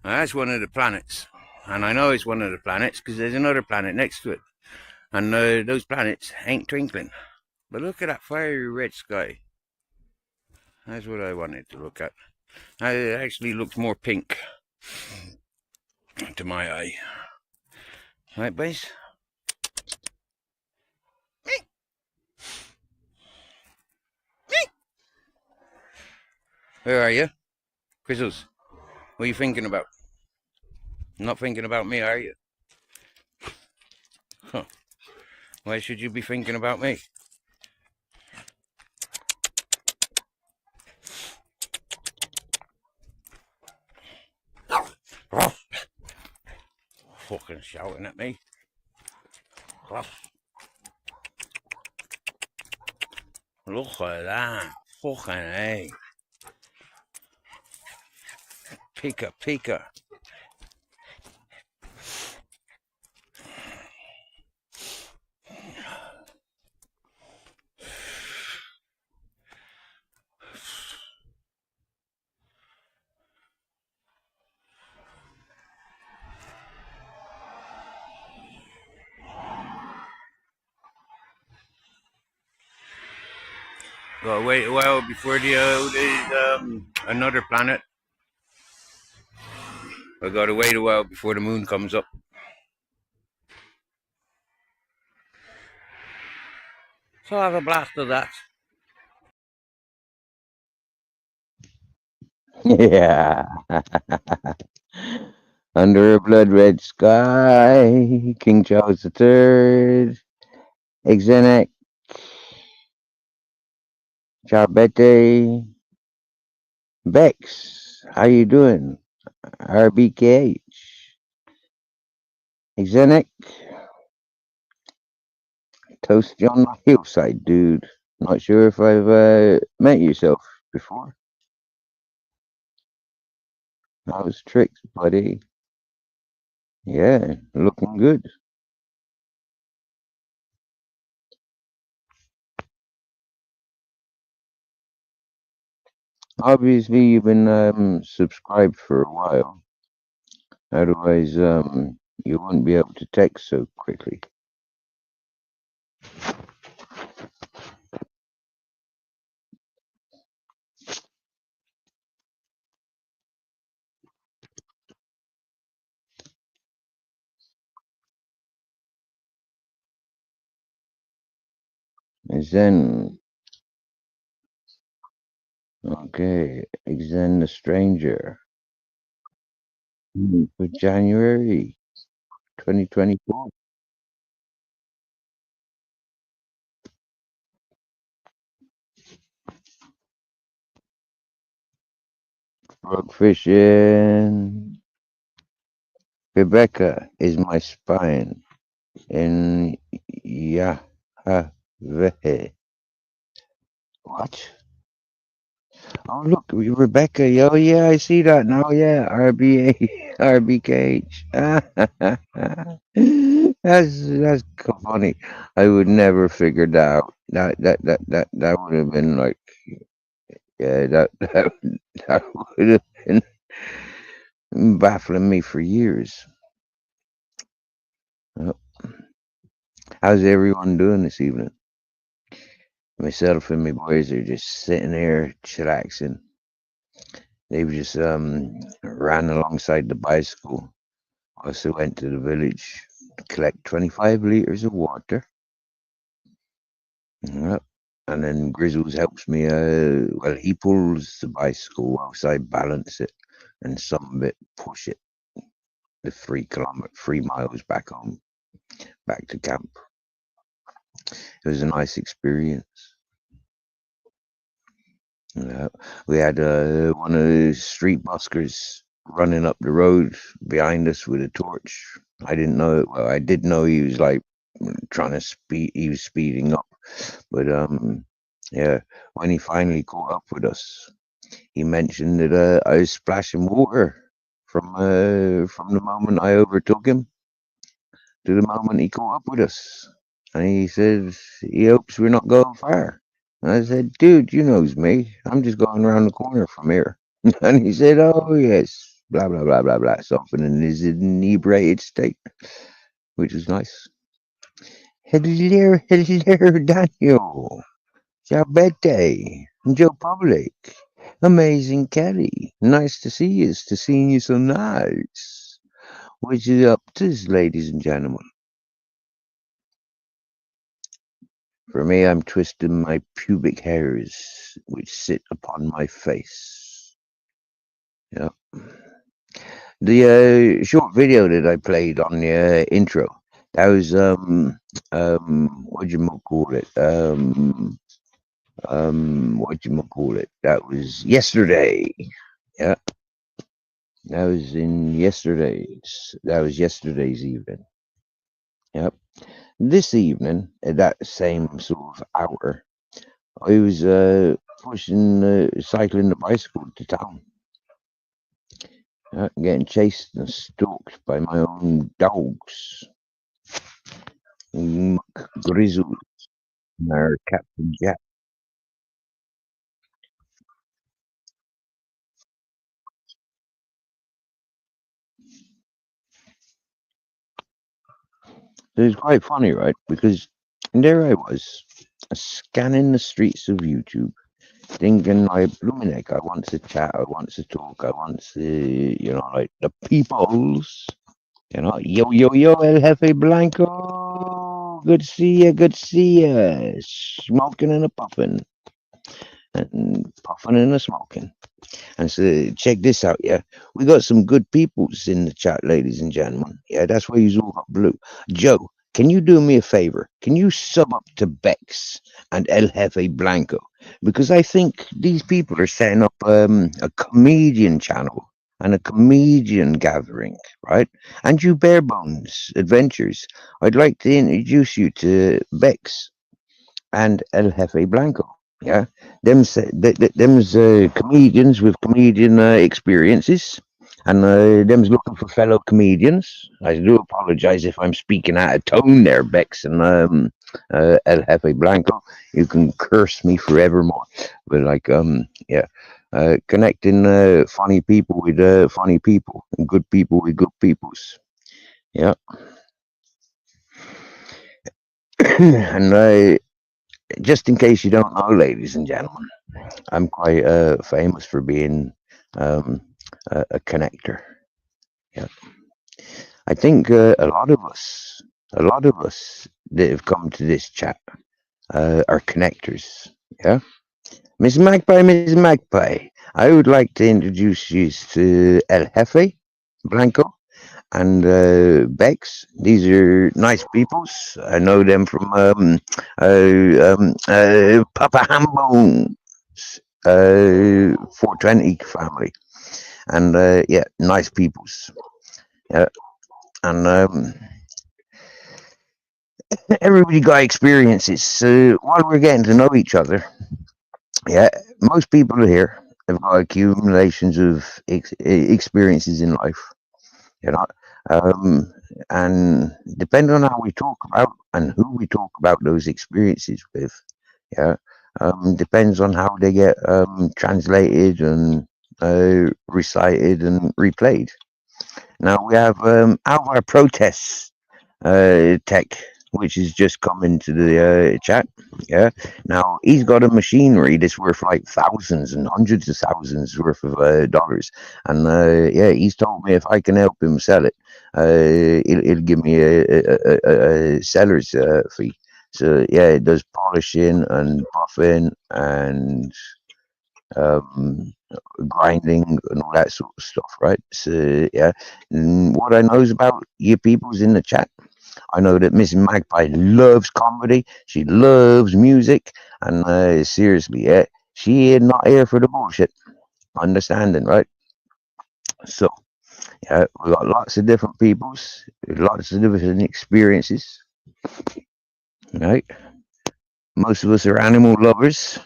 That's one of the planets. And I know it's one of the planets because there's another planet next to it. And those planets ain't twinkling. But look at that fiery red sky. That's what I wanted to look at. It actually looks more pink to my eye. Right, boys? Where are you? Grizzles, what are you thinking about? Not thinking about me, are you? Huh. Why should you be thinking about me? Fucking shouting at me. Look at that. Fucking A. Pika, pika. Gotta wait a while before another planet. I gotta wait a while before the moon comes up. So have a blast of that. Yeah. Under a blood red sky, King Charles III, Exenek, Charbete, Bex, how you doing? RBKH, Exenek, toast you on the hillside, dude. Not sure if I've met yourself before. That was tricks, buddy. Yeah, looking good. Obviously, you've been subscribed for a while. Otherwise, you wouldn't be able to text so quickly. Zen, okay. Zen the Stranger for January 2024. Rock fishing. Rebecca is my spine in Yahweh. What? Oh, look, Rebecca. Oh, yeah, I see that now. Yeah, RBA, RBKH. That's funny. I would never figure that out. That would have been like, yeah, that would have been baffling me for years. Oh, how's everyone doing this evening? Myself and my boys are just sitting here chillaxing. They've just ran alongside the bicycle. Also went to the village to collect 25 liters of water. Yep. And then Grizzles helps me. Well, he pulls the bicycle whilst I balance it, and some bit push it the 3 miles back home, back to camp. It was a nice experience. Yeah. We had one of the street buskers running up the road behind us with a torch. I didn't know it. Well, I did know he was like trying to speed. He was speeding up, but yeah. When he finally caught up with us, he mentioned that I was splashing water from the moment I overtook him to the moment he caught up with us, and he said he hopes we're not going far. And I said, dude, you knows me. I'm just going around the corner from here. And he said, oh, yes. blah blah blah blah blah. Something in his inebriated state, which was nice. Hello, hello, Daniel. Ciao, Betty. Joe Public. Amazing Kelly. Nice to see you. To seeing you so nice. What you up to, ladies and gentlemen? For me, I'm twisting my pubic hairs, which sit upon my face. Yeah. The short video that I played on the intro, that was what do you call it? What you call it? That was yesterday. Yeah, that was in yesterday's. That was yesterday's evening. Yep. This evening, at that same sort of hour, I was cycling the bicycle to town. Getting chased and stalked by my own dogs. Grizzle and Captain Jack. It was quite funny, right? Because there I was, scanning the streets of YouTube, thinking, like, blooming heck, I want to chat, I want to talk, I want to, like the peoples, yo, yo, yo, El Jefe Blanco, good to see ya, good to see ya, smoking and a puffing, and puffing and a smoking. And so check this out, yeah. We got some good peoples in the chat, ladies and gentlemen. Yeah, that's why you all got blue. Joe, can you do me a favor? Can you sub up to Bex and El Jefe Blanco? Because I think these people are setting up a comedian channel and a comedian gathering, right? And you bare bones adventures. I'd like to introduce you to Bex and El Jefe Blanco. Yeah, them's comedians with comedian experiences, and them's looking for fellow comedians. I do apologize if I'm speaking out of tone there, Bex and El Jefe Blanco. You can curse me forevermore, but yeah, connecting funny people with funny people, and good people with good peoples. Yeah, and just in case you don't know, ladies and gentlemen. I'm quite famous for being um, a connector. Yeah, I think a lot of us that have come to this chat are connectors. Yeah, Miss Magpie, Miss Magpie. I would like to introduce you to El Jefe Blanco and Bex. These are nice peoples. I know them from Papa Hambone's 420 family, and yeah, nice peoples. Yeah, and everybody got experiences. So while we're getting to know each other, yeah, most people here have got accumulations of experiences in life. You know, um, and depending on how we talk about and who we talk about those experiences with, yeah, depends on how they get translated and recited and replayed. Now we have Alvar Protests Tech, which has just come into the chat. Yeah. Now he's got a machinery that's worth like thousands and hundreds of thousands worth of dollars, and yeah, he's told me if I can help him sell it, he'll give me a seller's fee. So yeah, it does polishing and buffing and um, grinding and all that sort of stuff, right? So yeah, and what I knows about you people's in the chat, I know that Miss Magpie loves comedy. She loves music, and seriously, yeah, she is not here for the bullshit. Understanding, right? So yeah, we got lots of different peoples, lots of different experiences, right? Most of us are animal lovers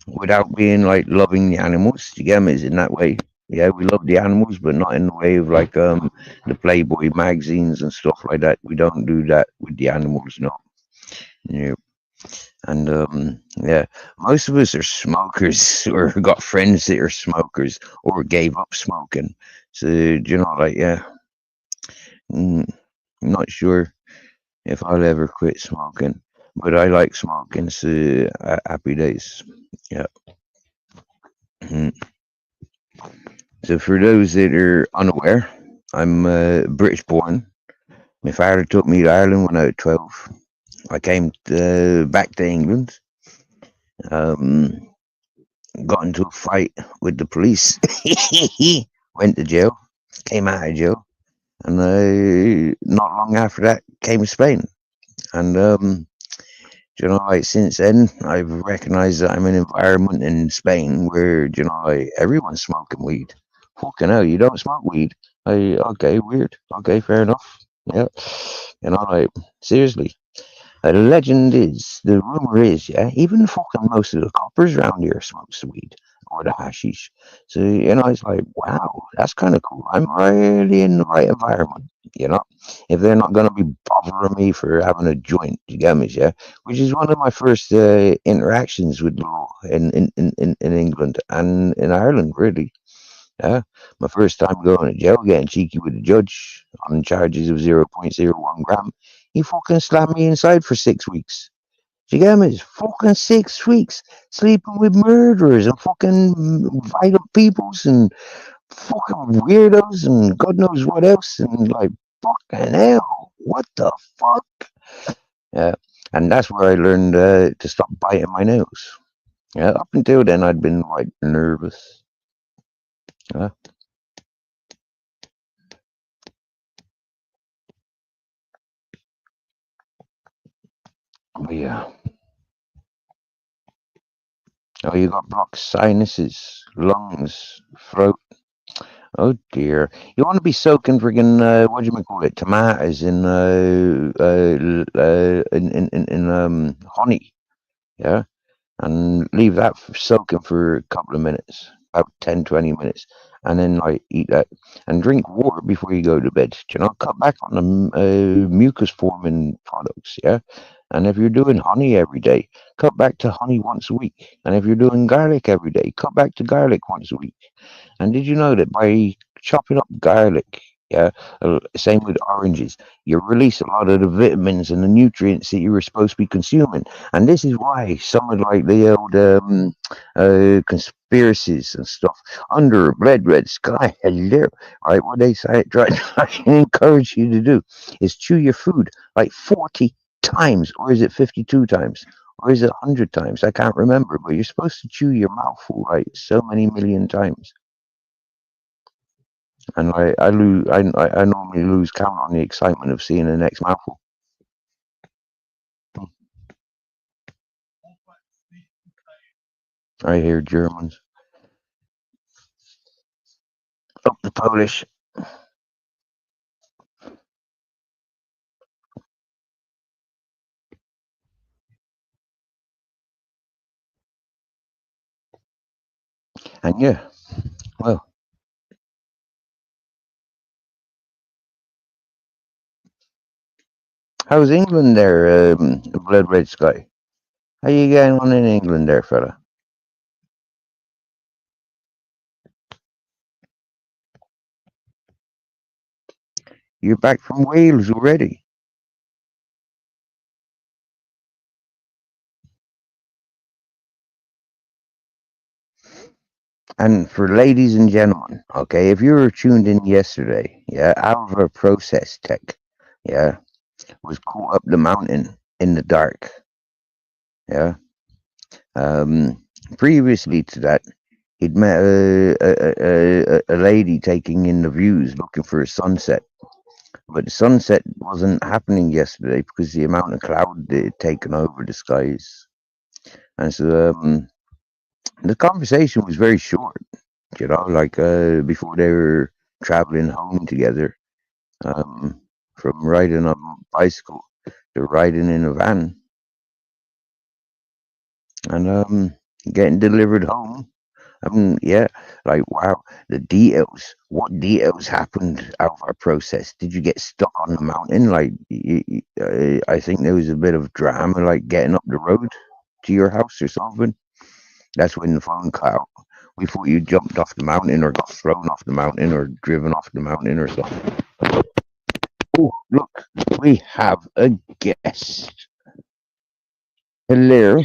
without being like loving the animals. You get me? Is in that way. Yeah, we love the animals, but not in the way of like the Playboy magazines and stuff like that. We don't do that with the animals, no. Yeah. And yeah, most of us are smokers or got friends that are smokers or gave up smoking. So, you know, like, yeah, mm, not sure if I'll ever quit smoking, but I like smoking, so happy days. Yeah. Mhm. So, for those that are unaware, I'm British born. My father took me to Ireland when I was 12. I came back to England, um, got into a fight with the police, went to jail, came out of jail, and not long after that came to Spain. And you know, like since then, I've recognized that I'm in an environment in Spain where you know, like everyone's smoking weed. Fucking hell, you don't smoke weed? Okay, weird. Okay, fair enough. Yeah, you know, like seriously. The legend is, the rumor is, yeah, even fucking most of the coppers around here smokes the weed or the hashish. So, you know, it's like, wow, that's kind of cool. I'm really in the right environment, you know. If they're not going to be bothering me for having a joint, you get me, yeah? Which is one of my first interactions with the law in England and in Ireland, really. Yeah, my first time going to jail, getting cheeky with the judge on charges of 0.01 gram. He fucking slammed me inside for 6 weeks. Do you get me? It's fucking 6 weeks sleeping with murderers and fucking vital peoples and fucking weirdos and God knows what else. And like, fucking hell, what the fuck? Yeah, and that's where I learned to stop biting my nails. Yeah, up until then, I'd been like nervous. Yeah, but yeah. Oh, you got blocked sinuses, lungs, throat. Oh dear. You want to be soaking friggin' what do you call it? Tomatoes in honey, yeah, and leave that soaking for a couple of minutes, about 10, 20 minutes, and then like eat that and drink water before you go to bed. You know, cut back on the mucus forming products, yeah. And if you're doing honey every day, cut back to honey once a week. And if you're doing garlic every day, cut back to garlic once a week. And did you know that by chopping up garlic, yeah, same with oranges, you release a lot of the vitamins and the nutrients that you were supposed to be consuming. And this is why some of like the old conspiracies and stuff under a blood red sky, hello, right? What they say, try to encourage you to do is chew your food like 40 times, or is it 52 times? Or is it 100 times? I can't remember, but you're supposed to chew your mouth full like so many million times. And I normally lose count on the excitement of seeing the next mouthful. I hear Germans. Oh, the Polish. And yeah, well, how's England there, Blood Red Sky? How you getting on in England there, fella? You're back from Wales already. And for ladies and gentlemen, okay, if you were tuned in yesterday, yeah, our process tech, yeah, was caught up the mountain in the dark, yeah. Um, Previously to that, he'd met a lady taking in the views, looking for a sunset. But the sunset wasn't happening yesterday because the amount of cloud that had taken over the skies. And so the conversation was very short, you know, like before they were traveling home together, um, from riding on a bicycle to riding in a van and getting delivered home. Yeah, like wow, the details. What details happened out of our process? Did you get stuck on the mountain? Like, I think there was a bit of drama, like getting up the road to your house or something. That's when the phone cut out. We thought you jumped off the mountain or got thrown off the mountain or driven off the mountain or something. Oh, look, we have a guest. Hello.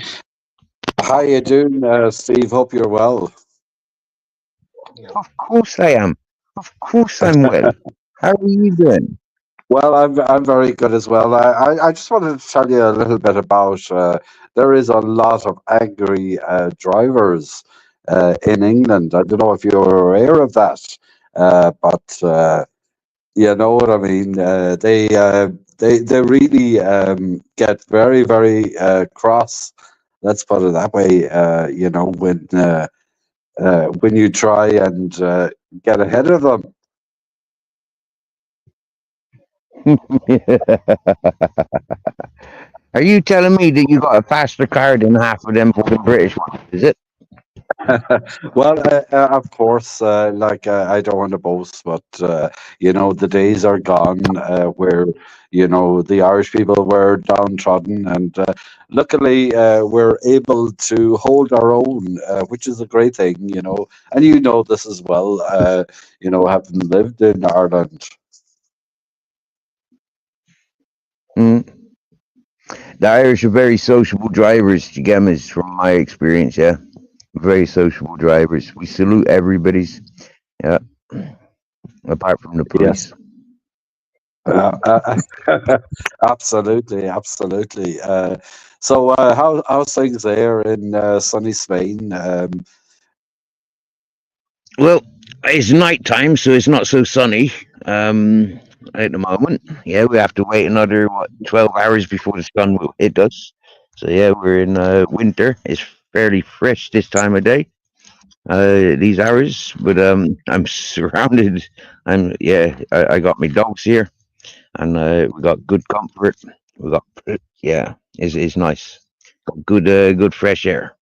How you doing, Steve? Hope you're well. Of course I am. Of course I'm well. How are you doing? Well, I'm very good as well. I just wanted to tell you a little bit about. There is a lot of angry drivers in England. I don't know if you're aware of that, but you know what I mean. They really get very very cross. Let's put it that way. You know when you try and get ahead of them. Are you telling me that you got a faster car than half of them fucking British ones? Is it? Well, of course, I don't want to boast, but you know, the days are gone where you know the Irish people were downtrodden, and luckily we're able to hold our own, which is a great thing, you know. And you know this as well, you know, having lived in Ireland. Mm. The Irish are very sociable drivers, Gemmas, from my experience, yeah. Very sociable drivers. We salute everybody's, yeah, apart from the Yes. police. Absolutely, absolutely. So, how's things there in sunny Spain? Well, it's night time, so it's not so sunny at the moment. Yeah, we have to wait another, 12 hours before the sun will hit us. So, yeah, we're in winter. It's fairly fresh this time of day. These hours, but I'm surrounded. I got my dogs here, and we got good comfort. We got yeah, it's nice. Got good fresh air,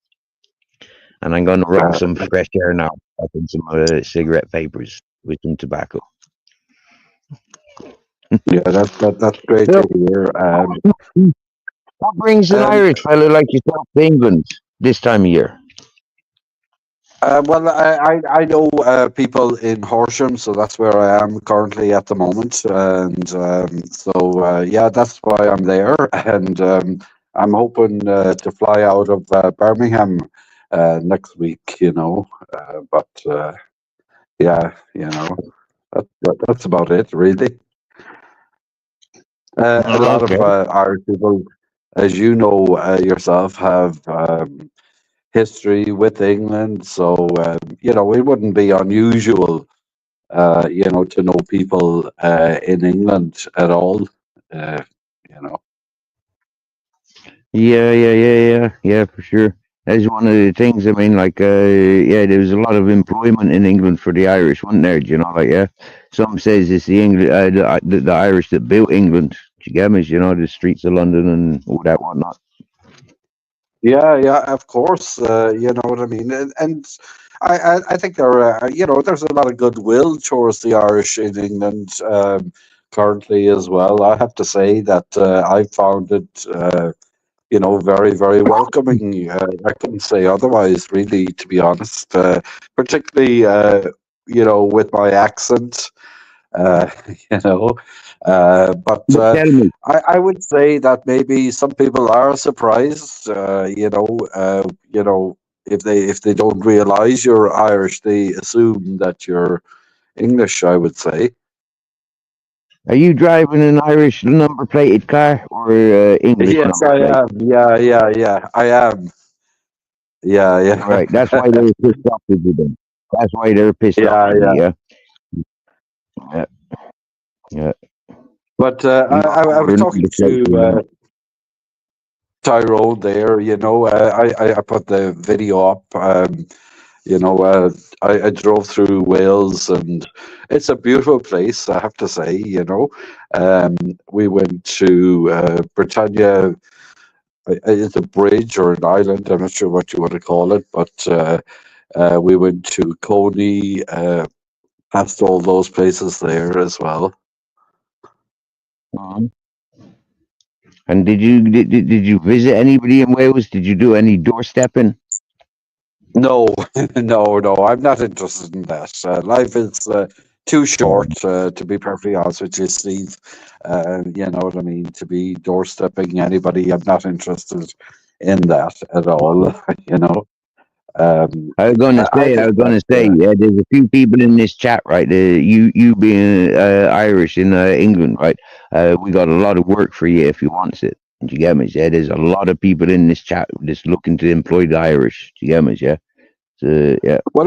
and I'm gonna roll Uh, some fresh air now. I think some cigarette papers with some tobacco. yeah, that's great So, to hear. what brings an Um, Irish fellow like yourself to England this time of year? well, I know people in Horsham, so that's where I am currently at the moment, and yeah, that's why I'm there, and I'm hoping to fly out of Birmingham next week. You know, but yeah, you know, that's about it, really. A Oh, lot okay. of Irish people, as you know yourself, have history with England, so you know it wouldn't be unusual, you know, to know people in England at all. Uh, you know, Yeah, for sure. That's one of the things. I mean, like, yeah, there was a lot of employment in England for the Irish, wasn't there? Do you know, like, yeah, some says it's the English, the Irish that built England. Do you get me? You know, the streets of London and all that whatnot. yeah, yeah, of course, you know what I mean, and I think you know, there's a lot of goodwill towards the Irish in England currently as well. I have to say that I found it. You know, very, very welcoming. I couldn't say otherwise, really, to be honest. Particularly, you know, with my accent, uh, you know. But But tell me, I would say that maybe some people are surprised. You know, if they don't realize you're Irish, they assume that you're English. I would say. are you driving an Irish number plated car or English Yes, number I plate? am. Yeah, yeah, yeah. I am. Yeah, Right, that's yeah, why they're pissed off with you then. That's why they're pissed off yeah, with yeah. you, yeah, yeah. But You don't I hold was a talking number plate to anymore. Tyrone there. You know, I put the video up. You know, I drove through Wales, and it's a beautiful place. I have to say. You know, we went to Britannia. It's a bridge or an island. I'm not sure what you want to call it, but we went to Coney. Passed all those places there as well. Mhm. And did you visit anybody in Wales? Did you do any doorstepping? No, no, I'm not interested in that. Life is too short, to be perfectly honest with you, Steve. You know what I mean? To be doorstepping anybody, I'm not interested in that at all. You know, I I think was that gonna say, there's a few people in this chat, right? You being Irish in England, right? We got a lot of work for you if you want it. Do you get me? Yeah, there's a lot of people in this chat just looking to employ the Irish. Do you get me? Yeah. So yeah. well,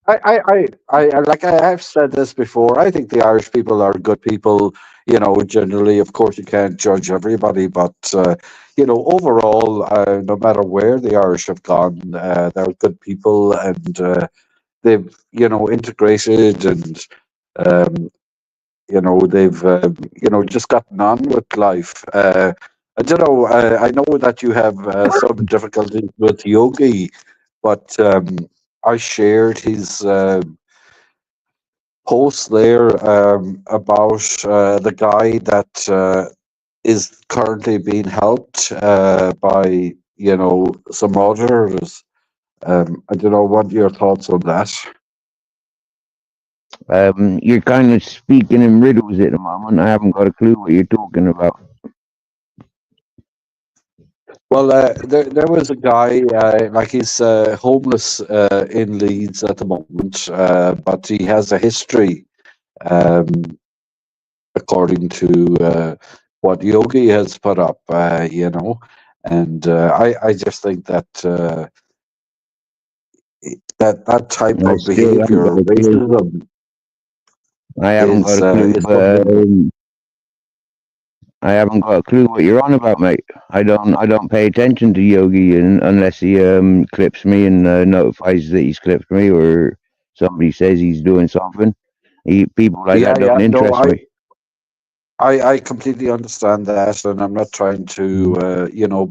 like I have said this before. I think the Irish people are good people. You know, generally, of course, you can't judge everybody, but you know, overall, no matter where the Irish have gone, they're good people, and they've integrated, and um, they've just gotten on with life. I don't know. I know that you have some difficulties with Yogi, but I shared his post there about the guy that is currently being helped by some auditors. I don't know what your thoughts on that. You're kind of speaking in riddles at the moment. I haven't got a clue what you're talking about. Well, there was a guy, like he's homeless in Leeds at the moment, but he has a history, um, according to what Yogi has put up, and I just think that that type I of still haven't behavior, got a clue. racism, I haven't got a clue, is but something. I haven't got a clue what you're on about, mate. I don't pay attention to Yogi unless he clips me and notifies that he's clipped me, or somebody says he's doing something. People like Yeah, that yeah. don't No, interest me. I completely understand that, and I'm not trying to,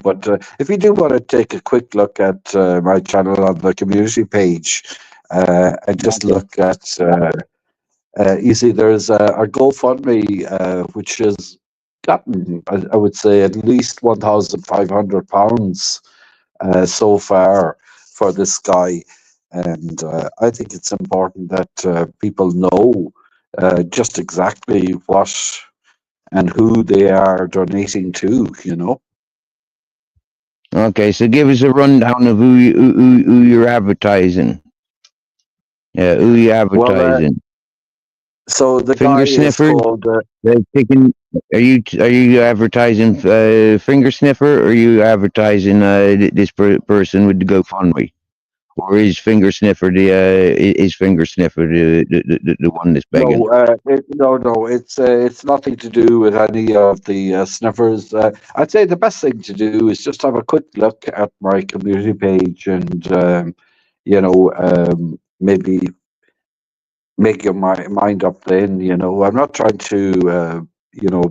but if you do want to take a quick look at my channel on the community page, and just Okay. look at, you see, there's a GoFundMe, which has gotten, I would say, at least £1,500 so far for this guy. And I think it's important that people know just exactly what and who they are donating to. Okay, so give us a rundown of who you're advertising. Yeah, who you Well, advertising? so the guy Finger is sniffer? called, Chicken? Are you advertising finger sniffer, or are you advertising this person with the GoFundMe? Or is finger sniffer the one that's begging? no, it's nothing to do with any of the sniffers. I'd say the best thing to do is just have a quick look at my community page, and maybe make your mind up then. I'm not trying to,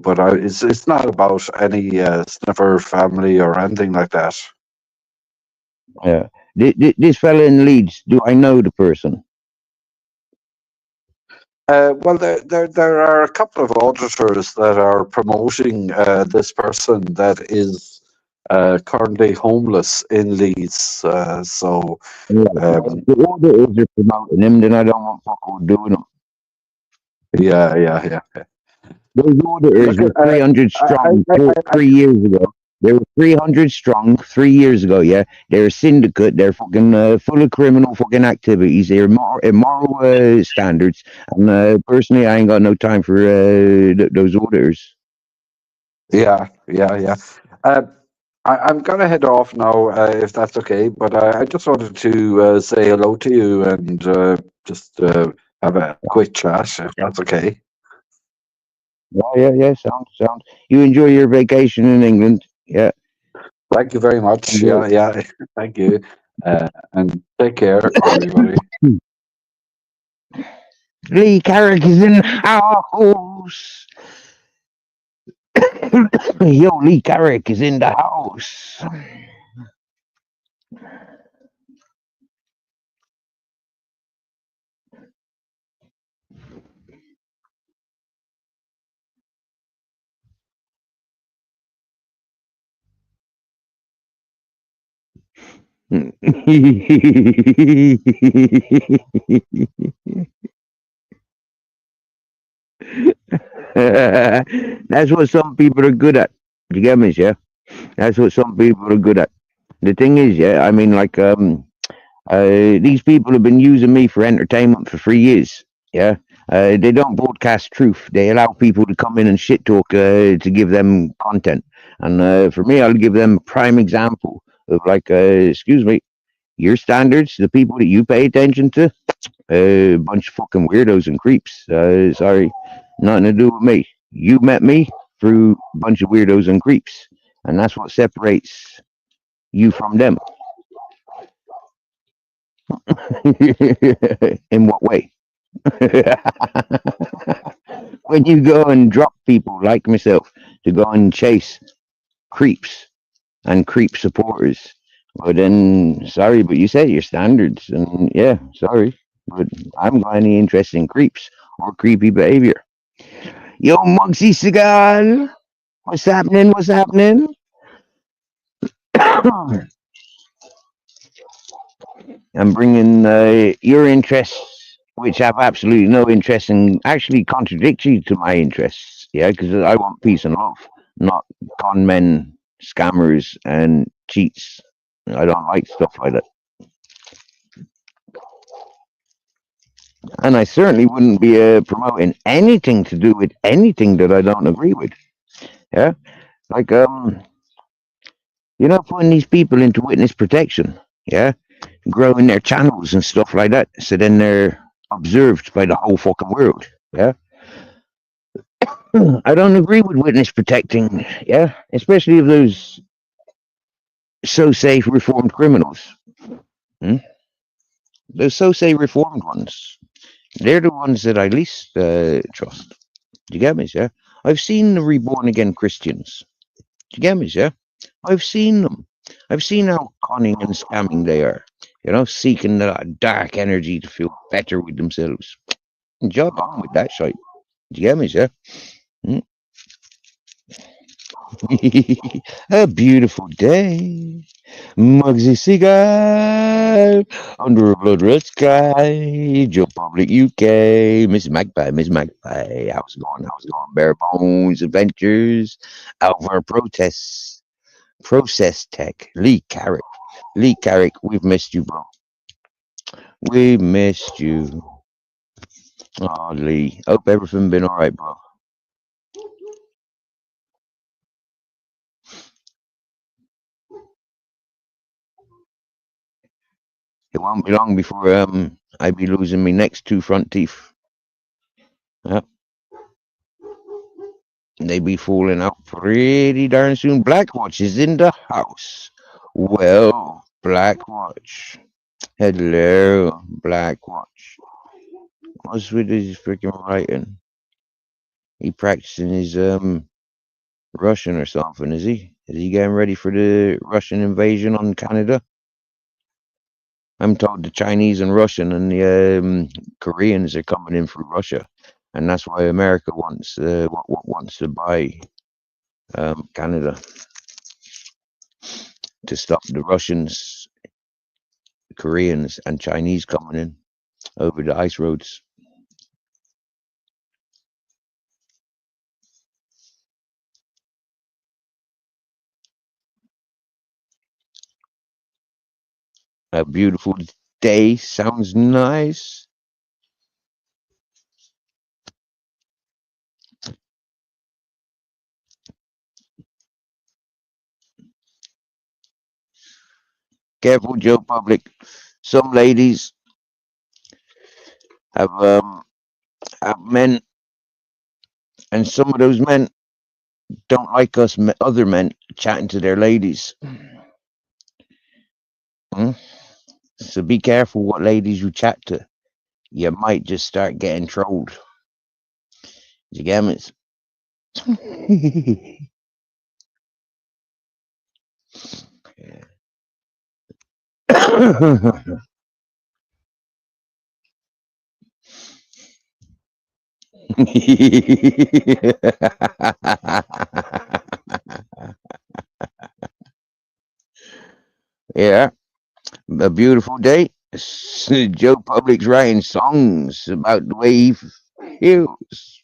but it's not about any sniffer family or anything like that. Yeah. This fella in Leeds, do I know the person? Well, there are a couple of auditors that are promoting this person that is currently homeless in Leeds. So, Yeah. um, The order is they're promoting him, then I don't want fuck all doing them. yeah, yeah, yeah. Those auditors Look, were 300 strong I 3 years ago. They were 300 strong 3 years ago, yeah? They're a syndicate. They're fucking full of criminal fucking activities. They're immoral standards. And personally, I ain't got no time for those auditors. yeah, yeah, yeah. Uh, I'm gonna head off now, if that's okay. But I just wanted to say hello to you, and just have a quick chat, if that's okay. Yeah, yeah, yeah. Sounds. You enjoy your vacation in England. Yeah. Thank you very much. Enjoy. Yeah, yeah. Thank you, and take care, everybody. Lee Carrick is in the house. Yo, Lee Carrick is in the house. That's what some people are good at. You get me, yeah? That's what some people are good at. The thing is, yeah, I mean, like, these people have been using me for entertainment for 3 years. Yeah, they don't broadcast truth. They allow people to come in and shit talk to give them content. And for me, I'll give them a prime example of like, excuse me, your standards, the people that you pay attention to, a bunch of fucking weirdos and creeps. Sorry, nothing to do with me. You met me through a bunch of weirdos and creeps, and that's what separates you from them. In what way? When you go and drop people like myself to go and chase creeps and creep supporters, well then, sorry, but you set your standards, and yeah, sorry, but I'm got any interest in creeps or creepy behavior. Yo, Mugsy Seagal, what's happening? What's happening? I'm bringing your interests, which have absolutely no interest in, actually contradictory to my interests. Yeah, because I want peace and love, not con men, scammers, and cheats. I don't like stuff like that. And I certainly wouldn't be promoting anything to do with anything that I don't agree with. Yeah, like putting these people into witness protection. Yeah, growing their channels and stuff like that, so then they're observed by the whole fucking world. Yeah, I don't agree with witness protecting. Yeah, especially of those so say reformed criminals. Hmm? Those so say reformed ones. They're the ones that I least trust. Do you get me, yeah? I've seen the reborn again Christians. Do you get me, yeah? I've seen them. I've seen how cunning and scamming they are. Seeking that dark energy to feel better with themselves. Job on with that shit. Do you get me, yeah? Hmm? A beautiful day. Mugsy Seagull under a blood red sky. Joe Public UK. Miss Magpie, Miss Magpie. How's it going? How's it going? Bare Bones Adventures. Alvar Protests. Process Tech. Lee Carrick. Lee Carrick, we've missed you, bro. We missed you. Oh, Lee. Hope everything been alright, bro. It won't be long before I be losing me next two front teeth. Yep. They be falling out pretty darn soon. Blackwatch is in the house. Well, Blackwatch. Hello, Blackwatch. What's with his freaking writing? He practicing his Russian or something, is he? Is he getting ready for the Russian invasion on Canada? I'm told the Chinese and Russian and the Koreans are coming in through Russia, and that's why America wants to buy Canada to stop the Russians, Koreans, and Chinese coming in over the ice roads. A beautiful day sounds nice. Careful, Joe Public. Some ladies have men, and some of those men don't like us other men chatting to their ladies. Hmm? So be careful what ladies you chat to. You might just start getting trolled. You get me? Yeah. A beautiful day. Joe Public's writing songs about the way he feels.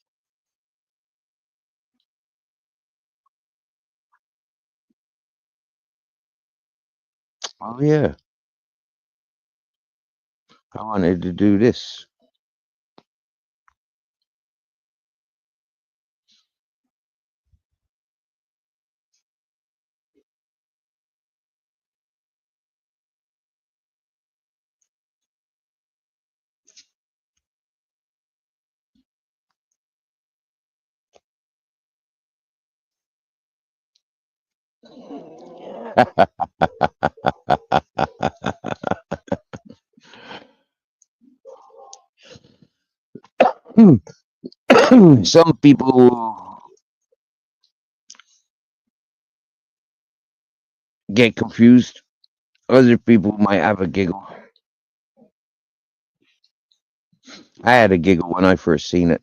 Oh yeah, I wanted to do this. Some people get confused. Other people might have a giggle. I had a giggle when I first seen it.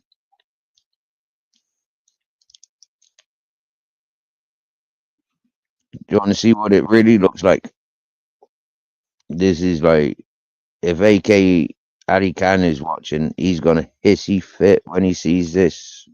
Do you want to see what it really looks like? This is like if AK Ali Khan is watching, he's gonna hissy fit when he sees this.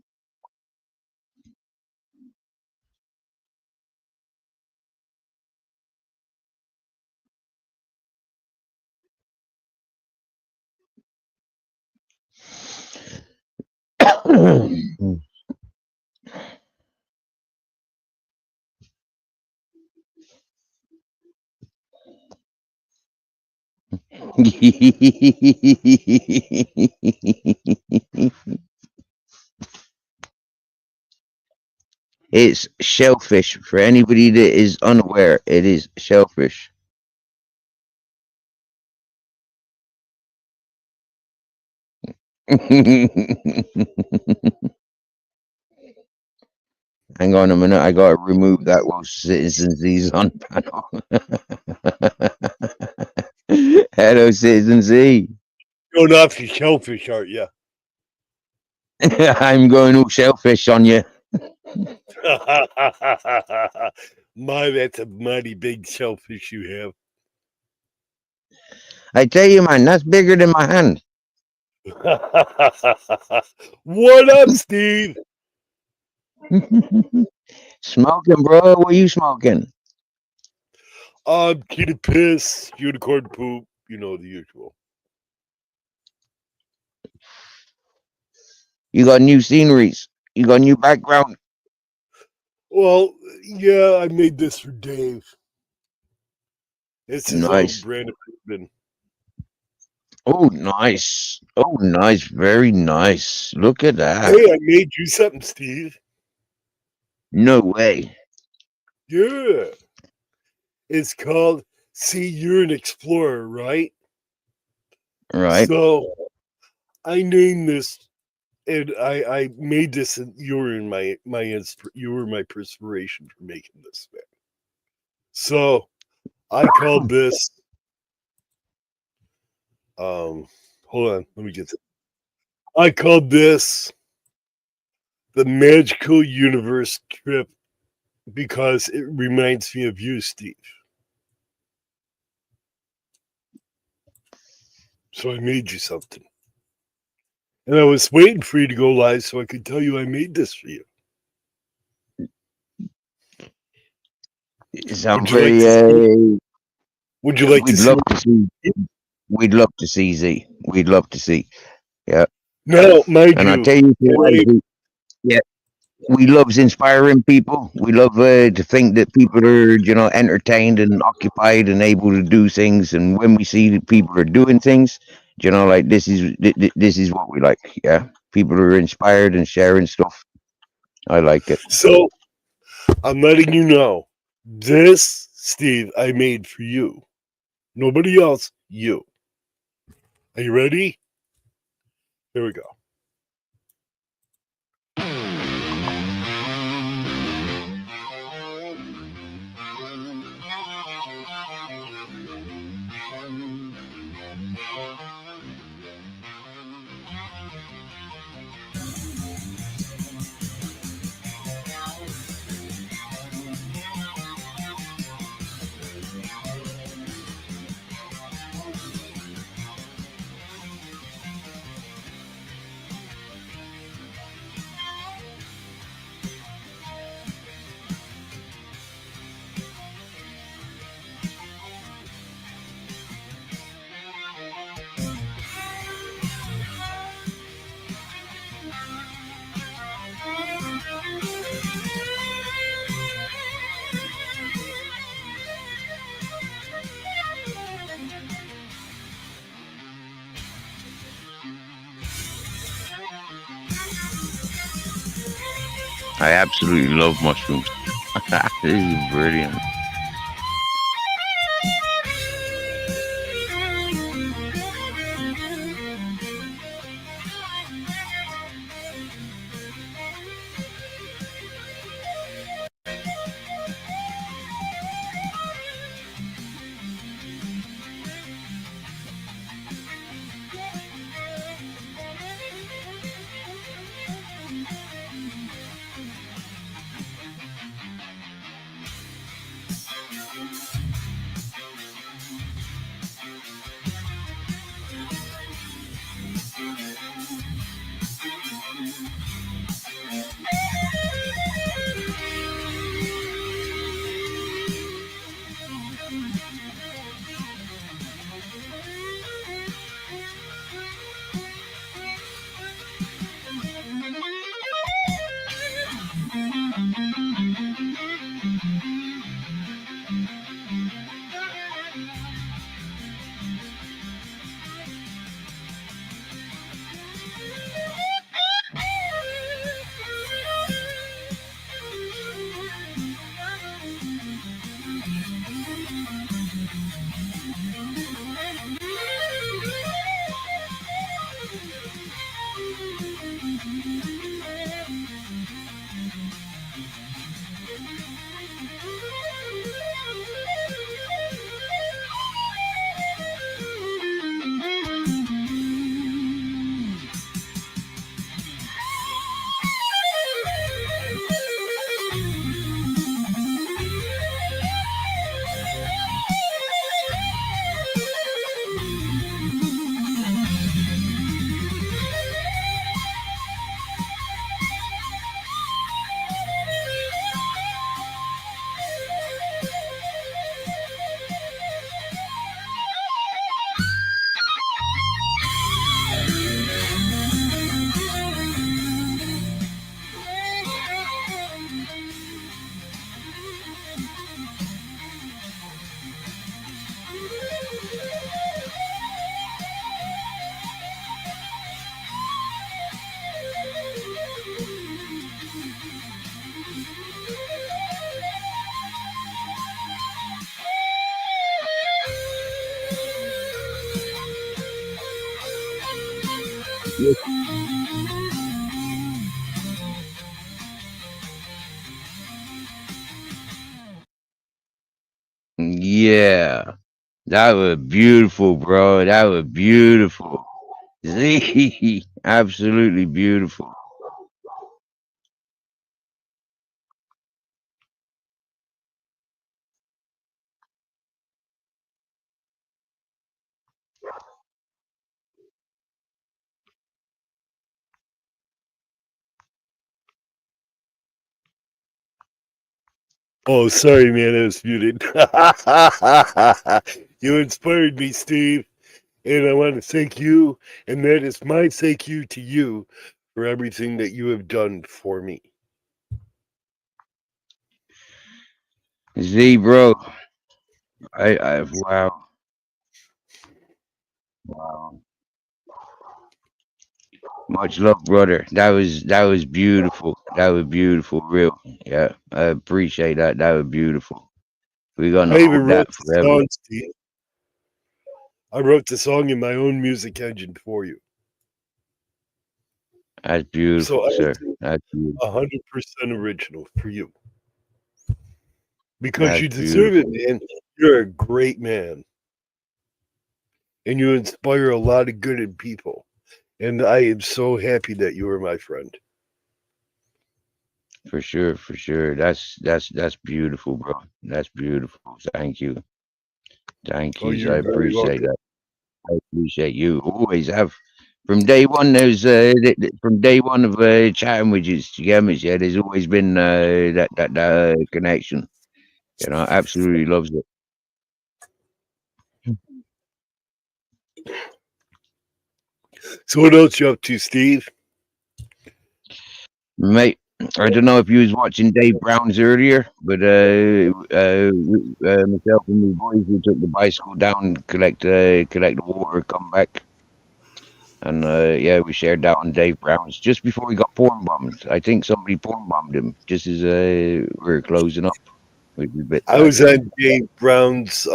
It's shellfish. For anybody that is unaware, it is shellfish. Hang on a minute, I gotta remove that while Citizen Z's on panel. Hello, Citizen Z. Going off your shellfish, aren't you? I'm going all shellfish on you. My, that's a mighty big shellfish you have. I tell you, man, that's bigger than my hand. What up, Steve? Smoking, bro. What are you smoking? Kitty piss, unicorn poop, you know, the usual. You got new sceneries. You got new background. Well, yeah, I made this for Dave. It's his own Nice. brand of bourbon. Oh, nice. Oh, nice. Very nice. Look at that. Hey, I made you something, Steve. No way. Yeah. It's called See, You're an Explorer, right? Right. So I named this, and I made this, and you were in you were my perspiration for making this, man. So I called this. Hold on, let me get it. I called this the Magical Universe Trip because it reminds me of you, Steve. So I made you something. And I was waiting for you to go live so I could tell you I made this for you. It sounds Would you like very. to see? Would you like to We'd see? love to see. We'd love to see Z. We'd love to see. Yeah. No, mind And I you, tell you, I- Z, yeah, we loves inspiring people. We love to think that people are, entertained and occupied and able to do things. And when we see that people are doing things, like this is what we like. Yeah, people are inspired and sharing stuff. I like it. so I'm letting you know this, Steve, I made for you. Nobody else, you. Are you ready? Here we go. I absolutely love mushrooms. This is brilliant. Yeah, that was beautiful, bro. That was beautiful. Z, absolutely beautiful. Oh, sorry, man, I was muted. You inspired me, Steve, and I want to thank you, and that is my thank you to you for everything that you have done for me. Z, bro. Wow, wow. Much love, brother. That was beautiful. That was beautiful, real. Yeah, I appreciate that. That was beautiful. We're gonna I even hold wrote that the forever. song, Steve. I wrote the song in my own music engine for you. That's So beautiful, I would sir. say That's beautiful. 100% original for you. Because That's you deserve it, beautiful. man. You're a great man. And you inspire a lot of good in people. And I am so happy that you are my friend. For sure, for sure. That's beautiful, bro. That's beautiful. Thank you. Thank Oh, you. I you're very appreciate welcome. that. I appreciate you. Always have. From day one, from day one of chatting with you together. Yeah, there's always been that connection. You know, absolutely loves it, So what else you up to, Steve? mate. I don't know if you was watching Dave Brown's earlier, but myself and my boys we took the bicycle down, collect the water, come back. And yeah, we shared that on Dave Brown's just before he got porn bombed. I think somebody porn bombed him just as we were closing up. Which was a bit I sad, was really. on Dave Brown's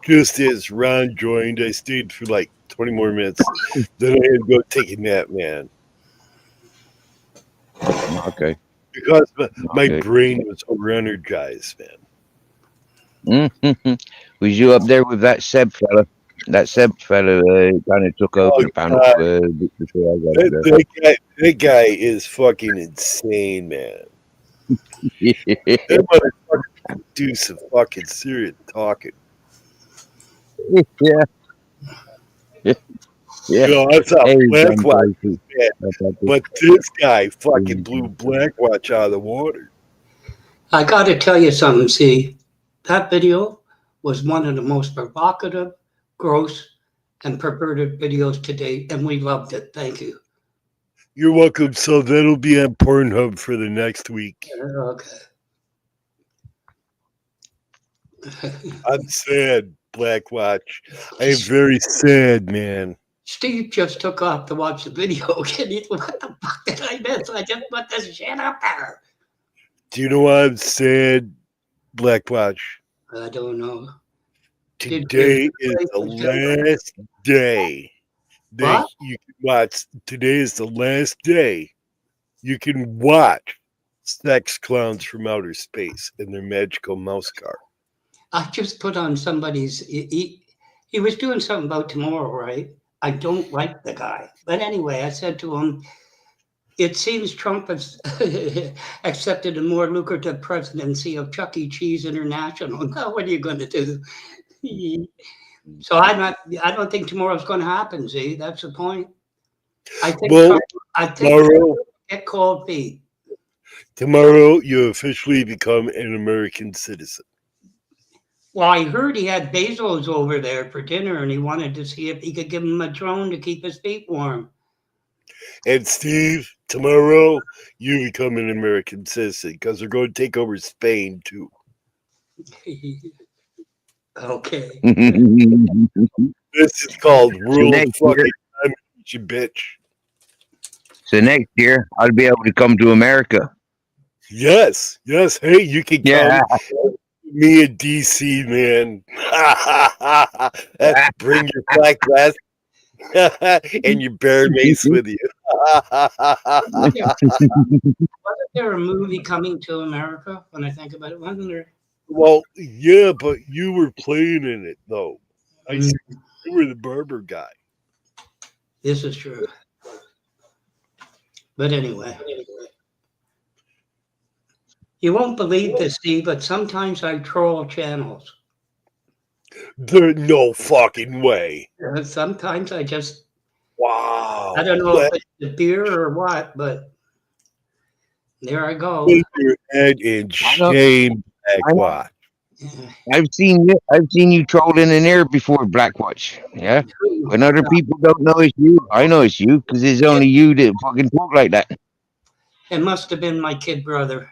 just as Ron joined. I stayed for like 20 more minutes. Then I had to go take a nap, man, Okay. because my Okay. brain was over-energized, man. Was you up there with that Seb fella? That Seb fella kind of took over Oh, the panel God. before I got That, that guy is fucking insane, man. there. That motherfucker can do some fucking serious talking. Yeah. Yeah. You know, I thought Hey, Blackwatch John was bad, but this guy fucking blew Blackwatch out of the water. I got to tell you something. See, that video was one of the most provocative, gross, and perverted videos to date, and we loved it. Thank you. You're welcome. So that'll be on Pornhub for the next week. Okay. I'm sad, Blackwatch. I am very sad, man. Steve just took off to watch the video. What the fuck did I miss? I just put this shit up there. Do you know why I'm sad, Blackwatch? I don't know. Today is the last day that What? you can watch. Today is the last day you can watch sex clowns from outer space in their magical mouse car. I just put on somebody's. He was doing something about tomorrow, right? I don't like the guy. But anyway, I said to him, it seems Trump has accepted a more lucrative presidency of Chuck E. Cheese International. Now, what are you going to do? So I don't think tomorrow's going to happen, Z. That's the point. I think Well, tomorrow get cold feet. Tomorrow you officially become an American citizen. Well, I heard he had Bezos over there for dinner, and he wanted to see if he could give him a drone to keep his feet warm. And Steve, tomorrow you become an American citizen because they're going to take over Spain too. Okay. This is called world next fucking domination, bitch. So next year I'll be able to come to America. Yes, yes. Hey, you can come. Yeah. Me and DC, man. That's bring your black glass and your bear mace with you. Wasn't there a movie coming to America? When I think about it, wasn't there? Well, yeah, but you were playing in it though. I see you were the barber guy. This is true. But anyway, you won't believe this, Steve, but sometimes I troll channels. There's no fucking way. Sometimes I just, Wow. I don't know if it's the beer or what, but there I go. Put your head in shame, Blackwatch. I've seen you trolling in there before, Blackwatch. Yeah. When other people don't know it's you, I know it's you because it's only you that fucking talk like that. It must have been my kid brother.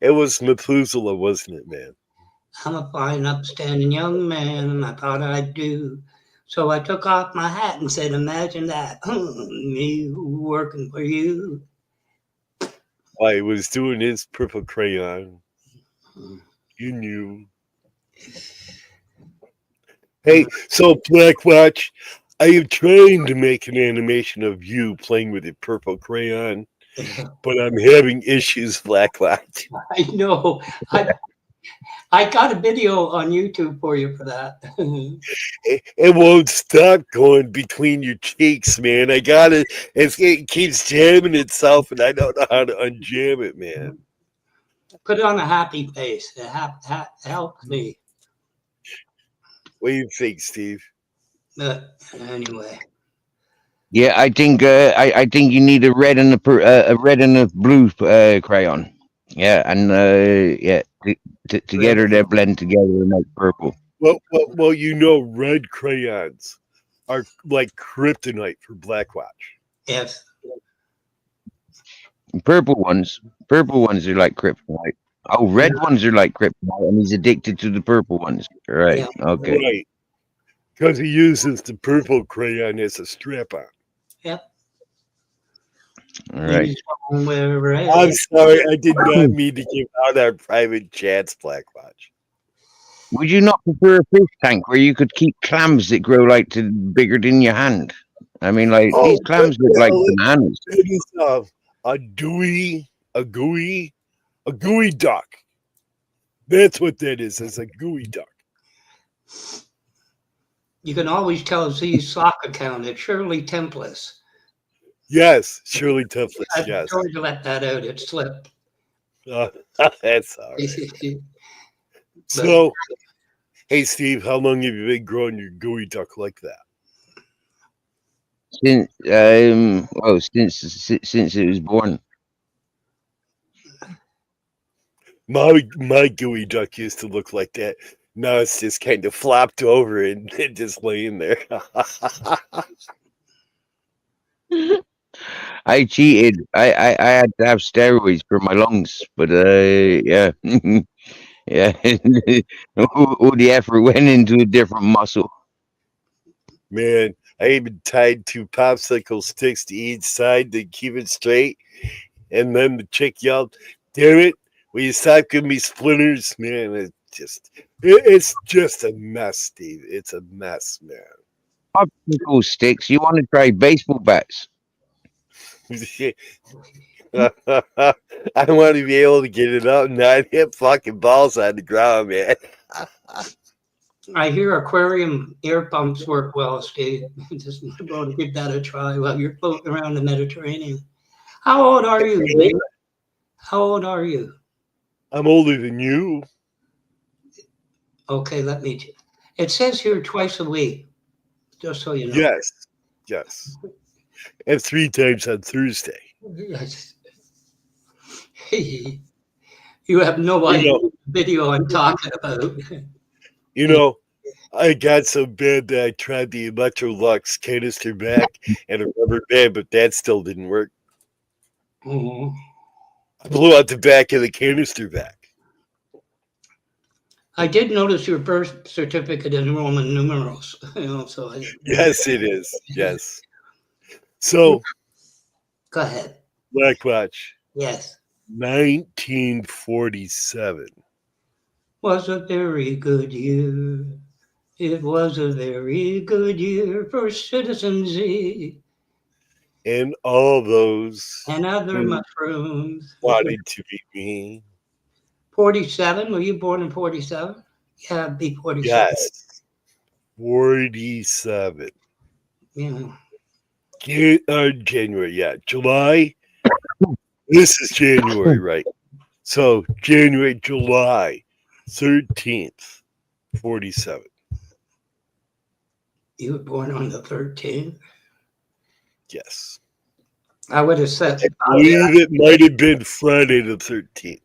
It was Methuselah, wasn't it, man? I'm a fine, upstanding young man, and I thought I'd do. So I took off my hat and said, imagine that. Me working for you. While he was doing his purple crayon. You knew. Hey, so Blackwatch, I am trying to make an animation of you playing with your purple crayon, but I'm having issues, Blackwatch. I know. I got a video on YouTube for you for that. It won't stop going between your cheeks, man. I got it. It keeps jamming itself, and I don't know how to unjam it, man. Put on a happy face. It helps me. What do you think, Steve? But anyway. Yeah, I think you need a red and a blue crayon. Yeah, and yeah, together they blend together and make purple. Well, you know, red crayons are like kryptonite for Blackwatch. Yes. Purple ones are like kryptonite. Oh, red ones are like kryptonite, and he's addicted to the purple ones. Right. Yeah. Okay. Right. Because he uses the purple crayon as a strap on. Yep. All right. He's going wherever I I'm am. sorry, I did not mean to give out our private chats, Blackwatch. Would you not prefer a fish tank where you could keep clams that grow like to bigger than your hand? I mean, like Oh, these clams look like bananas. it is a gooey duck. That's what that is. It's a gooey duck. You can always tell Z's sock account. It's Shirley Templess. Yes, Shirley Templess. I Yes, tried to let that out. It slipped. that's all right. So, hey, Steve, how long have you been growing your gooey duck like that? Since since it was born. My gooey duck used to look like that. Now it's just kind of flopped over and just laying there. I cheated. I had to have steroids for my lungs, but yeah, yeah. all the effort went into a different muscle. Man, I even tied 2 popsicle sticks to each side to keep it straight. And then the chick yelled, "Damn it, will you stop giving me splinters?" Man, it's just a mess, Steve. It's a mess, man. Popsicle sticks. You want to try baseball bats? I want to be able to get it up and not hit fucking balls on the ground, man. I hear aquarium air pumps work well, Steve. Just want to give that a try while you're floating around the Mediterranean. How old are you, Zane? How old are you? I'm older than you. Okay, let me. It says here twice a week, just so you know. Yes. And 3 times on Thursday. Yes. You have no idea what video I'm talking about. You know, I got so bad that I tried the Electrolux canister back and a rubber band, but that still didn't work. Oh. I blew out the back of the canister back. I did notice your birth certificate in Roman numerals. So Yes, it is. Yes. So, go ahead. Blackwatch, Yes. 1947. Was a very good year. It was a very good year for Citizen Z And all those and other who mushrooms. wanted to be me. 47? Were you born in 47? Yeah, it'd be 47. Yes. 47. Yeah. January, yeah. July. This is January, right? So July 13th, 47. You were born on the 13th? Yes. I would have said. I believe it might have been Friday the 13th.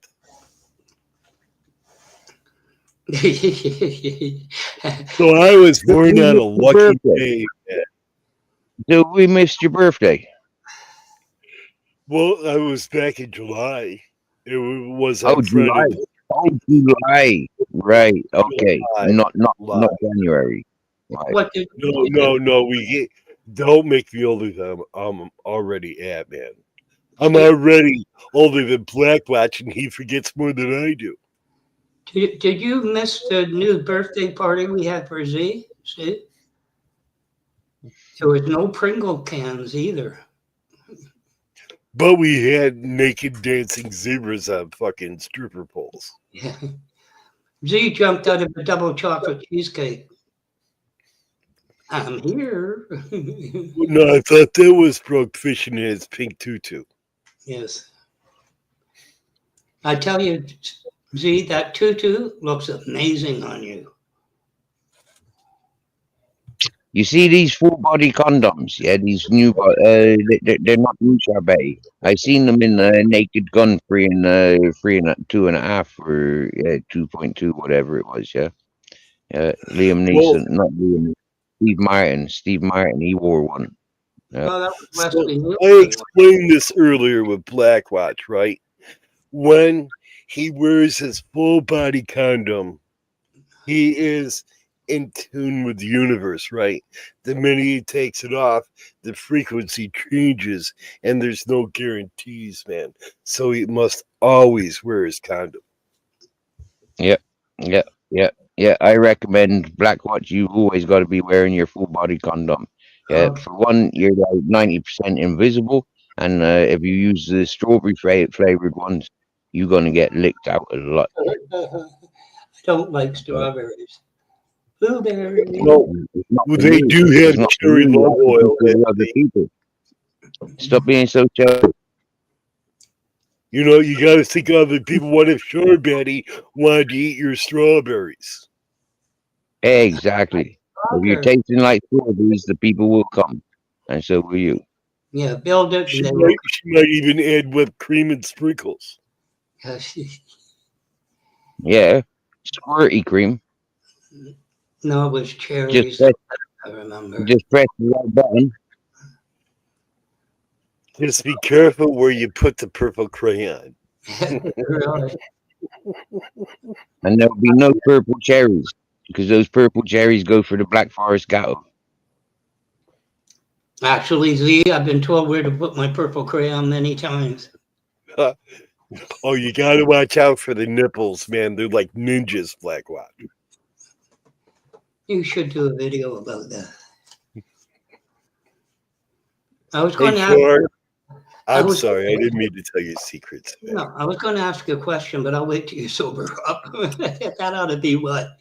So I was born on a lucky day. So we missed your birthday. Well, I was back in July. It was on July. Friday. July. Right. Okay. July. Not January. Right. What did, No. Don't make me older than I'm already at, man. I'm already older than Blackwatch, and he forgets more than I do. did you miss the new birthday party we had for Z? Steve? There was no Pringle cans either. But we had naked dancing zebras on fucking stripper poles. Yeah. Z jumped out of a double chocolate cheesecake. I'm here. No, I thought that was Brooke fishing in his pink tutu. Yes. I tell you, Z, that tutu looks amazing on you. You see these full body condoms? Yeah, these new. They're not new, Charbet. I seen them in Naked Gun free and 2.5 or 2.2, whatever it was. Yeah, Liam Neeson, not Liam. Steve Martin, he wore one. Yeah. Well, that was Wesley. I explained this earlier with Blackwatch, right? When he wears his full body condom. He is in tune with the universe, right? The minute he takes it off, the frequency changes, and there's no guarantees, man. So he must always wear his condom. Yeah, yeah, yeah, yeah. I recommend Black Watch. You've always got to be wearing your full body condom. Yeah, Oh, for one, you're like 90% invisible, and if you use the strawberry flavored ones, you're gonna get licked out a lot. I don't like Yeah. strawberries. Blueberries. Well, It's not for they you. do It's have not for cherry you. love It's oil. for the other people. Stop being so jealous. You know, you got to think of other people. What if Sugar Betty wanted to eat your strawberries? Exactly. If you're Strawberries. tasting like strawberries, the people will come, and so will you. Yeah, build it and She they will. might even add whipped cream and sprinkles. Yeah, squirty cream. No, it was Just cherries. press, I remember. just press the right button. Just be careful where you put the purple crayon. Really? And there'll be no purple cherries because those purple cherries go for the Black Forest Gatto. Actually, Z, I've been told where to put my purple crayon many times. Oh, you got to watch out for the nipples, man. They're like ninjas, Black Watch. You should do a video about that. I was Hey, going to ask. Char, I I'm was sorry. I didn't mean to tell you secrets. Man. no, I was going to ask you a question, but I'll wait till you sober up. That ought to be what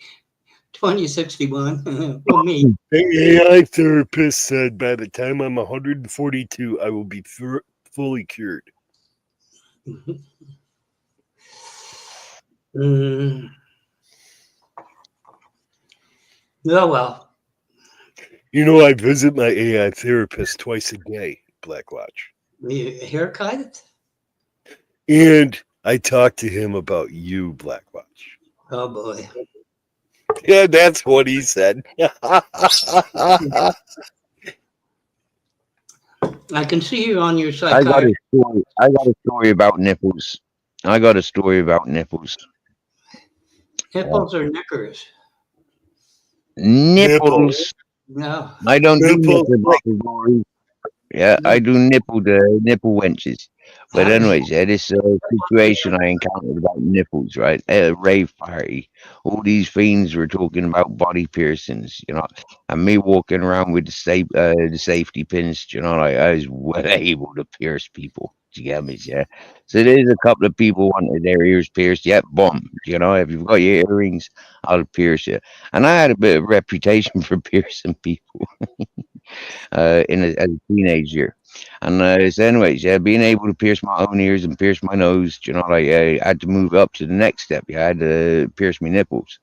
2061. Well, me. The AI therapist said by the time I'm 142, I will be fully cured. Mm. Oh well. You know, I visit my AI therapist twice a day, Black Watch. Haircut? And I talk to him about you, Black Watch. Oh boy. Yeah, that's what he said. I can see you on your I got psychiatrist. a story. I got a story about nipples. I got a story about nipples. Nipples or knickers? Nipples. No. I don't do Nipples, nipple like, boxes. Yeah, I do nipple wenches. But How- anyways, this situation I encountered about nipples, right? At a rave party, all these fiends were talking about body piercings, and me walking around with the safety pins, like I was well able to pierce people. Do you get me? Yeah. So there's a couple of people wanted their ears pierced. Yep, boom. If you've got your earrings, I'll pierce you. And I had a bit of reputation for piercing people as a teenager. And so anyways, yeah, being able to pierce my own ears and pierce my nose, like I had to move up to the next step. Yeah, I had to pierce my nipples.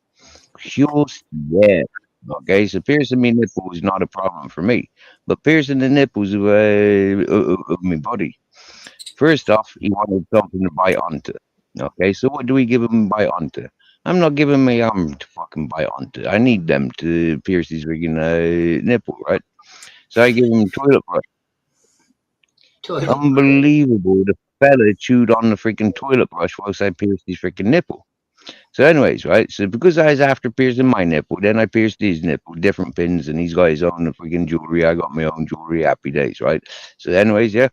Just yeah. Okay, so piercing my nipple is not a problem for me, but piercing the nipples of my body. First off, he wanted something to bite onto. Okay, so what do we give him bite onto? I'm not giving my arm to fucking bite onto. I need them to pierce his freaking nipple, right? So I give him toilet brush. Toilet. Unbelievable. The fella chewed on the freaking toilet brush whilst I pierced his freaking nipple. So, anyways, right? So, because I was after piercing my nipple, then I pierced his nipple, different pins, and he's got his own freaking jewelry. I got my own jewelry. Happy days, right? So, anyways, yeah,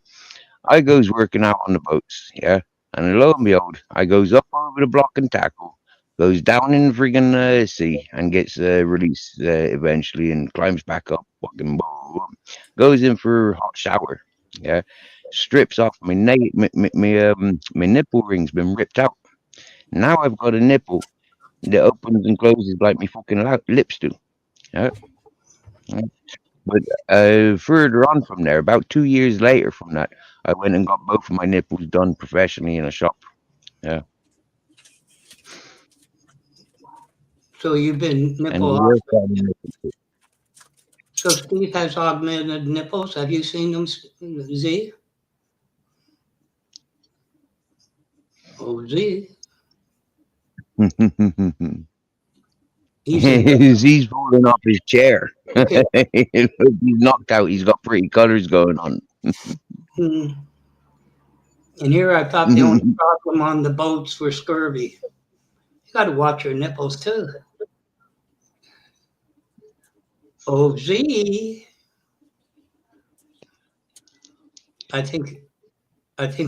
I goes working out on the boats, yeah, and lo and behold, I goes up over the block and tackle, goes down in the freaking sea, and gets released eventually, and climbs back up, fucking boom, goes in for a hot shower, yeah, strips off my my nipple ring's been ripped out. Now I've got a nipple that opens and closes like my fucking lips do. Yeah. But further on from there, about 2 years later from that, I went and got both of my nipples done professionally in a shop. Yeah. So you've been And nipple. it worked out in the- So Steve has augmented nipples. Have you seen them, Z? Oh, Z. He's falling off his chair. He's knocked out. He's got pretty colors going on. And here I thought the only problem on the boats were scurvy. You got to watch your nipples too. Oh, Z. I think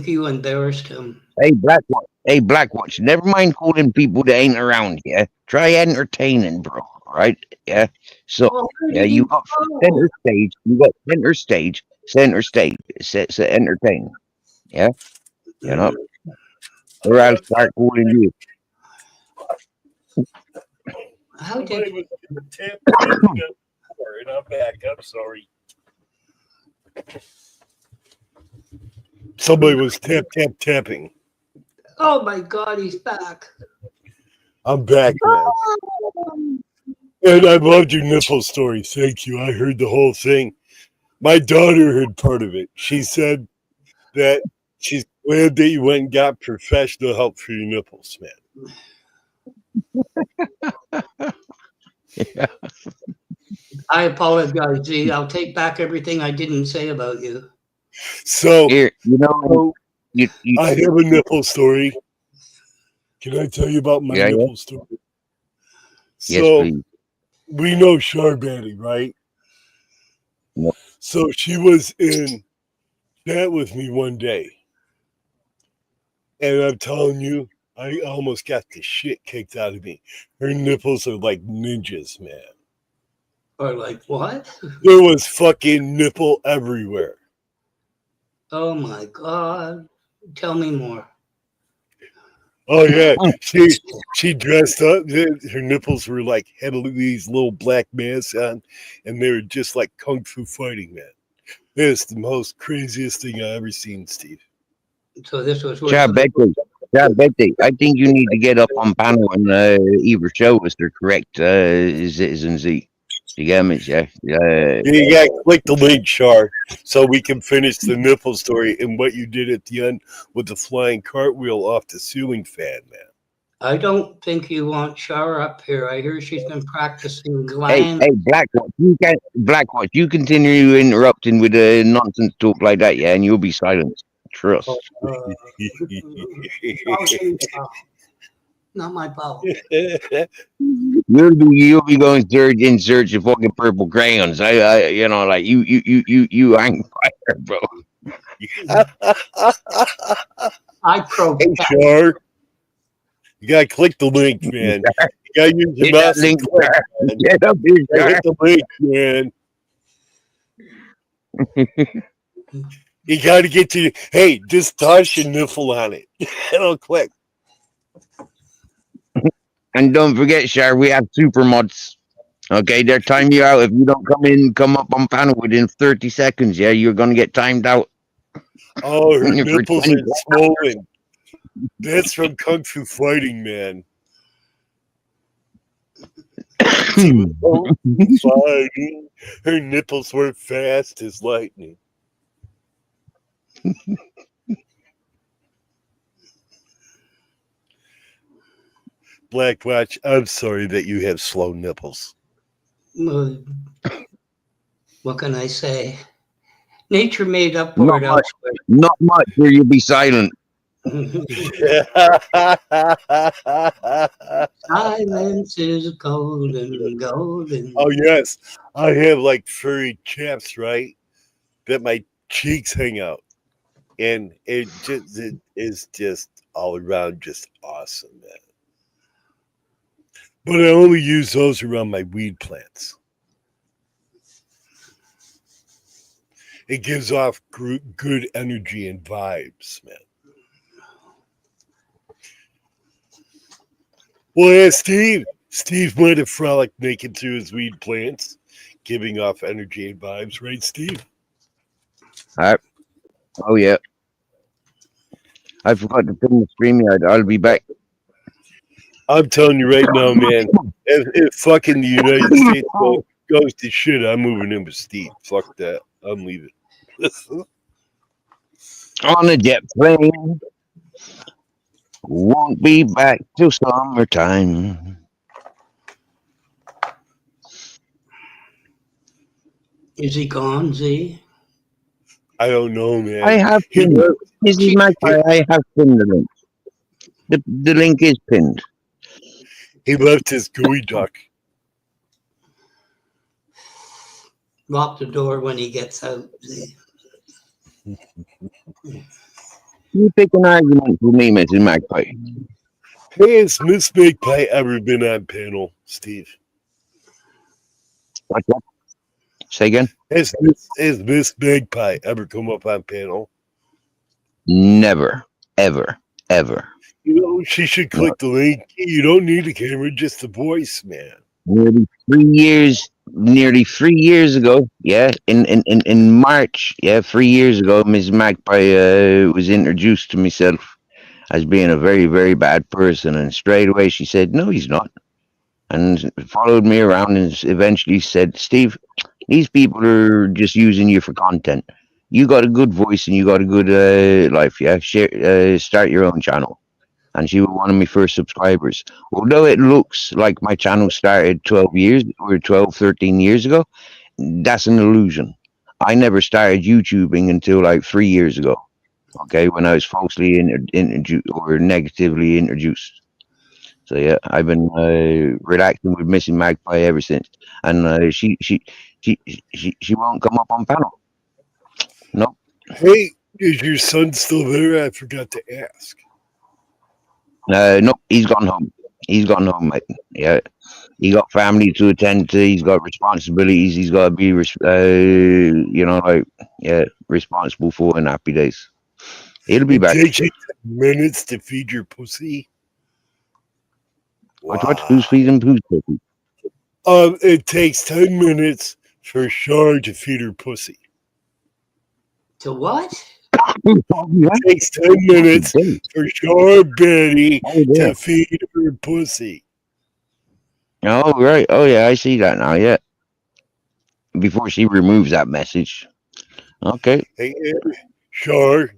you embarrassed him. Hey, Blackwatch. Hey, Blackwatch. Never mind calling people that ain't around. Yeah, try entertaining, bro. All right. Yeah. So Oh, where yeah, did you he got go? center stage. You got center stage. So entertain. Yeah. You know, or I'll start calling you. How did Somebody was tap tapping on the door, and I'm back. I'm sorry. Somebody was tapping. Oh my God, he's back. I'm back, man. And I loved your nipple story. Thank you. I heard the whole thing. My daughter heard part of it. She said that she's glad that you went and got professional help for your nipples, man. Yeah. I apologize, Z. I'll take back everything I didn't say about you. So, Here, you know, so you I have a nipple story. Can I tell you about my yeah, yeah. nipple story? Yes, So please. we know Charbani, right? No. So she was in chat with me one day, and I'm telling you, I almost got the shit kicked out of me. Her nipples are like ninjas, man. Or like, what? There was fucking nipple everywhere. Oh my God. Tell me more. Oh yeah, she dressed up. Her nipples were like had these little black masks on, and they were just like kung fu fighting, man. It's the most craziest thing I ever seen, Steve. So this was worth the. Ciao, Betty. I think you need to get up on panel and either show us the correct citizens. You get me? Yeah. You gotta click the link, Char, so we can finish the nipple story and what you did at the end with the flying cartwheel off the ceiling fan, man. I don't think you want Shar up here. I hear she's been practicing Hey, glam. Blackwatch, you continue interrupting with nonsense talk like that, yeah, and you'll be silenced. Oh, Trust. not my fault. You'll be going in search of fucking purple crayons. You know, like you hang fire, bro. I Hey, protest. Char, you gotta click the link, man. You gotta use your Hit that mouse and link, click, sir. man. Get up here, You gotta hit the link, man. You gotta get to. Hey, just toss your niffle on it. It'll click. And don't forget, Shar, we have super mods. Okay, they're time you out. If you don't come up on panel within 30 seconds, yeah, you're gonna get timed out Oh, her for nipples 20. are swollen. That's from Kung Fu Fighting, man. She was Kung Fu fighting. Her nipples were fast as lightning. Black Watch, I'm sorry that you have slow nipples. What can I say? Nature made up for Not it much, elsewhere. not much, or you'll be silent. Silence is golden, golden. Oh yes, I have like furry chaps, right? That my cheeks hang out, and it is just all around just awesome, man. But I only use those around my weed plants. It gives off good energy and vibes, man. Well, yeah, Steve might have frolicked naked through his weed plants, giving off energy and vibes, right, Steve? All right. Oh yeah, I forgot to put in the StreamYard. I'll be back. I'm telling you right now, man. If fucking the United States goes to shit, I'm moving in with Steve. Fuck that. I'm leaving. On a jet plane, won't be back till summertime. Is he gone, Z? I don't know, I man. have He pinned. left. Mrs. Magpie, I have pinned the link. The link is pinned. He left his gooey duck. Lock the door when he gets out. You pick an argument for me, Mrs. Magpie. Has Miss Magpie ever been on panel, Steve? What's that? Say again? Has Miss Magpie ever come up on panel? Never, ever, ever. You know, she should No. click the link. You don't need a camera, just the voice, man. Nearly 3 years ago, yeah, in March, yeah, 3 years ago, Ms. Magpie was introduced to myself as being a very, very bad person, and straight away she said, "No, he's not," and followed me around and eventually said, "Steve, these people are just using you for content. You got a good voice and you got a good life, yeah. Start your own channel." And she was one of my first subscribers. Although it looks like my channel started 13 years ago, that's an illusion. I never started YouTubing until like 3 years ago. Okay, when I was falsely introduced or negatively introduced. So yeah, I've been relaxing with Missy Magpie ever since, and she won't come up on panel. Nope. Hey, is your son still there? I forgot to ask. Nope. He's gone home. He's gone home, mate. Yeah, he got family to attend to. He's got responsibilities. He's got to be, responsible for in happy days. He'll be It back. takes you 10 minutes to feed your pussy. What? Who's feeding who's pussy? It takes 10 minutes for Char to feed her pussy. To what? It takes 10 minutes for Char Betty to feed her pussy. Oh, right. Oh, yeah, I see that now, yeah. Before she removes that message. Okay. Hey, Char,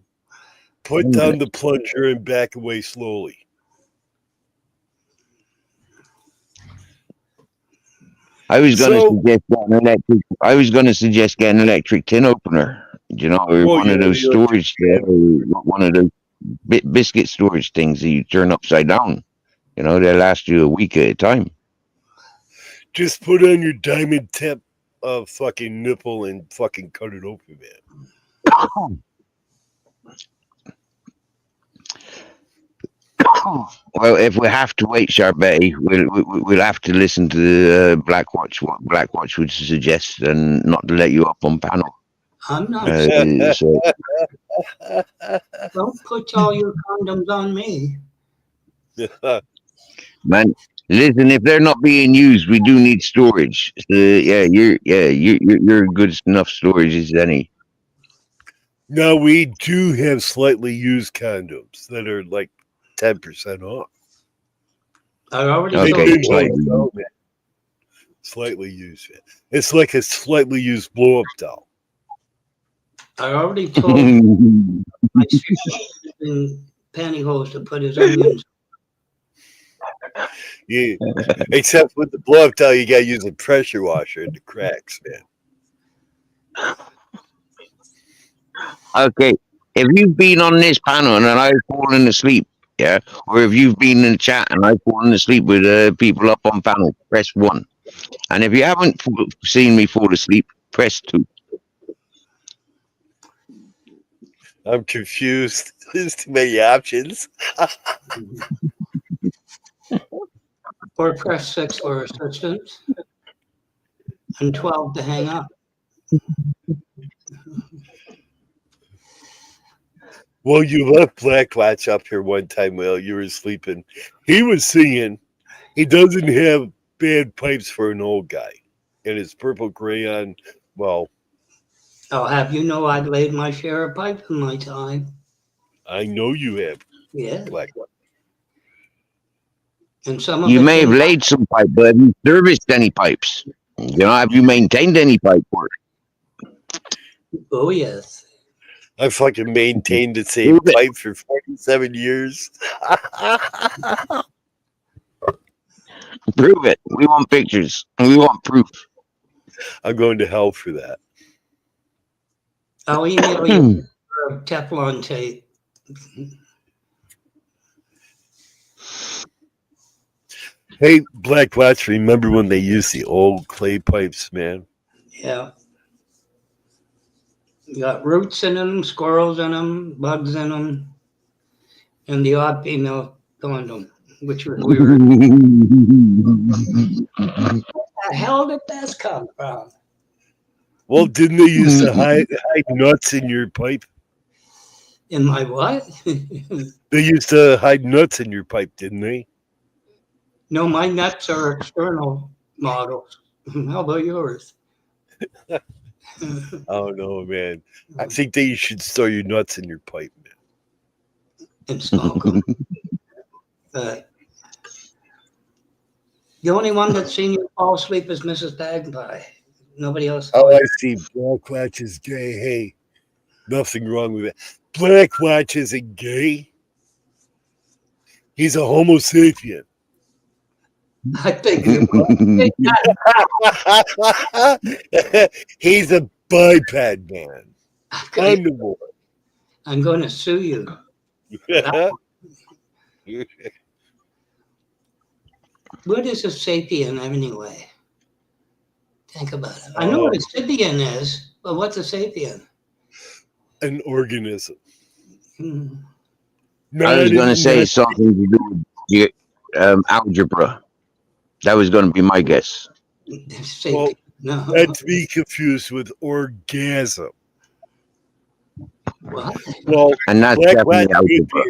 put down the plunger and back away slowly. I was going to suggest getting an electric tin opener, or one of those storage, one of those biscuit storage things that you turn upside down. They last you a week at a time. Just put on your diamond tip fucking nipple and fucking cut it open, man. Well, if we have to wait, Sharpay, we'll have to listen to Blackwatch, what Blackwatch would suggest, and not to let you up on panel. I'm not. Don't put all your condoms on me. Man, listen, if they're not being used, we do need storage. You're good enough storage as any. Now we do have slightly used condoms that are like 10% off. I already slightly used. It's like a slightly used blow up doll. I already told my in pantyhose to put his onions. Yeah, except with the blow up doll, you got to use a pressure washer in the cracks, man. Okay, if you've been on this panel and I've fallen asleep, yeah, or if you've been in the chat and I've fallen asleep with people up on panel, press 1. And if you haven't seen me fall asleep, press 2. I'm confused. There's too many options. Or press 6 for assistance and 12 to hang up. Well, you left Blackwatch up here one time while you were sleeping. He was singing. He doesn't have bad pipes for an old guy. And his purple crayon, well. I'll have you know I've laid my share of pipe in my time. I know you have. Yeah. Blackwatch. And some of you may have laid some pipe, but have you serviced any pipes? Have you maintained any pipe work? Oh, yes. I fucking maintained the same pipe for 47 years. Prove it. We want pictures. We want proof. I'm going to hell for that. I'll email you a Teflon tape. Hey, Black Watch, remember when they used the old clay pipes, man? Yeah. You got roots in them, squirrels in them, bugs in them, and the odd female condom, which we were. Where the hell did this come from? Well, didn't they used to hide nuts in your pipe? In my what? They used to hide nuts in your pipe, didn't they? No, my nuts are external models. How about yours? Oh no, man. I think that you should store your nuts in your pipe, man. And smoke them. The only one that's seen you fall asleep is Mrs. Bagpie. Nobody else. Oh, I see. Black Watch is gay. Hey, nothing wrong with it. Black Watch isn't gay. He's a Homo sapien. I think you. He's a biped man. Omnivore. I'm going to sue you. What is a sapien anyway? Think about it. I know what a sapien is, but what's a sapien? An organism. I was going to say something to do with algebra. That was going to be my guess. Well, no. not to be confused with orgasm. What? Well, and that's definitely algebra.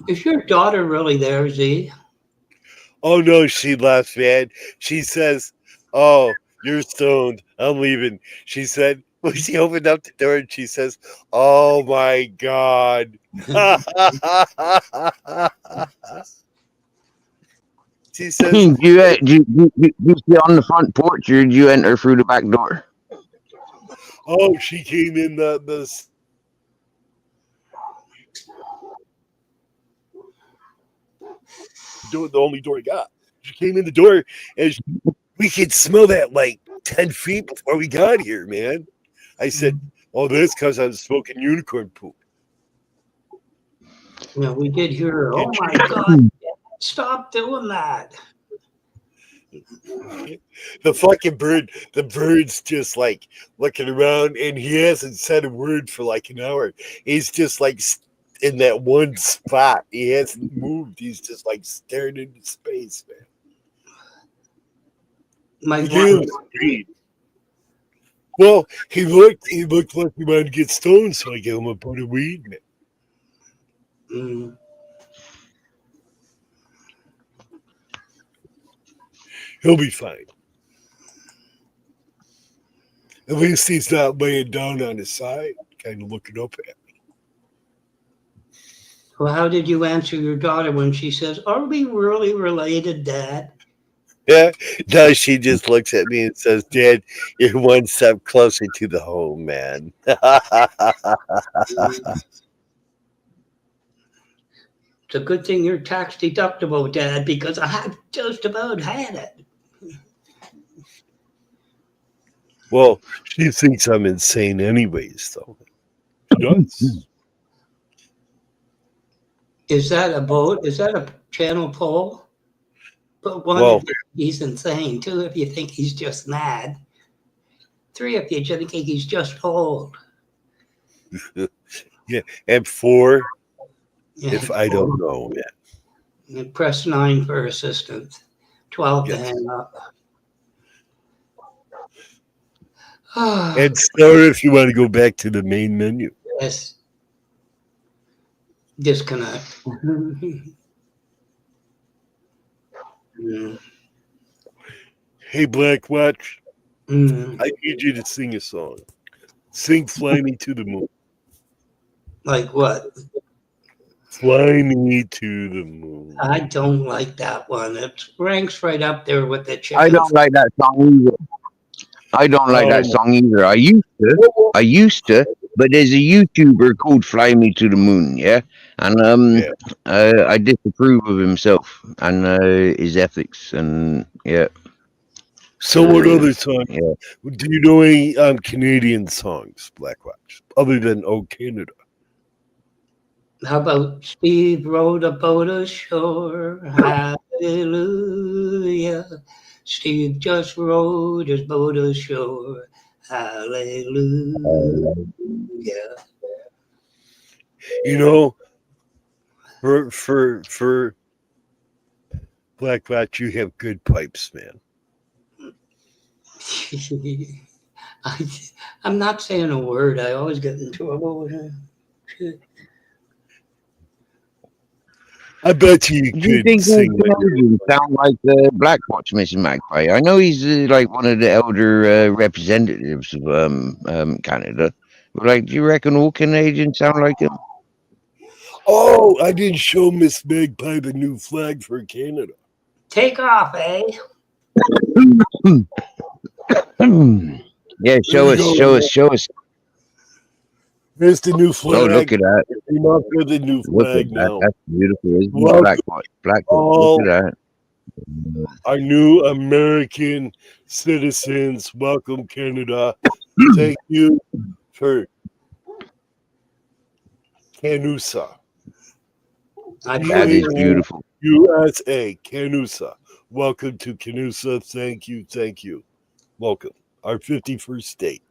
Is your daughter really there, Z? Oh no, she left, man. She says, "Oh, you're stoned. I'm leaving." She said, when she opened up the door, and she says, "Oh my God." She says, Do you stay on the front porch, or did you enter through the back door? "Oh, she came in the only door I got. She came in the door, and we could smell that like 10 feet before we got here, man." I said, "Oh, that's because I was smoking unicorn poop." Yeah, we did hear her. Oh my God, stop doing that. The fucking bird, the bird's just like looking around, and he hasn't said a word for like an hour. He's just like in that one spot. He hasn't moved. He's just like staring into space, man. My well, he looked like he wanted to get stoned, so I gave him a bit of weed, man. He'll be fine. At least he's not laying down on his side, kind of looking up at me. Well, how did you answer your daughter when she says, "Are we really related, Dad?" Yeah, no, she just looks at me and says, "Dad, you're one step closer to the home, man." It's a good thing you're tax deductible, Dad, because I just about had it. Well, she thinks I'm insane anyways, though. She does. Is that a boat? Is that a channel pole? But one, Well, he's insane. Two, if you think he's just mad. Three, if you think he's just old. yeah, and four, Yeah, if I don't know yet. And press 9 for assistance. 12 Yes. to hang up. And star if you want to go back to the main menu. Yes. Disconnect. Hey, Black Watch, I need you to sing a song. Sing "Fly Me to the Moon." Like what? Fly me to the moon. I don't like that one. It ranks right up there with the chicken. I don't like that song either. I don't like that song either. I used to, but there's a YouTuber called Fly Me to the Moon, yeah? And I disapprove of himself and his ethics, and yeah. So, what other songs? Yeah. Do you know any Canadian songs, Blackwatch, other than "Oh Canada"? How about Steve rowed a boat ashore? Hallelujah. Steve just rowed his boat ashore. Hallelujah. You know, for Blackwatch, you have good pipes, man. I'm not saying a word. I always get in trouble with it. I bet you Do you could think those sing like Canadians sound like Blackwatch, Mr. Magpie? I know he's like one of the elder representatives of Canada. But like, do you reckon all Canadians sound like him? Oh, I didn't show Miss Magpie the new flag for Canada. Take off, eh? Yeah, show us, show us, show us. There's the new flag. Oh, look at that. Came up with the new Look at flag that. now. That's beautiful, isn't it? Welcome Blackwatch. Blackwatch. all Look at that. our new American citizens. Welcome, Canada. Thank you for Canusa. That is beautiful. USA, Canusa. Welcome to Canusa. Thank you, thank you. Welcome. Our 51st state.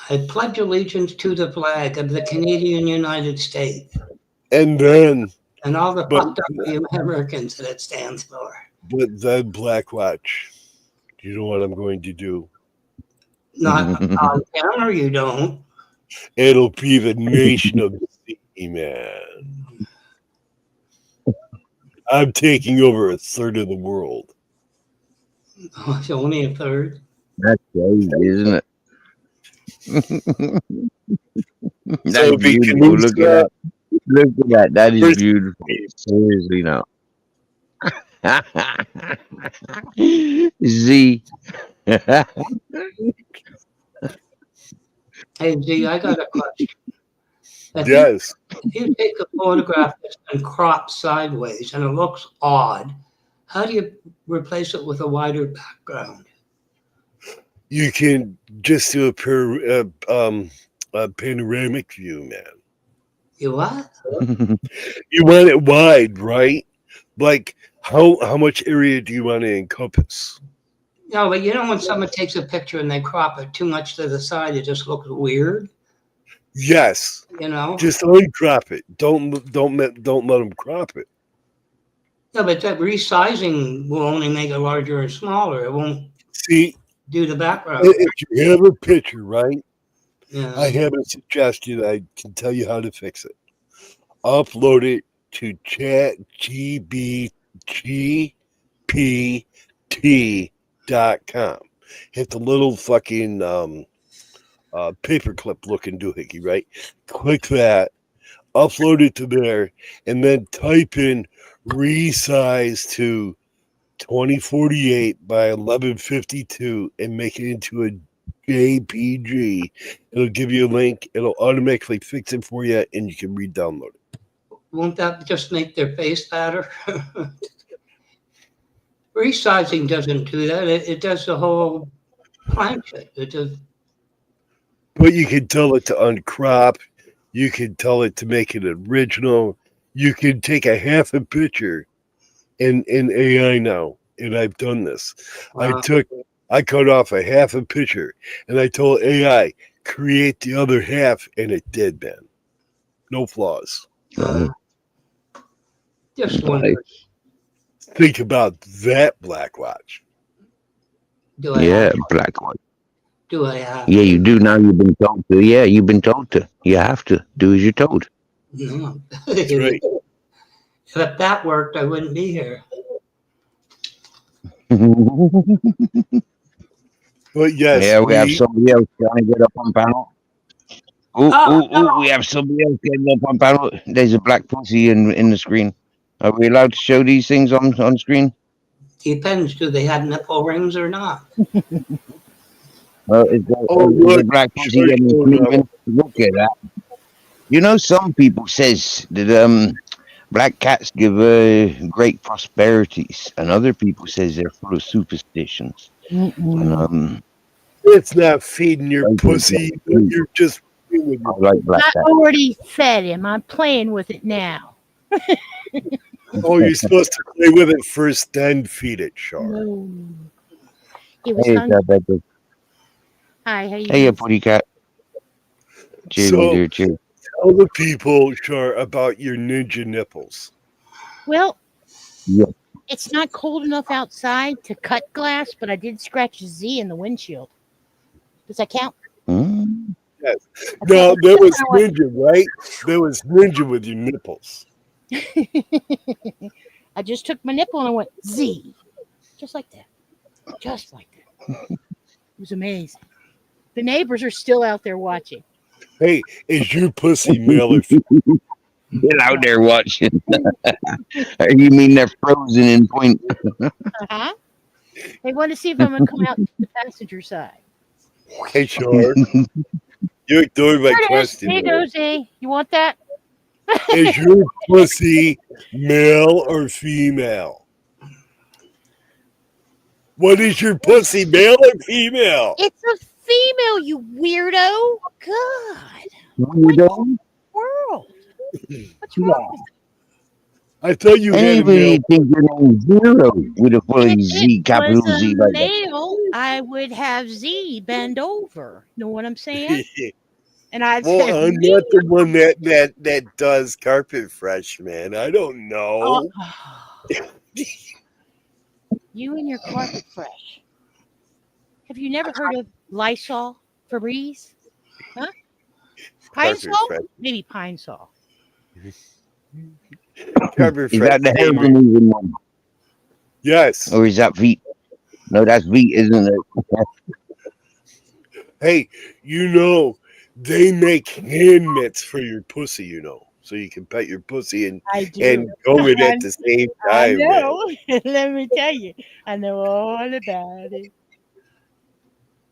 I pledge allegiance to the flag of the Canadian United States And then, and all the but, fucked up Americans that it stands for. but then Blackwatch. You know what I'm going to do? Not on camera, you don't. It'll be the nation of the sea, man. I'm taking over a third of the world. Oh, it's only a third. That's crazy, isn't it? That's So be beautiful. Look at that. Look at that. That is First- beautiful. Seriously, no. Z. Hey, Z, I got a question. Yes. If you take a photograph that's been cropped sideways and it looks odd, how do you replace it with a wider background? You can just do a panoramic view, man. You what? You want it wide, right? Like how much area do you want to encompass? No, but you know when someone takes a picture and they crop it too much to the side, it just looks weird. Yes. You know. Just uncrop it. Don't let them crop it. Yeah, but that resizing will only make it larger or smaller. It won't See, do the background. if you have a picture, right? Yeah. I have a suggestion. I can tell you how to fix it. Upload it to ChatGPT.com. Hit the little fucking paperclip looking doohickey, right? Click that, upload it to there, and then type in resize to 2048 by 1152 and make it into a JPG. It'll give you a link. It'll automatically fix it for you, and you can re-download it. Won't that just make their face fatter? Resizing doesn't do that. It does the whole planche. It does. But you can tell it to uncrop. You can tell it to make it original. You can take a half a picture in AI now, and I've done this. Wow. I cut off a half a picture, and I told AI create the other half, and it did, man. No flaws. Just wondering. Think about that, Blackwatch. Do I Yeah, have? Blackwatch. Do I have? Yeah, you do now. You've been told to. Yeah, you've been told to. You have to do as you're told. No. That's right. If that worked, I wouldn't be here. But yes, Yeah, we have somebody else trying to get up on panel. We have somebody else getting up on panel. There's a black pussy in the screen. Are we allowed to show these things on screen? Depends. Do they have nipple rings or not? Is the black pussy getting cleaving? Look at that. You know, some people says that Black cats give great prosperities, and other people says they're full of superstitions. And Mm-mm. It's not feeding your I think pussy. that's true. You're just playing with I your like pussy. black I cats. already fed him. I'm playing with it now. Oh, you're supposed to play with it first, then feed it, Char. No. It was Hey, hungry. Becky. Hi, how you Hey, doing? Putty Cat. Cheers, my So dear. Cheers. tell the people, Char, about your ninja nipples. Well, Yeah. it's not cold enough outside to cut glass, but I did scratch a Z in the windshield. Does that count? Mm. Yes. I Now, can't there was remember ninja, right? There was ninja with your nipples. I just took my nipple and I went Z. Just like that. Just like that. It was amazing. The neighbors are still out there watching. Hey, is your pussy male or female? Get out there watching. You mean they're frozen in point? Uh-huh. They want to see if I'm going to come out to the passenger side. Hey, Char, you ignored my There it is. question. There you go, Z. You want that? Is your pussy male or female? What is your pussy, male or female? It's a female, you weirdo. God. Weirdo. World. What's wrong with I thought you had a Anybody male. think your name's Zero with a fully If Z, it capital was Z a like that? male, I would have Z bend over. Know what I'm saying? And I'd Well, say, I'm not the one that does carpet fresh, man. I don't know. You and your carpet fresh. Have you never heard of Lysol, Febreze? Huh? Pine Carpet Sol? fresh. Maybe Pine Sol. Carpet Is fresh. that the hair David. removing one? Yes. Or is that feet? No, that's feet, isn't it? Hey, you know, they make hand mitts for your pussy, you know. So you can pet your pussy and I do. comb it at the same I time, man. know. Let me tell you. I know all about it.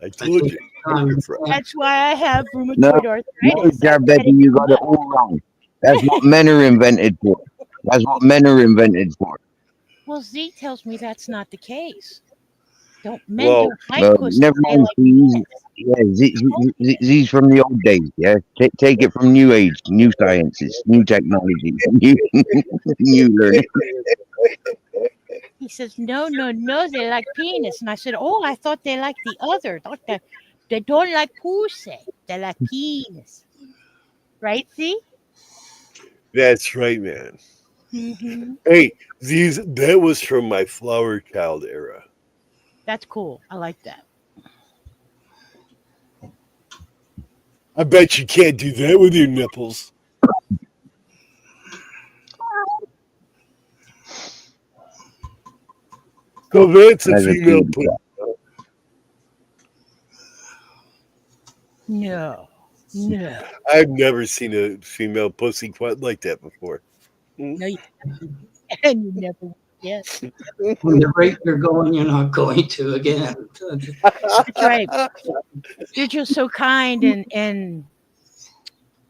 I told you. Carpet fresh. That's why I have No, rheumatoid no, arthritis. I Jar get Becky, it you too got it much. all wrong. That's what men are invented for. That's what men are invented for. Well, Z tells me that's not the case. Men Well, don't like pussy. Never They mind, like please. penis. Yeah, Z's from the old days. Yeah, take it from new age, new sciences, new technology, new learning. He says, no, they like penis. And I said, oh, I thought they liked the other. They don't like pussy. They like penis. Right, Z? that's right, man. Mm-hmm. Hey, that was from my flower child era. That's cool. I like that. I bet you can't do that with your nipples. So that's a That's a female good pussy. No. I've never seen a female pussy quite like that before. No, you haven't. And you never will. Yes. When the rate you're going, you're not going to again. That's right. You're just so kind and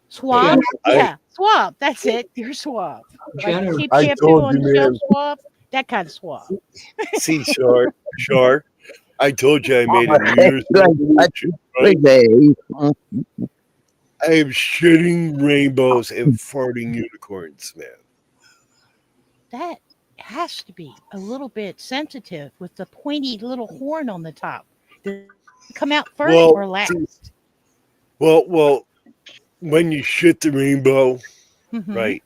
suave. Yeah, suave. That's it. You're suave. Like Generous. cheap I shampoo told on you, the shelf man. suave. That kind of suave. See, Char, I told you I made a New Year's like, resolution, right? I am shitting rainbows and farting unicorns, man. That has to be a little bit sensitive with the pointy little horn on the top. Does it come out first Well, or last? Well, when you shit the rainbow, Mhm. right,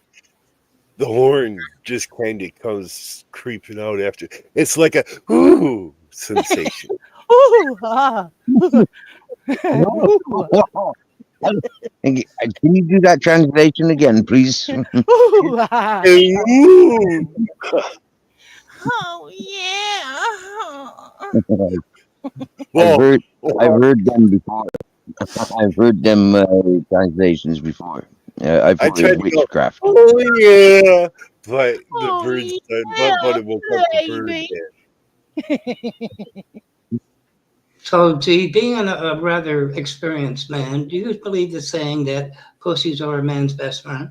the horn just kind of comes creeping out after. It's like a ooh sensation. Ooh, ah. Ooh, Can you do that translation again, please? ooh, ah. Ooh. Oh yeah. Well, I've heard them before. I've heard them translations before. I I thought it tried was to go, witchcraft. oh yeah, but the Oh birds, yeah, but it woke up the bird. baby. Man. So, G, being a rather experienced man, do you believe the saying that pussies are a man's best friend?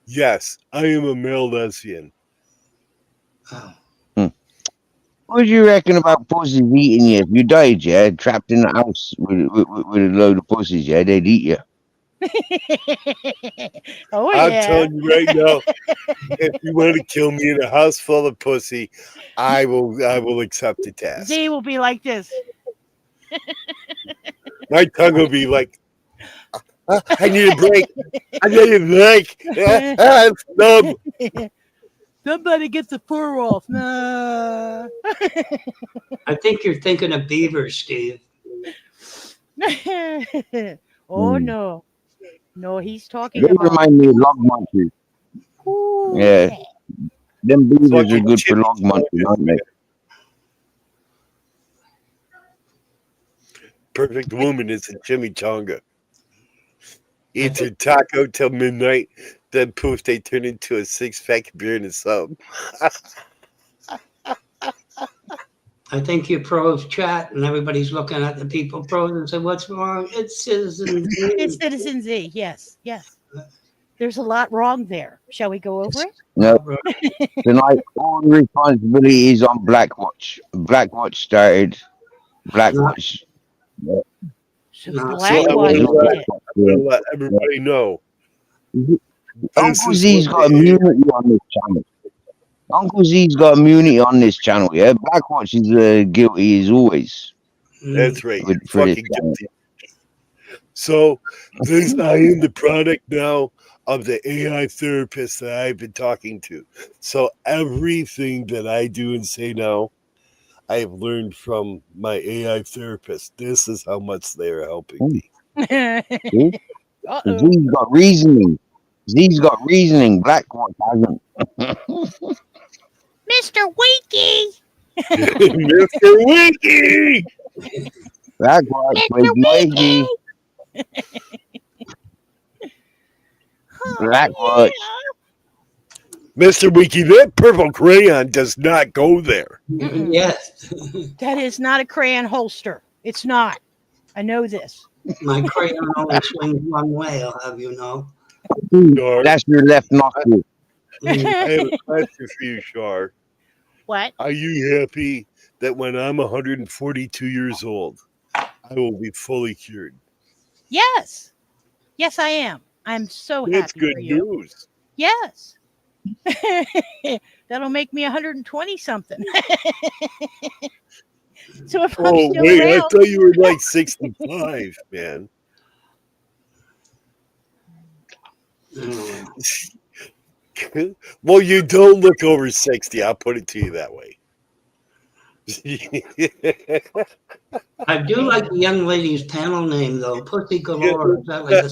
Yes, I am a male lesbian. Oh. What do you reckon about pussies eating you? If you died, yeah, trapped in a house with a load of pussies, yeah, they'd eat you. Oh I'm yeah. telling you right now, if you want to kill me in a house full of pussy, I will accept the task. Z will be like this. My tongue will be like, I need a break. I need a break. I'm numb. Somebody get the fur off. Nah. I think you're thinking of beavers, Steve. Oh no. No, he's talking They about remind me of log munchers. Yeah, pussy. them beavers are Fucking good for log munching, chimichangas, aren't they? man. Perfect woman is a chimichanga. Eats her taco till midnight, then poof, they turn into a 6-pack of beer and a sub. I think you pros chat and everybody's looking at the people pros and say, "What's wrong?" It's Citizen It's Z. Citizen Z. Yes, yes. There's a lot wrong there. Shall we go over it? No, tonight all the responsibility is on Blackwatch. Blackwatch started. Blackwatch. Yeah, So No, Black see, I Watch there's want no to did it. Blackwatch. let everybody know. This Uncle is Z's what got immunity on this channel. Uncle Z's got immunity on this channel, yeah? Blackwatch is guilty as always That's right. You're for this fucking channel. guilty. So I am the product now of the AI therapist that I've been talking to. So everything that I do and say now, I have learned from my AI therapist. This is how much they are helping me. See? Uh-oh. Z's got reasoning. Z's got reasoning. Blackwatch hasn't. Mr. Winky! Mr. Winky! Blackwatch, Mr. wakey, Winky! wakey. Oh, Blackwatch. Mr. Winky, that purple crayon does not go there. Mm-mm. yes, That is not a crayon holster. It's not. I know this. my crayon only swings one way. I'll have you know. Char, That's your left nostril. I have a question for you, Char. What? Are you happy that when I'm 142 years old, I will be fully cured? Yes. Yes, I am. I'm so That's happy good for you. news. Yes. That'll make me 120 something. So if I'm Oh, still wait, I around, thought you were like 65, man. Well, you don't look over 60. I'll put it to you that way. I do like the young lady's panel name though, Pussy Galore. Is that like a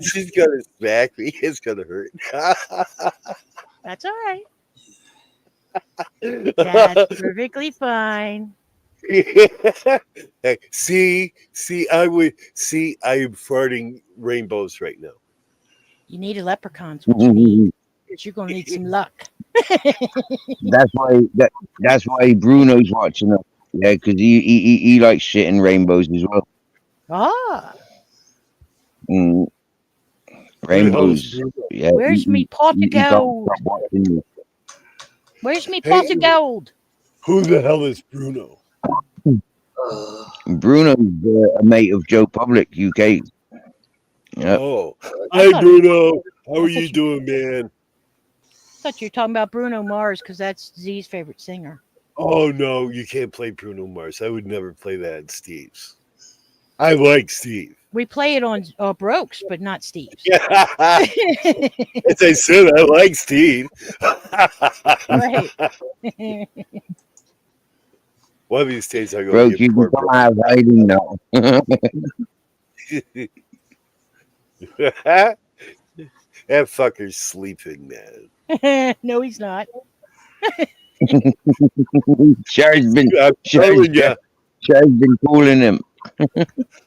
She's going to smack me. It's going to hurt. that's all right. That's perfectly fine. See, I am farting rainbows right now. You need a leprechaun's what you need. Because you're gonna need some luck. That's why Bruno's watching us. Yeah, because he likes shitting rainbows as well. Ah, Mm, Who the hell is rainbows. Bruno? Yeah, where's me pot of he can't gold? stop watching you. Where's me Hey, pot of gold? who the hell is Bruno? Bruno's a mate of Joe Public, UK. Yep. Oh, I hi thought- Bruno. How I are thought you you- doing, man? I thought you were talking about Bruno Mars because that's Z's favorite singer. Oh no, you can't play Bruno Mars. I would never play that at Steve's. I like Steve. We play it on Brooks, but not Steve's. Yeah. As I said, I like Steve. Right. One of these days I'm Bro, going to you get poor can come out of hiding now. That fucker's sleeping, man. No, he's not. Cher's been I'm telling you. been calling him.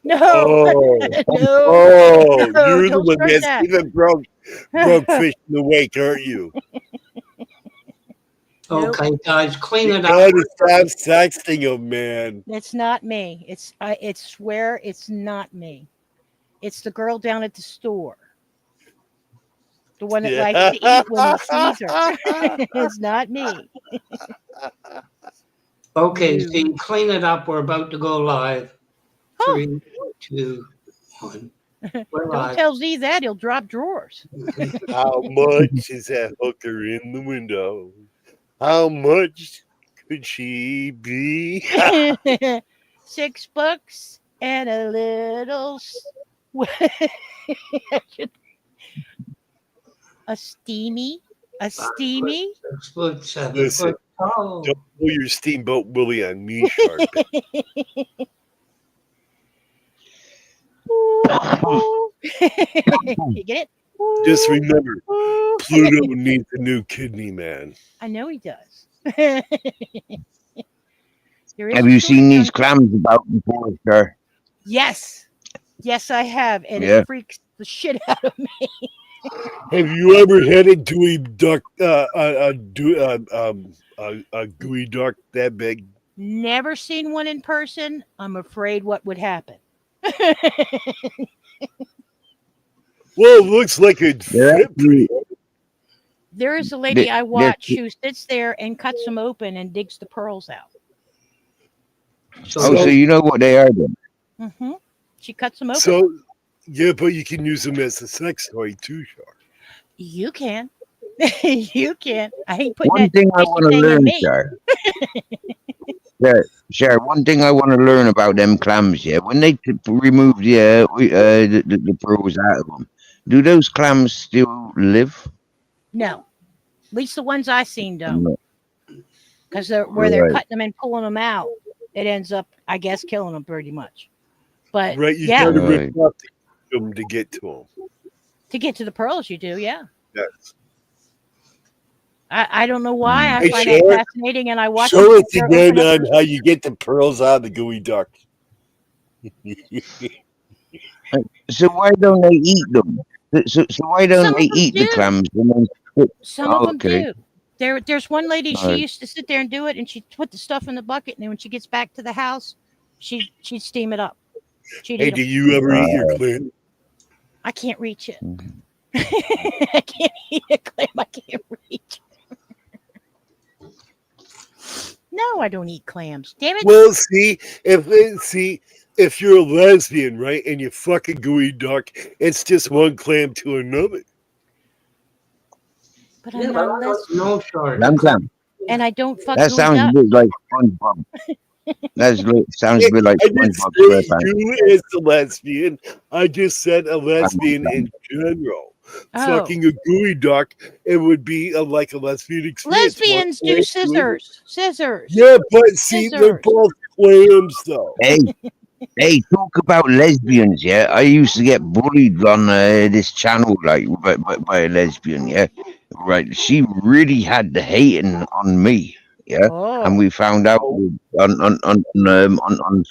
No. Oh, No. oh, No, you're the don't one start that's that. even broke fish in the wake, aren't you? Okay, guys, clean You it up. gotta stop sexting him, man. It's not me. I swear it's not me. It's the girl down at the store. The one that likes to eat when he sees her. It's not me. Okay, No. Steve, clean it up. We're about to go live. Oh. 3, 2, 1. We're Don't live. tell Z that. He'll drop drawers. How much is that hooker in the window? How much could she be? $6 and a little a steamy. 6 foot, 7 Listen, foot tall. don't pull your Steamboat Willie on me, Shark. You get it? Just remember, Pluto needs a new kidney, man. I know he does. Have you seen these clams about before, sir? Yes. Yes, I have. And Yeah. it freaks the shit out of me. Have you ever had a gooey duck, a gooey duck that big? Never seen one in person. I'm afraid what would happen. Well, it looks like it fit pretty. There is a lady I watch who sits there and cuts them open and digs the pearls out. So you know what they are then? Mm-hmm. She cuts them open. So, yeah, but you can use them as a sex toy too, Shark. You can. You can. I ain't putting One that thing I want to learn, sir. Sure. One thing I want to learn about them clams, yeah. When they remove the pearls out of them, do those clams still live? No. At least the ones I seen don't. No. Because where they're cutting them and pulling them out, it ends up, I guess, killing them pretty much. But Right, you yeah, gotta rip up them to get to them. to get to the pearls, you do, yeah. Yes. I don't know why. I Hey, find show that it- fascinating, and I watch Show them us sit there, again open up on how you get the pearls out of the gooey duck. So why don't they eat them? So why don't Some they of them eat the do. clams? Some of them okay. do. There's one lady, she Alright. used to sit there and do it, and she'd put the stuff in the bucket, and then when she gets back to the house, she'd steam it up. She'd Hey, eat 'em. do you ever eat your clam? I can't reach it. I can't eat a clam. I can't reach it. No, I don't eat clams. Damn it. Well, if you're a lesbian, right, and you fuck a gooey duck, it's just one clam to another. But Yeah, I'm but not I a don't know, Shark. Clam. and I don't fuck That gooey sounds a duck. bit like SpongeBob. Sounds a bit like I didn't SpongeBob say SquarePants. you as a lesbian. I just said a lesbian in general. Oh. Fucking a gooey duck, it would be like a lesbian experience. Lesbians One do clam to scissors. Scissors. Yeah, but see, they're Scissors. both clams, though. Hey, talk about lesbians, yeah. I used to get bullied on this channel, like by a lesbian, yeah. Right, she really had the hating on me, yeah. Oh. And we found out on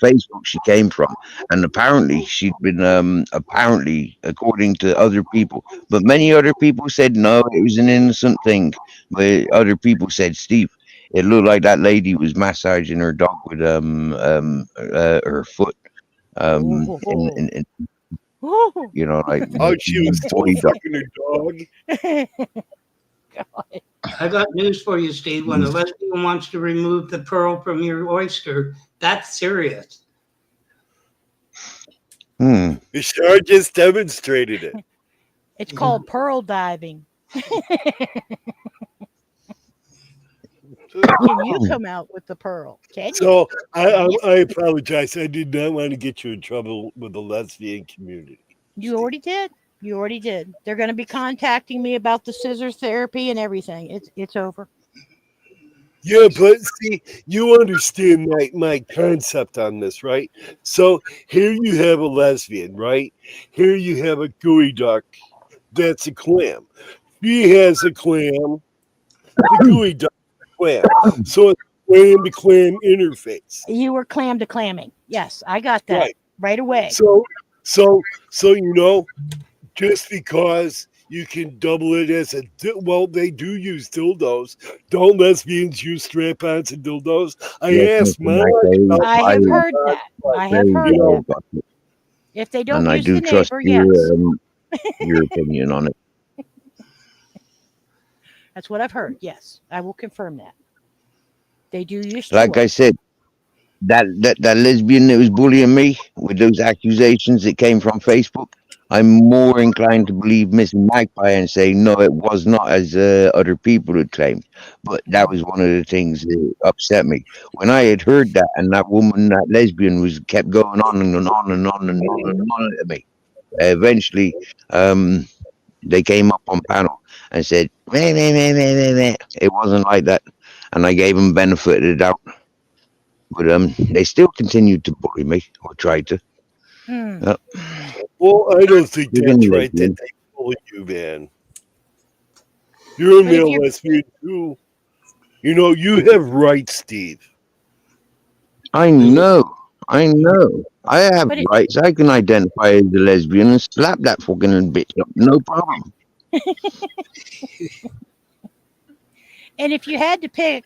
Facebook she came from, and apparently she'd been apparently, according to other people, but many other people said no, it was an innocent thing. But other people said, Steve, it looked like that lady was massaging her dog with her foot. In you know, like Oh, she was still boy duck. fucking her dog. God. I got news for you, Steve. When a lesbian wants to remove the pearl from your oyster, that's serious. Hmm. The shark just demonstrated it. It's called pearl diving. Can you come out with the pearl? Can you? So I apologize. I did not want to get you in trouble with the lesbian community. You already did. You already did. They're going to be contacting me about the scissors therapy and everything. It's over. Yeah, but see, you understand my concept on this, right? So here you have a lesbian, right? Here you have a gooey duck. That's a clam. She has a clam. The gooey duck is a clam. So it's clam to clam interface. You were clam to clamming. Yes, I got that right away. So you know, just because you can double it as a well, they do use dildos. Don't lesbians use strap-ons and dildos? I asked mine. I have heard that. I have heard that. If they don't And I use do the trust neighbor, yes. your opinion on it. That's what I've heard. Yes, I will confirm that. They do used to Like I work. said, that lesbian that was bullying me with those accusations that came from Facebook, I'm more inclined to believe Miss Magpie and say no, it was not as other people had claimed. But that was one of the things that upset me when I had heard that, and that woman, that lesbian, was kept going on and on and on and on and on at me. Eventually, they came up on panel and said, meh, meh, meh, meh, meh, meh. It wasn't like that, and I gave them benefit of the doubt. But they still continued to bully me, or tried to. Hmm. Uh, Well, I don't think that's Friggin' right that lesbian. they bully you, man. You're a But if male you're lesbian too. You know, you have rights, Steve. I You- know, I know. I have but it, rights. I can identify as a lesbian and slap that fucking bitch up, no problem. and if you had to pick,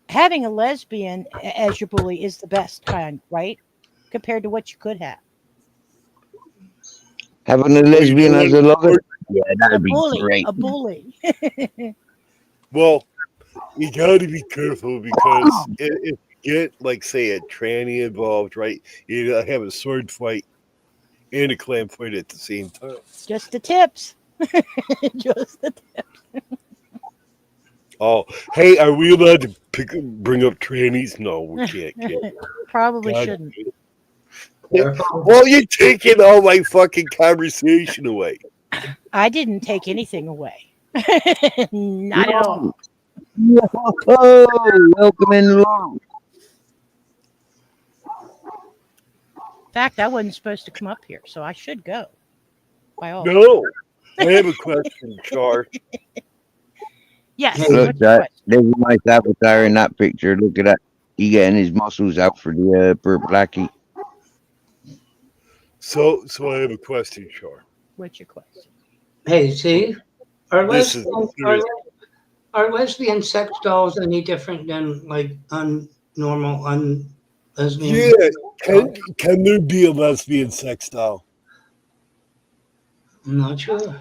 having a lesbian as your bully is the best kind, right? Compared to what you could have. Having a Well, you know lesbian as what? a lover, yeah, A that'd be bully, great. a bully. Well, you got to be careful because if you get, like, say, a tranny involved, right? You gotta have a sword fight and a clam fight at the same time. Just the tips. Just the Oh, hey, are we allowed to bring up trannies? No, we can't. Probably God. shouldn't. Well, you're taking all my fucking conversation away. I didn't take anything away. Not at Whoa, all. whoa, welcome in along. In fact, I wasn't supposed to come up here, so I should go. By all. No, I have a question, Char. Yes. Hey, Look, What's your question? there's a nice avatar in that picture. Look at that. He getting his muscles out for the blackie. So I have a question, Char. What's your question? hey, see, are This is lesbian serious. are lesbian sex dolls any different than like normal lesbian? Yeah, can there be a lesbian sex doll? I'm not sure.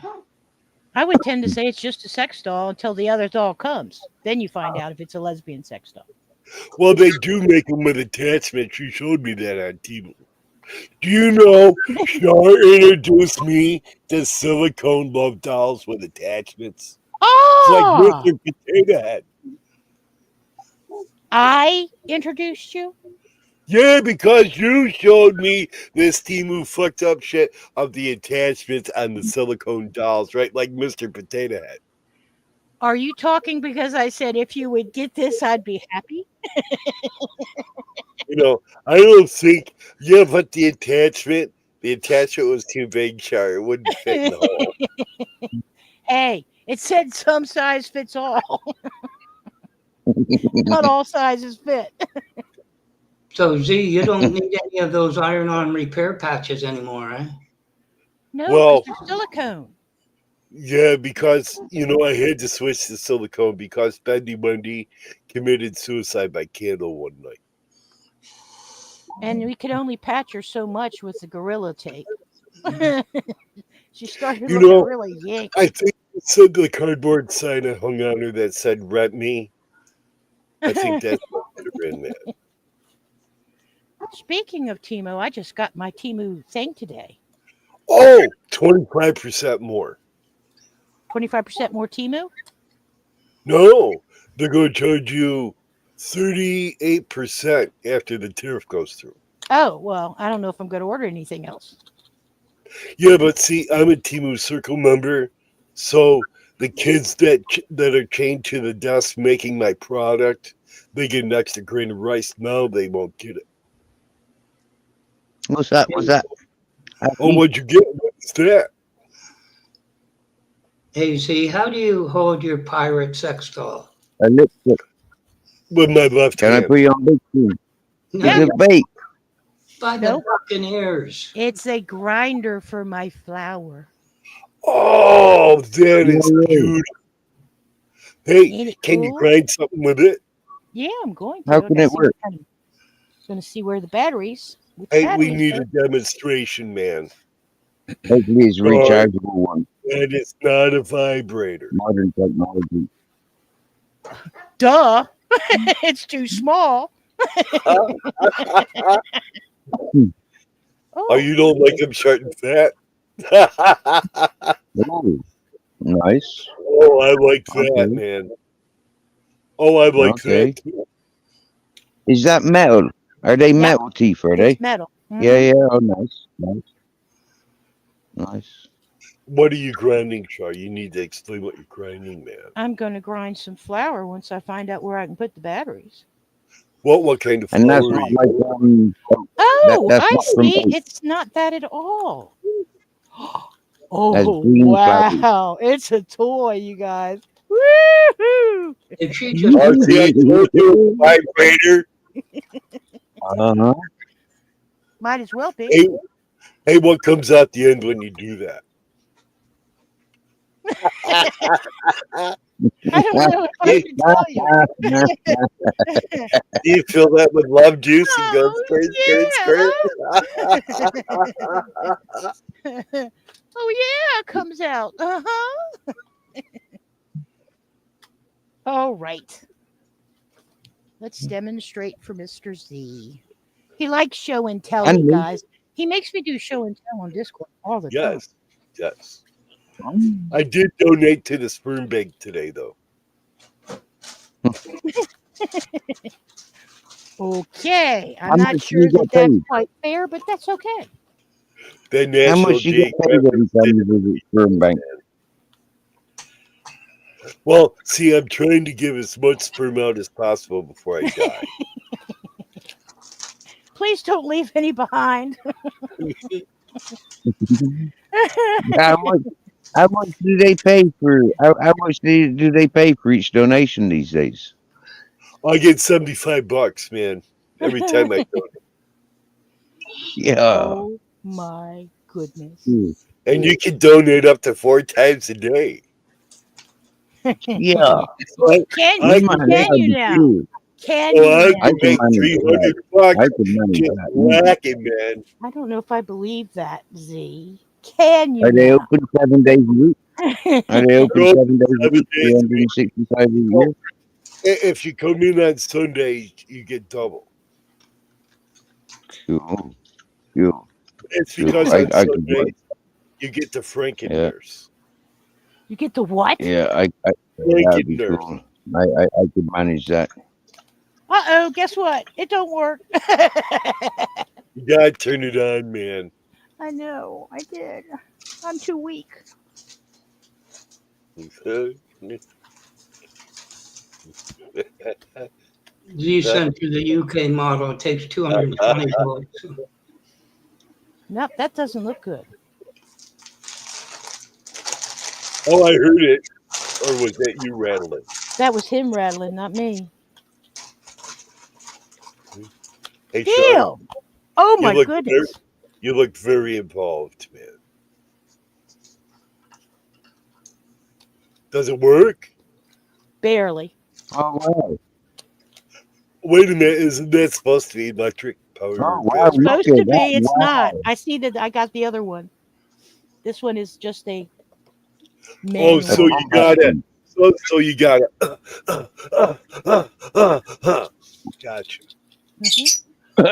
I would tend to say it's just a sex doll until the other doll comes. Then you find out if it's a lesbian sex doll. Well, they do make them with attachments. You showed me that on TV. Do you know Char introduced me to silicone love dolls with attachments? It's like Ah, Mr. Potato Head. I introduced you? Yeah, because you showed me this Timu fucked up shit of the attachments on the silicone dolls, right? Like Mr. Potato Head. Are you talking because I said if you would get this, I'd be happy? You know, I don't think, yeah, but the attachment was too big, Char. It wouldn't fit in the hole. Hey, it said some size fits all. Not all sizes fit. So Z, you don't need any of those iron-on repair patches anymore, eh? No, because Well, they're silicone. yeah, because, I had to switch to silicone because Bendy Bundy committed suicide by candle one night. And we could only patch her so much with the gorilla tape. She started You looking know, really yank. I think it said the cardboard sign I hung on her that said "Rent Me." I think that's what could have been that. Speaking of Timo, I just got my Timu thing today. Oh, 25% more. 25% more Timu? No, they're going to charge you 38% after the tariff goes through. Oh, well, I don't know if I'm going to order anything else. Yeah, but see, I'm a Timu Circle member, so the kids that are chained to the desk making my product, they get an extra grain of rice. Now they won't get it. What's that? What's that? Oh, what'd you get? What's that? Hey Z, how do you hold your pirate sex doll? A lipstick. With my left Can I hand. put you on big screen? No, Is it bait? by the Nope. fucking ears. It's a grinder for my flour. Oh, that No is way. beautiful. Hey, Ain't it can you cool? grind something with it? Yeah, I'm going to. How I can gotta it see work? what kind of, going to see where the batteries. Which Hey, we batteries need go. a demonstration, man. Hopefully it's a Char, rechargeable one. that is not a vibrator. Modern technology. Duh. It's too small. Oh, Oh, you don't like him short and fat? Oh, nice. Oh, I like that, Okay. man. Oh, I like Okay. that too. Is that metal? Are they Yep. metal teeth? Are it's they? metal. Yeah, Mhm. yeah. Oh, nice, nice, nice. What are you grinding, Char? You need to explain what you're grinding, man. I'm going to grind some flour once I find out where I can put the batteries. What kind of And that's flour are not you? like Oh, that's I not from see. oat. It's not that at all. That's Oh, green flour. wow. It's a toy, you guys. Woohoo! Did she just Oh, see, I told you, vibrator. Uh-huh. Might as well be. Hey, hey, what comes out the end when you do that? I don't know if I should tell you. Do you fill that with love juice and go Oh, skirt? yeah. Oh, yeah, it comes out. Uh-huh. All right. Let's demonstrate for Mr. Z. He likes show and tell, And you me. guys. He makes me do show and tell on Discord all the time. Yes, yes. I did donate to the sperm bank today, though. Okay. I'm How not much do sure you that get that's paid? quite fair, but that's okay. The How National much do you get paid every Geographic time you did. visit sperm bank? Well, see, I'm trying to give as much sperm out as possible before I die. Please don't leave any behind. How much do they pay for? How much do they pay for each donation these days? I get $75, man, every time I donate. Yeah. Oh my goodness. And you can donate up to 4 times a day. Yeah. I, Can I you? Man, can that make, Can would you be now? cool. Can oh, you I now? I can can make manage that. 300 bucks I can manage just that. Easy. whacking, man. I don't know if I believe that, Z. Can you Are they now? open 7 days a week? Are they open They're open 7 days a 7 week, days a week. 365 a Well, year? if you come in on Sunday, you get double. Cool. Cool. It's Cool. because I on could work. Sunday you get the Franken Yeah. nurse. You get the what? Yeah. That'd Franken be nurse. cool. I could manage that. Uh-oh, guess what? It don't work. You gotta turn it on, man. I know, I did. I'm too weak. Z sent you the UK model? It takes 220 volts. Nope, that doesn't look good. Oh, I heard it. Or was that you rattling? That was him rattling, not me. Hey, Sean, Damn! Oh you my look very, goodness. you look very involved, man. Does it work? Barely. Oh, wow. Wait a minute, isn't that supposed to be electric power? Oh, wow. It's Look supposed at to that. be. It's Wow. not. I see that I got the other one. This one is just a Oh, manual. so you Combat gotta. one. So you gotta. Gotcha. Mhm. No,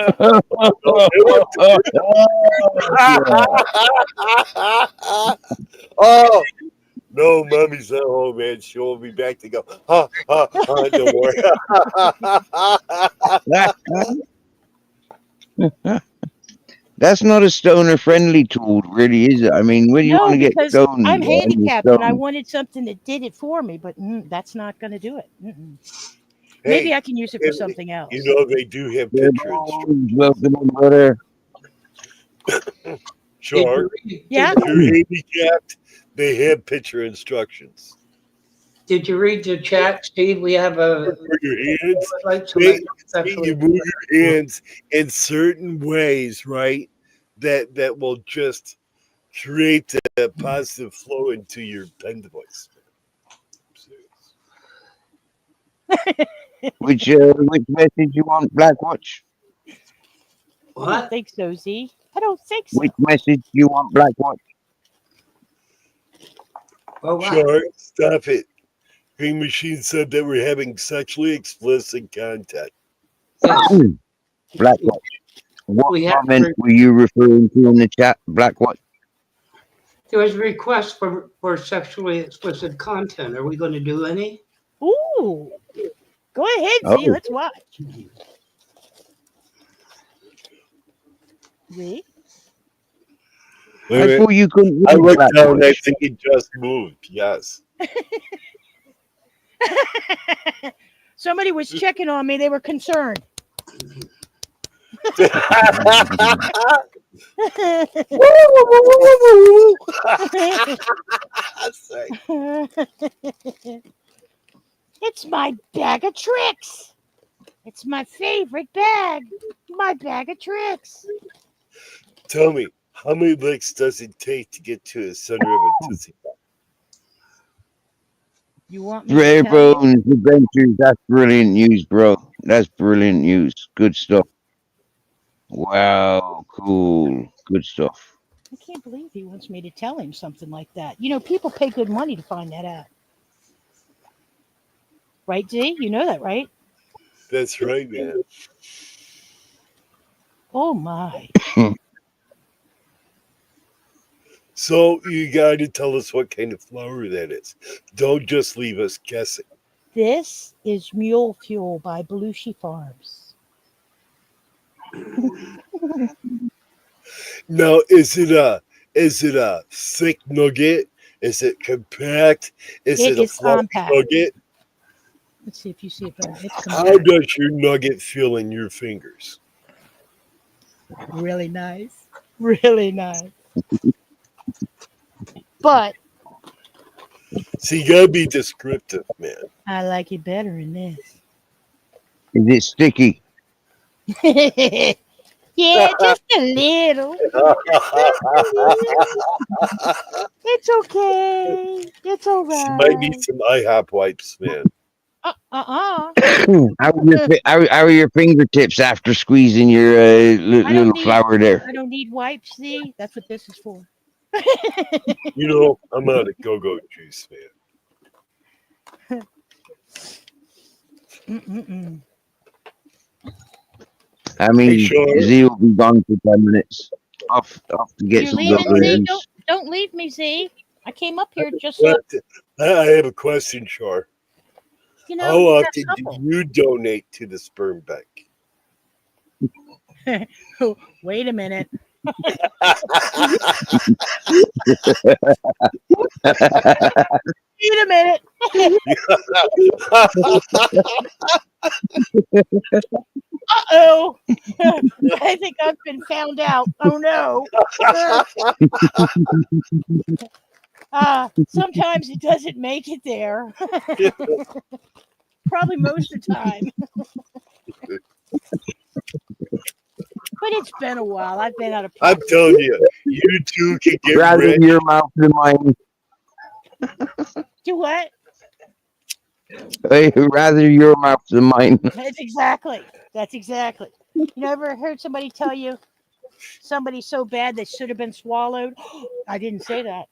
Yeah. oh no, mommy's at home, man. She won't be back to go. Don't worry. That's not a stoner friendly tool, really, is it? I mean, when you want No, to get because stoned, I'm and you're handicapped and I stoned. wanted something that did it for me, but that's not going to do it. Maybe Hey, I can use it for something else. you know they do have Good picture boys, instructions. welcome in, brother. Sure, Yeah. if you're handicapped, they have picture instructions. Did you read the chat, Steve? We have a. For your hands, Like you move your hands in certain ways, right? That will just create a positive flow into your pen voice. Which message you want, Blackwatch? I don't think so, Z. I don't think so. Which message you want, Blackwatch? Oh, wow. Sure, stop it. Ping Machine said that we're having sexually explicit content. Yes. Black what? What We have comment were you referring to in the chat? Black what? there was a request for sexually explicit content. Are we going to do any? Ooh. Go ahead, Z. Oh. Let's watch. Z? Wait a I minute. thought you couldn't I read looked Black down. I Watch. think it just moved. Yes. Somebody was checking on me. They were concerned. It's my bag of tricks. It's my favorite bag. My bag of tricks. Tell me, how many licks does it take to get to the center of a Tootsie Pop? You want me to Rare tell you? Bones Adventures. That's brilliant news, bro. That's brilliant news. Good stuff. Wow, cool. Good stuff. I can't believe he wants me to tell him something like that. You know, people pay good money to find that out. Right, Z? You know that, right? That's right, man. Oh, my. So you got to tell us what kind of flower that is. Don't just leave us guessing. This is Mule Fuel by Belushi Farms. Now, is it a thick nugget? Is it compact? Is It it a is fluffy compact. nugget? Let's see if you see it better. It's How compact. does your nugget feel in your fingers? Really nice. Really nice. But So you gotta be descriptive, man. I like it better in this. Is it sticky? Yeah, just a little. It's okay. It's all She might need right. some IHOP wipes, man. Uh-uh. How are your fingertips after squeezing your I little don't need flower there? I don't need wipes, Z. That's what this is for. You know, I'm out of go-go juice, man. Mm-mm-mm. I Hey, mean, Sean. Z will be gone for 10 minutes. Off to get You're some leaving, go-go Z? juice. Don't leave me, Z. I came up here just so But I have a question, Char. you know. How You got often do couple. you donate to the sperm bank? Wait a minute. Wait a minute. Uh-oh. I think I've been found out. Oh no. Sometimes it doesn't make it there. Probably most of the time. But it's been a while. I've been out of I'm practice. telling you, you two can get Rather rich. your mouth than mine. Do what? Rather your mouth than mine. That's exactly. You ever heard somebody tell you somebody's so bad they should have been swallowed? I didn't say that.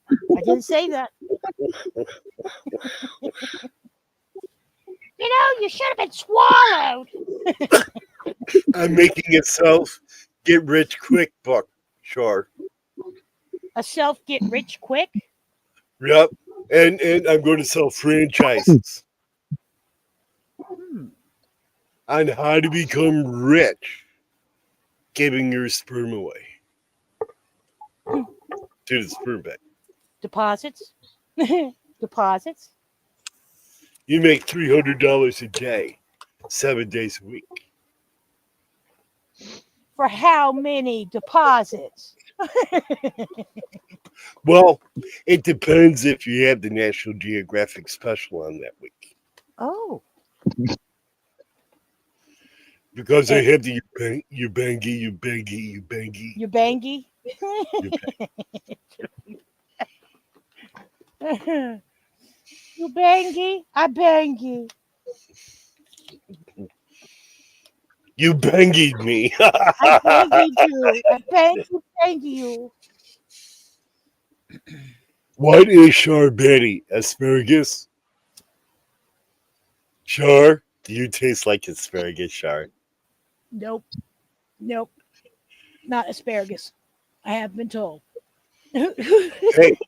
You know, you should have been swallowed. I'm making a self get rich quick book, Char. A self get rich quick? Yep. And I'm going to sell franchises on how to become rich giving your sperm away to the sperm bank. Deposits? Deposits? You make $300 a day, 7 days a week. For how many deposits? Well, it depends if you have the National Geographic special on that week. Oh. Because I have the you bangy. You bangy? You bangy? I bangy. You bangied me. I bangy you. I bangy you. What is Charbetty? Asparagus? Char, do you taste like asparagus, Char? Nope. Nope. Not asparagus. I have been told. Hey,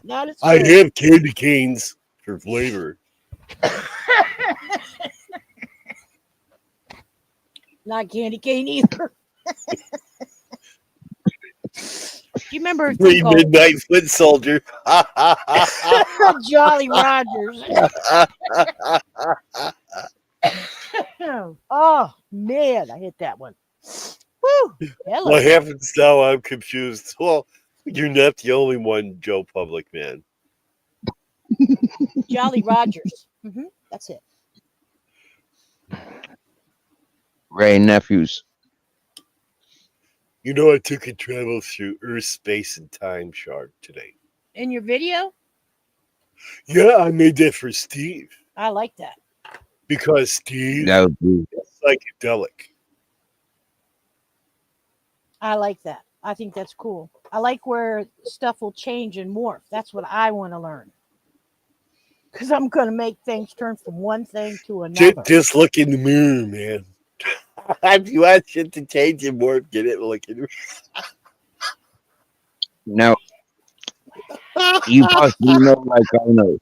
Not I asparagus. have candy canes for flavor. Not candy cane either. Do you remember a thing Three called midnight foot soldier. Jolly Rogers? Oh man, I hit that one. Woo! Hello. What happens now? I'm confused. Well, you're not the only one, Joe Public Man. Jolly Rogers. That's it. Ray nephews. You know, I took a travel through Earth, space, and time, Shark, today. In your video? Yeah, I made that for Steve. I like that. Because Steve That would be is psychedelic. I like that. I think that's cool. I like where stuff will change and morph. That's what I want to learn. Because I'm going to make things turn from one thing to another. Just look in the mirror, man. If you want shit to change and morph, get it looking. now. You possibly know, like I know.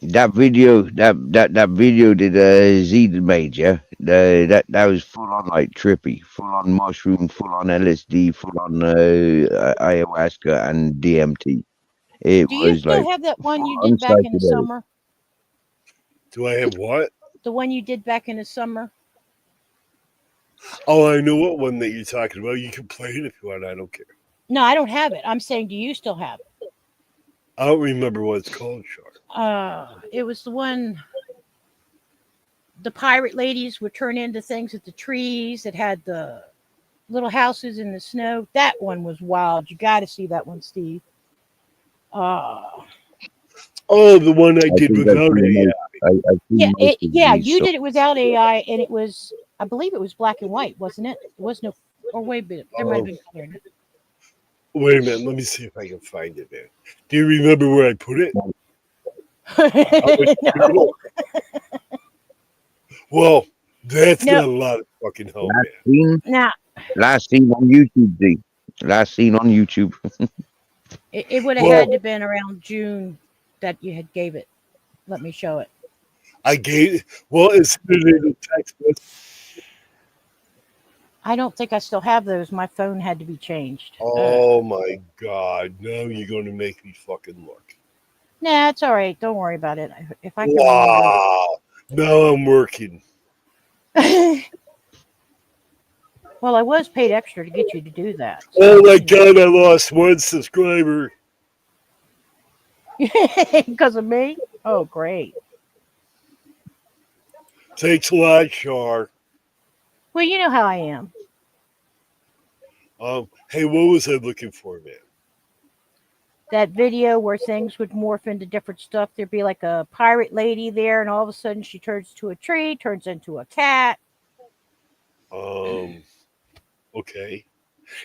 That video that Z made, yeah. That was full on like trippy, full on mushroom, full on LSD, full on ayahuasca and DMT. It Do you was still like have that one you full did back in the psychedelic. summer? Do I have what? The one you did back in the summer? Oh, I know what one that you're talking about. You can play it if you want. I don't care. No, I don't have it. I'm saying, do you still have it? I don't remember what it's called, Shark. It was the one the pirate ladies would turn into things at the trees that had the little houses in the snow. That one was wild. You got to see that one, Steve. Oh, the one I did think without AI. You did it without AI, and it was, I believe it was black and white, wasn't it? It was no, or wait a minute, there might have been color in it. Wait a minute. Let me see if I can find it, man. Do you remember where I put it? No. Well, that's No. not a lot of fucking help, man. Now, Last seen on YouTube, Z. Last seen on YouTube. it would have had to have been around June that you had gave it. Let me show it. I gave. Well, it's in the text message. I don't think I still have those. My phone had to be changed. Oh my God! Now you're going to make me fucking look. Nah, it's all right. Don't worry about it. If I can Wow! Now I'm working. remember. Well, I was paid extra to get you to do that. Oh my God! I lost one subscriber. Because of me? Oh, great. Takes a lot, Char. Well, you know how I am. Hey, what was I looking for, man? That video where things would morph into different stuff. There'd be like a pirate lady there, and all of a sudden she turns to a tree, turns into a cat. Okay.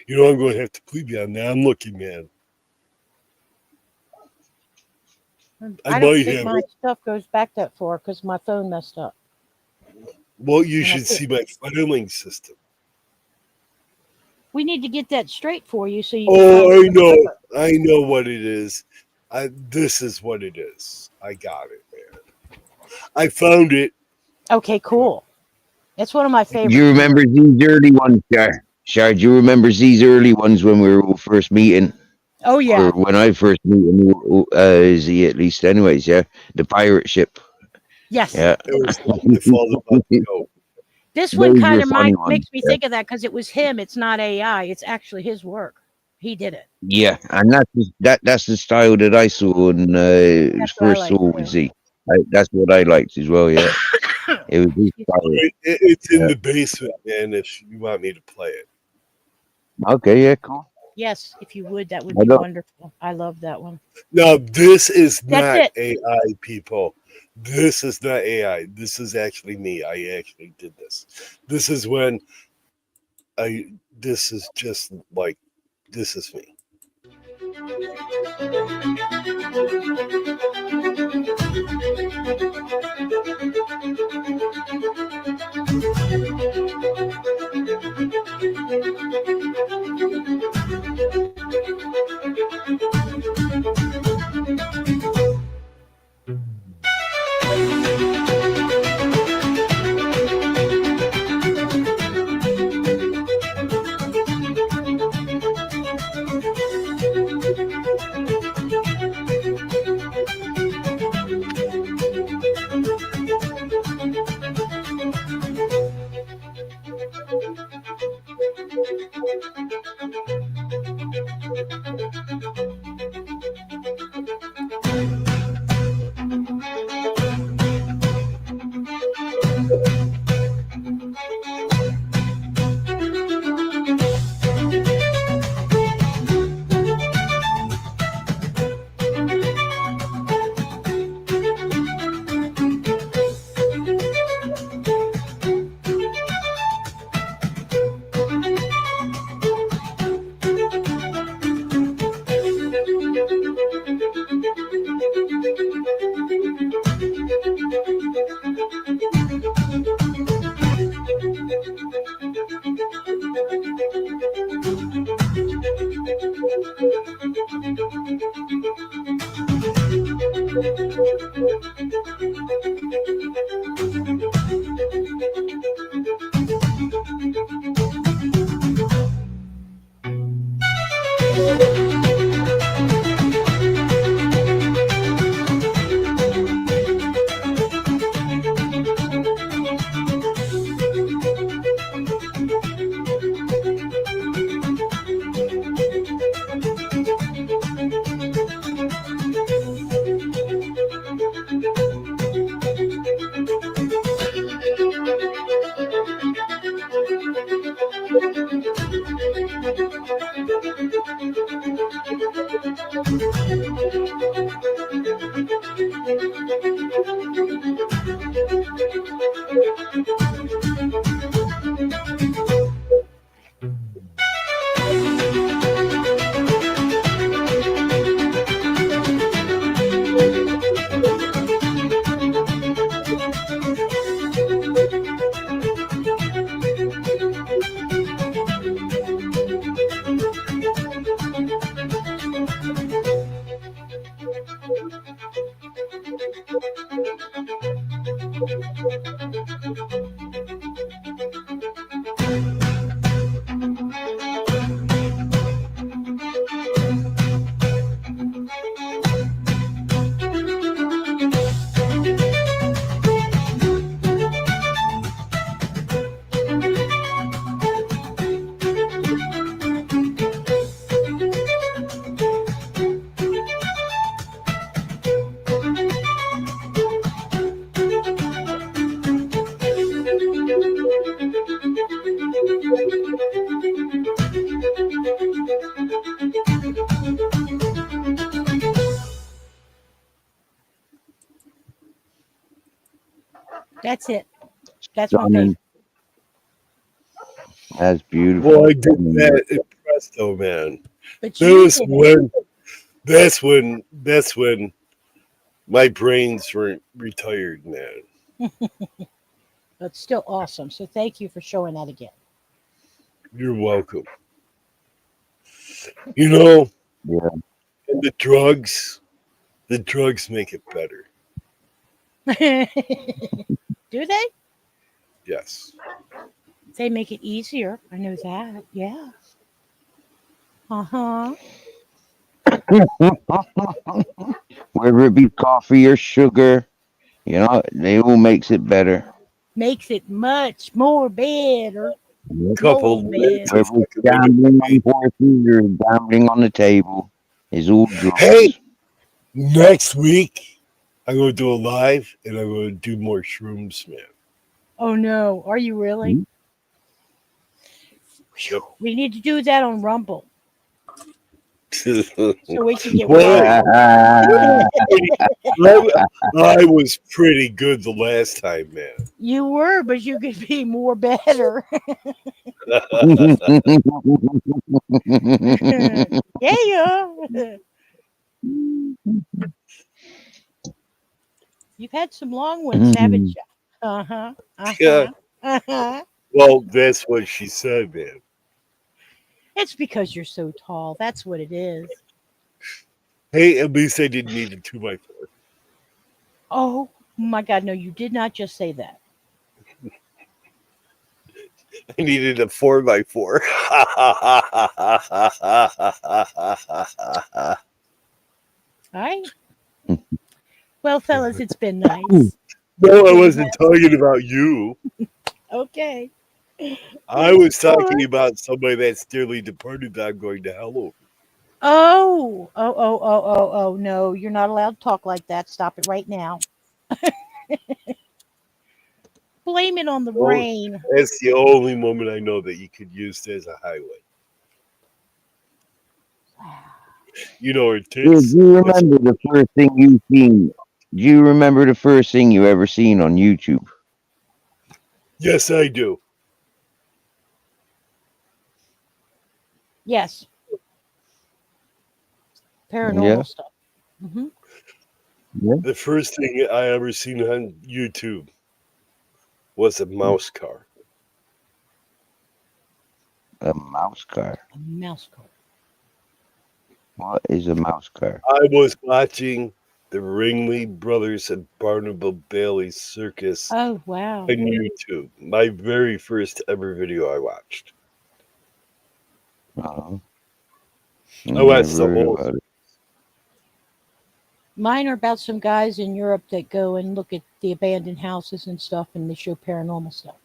You know, I'm going to have to plead you on that. I'm looking, man. I don't think my stuff goes back that far because my phone messed up. Well, you should see my filing system. We need to get that straight for you so you can I know what it is. This is what it is. I got it, man. I found it. Okay, cool. It's one of my favorites. Do you remember these early ones, Shar? Do you remember these early ones when we were first meeting? Oh, yeah. Or when I first meet Z, at least, anyways, yeah? The pirate ship. Yes. Yeah. This one kind of makes me think of that because it was him. It's not AI. It's actually his work. He did it. Yeah, and that's the style that I saw in first saw with Z. That's what I liked as well, yeah. It was his style. It's in the basement, man, if you want me to play it. Okay, yeah, cool. Yes, if you would, that would be wonderful. I love that one. Now, this is not AI, people. This is not AI. This is actually me. I actually did this. This is when this is just like, this is me. That's it. That's my Stunning. favorite. That's beautiful. Well, I did that in Presto, man. But That you was did it. when. That's when my brains weren't retired, man. But still awesome. So thank you for showing that again. You're welcome. You know, Yeah. and the drugs make it better. Do they? Yes. They make it easier. I know that. Yeah. Uh-huh. Whether it be coffee or sugar, you know, they all makes it better. Makes it much more better. Yep. Couple More minutes better. Whether of it's fucking gambling make on horses or gambling on the table, is all drugs. Hey, next week I'm gonna do a live and I'm gonna do more shrooms, man. Oh no. Are you really? Yep. We need to do that on Rumble so we can get Well, wild. I was pretty good the last time, man. You were, but you could be more better. Yeah. You've had some long ones, haven't you? Uh-huh. Yeah. Uh-huh. Uh-huh. Well, that's what she said, man. It's because you're so tall. That's what it is. Hey, at least I didn't need a 2x4. Oh my God, no, you did not just say that. I needed a 4x4. All right. Well, fellas, it's been nice. No, I wasn't talking about you. Okay. I was talking about somebody that's dearly departed that I'm going to hell over. Oh, no, you're not allowed to talk like that. Stop it right now. Blame it on the Oh, rain. That's the only moment I know that you could use as a highway. You know, it Do takes. you remember the first thing you seen? Do you remember the first thing you ever seen on YouTube? Yes, I do. Yes. Paranormal Yeah. stuff. Hmm. The first thing I ever seen on YouTube was a mouse car. A mouse car. A mouse car. What is a mouse car? I was watching the Ringley Brothers and Barnable Bailey Circus Oh, wow. on YouTube. My very first ever video I watched. Uh-huh. I watched the Never heard whole. about it. Mine are about some guys in Europe that go and look at the abandoned houses and stuff, and they show paranormal stuff.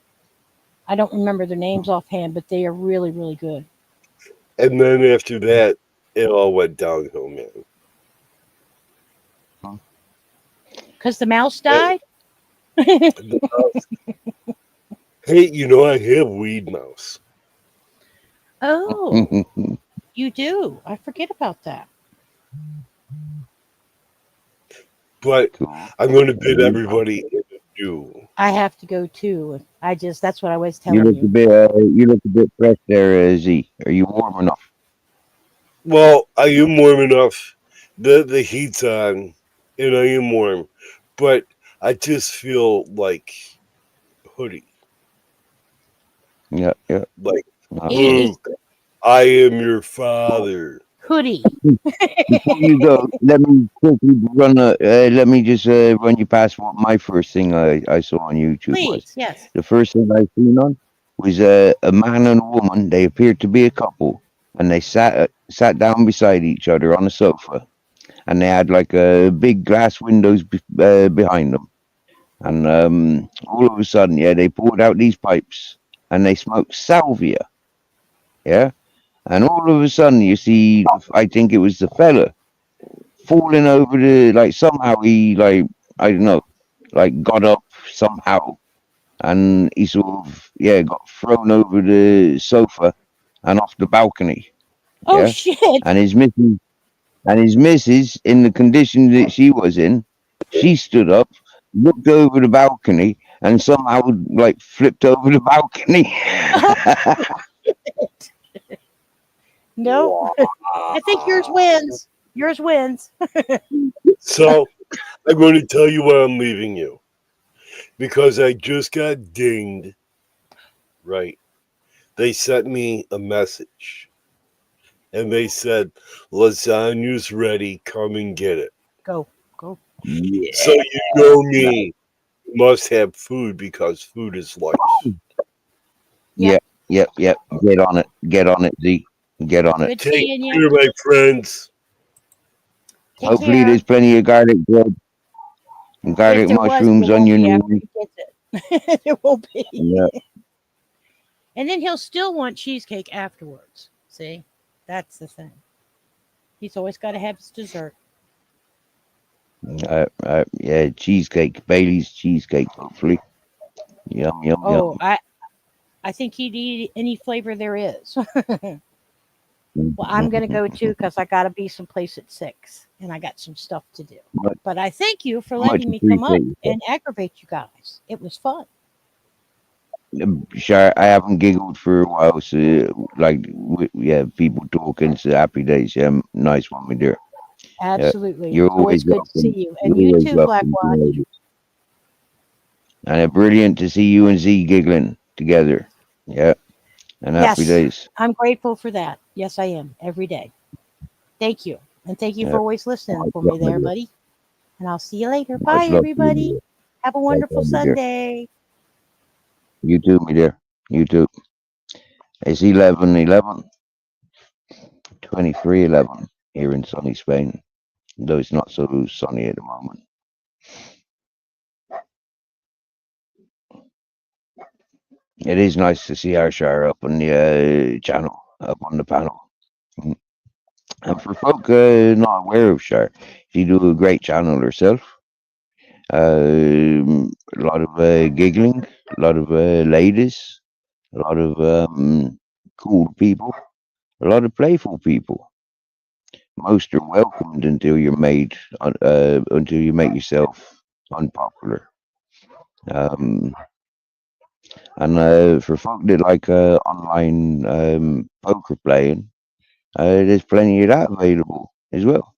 I don't remember their names offhand, but they are really, really good. And then after that, it all went downhill, man. Because the mouse Hey, died? hey, you know, I have weed mouse. Oh, you do. I forget about that. But Cool. I'm going to bid everybody adieu. I have to go too. That's what I was You telling look a you. bit, you look a bit fresh there, Z. Are you warm enough? Well, I am warm enough. The heat's on, and I am warm. But I just feel like hoodie. Yeah, yeah. Like, It's Luke, I am your father. hoodie. Before you go, let me quickly let me just run you past what my first thing I saw on YouTube was. Please, yes. The first thing I seen on was a man and a woman. They appeared to be a couple, and they sat down beside each other on a sofa, and they had like big glass windows behind them. And all of a sudden, yeah, they pulled out these pipes and they smoked salvia, yeah. And all of a sudden, you see, I think it was the fella falling over the, like, somehow he, like, I don't know, like, got up somehow, and he sort of, yeah, got thrown over the sofa and off the balcony, Oh, yeah. shit. And his missus, in the condition that she was in, she stood up, looked over the balcony, and somehow, like, flipped over the balcony. No, I think yours wins. Yours wins. So, I'm going to tell you why I'm leaving you. Because I just got dinged. Right. They sent me a message. And they said, lasagna's ready. Come and get it. Go. Yeah. So you know me. Must have food because food is life. Yep. Get on it. Get on it, Z. Get on it. Good Take seeing you. care, my friends. Take Hopefully, care. there's plenty of garlic bread, If garlic there was, mushrooms, there won't onion be after rings. he gets it. There won't be. Yeah. And then he'll still want cheesecake afterwards. See? That's the thing. He's always got to have his dessert. Yeah, cheesecake, Bailey's cheesecake, hopefully. Yum, yum, Oh, yum. I think he'd eat any flavor there is. Well, I'm going to go too because I got to be someplace at 6 and I got some stuff to do. Much, But I thank you for much letting me come up appreciated. and aggravate you guys. It was fun. Sure, I haven't giggled for a while, so, like, yeah, people talking, so happy days. Yeah, nice one, my dear. Absolutely. You're It's always always good to see welcome. you. And You're you always too, welcome. Blackwatch. And brilliant to see you and Z giggling together. Yeah, and happy Yes, days. I'm grateful for that. Yes, I am every day. Thank you. And thank you Yeah, for always listening much for love, me my there, dear. buddy. And I'll see you later. Much Bye, love to you, my everybody. dear. Have a Bye, wonderful my dear. Sunday. You too, my dear. You too. It's 11:11, 23:11 here in sunny Spain, though it's not so sunny at the moment. It is nice to see our share up on the channel, up on the panel. Mm. And for folk not aware of Shar, she do a great channel herself. A lot of giggling, a lot of ladies, a lot of cool people, a lot of playful people. Most are welcomed until you're made until you make yourself unpopular. Um, and for folk that like online poker playing, there's plenty of that available as well.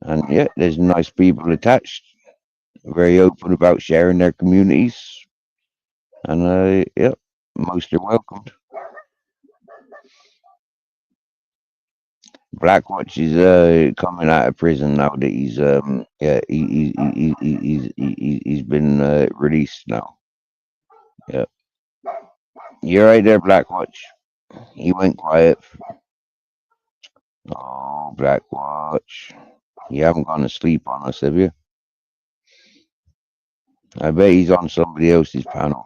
And yeah, there's nice people attached, very open about sharing their communities. And yeah, most are welcomed. Blackwatch is coming out of prison now that he's he's been released now. Yeah, you're right there, Blackwatch. He went quiet. Oh, Blackwatch, you haven't gone to sleep on us, have you? I bet he's on somebody else's panel.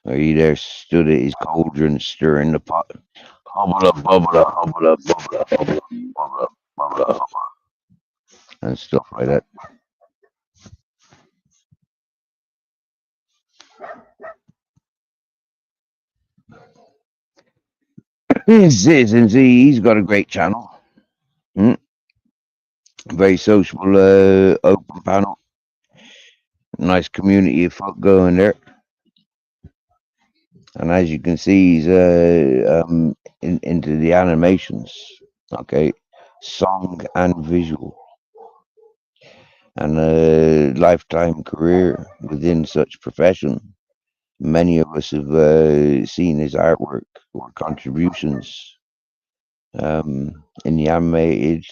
Or he there stood at his cauldron stirring the pot. Hubble up, bubble up, hubble up, bubble up, bubble up, bubble up, bubble up, hubble up, and stuff like that. Citizens, he's got a great channel. Very sociable, open panel. Nice community of folk going there. And as you can see, he's into the animations. Okay, song and visual. And a lifetime career within such profession. Many of us have seen his artwork or contributions in the animated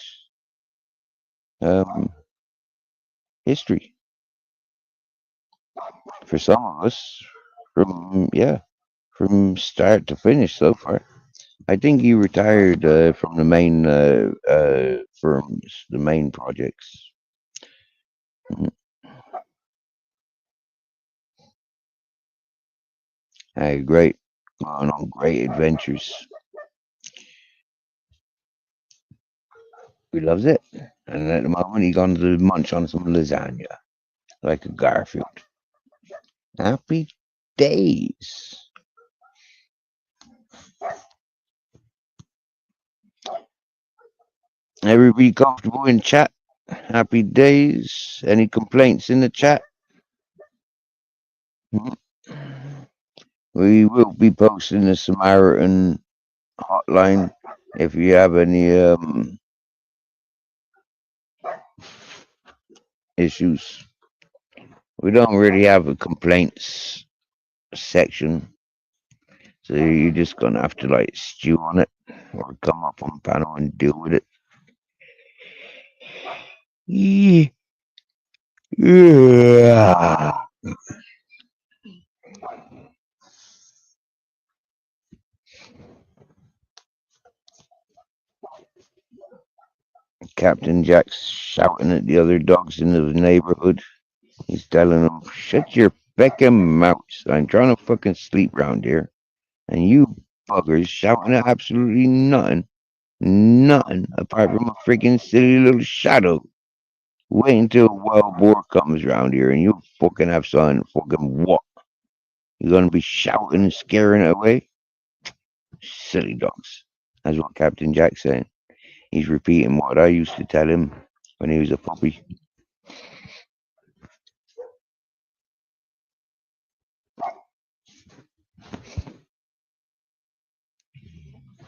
history. For some of us, from start to finish so far. I think he retired from the main firms, the main projects. Great, going on great adventures. He loves it. And at the moment, he's going to munch on some lasagna, like a Garfield. Happy days. Everybody comfortable in chat? Happy days. Any complaints in the chat? We will be posting the Samaritan hotline if you have any issues. We don't really have a complaints section, so you're just gonna have to like stew on it or come up on panel and deal with it. Yeah. Captain Jack's shouting at the other dogs in the neighborhood. He's telling them, "Shut your feckin' mouths. I'm trying to fucking sleep round here. And you buggers shouting at absolutely nothing. Nothing apart from a freaking silly little shadow. Wait until a wild boar comes round here and you'll fucking have something fucking what? You're gonna be shouting and scaring it away? Silly dogs." That's what Captain Jack's saying. He's repeating what I used to tell him when he was a puppy.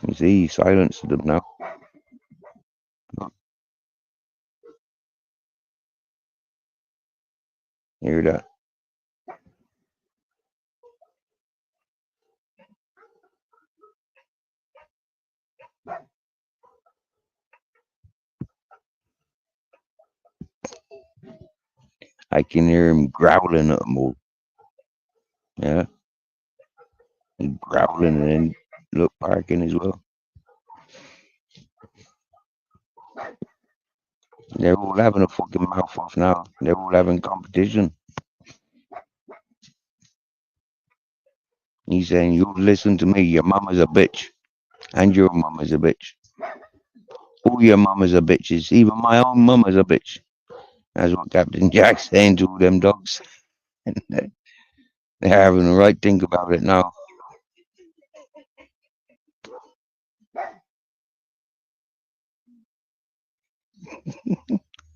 You see, he silenced them now. Hear that? I can hear him growling at them all. Yeah. He's growling and then look barking as well. They're all having a fucking mouth off now. They're all having competition. He's saying, "You listen to me, your mama's a bitch. And your mama's a bitch. All your mamas are bitches. Even my own mama's a bitch." That's what Captain Jack's saying to all them dogs. They're having the right think about it now.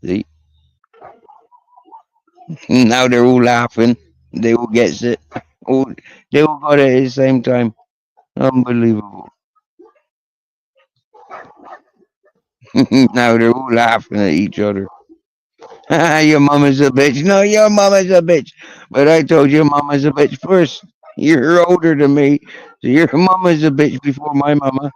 See? Now they're all laughing. They all get it. They all got it at the same time. Unbelievable. Now they're all laughing at each other. Your mama's a bitch. No, your mama's a bitch. But I told your mama's a bitch first. You're older than me, so your mama's a bitch before my mama.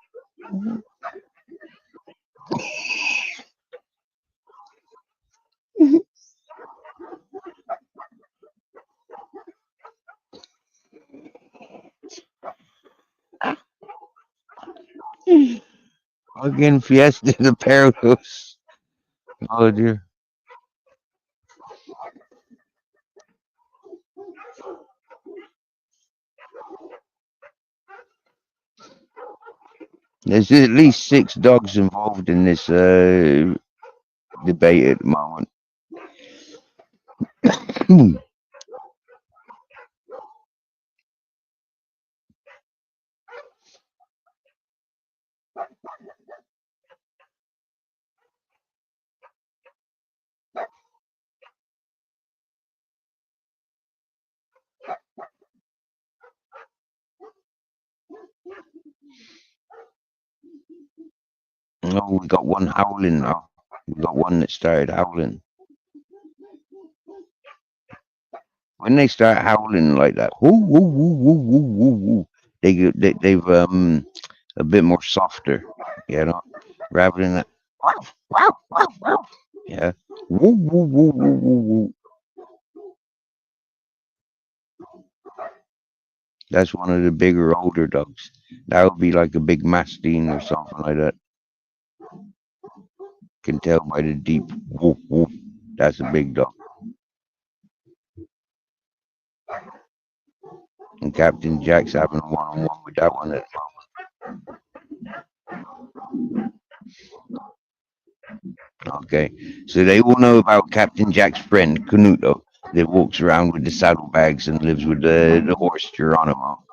Fucking Fiesta de Perros. Oh dear. There's at least 6 dogs involved in this debate at the moment. Oh, we got one howling now. We got one that started howling. When they start howling like that, whoo woo woo woo woo woo woo, they've a bit more softer, you know, rather than that. Yeah, woo woo woo woo woo woo. That's one of the bigger, older dogs. That would be like a big Mastin or something like that. Can tell by the deep woof woof. That's a big dog. And Captain Jack's having a one-on-one with that one at Okay, so they all know about Captain Jack's friend, Canuto, that walks around with the saddlebags and lives with the horse Geronimo.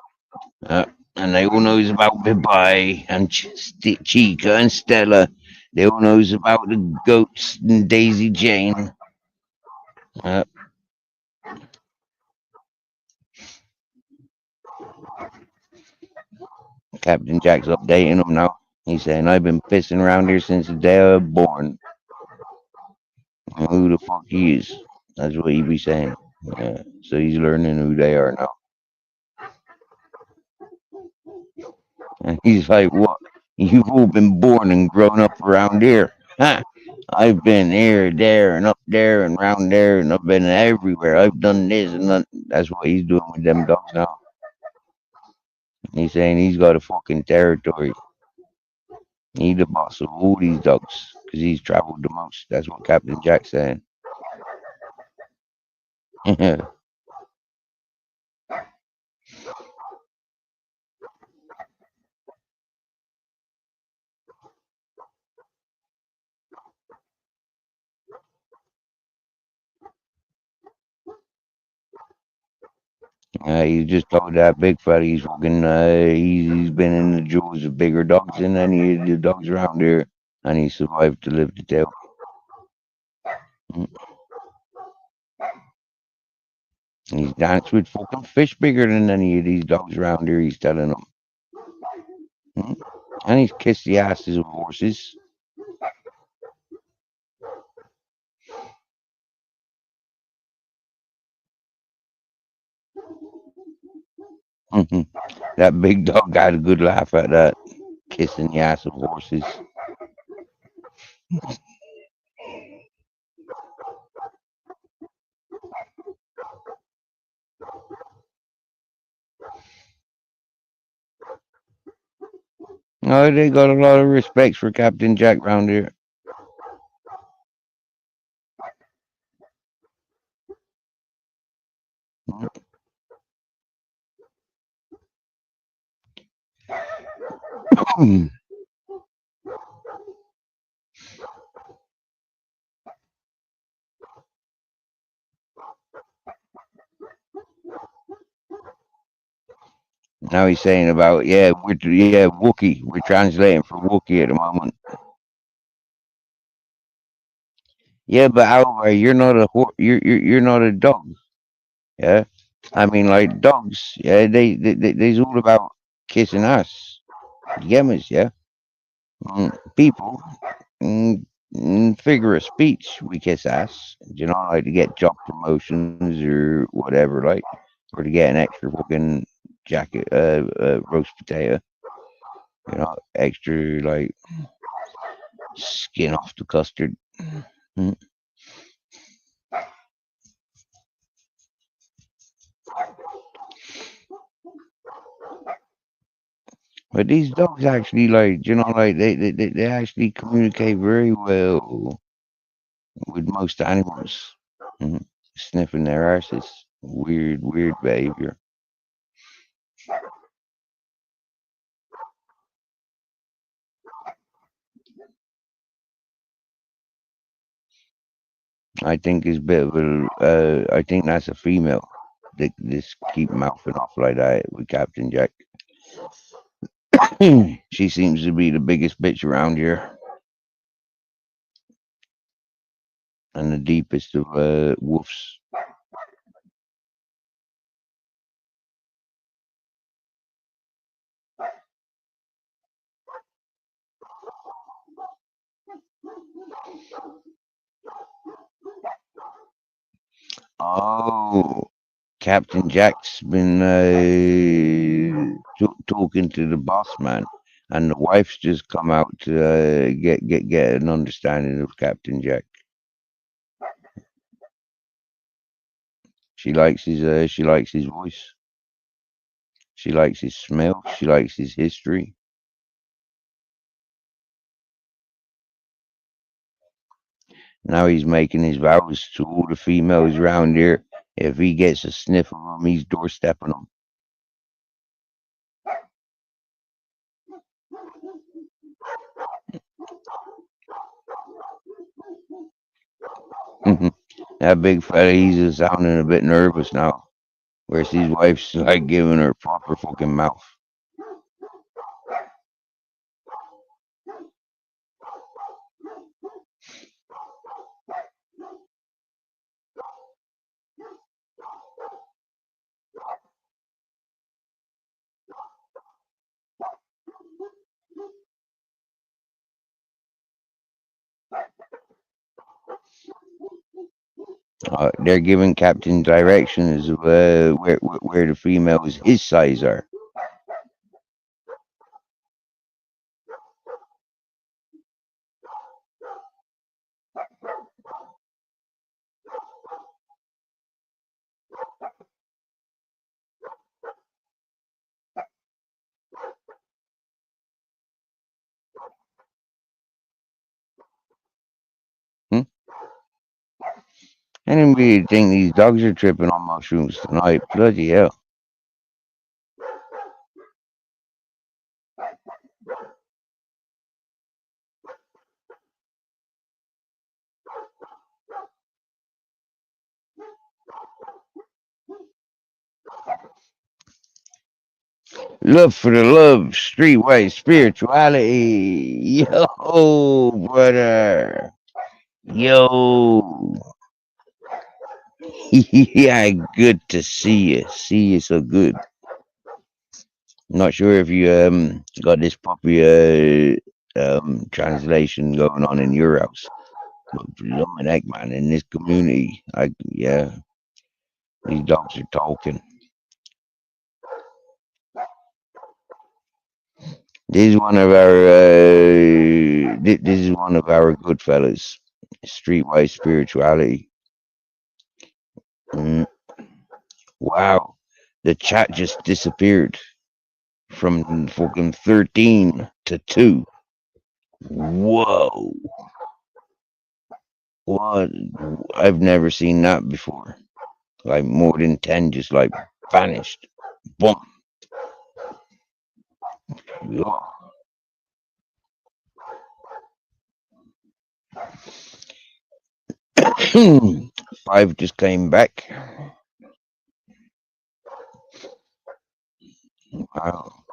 And they all knows about Bibai and Chica and Stella. They all knows about the goats and Daisy Jane. Captain Jack's updating them now. He's saying, I've been pissing around here since the day I was born. Who the fuck he is? That's what he be saying. Yeah. So he's learning who they are now. And he's like, what? You've all been born and grown up around here. Huh? I've been here, there, and up there, and round there, and I've been everywhere. I've done this and that. That's what he's doing with them dogs now. He's saying he's got a fucking territory. He's the boss of all these dogs because he's traveled the most. That's what Captain Jack's saying. He's just told that big fella he's fucking he's been in the jaws of bigger dogs than any of the dogs around here, and he survived to live to tell. He's danced with fucking fish bigger than any of these dogs around here. He's telling them, and he's kissed the asses of horses. That big dog got a good laugh at that, kissing the ass of horses. Oh, they got a lot of respect for Captain Jack round here. Now he's saying about Wookie. We're translating for Wookie at the moment. Yeah, but however, you're not a you're not a dog. Yeah, I mean like dogs. Yeah, they's all about kissing us. You get me? Yeah, people. figure of speech. We kiss ass, you know, like to get job promotions or whatever, like, or to get an extra fucking jacket, roast potato, you know, extra like skin off the custard. Mm. But these dogs actually, like, you know, like they actually communicate very well with most animals. Mhm. Sniffing their asses. Weird, weird behavior. I think is a bit of a. I think that's a female. They just keep mouthing off like that with Captain Jack. She seems to be the biggest bitch around here and the deepest of wolves. Oh, Captain Jack's been talking to the boss man, and the wife's just come out to get an understanding of Captain Jack. She likes his voice. She likes his smell. She likes his history. Now he's making his vows to all the females around here. If he gets a sniff of them, he's doorstepping them. That big fella, he's just sounding a bit nervous now. Whereas his wife's like giving her proper fucking mouth. They're giving Captain directions of where the females his size are. Hmm? I didn't really think these dogs are tripping on mushrooms tonight. Bloody hell. Love for the love, streetwise spirituality. Yo, brother. Yo. Yeah, good to see you. See you so good. Not sure if you got this puppy translation going on in your house. But blimey heck, man, in this community, yeah, these dogs are talking. This is one of our this is one of our good fellas. Streetwise spirituality. Mm, wow, the chat just disappeared from fucking 13 to 2. Whoa, what? I've never seen that before. Like more than 10 just like vanished. Boom. Yeah. 5 just came back. Wow.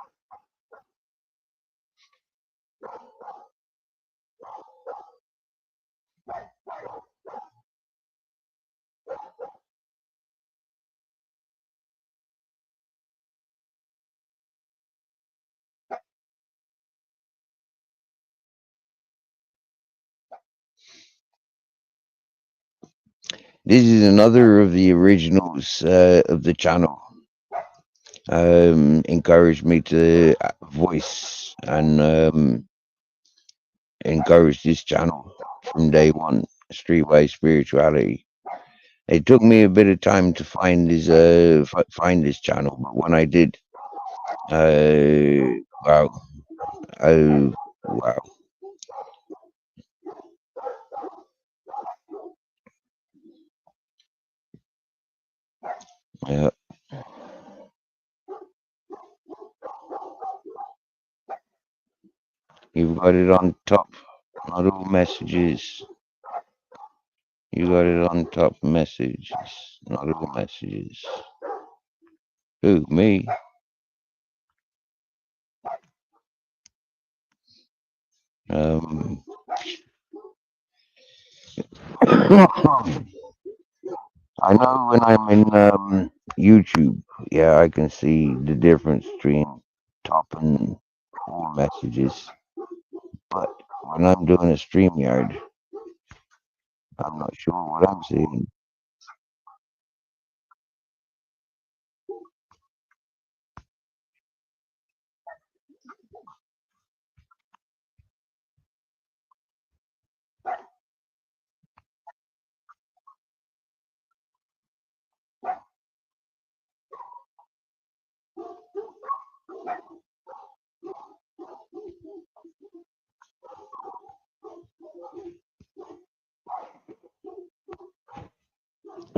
This is another of the originals of the channel. Encouraged me to voice and encourage this channel from day one. Streetwise spirituality. It took me a bit of time to find this channel, but when I did, wow, oh wow, yeah. You've got it on top, not all messages. You got it on top, messages, not all messages. Who, me? Um, I know when I'm in YouTube, yeah, I can see the difference between top and all messages. But when I'm doing a StreamYard, I'm not sure what I'm seeing.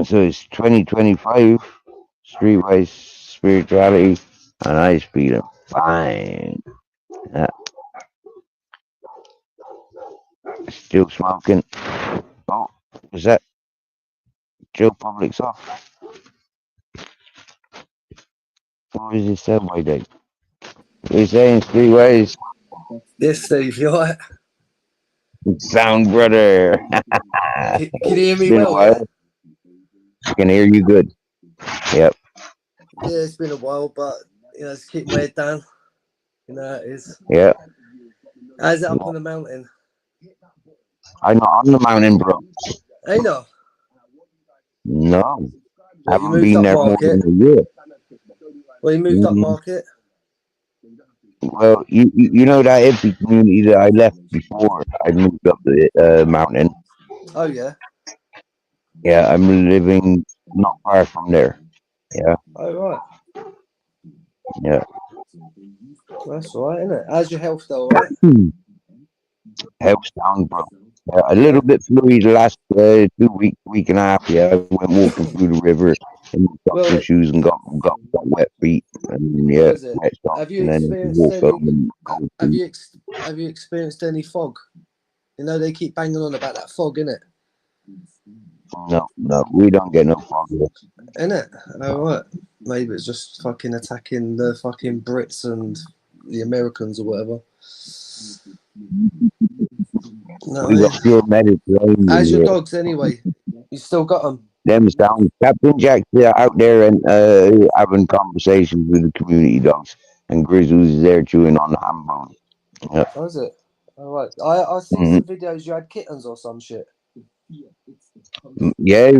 So it's 2025, Streetwise Spirituality, and I speed them fine. Still smoking. Oh, is that Joe Public's off? What is this subway day? We're saying Streetwise. Yes, Steve, you alright? Sound brother. Can you hear me It's been a well, while. yeah? I can hear you good. Yep. Yeah, it's been a while, but, you know, just keep my head down. You know how it is. Yeah. How's it up on the mountain? I'm not on the mountain, bro. Hey, no. No. I What, you haven't moved been up there more market? than a year. Well, you moved up market? Well, you know that hippie community that I left before I moved up the mountain? Oh, yeah. Yeah, I'm living not far from there. Yeah. Oh, right. Yeah. That's all right, isn't it? How's your health, though, all right? Helps down, bro. A little bit fluid the last 2 week and a half. Yeah, I went walking through the river in Well, some shoes and got wet feet and what yeah, is it? wet socks, Have you and then experienced walk any... home and cold Have feet. you have you experienced any fog? You know, they keep banging on about that fog, innit? No, we don't get no fog here. Innit? Oh, right. Maybe it's just fucking attacking the fucking Brits and the Americans or whatever. No, We got pure Mediterranean how's your here. dogs anyway? You still got them? Them sound Captain Jack's out there and having conversations with the community dogs, and Grizzlies is there chewing on the ham bone. Yeah. Oh, is it? All right. I seen some videos you had kittens or some shit. Yeah,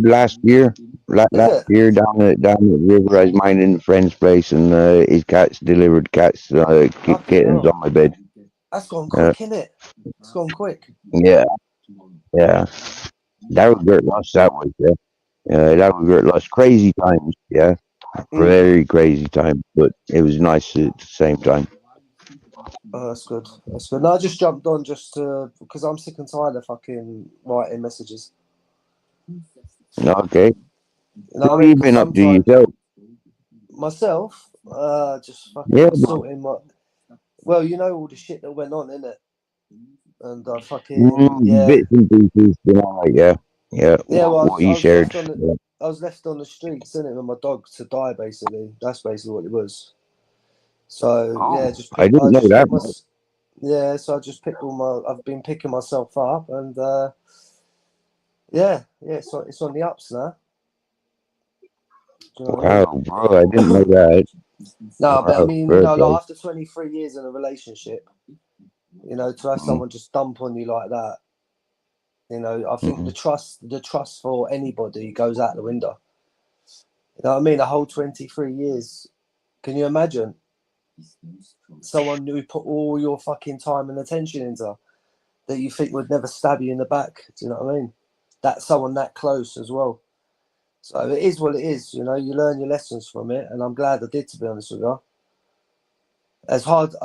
last year, Is it? down the river, I was minding a friend's place, and his cats delivered cats, Fucking kittens hell. on my bed. That's gone quick, innit? It's gone quick. Yeah, yeah. That was great loss. That was that was great loss. Crazy times. Yeah, very crazy times, but it was nice at the same time. Oh, that's good. That's good. No, I just jumped on just because I'm sick and tired of fucking writing messages. Okay. You know What what I have mean? you 'Cause been up to sometimes yourself? myself, just Yeah, fucking bro. sorting my. Well, you know all the shit that went on, innit? And I fucking Bits and pieces. You know, like, yeah. Yeah, well, What you I was shared. left on Yeah. I was left on the streets, innit, with my dog to die. Basically, that's basically what it was. So yeah, I didn't know that. So I just picked I've been picking myself up, and so it's on the ups now. Do you know what I mean? Wow, bro, I didn't know that. No, but I Wow, mean, very like good. after 23 years in a relationship, to have someone just dump on you like that, You know, I think the trust for anybody goes out the window. You know what I mean? A whole 23 years. Can you imagine someone who put all your fucking time and attention into that you think would never stab you in the back? Do you know what I mean? That's someone that close as well. So it is what it is. You know, you learn your lessons from it, and I'm glad I did, to be honest with you. As harsh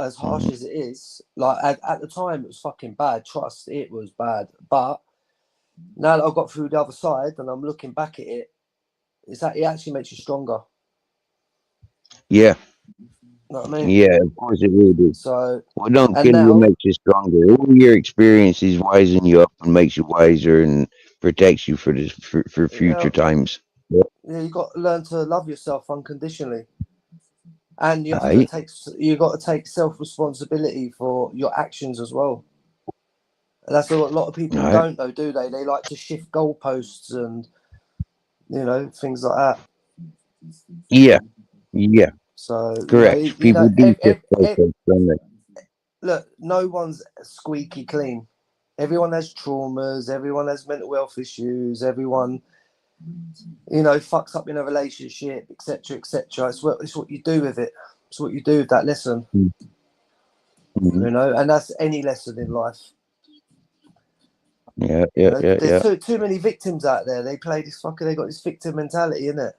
as it is, like at the time, it was fucking bad. Trust, it was bad. But now that I've got through the other side and I'm looking back at it, is that it actually makes you stronger. Yeah. You know what I mean? Yeah, of course it will do. So What don't and kill you now, makes you stronger. All your experiences wisen you up and makes you wiser and protects you for this for future yeah, times. Yeah. you got to learn to love yourself unconditionally, and you have to Aye. take self responsibility for your actions as well. And that's what a lot of people Aye. don't know, do they? They like to shift goalposts and things like that. Yeah. Yeah. So Correct. People do shift focus, don't they? look, no one's squeaky clean. Everyone has traumas. Everyone has mental health issues. Everyone, fucks up in a relationship, etc., etc. It's what you do with it. It's what you do with that lesson. Mm-hmm. And that's any lesson in life. Yeah. There's too many victims out there. They play this they got this victim mentality, innit?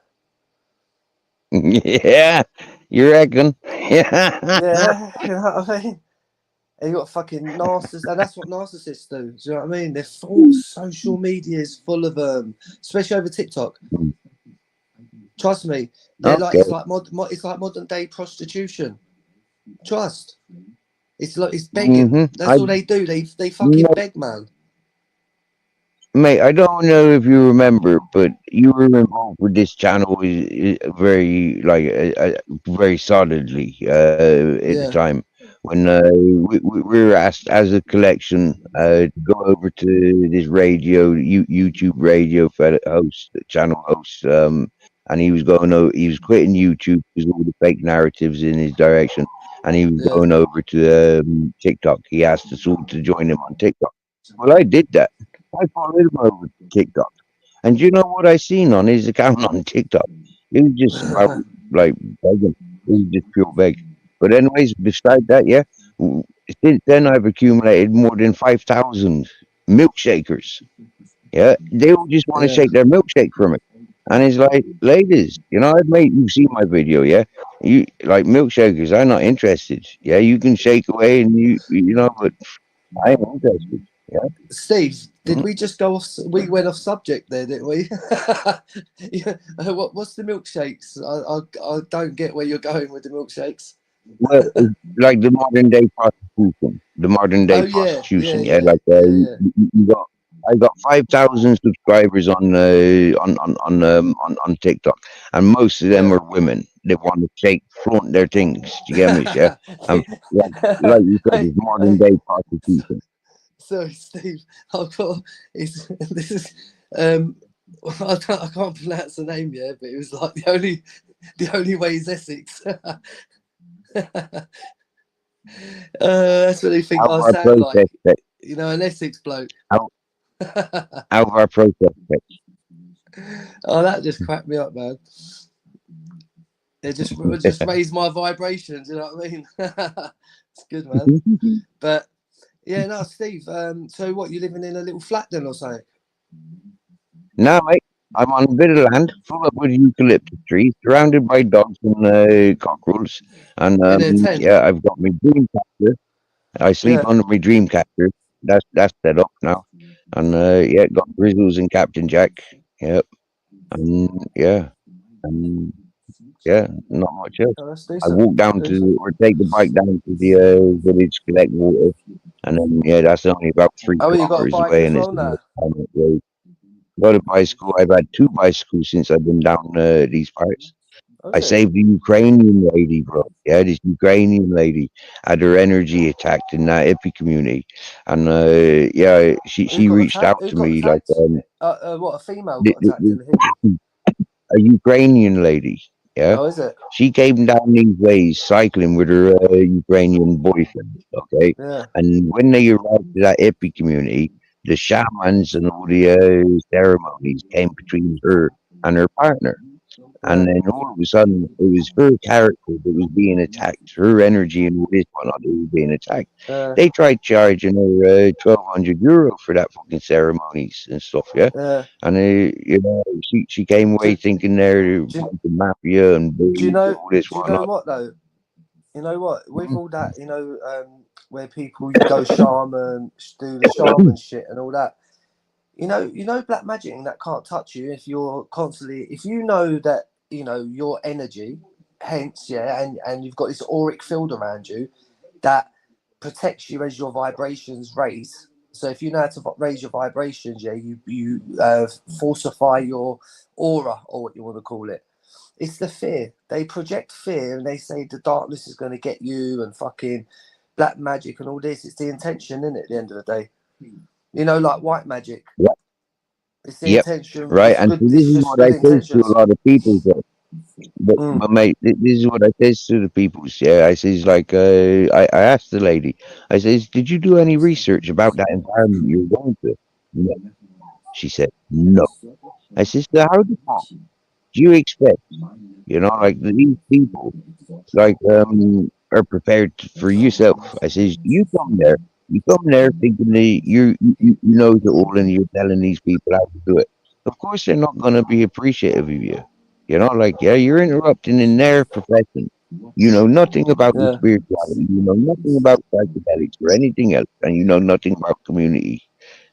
Yeah. You reckon? Yeah. Yeah, you know what I mean? And you got fucking narcissists, and that's what narcissists do. Do you know what I mean? They're full. Social media is full of them, especially over TikTok. Trust me, they're Okay. it's like modern day prostitution. Trust. It's begging. That's all they do. They fucking beg, man. Mate, I don't know if you remember, but you were involved with this channel very, very solidly at the time when we were asked as a collection to go over to this YouTube radio channel host, and he was he was quitting YouTube because all the fake narratives in his direction, and he was going over to TikTok. He asked us all to join him on TikTok. Well, I did that. I followed him over to TikTok. And you know what I seen on his account on TikTok? It was just like begging. It was just pure beg. But anyways, beside that, yeah, since then I've accumulated more than 5,000 milkshakers. Yeah, they all just want to shake their milkshake from it. And it's like, ladies, you've seen my video, yeah? You like milkshakers, I'm not interested. Yeah, you can shake away and but I am interested. Yeah. Steve, did we just go off? We went off subject there, didn't we? What's the milkshakes? I don't get where you're going with the milkshakes. Well, it's like the modern day prostitution. Prostitution. I got 5,000 subscribers on TikTok, and most of them are women. They want to flaunt their things. Do you get me? Yeah. And like you said, it's modern day prostitution. Sorry, Steve. I can't pronounce the name yet, but it was like the only way is Essex. That's what they think I sound like. An Essex bloke. Out of our process. Oh, that just cracked me up, man. It just raised my vibrations. You know what I mean? It's good, man. But yeah, no, Steve. So what? You living in a little flat then, or something? No, mate. I'm on a bit of land full up with eucalyptus trees, surrounded by dogs and cockerels. And I've got my dream catcher. I sleep under my dream catcher. That's set up now. And got Grizzles and Captain Jack. Yep. And not much else. Oh, I walk down take the bike down to the village, collect water, and then that's only about 3 kilometers away, and it's road. Got a bicycle. I've had 2 bicycles since I've been down these parts. I saved a Ukrainian lady, bro. Yeah, this Ukrainian lady had her energy attacked in that hippie community, and she reached out to me like what, a female got attacked in the hippie? A Ukrainian lady. Yeah. Oh, is it? She came down these ways cycling with her Ukrainian boyfriend. Okay. Yeah. And when they arrived to that hippie community, the shamans and all the ceremonies came between her and her partner. And then all of a sudden, it was her character that was being attacked. Her energy and all this whatnot that was being attacked. They tried charging her €1,200 for that fucking ceremonies and stuff, yeah. And she came away thinking they're do, the mafia and do you know? all this Do you know whatnot. what though? You know what? With all that, where people go shaman, do the shaman shit and all that. Black magic and that can't touch you if you're constantly, if you know that, your energy, hence, yeah, and you've got this auric field around you that protects you as your vibrations raise. So if you know how to raise your vibrations, yeah, you falsify your aura, or what you want to call it. It's the fear. They project fear and they say the darkness is going to get you and fucking black magic and all this. It's the intention, isn't it, at the end of the day? Like white magic. Yep. It's the Yep. intention. Right. It's And good. so this It's is just what good I say to a intentions. lot of people. But mate, this is what I says to the people. Yeah, I says like I asked the lady. I says, did you do any research about that environment you're going to? No. She said no. I says, so how the fuck do you expect? Like these people like are prepared for yourself. I says, you come there thinking that you know it all and you're telling these people how to do it. Of course they're not gonna be appreciative of you. Like yeah, you're interrupting in their profession. You know nothing about the Yeah. spirituality, you know nothing about psychedelics or anything else, and you know nothing about community.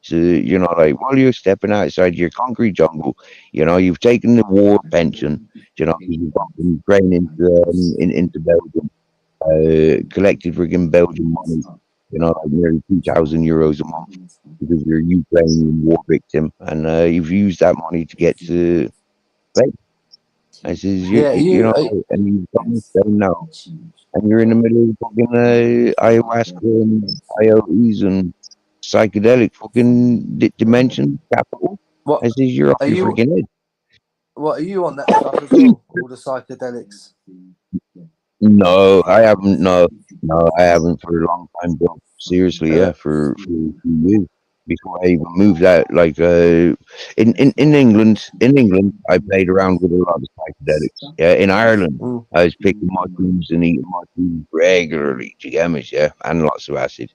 So, like while you're stepping outside your concrete jungle, you've taken the war pension, because you've got from Ukraine into Belgium, collected friggin' Belgian money, like nearly €2,000 a month because you're a Ukrainian war victim, and you've used that money to get to bed. I says, Yeah. and you've come and Spain now, and you're in the middle of fucking ayahuasca and IOEs and psychedelic fucking dimension capital. What I says, you're off are your you? freaking head. What are you on that stuff as well? All the psychedelics. No, I haven't. No, I haven't for a long time, bro. Seriously, yeah, for a few years before I even moved out. Like, in England, I played around with a lot of psychedelics. Yeah, in Ireland, I was picking mushrooms and eating mushrooms regularly. Do you get me? Yeah, and lots of acid.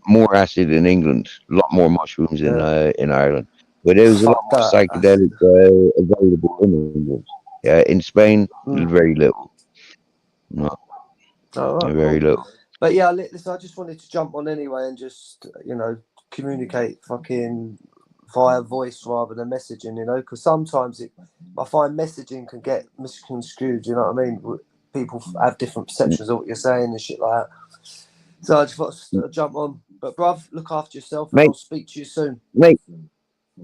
More acid in England, a lot more mushrooms in Ireland. But there was a lot Fuck more that. psychedelic available in England. Yeah, in Spain, very little. No, All right, very cool. little. But yeah, listen, I just wanted to jump on anyway and just communicate fucking via voice rather than messaging, because sometimes I find messaging can get misconstrued. You know what I mean? People have different perceptions of what you're saying and shit like that. So I just thought to jump on. But bruv, look after yourself and Mate, I'll speak to you soon. mate,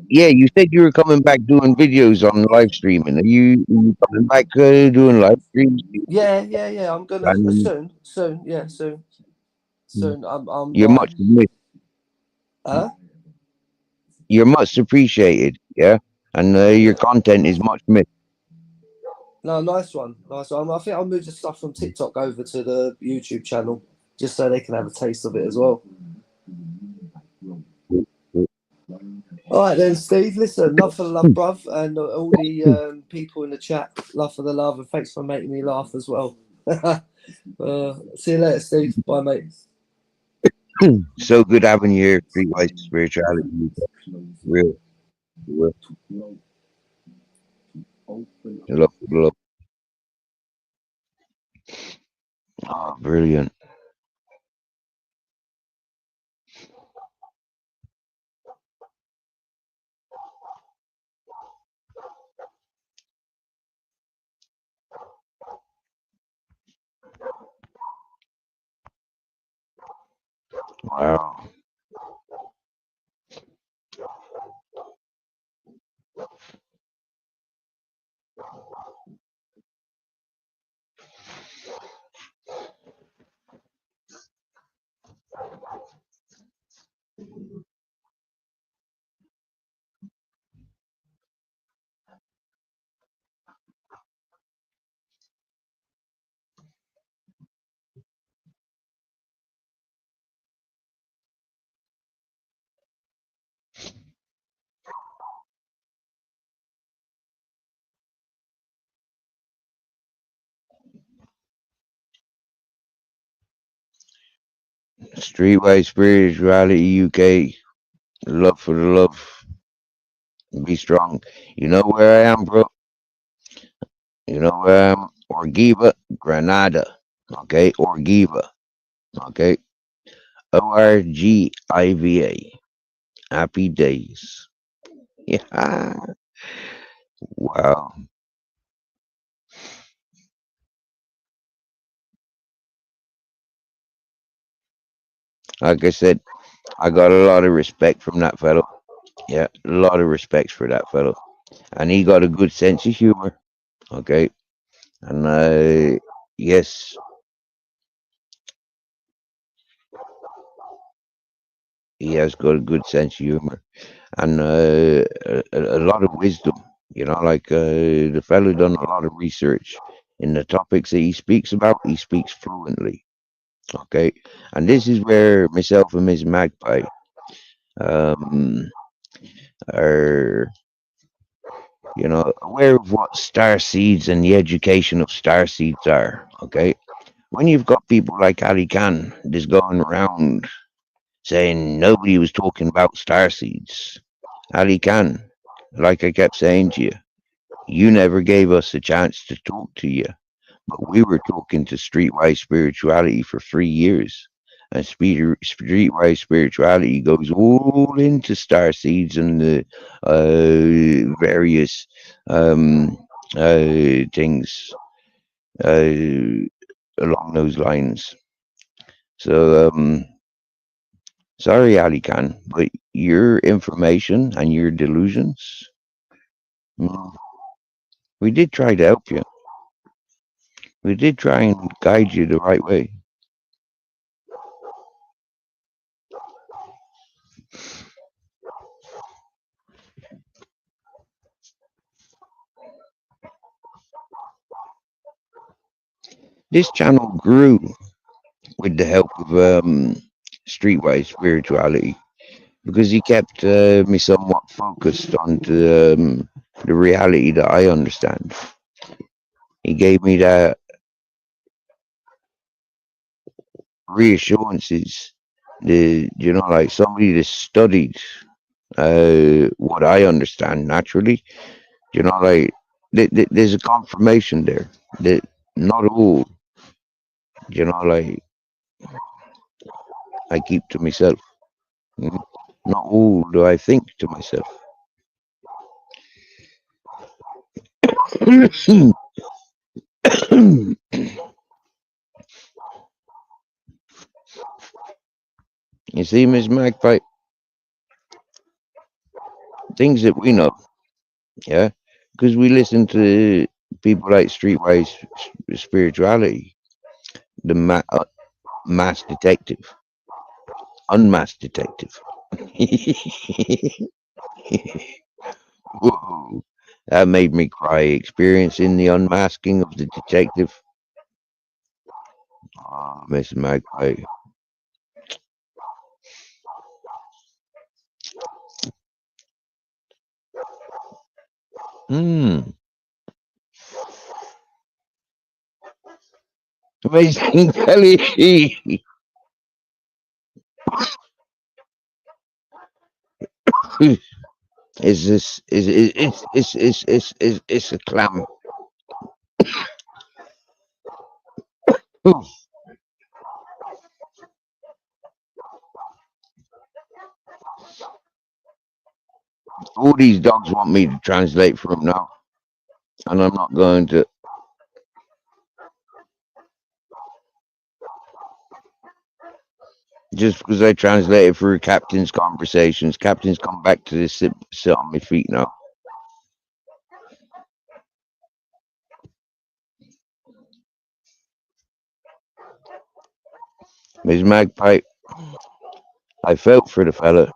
yeah, you said you were coming back doing videos on live streaming. Are you coming back doing live streams? Yeah. I'm gonna And soon. Yeah, soon. I'm you're like, much missed. huh? You're much appreciated, yeah, and your content is much missed. No, nice one. I think I'll move the stuff from TikTok over to the YouTube channel just so they can have a taste of it as well. All right then, Steve. Listen, love for the love, bruv, and all the people in the chat. Love for the love, and thanks for making me laugh as well. See you later, Steve. Bye, mate. So good having you here, Streetwise Spirituality. Real, real. Love. Oh, brilliant. Wow. Streetwise Spirituality UK. Love for the love. Be strong. You know where I am, bro? You know where I am? Orgiva, Granada. Okay, Orgiva. Okay, Orgiva. Happy days. Yeah. Wow. Like I said, I got a lot of respect from that fellow. Yeah, a lot of respect for that fellow. And he got a good sense of humor. Okay. And yes, he has got a good sense of humor and a lot of wisdom. You know, like the fellow done a lot of research in the topics that he speaks about. He speaks fluently. Okay, and this is where myself and Miss Magpie um, are, you know, aware of what star seeds and the education of star seeds are. Okay, when you've got people like Ali Khan just going around saying nobody was talking about star seeds. Ali Khan, like I kept saying to you, you never gave us a chance to talk to you, but we were talking to Streetwise Spirituality for 3 years. And Streetwise Spirituality goes all into star seeds and the various things along those lines. So, sorry, Ali Khan, but your information and your delusions, mm, we did try to help you. We did try and guide you the right way. This channel grew with the help of Streetwise Spirituality because he kept me somewhat focused on the reality that I understand. He gave me that reassurances, like somebody that studied what I understand naturally. Like there's a confirmation there that not all, like I keep to myself. Mm. Not all do I think to myself. You see, Miss Magpie, things that we know, yeah, because we listen to people like Streetwise Spirituality, the mass detective, unmasked detective. Whoa, that made me cry experiencing the unmasking of the detective. Oh, Miss Magpie. Hmm. Amazing Kelly. Is this is it's a clam. Ooh. All these dogs want me to translate for them now, and I'm not going to. Just because I translated for captain's conversations, captain's come back to this sit on my feet now. Miss Magpie, I felt for the fella.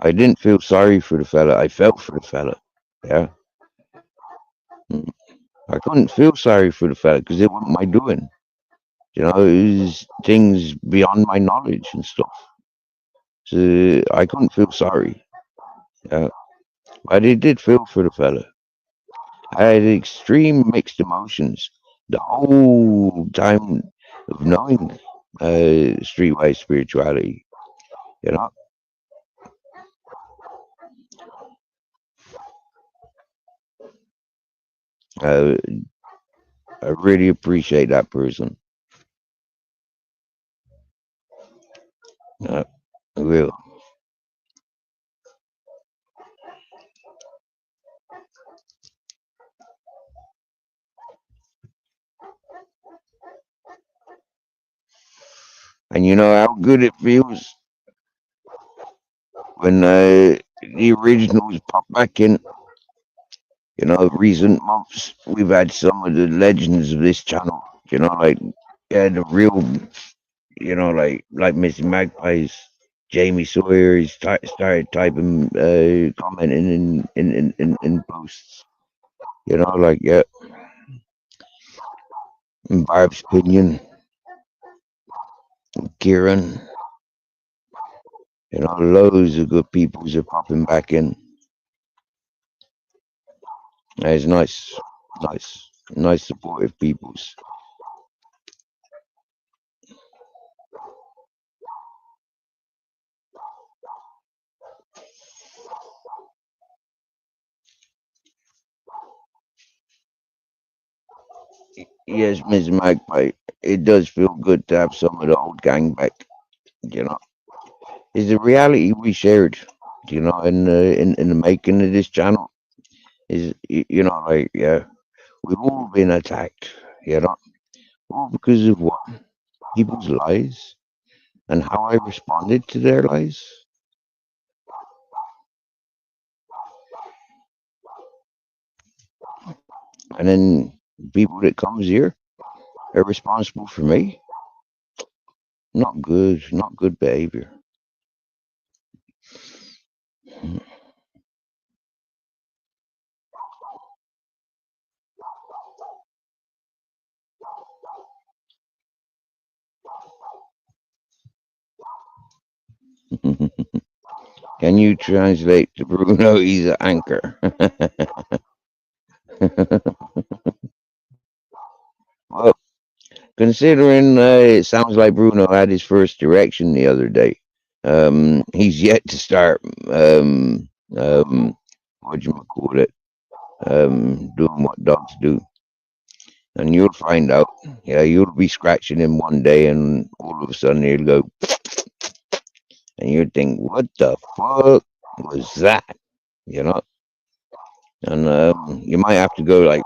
I didn't feel sorry for the fella. I felt for the fella. Yeah. Mm. I couldn't feel sorry for the fella because it wasn't my doing. It was things beyond my knowledge and stuff. So I couldn't feel sorry. Yeah. But I did feel for the fella. I had extreme mixed emotions the whole time of knowing streetwise spirituality. You know, uh, I really appreciate that person. I will. And you know how good it feels when the originals pop back in. You know, recent months we've had some of the legends of this channel. You know, like yeah, the real. You know, like Missy Magpies, Jamie Sawyer. He's started typing, commenting in posts. You know, like yeah, and Barb's opinion, Kieran. You know, loads of good peoples are popping back in. It's nice supportive peoples. Yes, Miss Magpie, it does feel good to have some of the old gang back. You know, it's a reality we shared. You know, in the making of this channel is you know like yeah, we've all been attacked. You know, all because of what people's lies and how I responded to their lies. And then people that comes here are responsible for me. Not good behavior. Can you translate to Bruno? He's an anchor. Well, considering it sounds like Bruno had his first direction the other day, he's yet to start. What you call it? Doing what dogs do, and you'll find out. Yeah, you'll be scratching him one day, and all of a sudden he'll go, and you think, "What the fuck was that?" You know. And you might have to go like,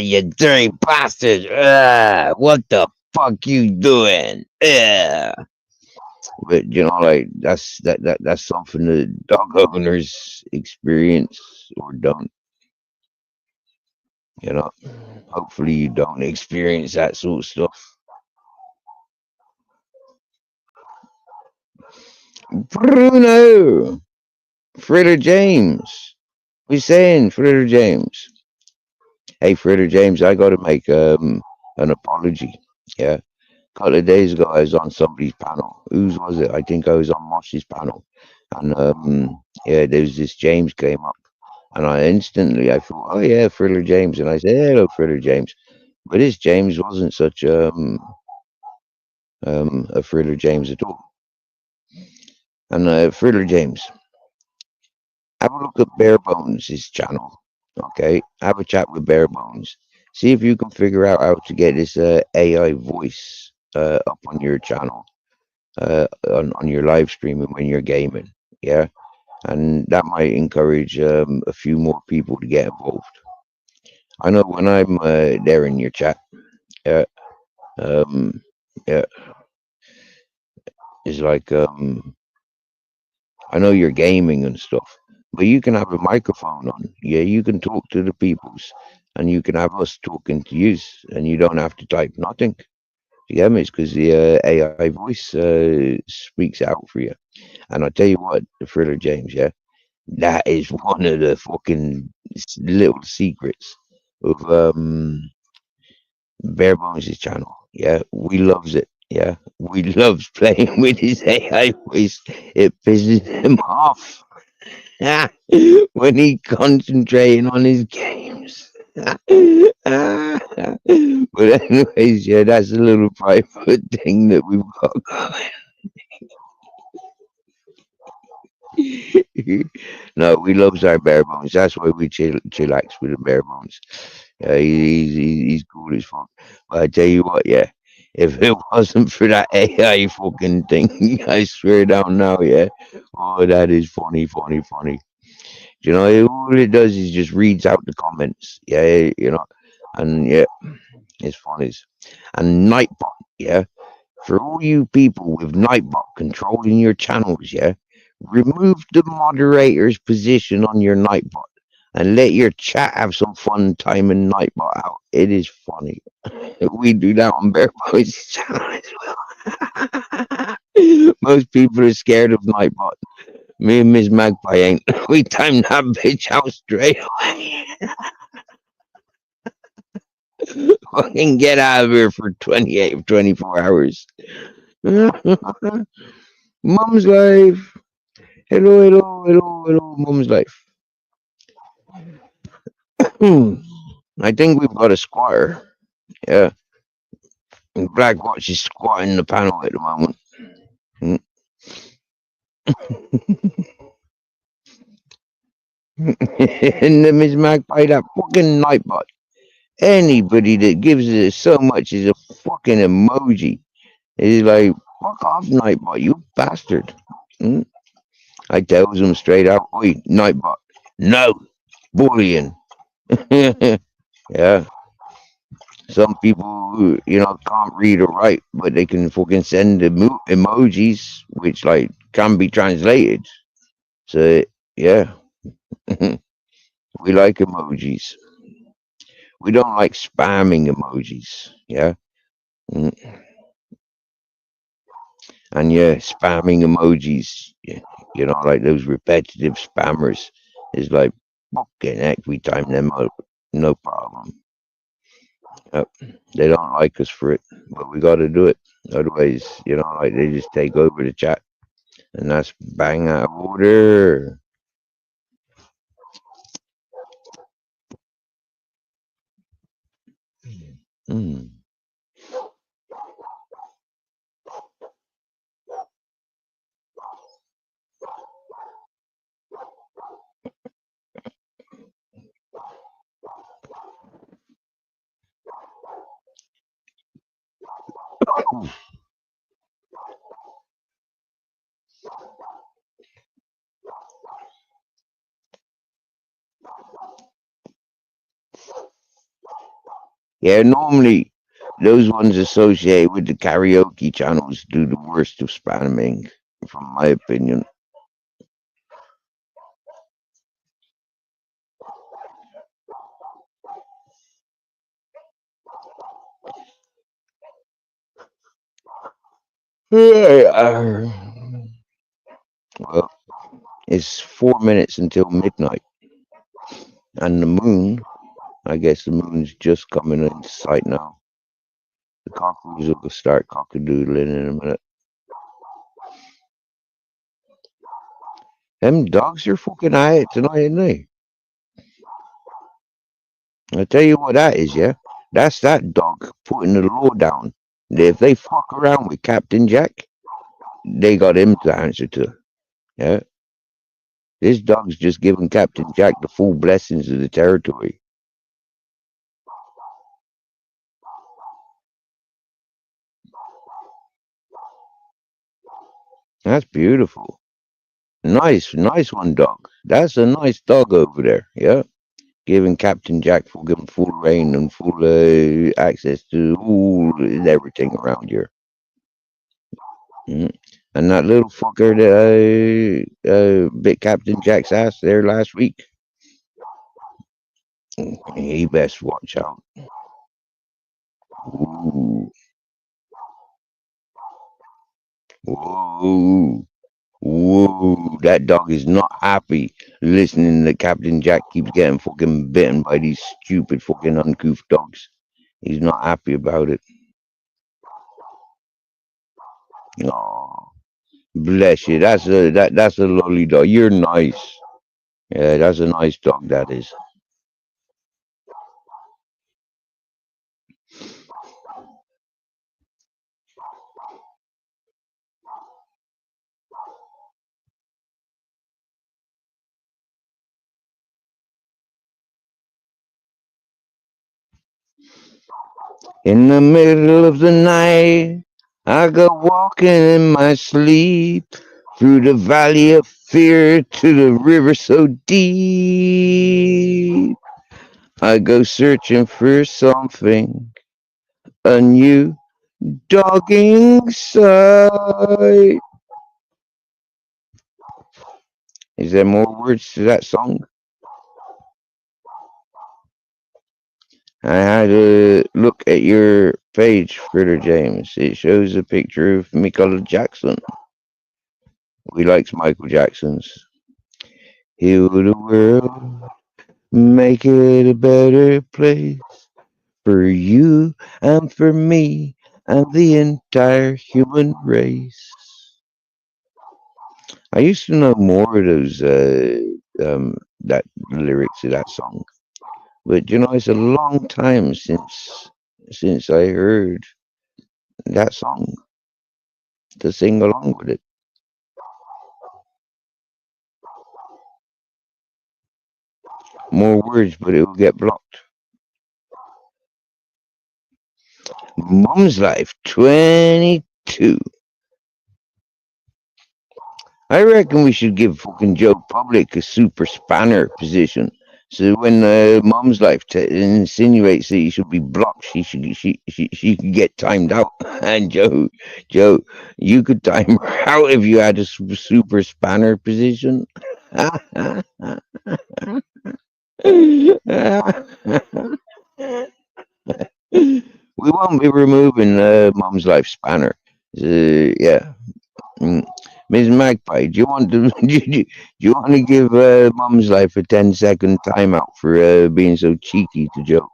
you dirty bastard! What the fuck you doing? But you know, like that's something that dog owners experience or don't. You know, hopefully you don't experience that sort of stuff. Bruno, Fritter James, we're saying Fritter James. Hey, Fritter James, I got to make an apology. Yeah. Couple of days ago, I was on somebody's panel. Whose was it? I think I was on Mosh's panel, and yeah, there was this James came up, and I thought, oh yeah, Thriller James, and I said, hello, Thriller James, but this James wasn't such a Thriller James at all. And Thriller James, have a look at Bare Bones' his channel, okay? Have a chat with Bare Bones. See if you can figure out how to get this AI voice up on your channel. On your live streaming when you're gaming, yeah, and that might encourage a few more people to get involved. I know when I'm there in your chat, yeah, um, yeah, it's like I know you're gaming and stuff, but you can have a microphone on, yeah, you can talk to the peoples, and you can have us talking to you, and you don't have to type nothing. You get me? It's because the AI voice speaks out for you. And I tell you what, the Thriller James, yeah, that is one of the fucking little secrets of Bare Bones' channel. Yeah, we loves it. Yeah, we loves playing with his AI voice. It pisses him off when he concentrating on his games. But anyways, yeah, that's a little private thing that we've got going. No, we loves our bare bones. That's why we chillax with the bare bones. He's cool as fuck. But I tell you what, yeah, if it wasn't for that AI fucking thing, I swear down now, yeah. Oh, that is funny, funny, funny. You know, all it does is just reads out the comments. Yeah, you know, and yeah, it's funny. And Nightbot, yeah, for all you people with Nightbot controlling your channels, yeah, remove the moderator's position on your Nightbot and let your chat have some fun timing Nightbot out. It is funny. We do that on Bear Boys' channel as well. Most people are scared of Nightbot. Me and Miss Magpie ain't. We timed that bitch out straight away. Fucking get out of here for 28, 24 hours. Mum's life. Hello, hello, hello, hello, Mum's life. I think we've got a squatter. Yeah. And Black Watch is squatting the panel at the moment. And the Miss Magpie, that fucking Nightbot. Anybody that gives it so much as a fucking emoji is like, fuck off, Nightbot, you bastard. I tells him straight out, oi, Nightbot, no, bullying. Yeah. Some people, you know, can't read or write, but they can fucking send emojis, which like can be translated. So yeah, we like emojis. We don't like spamming emojis. Yeah. And yeah, spamming emojis, you know, like those repetitive spammers is like fucking heck, we time them out, no problem. Yep. They don't like us for it, but we got to do it. Otherwise, you know, like they just take over the chat, and that's bang out of order. Mm. Yeah, normally those ones associated with the karaoke channels do the worst of spamming, from my opinion. Well, it's 4 minutes until midnight, and the moon, I guess the moon's just coming into sight now. The cockerels will start cockadoodling in a minute. Them dogs are fucking at it tonight, ain't they? I tell you what that is, yeah? That's that dog putting the law down. If they fuck around with Captain Jack, they got him to answer to. Yeah? This dog's just giving Captain Jack the full blessings of the territory. That's beautiful. Nice, nice one, dog. That's a nice dog over there, yeah? Giving Captain Jack full reign and full access to all everything around here. And that little fucker that bit Captain Jack's ass there last week. He best watch out. Ooh. Whoa. Whoa. That dog is not happy listening that Captain Jack keeps getting fucking bitten by these stupid fucking uncouth dogs. He's not happy about it. Oh, bless you. That's a lovely dog. You're nice. Yeah, that's a nice dog, that is. In the middle of the night, I go walking in my sleep through the valley of fear to the river so deep. I go searching for something, a new dogging sight. Is there more words to that song? I had a look at your page, Fritter James. It shows a picture of Michael Jackson. We likes Michael Jackson's. Heal the world, make it a better place for you and for me and the entire human race. I used to know more of those that lyrics of that song, but you know, it's a long time since I heard that song to sing along with it. More words, but it will get blocked. Mom's Life 22. I reckon we should give fucking Joe Public a super spanner position. So when Mom's Life insinuates that he should be blocked, she could get timed out. And Joe, you could time her out if you had a super spanner position. We won't be removing Mom's Life spanner. Yeah. Mm. Ms. Magpie, do you want to do you want to give Mom's Life a 10-second timeout for being so cheeky to Joe?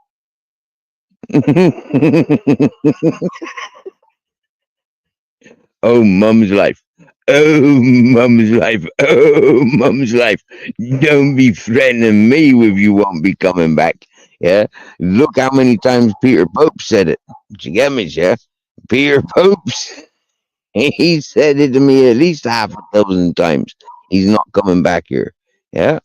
Oh, Mum's Life. Oh, Mum's Life. Oh, Mum's Life. Don't be threatening me with you won't be coming back. Yeah. Look how many times Peter Pope said it. Did you get me, yeah? Peter Pope's. He said it to me at least half a dozen times. He's not coming back here. Yeah.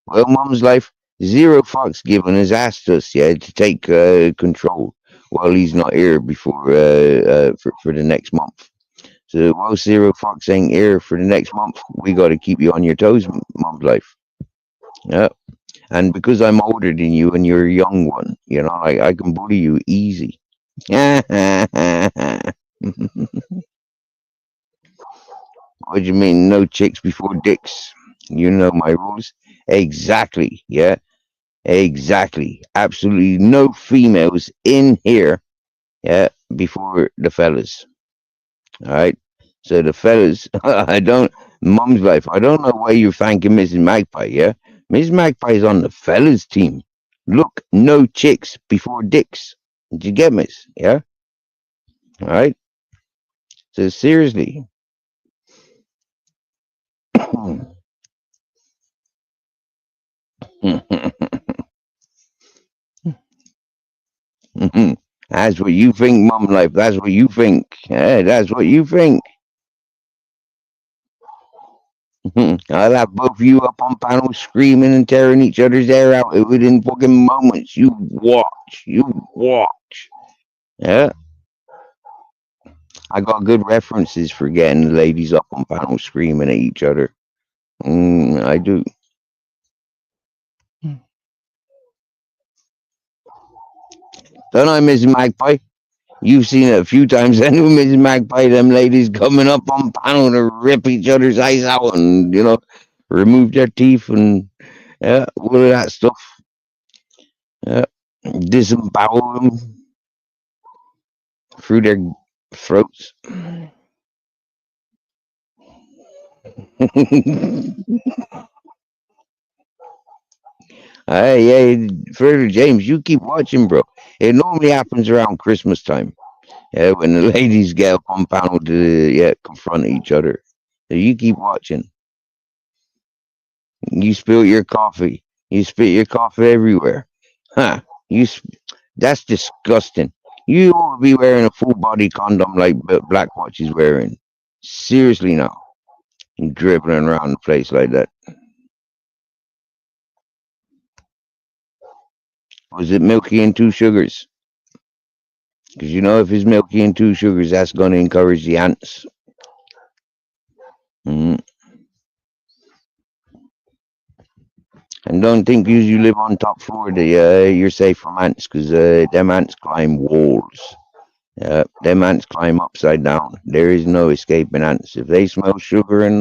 Well, Mum's Life, Zero Fox Given has asked us, yeah, to take control while he's not here before for the next month. So while Zero Fox ain't here for the next month, we got to keep you on your toes, Mum's Life. Yeah. And because I'm older than you and you're a young one, you know, I can bully you easy. What do you mean, no chicks before dicks? You know my rules. Exactly. Yeah. Exactly. Absolutely no females in here. Yeah. Before the fellas. All right. So the fellas, I don't. Mum's Life. I don't know why you're thanking Mrs. Magpie. Yeah. Mrs. Magpie is on the fellas team. Look, no chicks before dicks. Did you get me? Yeah. All right. So seriously. That's what you think, Mum Life. That's what you think. Yeah, that's what you think. I'll have both of you up on panels screaming and tearing each other's hair out within fucking moments. You watch. You watch. Yeah. I got good references for getting the ladies up on panels screaming at each other. I do. Don't I, Mrs. Magpie? You've seen it a few times, then, with Mrs. Magpie, them ladies coming up on panel to rip each other's eyes out and, you know, remove their teeth and all of that stuff. Disembowel them through their throats. Hey, further, James, you keep watching, bro. It normally happens around Christmas time. Yeah, when the ladies get up on panel to confront each other. So you keep watching. You spill your coffee. You spit your coffee everywhere. Huh? That's disgusting. You ought to be wearing a full body condom like Black Watch is wearing. Seriously now. Dribbling around the place like that. Was it milky and 2 sugars? Because you know, if it's milky and 2 sugars, that's going to encourage the ants. Mm. And don't think because you live on top floor that you're safe from ants, because them ants climb walls. Them ants climb upside down. There is no escaping ants. If they smell sugar and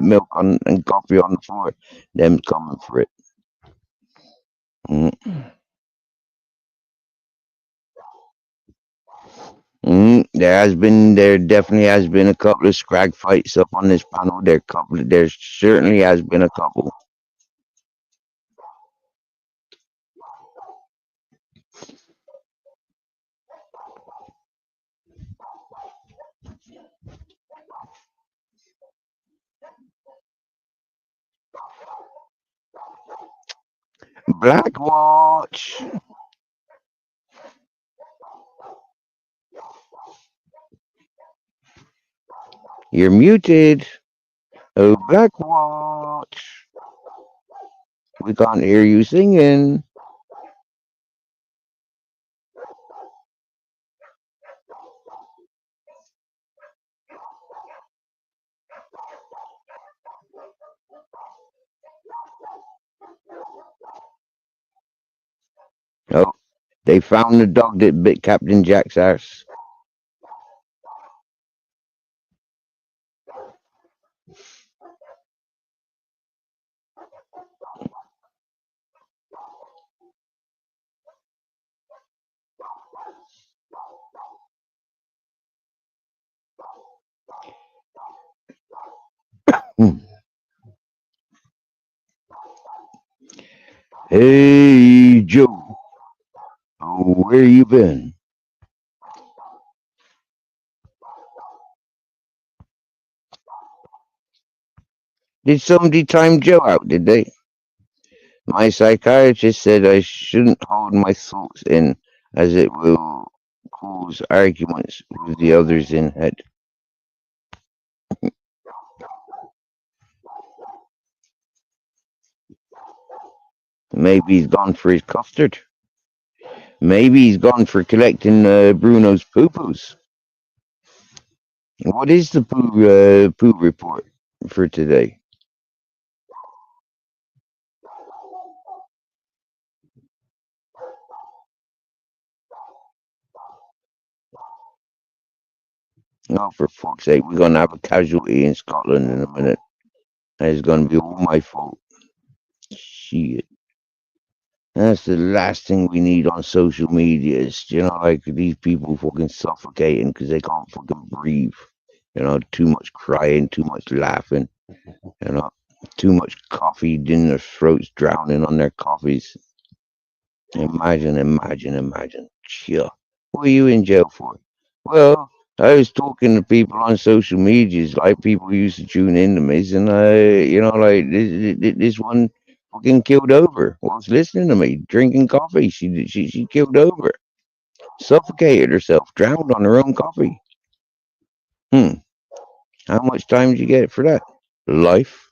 milk and coffee on the floor, them's coming for it. Mm. There definitely has been a couple of scrag fights up on this panel. There certainly has been a couple. Black Watch. You're muted. Oh, Black Watch. We can't hear you singing. Oh, they found the dog that bit Captain Jack's ass. Hmm. Hey, Joe. Oh, where you been? Did somebody time Joe out, did they? My psychiatrist said I shouldn't hold my thoughts in, as it will cause arguments with the others in head. Maybe he's gone for his custard. Maybe he's gone for collecting Bruno's poo-poos. What is the poo report for today? Oh, for fuck's sake, we're going to have a casualty in Scotland in a minute. And it's going to be all my fault. Shit. That's the last thing we need on social media is, like these people fucking suffocating because they can't fucking breathe. Too much crying, too much laughing, too much coffee in their throats, drowning on their coffees. Imagine. Sure. What are you in jail for? Well, I was talking to people on social medias, like people who used to tune into me, and like this one fucking killed over whilst listening to me, drinking coffee. She killed over, suffocated herself, drowned on her own coffee. How much time did you get for that? Life.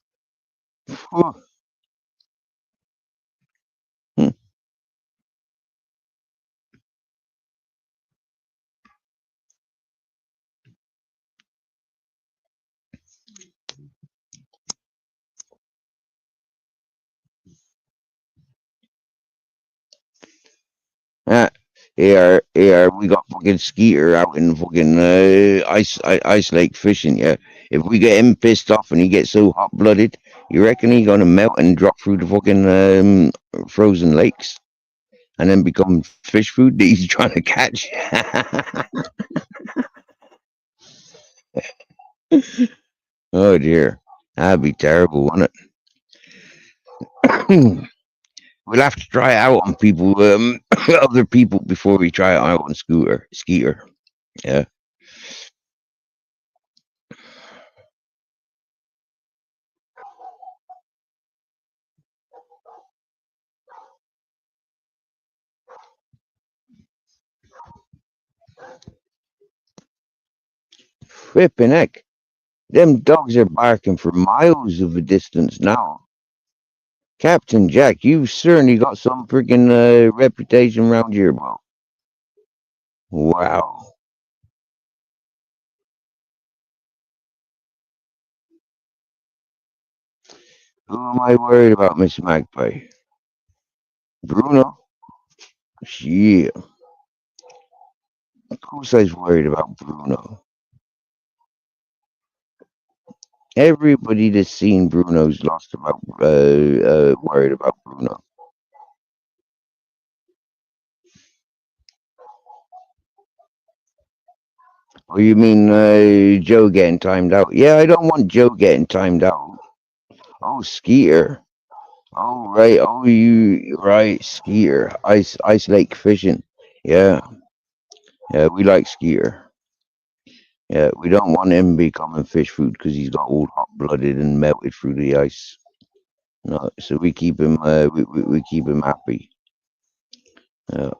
Phew. Hmm. Ah, we got fucking Skeeter out in fucking ice lake fishing. Yeah, if we get him pissed off and he gets so hot blooded, you reckon he's gonna melt and drop through the fucking frozen lakes and then become fish food that he's trying to catch? Oh dear, that'd be terrible, wouldn't it? We'll have to try it out on people, other people, before we try it out on Skeeter. Yeah. Flipping heck. Them dogs are barking for miles of a distance now. Captain Jack, you've certainly got some freaking reputation around here, bro. Wow. Who am I worried about, Miss Magpie? Bruno? Yeah. Of course I was worried about Bruno. Everybody that's seen Bruno's lost about worried about Bruno. Oh, you mean Joe getting timed out? Yeah, I don't want Joe getting timed out. Oh, Skeeter. Oh, right. Oh, you right, Skeeter. Ice lake fishing. Yeah, yeah, we like Skeeter. Yeah, we don't want him becoming fish food because he's got all hot blooded and melted through the ice. No, so we keep him. We keep him happy. Yeah.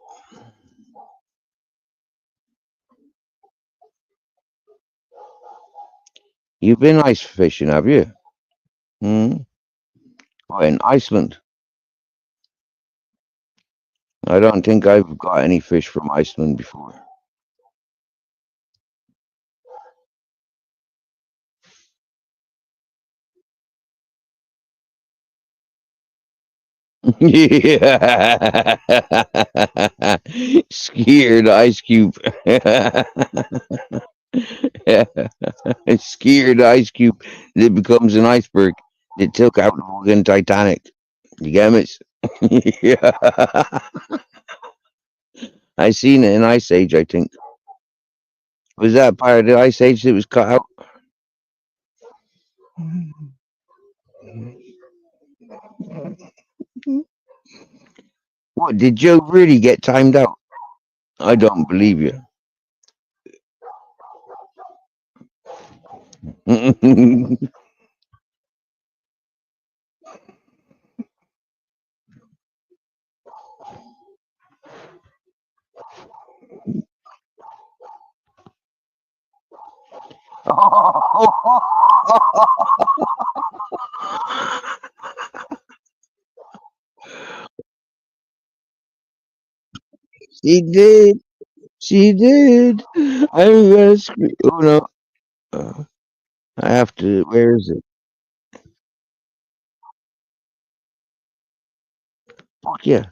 You've been ice fishing, have you? Hmm. Oh, in Iceland. I don't think I've got any fish from Iceland before. Yeah. Scared ice cube. Scared ice cube that becomes an iceberg that took out the fucking Titanic. You get me? Yeah. I seen it in Ice Age, I think. Was that part of the Ice Age that was cut out? What, did Joe really get timed out? I don't believe you. She did. She did. I'm gonna scream. Oh no. Uh, I have to. Where is it? Fuck yeah.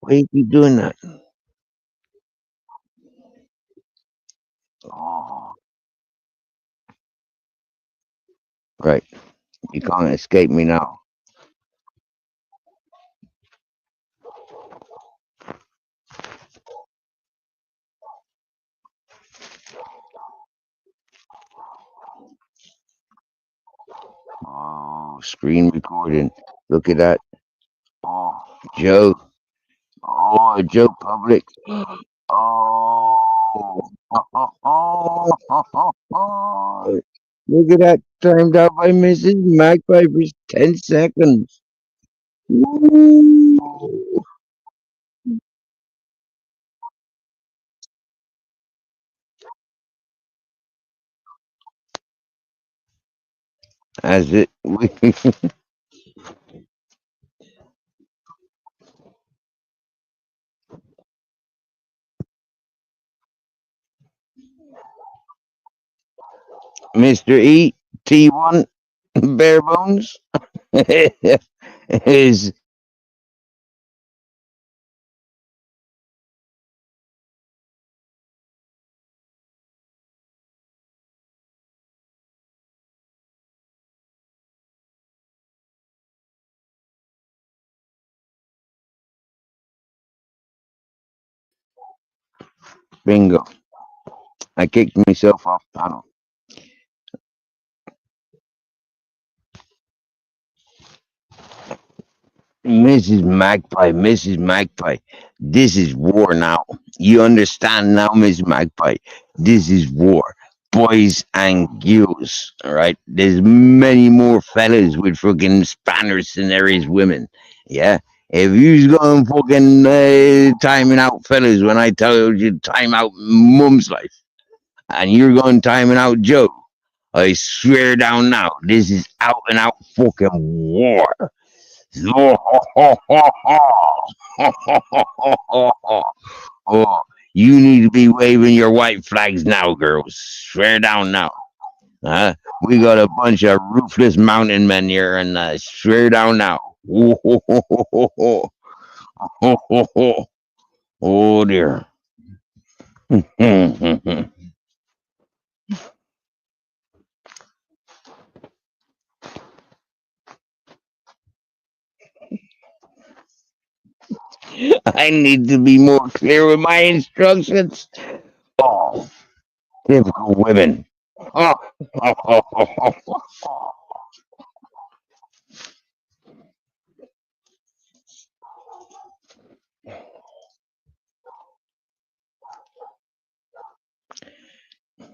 Why you keep doing that? Oh, right. You can't escape me now. Oh, screen recording. Look at that. Oh, Joe. Oh, Joe Public. Oh. Look at that. Timed out by Mrs. Magpie for 10 seconds. Woo. As it. Mr. E. T1. Bare bones. Is bingo. I kicked myself off panel. Mrs. Magpie, this is war now. You understand now, Miss Magpie? This is war. Boys and girls, alright? There's many more fellas with fucking spanners than there is women. Yeah? If you's going fucking timing out fellas when I tell you to time out mum's life, and you're going timing out Joe, I swear down now, this is out and out fucking war. Oh, you need to be waving your white flags now, girls. Swear down now. Huh? We got a bunch of ruthless mountain men here, and swear down now. Oh dear. I need to be more clear with my instructions. Oh, typical women. Oh.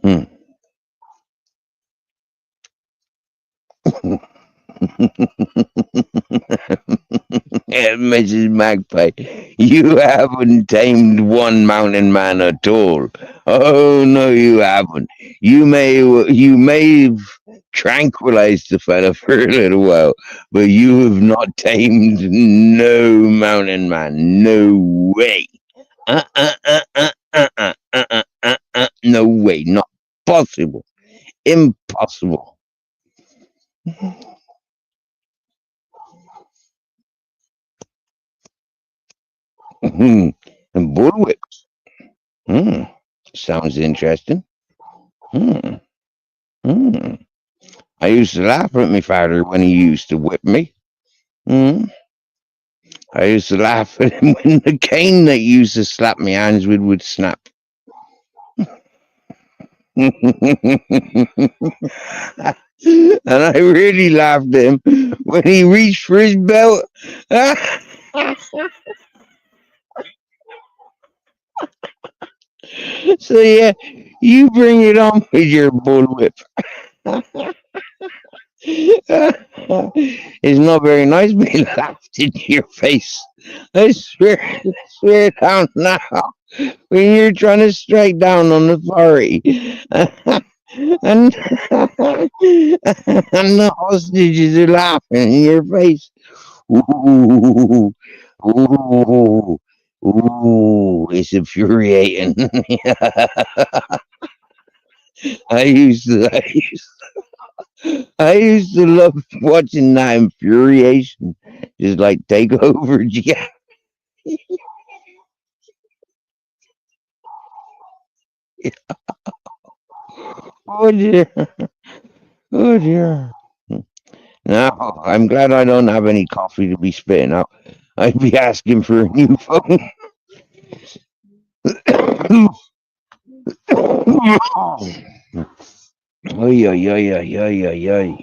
Hmm. Mrs. Magpie, you haven't tamed one mountain man at all. Oh no, you haven't. You may have tranquilized the fella for a little while, but you have not tamed no mountain man. No way. No way. Not possible. Impossible. And bullwhips. Hmm. Sounds interesting. Hmm. Hmm. I used to laugh at my father when he used to whip me. Hmm. I used to laugh at him when the cane that he used to slap my hands with would snap. And I really laughed at him when he reached for his belt. So yeah, you bring it on with your bullwhip. It's not very nice being laughed in your face. I swear down now. When you're trying to strike down on the party, and and the hostages are laughing in your face. Ooh, ooh, ooh, it's infuriating. I used to love watching that infuriation just like take over. Yeah. Oh dear. Oh dear. Now I'm glad I don't have any coffee to be spitting out. I'd be asking for a new phone. Oy, oy, oy, oy, oy, oy, oy.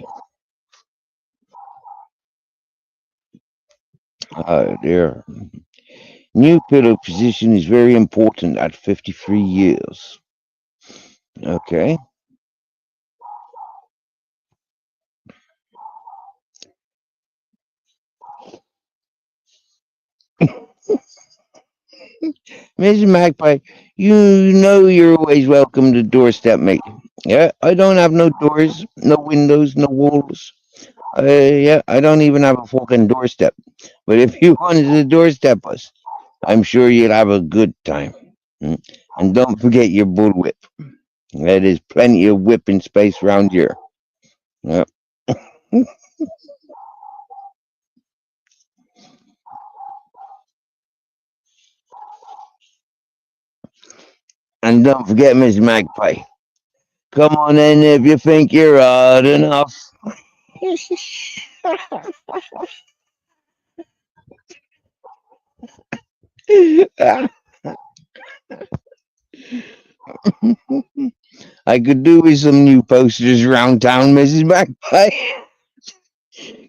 Oh dear. New pillow position is very important at 53 years. Okay. Mrs. Magpie, you know you're always welcome to doorstep me. Yeah, I don't have no doors, no windows, no walls. Yeah, I don't even have a fucking doorstep. But if you wanted to doorstep us, I'm sure you'll have a good time. Mm. And don't forget your bullwhip. There's plenty of whipping space around here. Yep. And don't forget Miss Magpie. Come on in if you think you're odd enough. I could do with some new posters around town, Mrs. Magpie.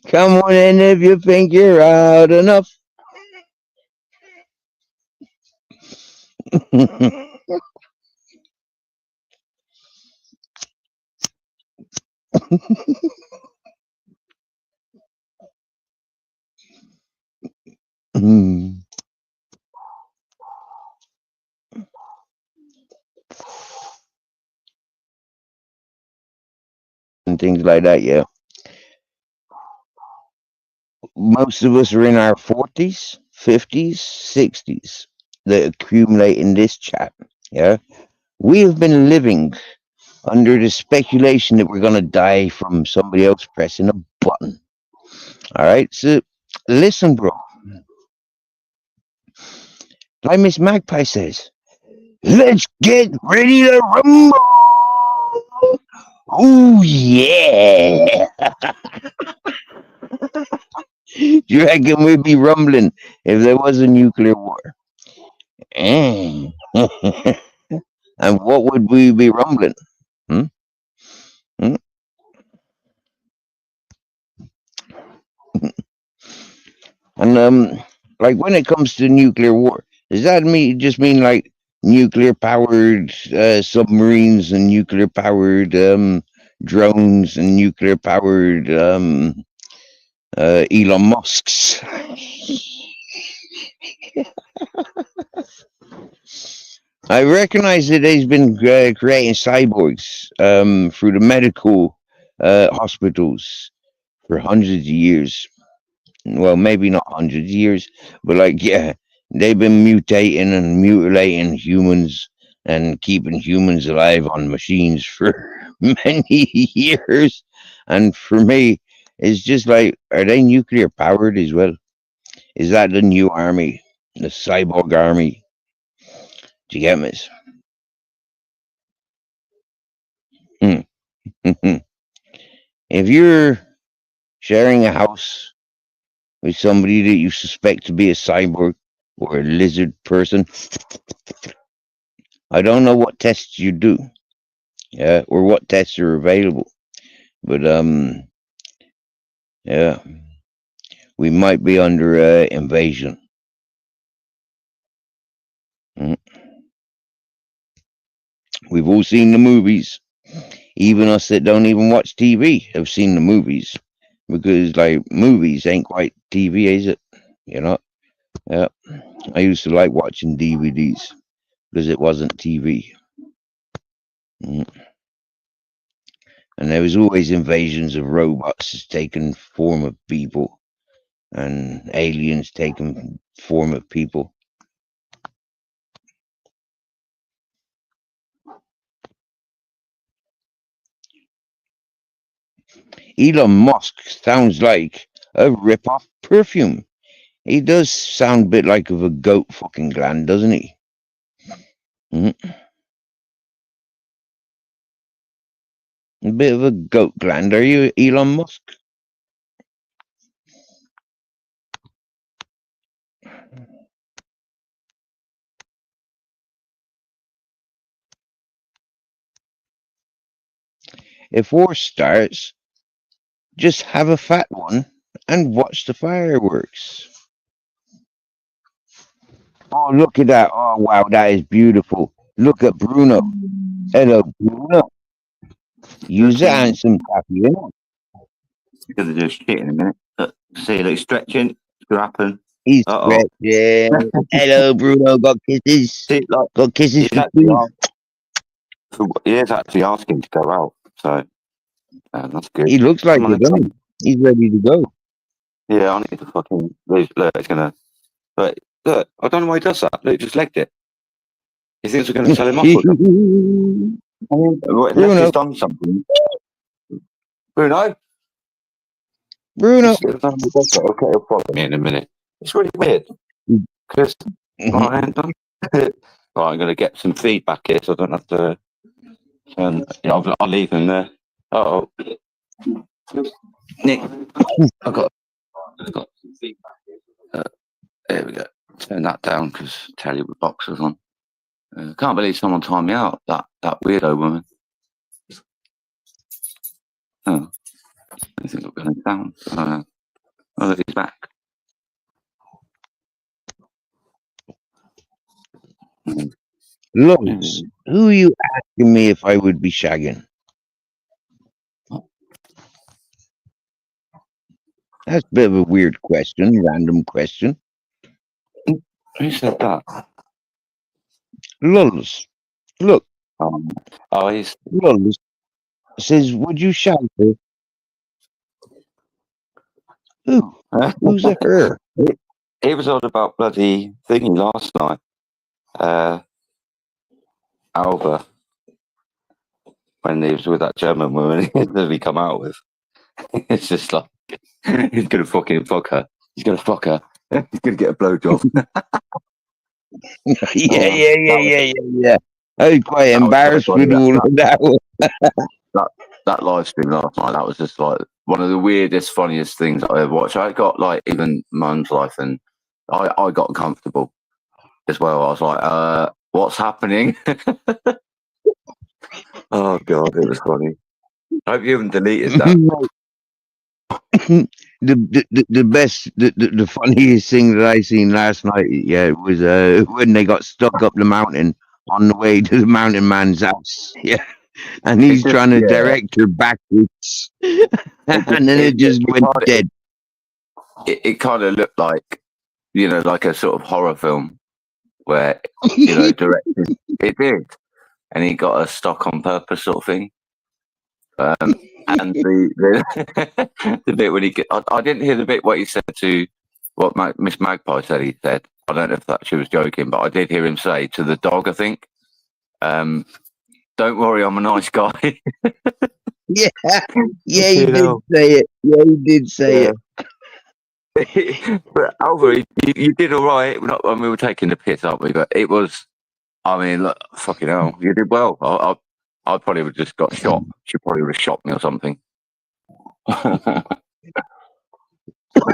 Come on in if you think you're odd enough. And things like that, yeah. most of us are in our 40s, 50s, 60s that accumulate in this chat. Yeah. We have been living under the speculation that we're going to die from somebody else pressing a button. All right. So listen, bro. Like Miss Magpie says, let's get ready to rumble. Oh, yeah. Do you reckon we'd be rumbling if there was a nuclear war? And what would we be rumbling? Hmm? Hmm? And like when it comes to nuclear war, does that just mean like nuclear powered submarines and nuclear powered drones and nuclear powered Elon Musk's? I recognize that he's been creating cyborgs through the medical hospitals for hundreds of years. Well, maybe not hundreds of years, but like, yeah, they've been mutating and mutilating humans and keeping humans alive on machines for many years. And for me, it's just like, are they nuclear powered as well? Is that the new army, the cyborg army? Do you get me? If you're sharing a house with somebody that you suspect to be a cyborg or a lizard person, I don't know what tests you do, or what tests are available, but yeah, we might be under invasion. We've all seen the movies. Even us that don't even watch TV have seen the movies, because like movies ain't quite TV, is it? You know? Yeah. I used to like watching DVDs because it wasn't TV. And there was always invasions of robots taking form of people and aliens taking form of people. Elon Musk sounds like a rip-off perfume. He does sound a bit like of a goat fucking gland, doesn't he? A bit of a goat gland, are you, Elon Musk? If war starts, just have a fat one and watch the fireworks. Oh, look at that. Oh, wow, that is beautiful. Look at Bruno. Hello, Bruno. Use it and some coffee, innit? Because of just shit in a minute. See, look, stretching. It's going to happen. He's stretching. Hello, Bruno. Got kisses. See, like, Got kisses for he is actually asking to go out. So, that's good. He looks like it, doesn't he? He's ready to go. Yeah, I need to fucking... Look, it's going to... Look, I don't know why he does that. Look, he just legged it. He thinks we're going to tell him off. Unless he's done something. Bruno? Bruno. Okay, he'll follow me in a minute. It's really weird. Because I ain't done. Right, I'm going to get some feedback here so I don't have to turn... I'll leave him there. Oh, Nick, I've got some feedback. There we go. Turn that down because tell you with boxers on. Can't believe someone timed me out. That weirdo woman. Oh, I think I'm going down. Oh, look, he's back. Lois, who are you asking me if I would be shagging? That's a bit of a weird question, random question. Who said that? Lulz. Look. He's... Lulz says, would you shag her? Who? Who's a her? He was on about bloody thingy last night. Alva, when he was with that German woman, he come out with. It's just like he's gonna fucking fuck her. He's gonna fuck her. He's gonna get a blowjob. Yeah. I was quite embarrassed with all of that. That live stream last night, that was just like one of the weirdest, funniest things I ever watched. I got like even Mum's life, and I got uncomfortable as well. I was like, what's happening? Oh god, it was funny. I hope you haven't deleted that. The funniest thing that I seen last night, was when they got stuck up the mountain on the way to the mountain man's house. Yeah. And he's trying to direct her backwards. And then it just went dead. It kind of looked like, like a sort of horror film where, directed. It did. And he got her stuck on purpose sort of thing. And the bit when I didn't hear the bit what he said to what Miss Magpie said he said. I don't know if that she was joking, but I did hear him say to the dog, I think, don't worry, I'm a nice guy. Yeah, he did say it. Yeah, he did say it. But Alva, you did all right. We were taking the piss, aren't we? But it was, look, fucking hell, you did well. I probably would have just got shot. She probably would have shot me or something.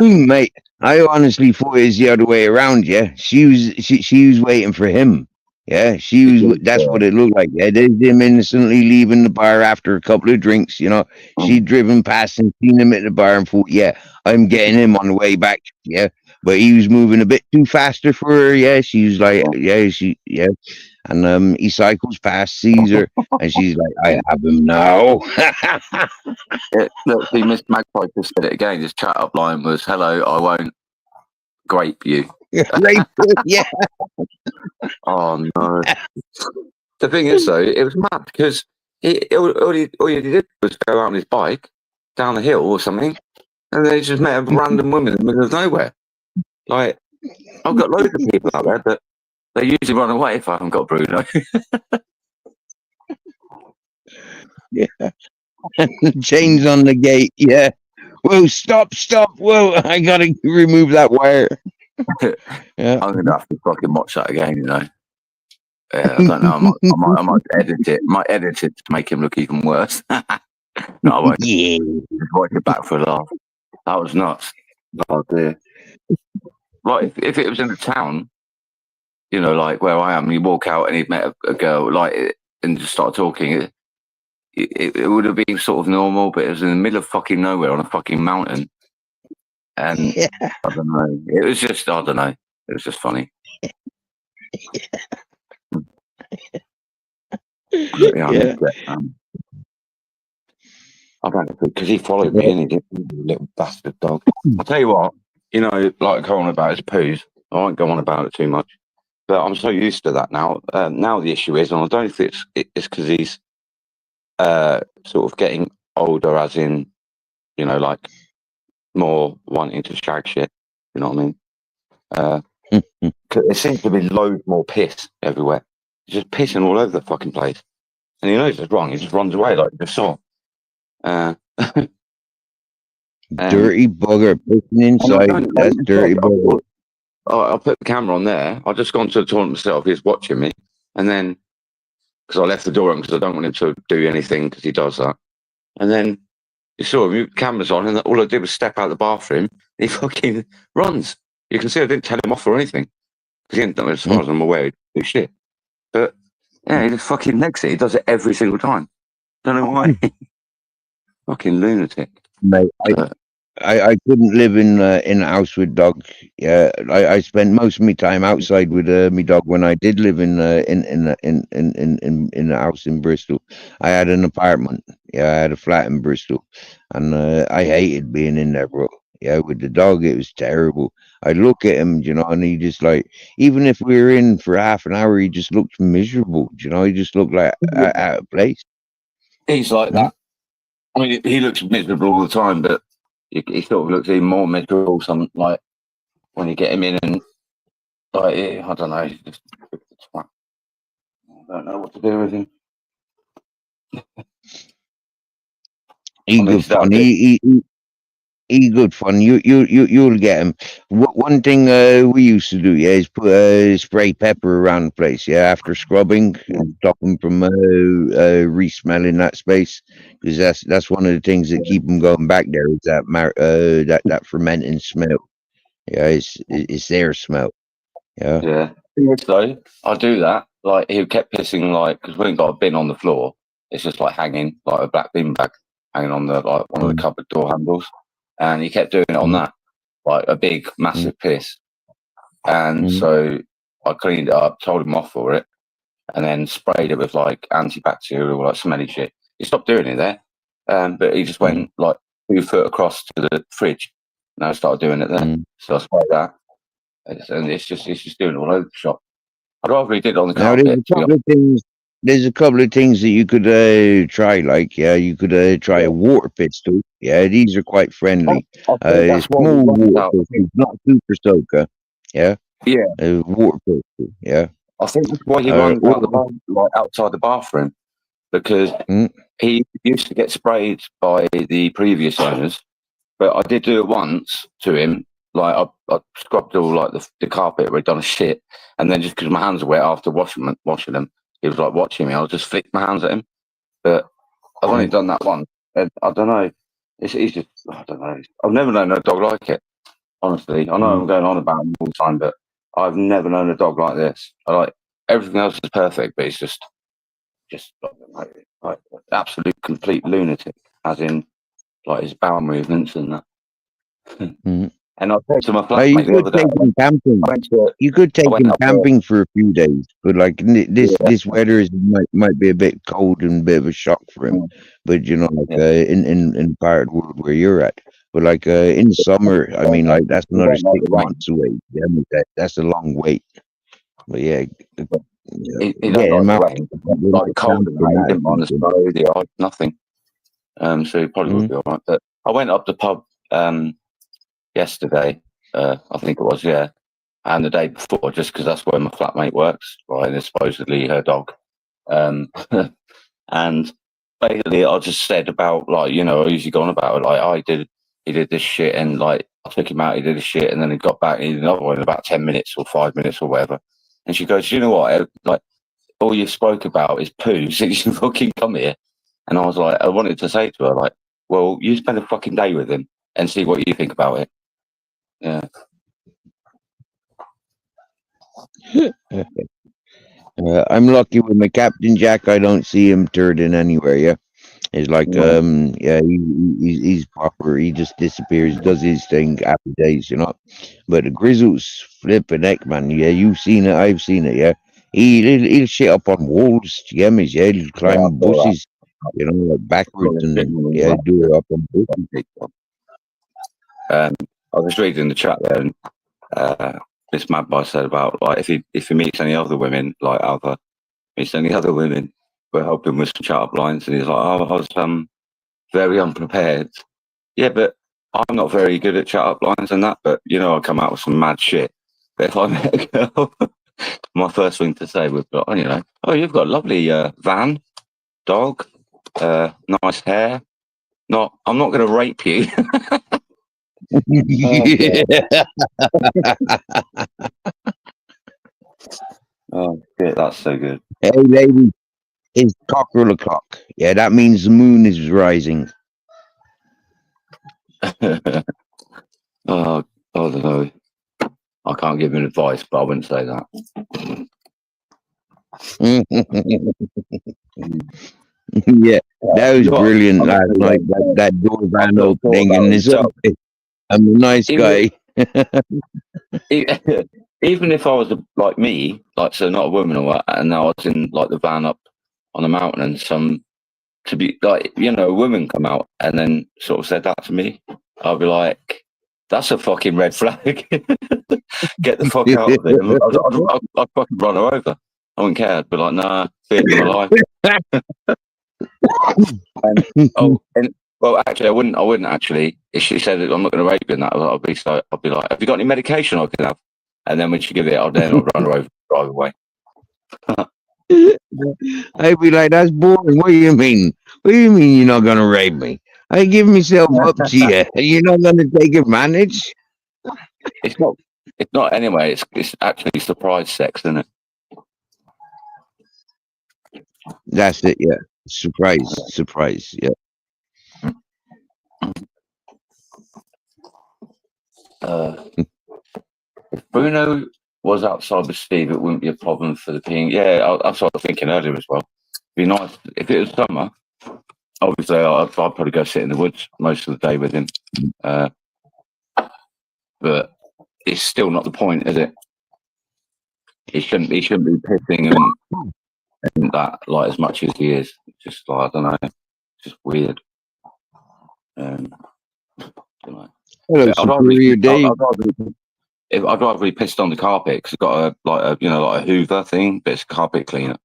Mate, I honestly thought it was the other way around. Yeah, she was waiting for him. Yeah, she was. That's what it looked like. Yeah, there's him innocently leaving the bar after a couple of drinks. She'd driven past and seen him at the bar and thought, yeah, I'm getting him on the way back. Yeah, but he was moving a bit too faster for her. Yeah, she was like, and he cycles past, sees her, and she's like, I have him now. Look, see, Miss Magpie just said it again. His chat up line was, hello, I won't grape you. Yeah. Oh no! The thing is, though, it was mad because all he did was go out on his bike down the hill or something, and then he just met a random woman in the middle of nowhere. Like, I've got loads of people out there, but they usually run away if I haven't got Bruno. Yeah, chains on the gate. Yeah. Whoa! Stop! Whoa! I gotta remove that wire. Yeah. I'm gonna have to fucking watch that again. Yeah, I don't know. I might edit it. Might edit it to make him look even worse. No, I won't. Yeah. Just watch it back for a laugh. That was nuts. Oh dear. Like if it was in a town, like where I am, you walk out and he'd met a girl, and just start talking. It would have been sort of normal, but it was in the middle of fucking nowhere on a fucking mountain. And I don't know. It was just, I don't know. It was just funny. I don't know, because he followed me and he did, little bastard dog. I'll tell you what, like going on about his poos. I won't go on about it too much, but I'm so used to that now. Now the issue is, and I don't think it's because he's sort of getting older, as in, like more wanting to shag shit. You know what I mean? There seems to be loads more piss everywhere. He's just pissing all over the fucking place, and he knows it's wrong. He just runs away like you just saw. Dirty bugger pissing inside. That's dirty bugger. I'll put the camera on there. I've just gone to the toilet myself. He's watching me, and then because I left the door open because I don't want him to do anything because he does that. And then you saw him, cameras on, and all I did was step out of the bathroom. And he fucking runs. You can see I didn't tell him off or anything because he didn't know, as far as I'm aware, he'd do shit. But yeah, he just fucking legs it. He does it every single time. Don't know why. Fucking lunatic. Mate, I couldn't live in a house with dog. Yeah, I spent most of my time outside with my dog when I did live in a house in Bristol. I had an apartment. Yeah, I had a flat in Bristol, and I hated being in there, bro. Yeah, with the dog, it was terrible. I look at him, and he just like, even if we were in for half an hour, he just looked miserable. He just looked like out of place. He's like that. I mean, he looks miserable all the time, but he sort of looks even more miserable. Some like when you get him in and like I don't know. I don't know what to do with him. He good fun. He good fun. You'll get him. One thing we used to do, yeah, is put spray pepper around the place, yeah, after scrubbing, stop him from re-smelling that space, because that's one of the things that keep him going back there is that fermenting smell. Yeah, it's their smell. Yeah. Yeah. So I do that. Like he kept pissing like because we ain't got a bin on the floor. It's just like hanging like a black bin bag hanging on the like one of the cupboard door handles, and he kept doing it on that like a big massive piss. And so I cleaned it up, told him off for it, and then sprayed it with like antibacterial like smelly shit. He stopped doing it there, but he just went like 2 foot across to the fridge, and I started doing it there. So I sprayed that. And it's just doing it all over the shop. I'd rather he did it on the Now carpet. there's a couple of things that you could try. Like you could try a water pistol. Yeah, these are quite friendly. Small water pistol, not super soaker. Yeah, water pistol. Yeah, I think that's why he runs out the bar, like outside the bathroom, because he used to get sprayed by the previous owners. But I did do it once to him. Like I scrubbed all like the carpet where he'd done a shit, and then just because my hands were wet after washing them, he was like watching me. I just flicked my hands at him. But I've only done that once. And I don't know. He's just I don't know. I've never known a dog like it. Honestly, I know I'm going on about him all the time, but I've never known a dog like this. I like everything else is perfect, but he's just like absolute complete lunatic, as in like his bowel movements and that. And I said to my flatmate the other day, camping. You could take him camping for a few days, but like this weather might be a bit cold and a bit of a shock for him. But you know, like in the part of the world where you're at, but like in summer, I mean, like that's another 6 months away. Yeah, I mean, that's a long wait. But yeah, he doesn't like like cold and rain, didn't mind the snow, the ice, nothing. So he probably would be all right. But I went up the pub yesterday, I think it was, and the day before, just because that's where my flatmate works, right? And it's supposedly her dog. And basically, I just said about like, you know, I usually gone about it, like he did this shit, and like I took him out, he did this shit, and then he got back, and he did another one in about 10 minutes or 5 minutes or whatever. And she goes, you know what? Like all you spoke about is poo since you fucking come here. And I was like, I wanted to say to her, like, well, you spend a fucking day with him and see what you think about it. Yeah. I'm lucky with my Captain Jack. I don't see him turding anywhere. Yeah, it's like he's proper. He just disappears, does his thing after days, you know. But the Grizzles flipping heck, man. Yeah, you've seen it. I've seen it. Yeah, he'll shit up on walls. Yeah, he'll climb bushes. You know, like backwards and then do it up on bushes. I was reading the chat there, and this mad boy said about like if he meets any other women, like meets any other women, we're helping with some chat-up lines, and he's like, oh, I was very unprepared. Yeah, but I'm not very good at chat-up lines and that, but you know, I come out with some mad shit. But if I met a girl, my first thing to say would be, you know, oh, you've got a lovely van, dog, nice hair. I'm not going to rape you. Oh shit, that's so good. Hey lady, it's cockerel o'clock. Yeah, that means the moon is rising. Oh, I don't know. I can't give him advice, but I wouldn't say that. Yeah, that was brilliant last night. That door van opening and this. I'm a nice guy. Even if I was like me, like so not a woman or what, and I was in like the van up on the mountain, and to be like, you know, a woman come out and then sort of said that to me, I'd be like, that's a fucking red flag. Get the fuck out of it. I'd fucking run her over. I wouldn't care. I'd be like, nah, fear my life. And Well, actually, I wouldn't actually. If she said that I'm not going to rape you, and that, I'll be like, have you got any medication I can have? And then when she give it, I'll run her over, drive away. I'd be like, that's boring. What do you mean? What do you mean you're not going to rape me? I give myself up to you. You're not going to take advantage? It's not. It's not anyway. It's actually surprise sex, isn't it? That's it, yeah. Surprise, yeah. If Bruno was outside with Steve, it wouldn't be a problem for the team. Yeah, I started thinking earlier as well. It'd be nice if it was summer. Obviously, I'd probably go sit in the woods most of the day with him. But it's still not the point, is it? He shouldn't be pissing and that like as much as he is. It's just like, I don't know. It's just weird. Don't know. Hello, Superior Dave. I'd rather be pissed on the carpet because it's got a Hoover thing, but it's a carpet cleaner,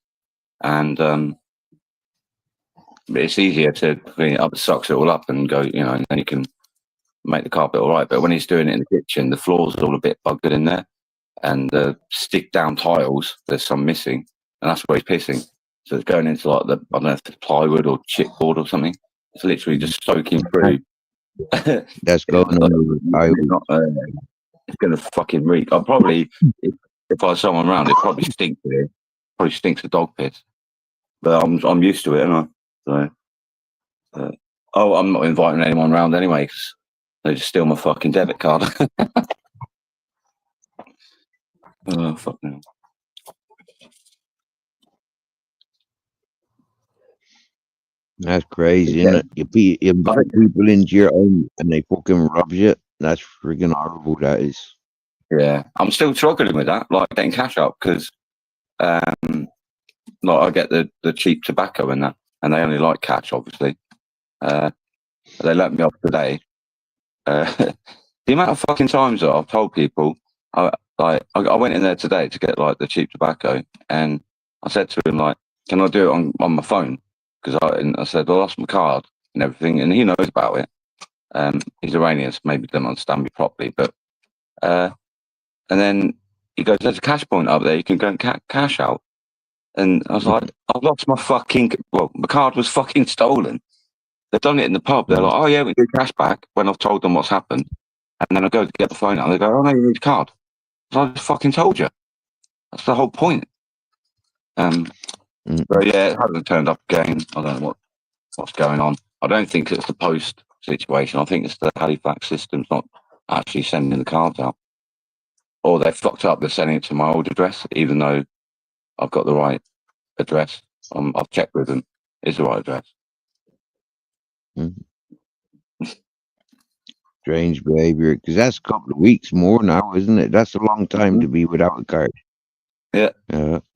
and it's easier to clean it up. It sucks it all up and go, and then you can make the carpet all right. But when he's doing it in the kitchen, the floor's all a bit buggered in there, and the stick down tiles, there's some missing, and that's where he's pissing. So it's going into like I don't know if it's plywood or chipboard or something. It's literally just soaking through. That's going on. It's going to fucking reek. I'll probably, if I was someone around, it probably stinks here. Probably stinks of dog piss. But I'm used to it, aren't I? So, I'm not inviting anyone around anyway because they just steal my fucking debit card. Oh, fuck no. That's crazy, isn't it? You invite people into your home and they fucking rob you. That's freaking horrible, that is. Yeah, I'm still struggling with that, like getting cash out because, like I get the cheap tobacco and that, and they only like cash, obviously. They let me off today. The amount of fucking times that I've told people, I went in there today to get like the cheap tobacco, and I said to him like, "Can I do it on my phone?" Because I said I lost my card and everything, and he knows about it. He's Iranian, so maybe doesn't understand me properly, but and then he goes, "There's a cash point up there. You can go and cash out." And I was like, "I've lost my my card was fucking stolen." They've done it in the pub. They're like, "Oh yeah, we do cash back." When I've told them what's happened, and then I go to get the phone out, and they go, "Oh no, you need a card." So I just fucking told you. That's the whole point. But yeah, it hasn't turned up again. I don't know what's going on. I don't think it's the post situation. I think it's the Halifax system's not actually sending the cards out. Or they fucked up. They're sending it to my old address, even though I've got the right address. I've checked with them. It's the right address. Strange behavior, because that's a couple of weeks more now, isn't it? That's a long time to be without a card. Yeah.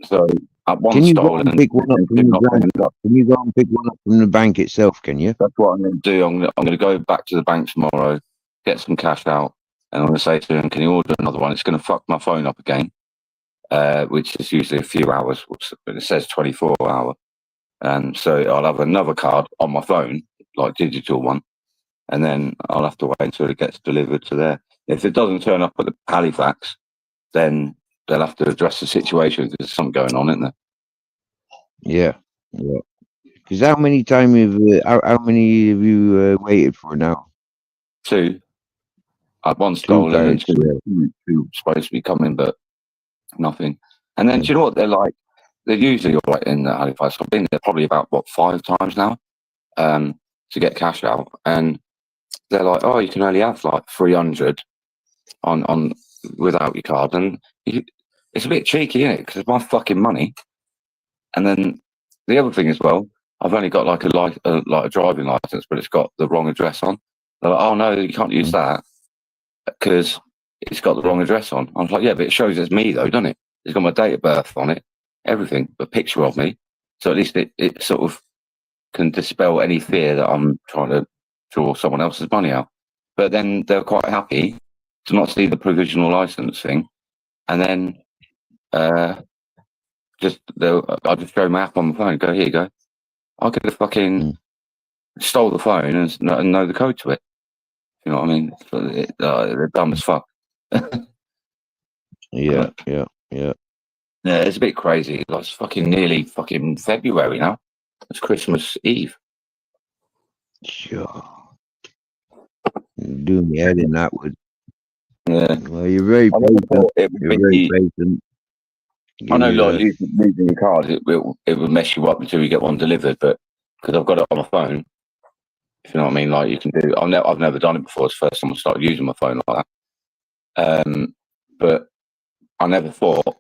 So at one can you stolen, go and pick one up from the bank? Can you go and pick one up from the bank itself? Can you? That's what I'm going to do. I'm going to go back to the bank tomorrow, get some cash out, and I'm going to say to him, "Can you order another one?" It's going to fuck my phone up again, which is usually a few hours. But it says 24 hour, and so I'll have another card on my phone, like digital one, and then I'll have to wait until it gets delivered to there. If it doesn't turn up at the Halifax, then they'll have to address the situation because there's something going on, isn't there? Yeah. Because how many have you waited for now? 2. One stolen and 2 supposed to be coming, but nothing. And then do you know what they're like? They're usually all right in Halifax. I've been there probably about 5 times now to get cash out, and they're like, "Oh, you can only have like 300 on without your card," and it's a bit cheeky, isn't it? Because it's my fucking money. And then the other thing as well, I've only got like a driving license, but it's got the wrong address on. They're like, "Oh no, you can't use that because it's got the wrong address on." I was like, "Yeah, but it shows it's me though, doesn't it? It's got my date of birth on it, everything, a picture of me. So at least it sort of can dispel any fear that I'm trying to draw someone else's money out." But then they're quite happy to not see the provisional license thing, and then I'll just show my app on my phone. Go, "Here you go." I'll get a fucking stole the phone and know the code to it. You know what I mean? They're dumb as fuck. Yeah. Yeah, it's a bit crazy. Like, it's fucking nearly fucking February now. It's Christmas Eve. Sure. Do me head in that would. Yeah. Well, you're very patient. You're very patient. I know, like, losing your card, it would mess you up until you get one delivered, but because I've got it on my phone, if you know what I mean, like, you can do. I've never done it before. It's the first time I started using my phone like that. But I never thought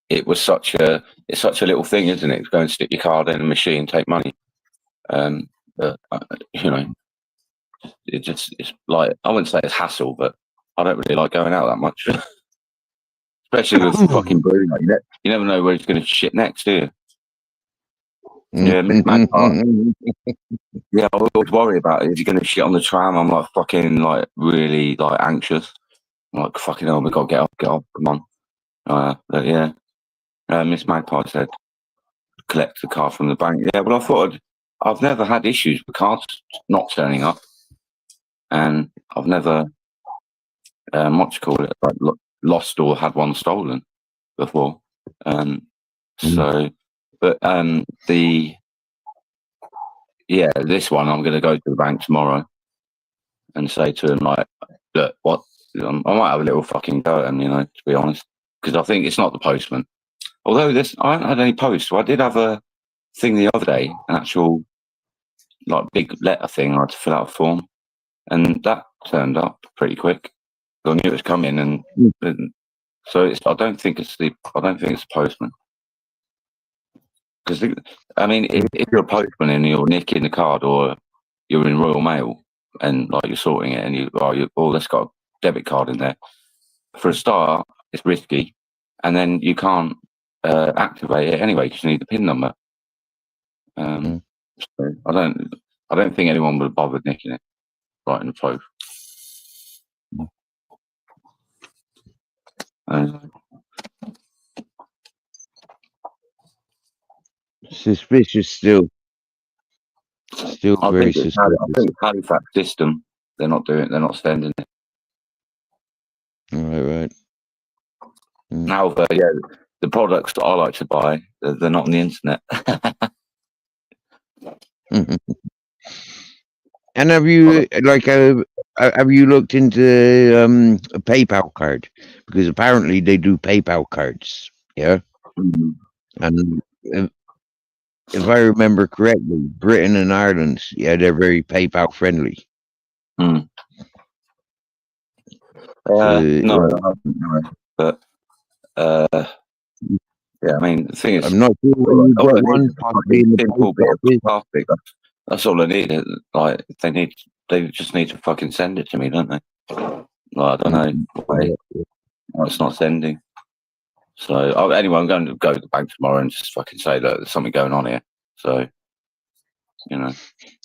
it's such a little thing, isn't it? Go and stick your card in a machine, take money. But you know, it's like, I wouldn't say it's hassle, but I don't really like going out that much. Especially with fucking Bruno. You never know where he's going to shit next, do you? Yeah, yeah, I always worry about it. Is he going to shit on the tram? I'm like fucking like really like anxious. I'm like, fucking hell, we got to get up, come on. But yeah, Miss Magpie said, collect the car from the bank. Yeah, well, I thought I've never had issues with cards not turning up, and I've never, what do you call it, like lost or had one stolen before. So, but this one I'm going to go to the bank tomorrow and say to him, like, look, what? I might have a little fucking go at him, you know, to be honest, because I think it's not the postman. Although I haven't had any posts, so I did have a thing the other day, an actual like big letter thing. I had to fill out a form, and that turned up pretty quick. I knew it was coming, and so I don't think it's the postman. Because I mean, if you're a postman and you're nicking the card, or you're in Royal Mail and like you're sorting it, and let's got a debit card in there. For a start, it's risky, and then you can't activate it anyway because you need the PIN number. So I don't think anyone would have bothered nicking it right in the post. Suspicious still. Still very suspicious. I think it's Halifax system. They're not sending it. Right. Now, the products that I like to buy, they're not on the internet. And have you looked into a PayPal card? Because apparently they do PayPal cards. Yeah. And if I remember correctly, Britain and Ireland, they're very PayPal friendly. No, I haven't, but I mean, the thing is, I'm not sure when you got one possibly in the simple bit of plastic. That's all I need. Like, they just need to fucking send it to me, don't they? Like, I don't know why it's not sending. So anyway, I'm going to go to the bank tomorrow and just fucking say, look, there's something going on here. So, you know,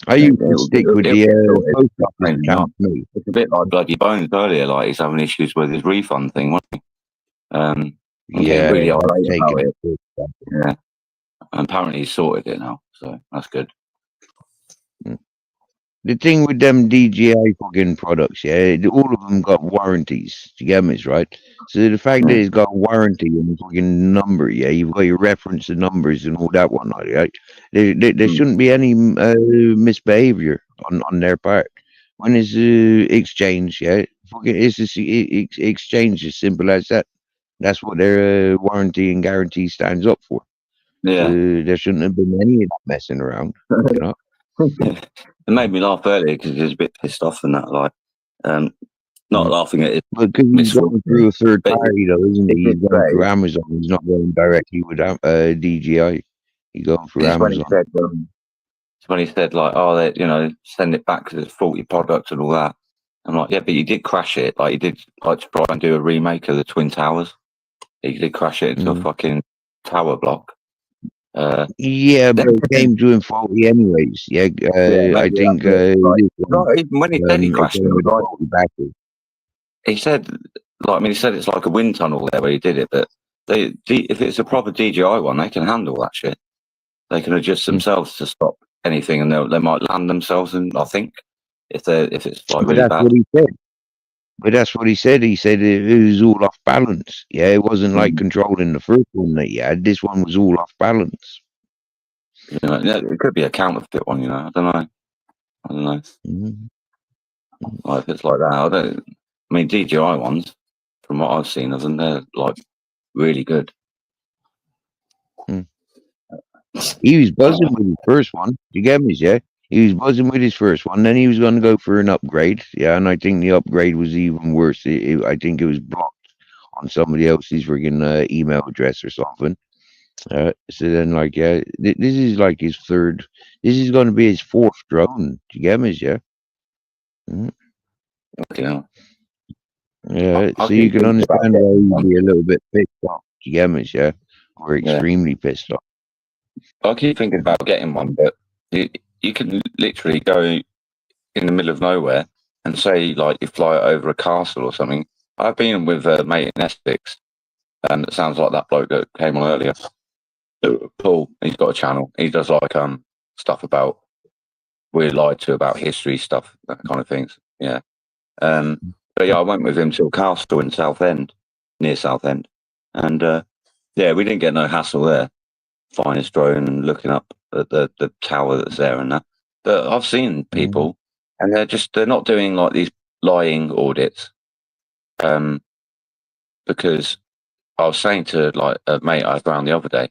I used to stick with the post office account. It's a bit like Bloody Bones earlier. Like, he's having issues with his refund thing, wasn't he? Really irate about it. Yeah, and apparently he's sorted it now, so that's good. The thing with them DJI fucking products, all of them got warranties. You get me, right? So the fact that it's got warranty and fucking number, you've got your reference and numbers and all that whatnot, right? There shouldn't be any misbehavior on their part. When it's exchange, fucking it's exchange, as simple as that. That's what their warranty and guarantee stands up for. Yeah, there shouldn't have been any of that messing around, you know. It made me laugh earlier because he was a bit pissed off and that, like, not laughing at it. But because he's going through a third party, though, isn't he? He's going through Amazon. He's not going directly with DJI. He's going through Amazon. When he said, like, oh, send it back because it's faulty product and all that. I'm like, yeah, but you did crash it. Like, you did like to try and do a remake of the Twin Towers. You did crash it into a fucking tower block. But it came to him faulty anyways. I think when he said he crashed it, he said, like, he said it's like a wind tunnel there where he did it, but if it's a proper DJI one, they can handle that shit. They can adjust themselves to stop anything, and they might land themselves. And I think if it's like But really that's bad, what he said. But that's what he said. He said it was all off balance. Yeah, it wasn't like controlling the first one that you had. This one was all off balance. you know, it could be a counterfeit one. You know, I don't know. Mhm. Like if it's like that, I mean, DJI ones, from what I've seen of them, they're like really good. He was buzzing with his first one. You get me, yeah? He was buzzing with his first one. Then he was going to go for an upgrade. Yeah, and I think the upgrade was even worse. I think it was blocked on somebody else's friggin' email address or something. So then, like, yeah, this is like his third. This is going to be his fourth drone. You get me, yeah? Mhm. Yeah. Yeah, I so you keep can thinking about understand why getting he'd one. be a little bit pissed off. You get me, yeah? Or Yeah. extremely pissed off. I keep thinking about getting one, but you can literally go in the middle of nowhere and say, like, you fly over a castle or something. I've been with a mate in Essex, and it sounds like that bloke that came on earlier. Paul, he's got a channel. He does like stuff about we're lied to about history stuff, that kind of things. Yeah. But yeah, I went with him to a castle in Southend, near Southend, and yeah, we didn't get no hassle there. Flying his drone and looking up at the tower that's there and that. But I've seen people, and they're not doing like these lying audits, because I was saying to like a mate I found the other day,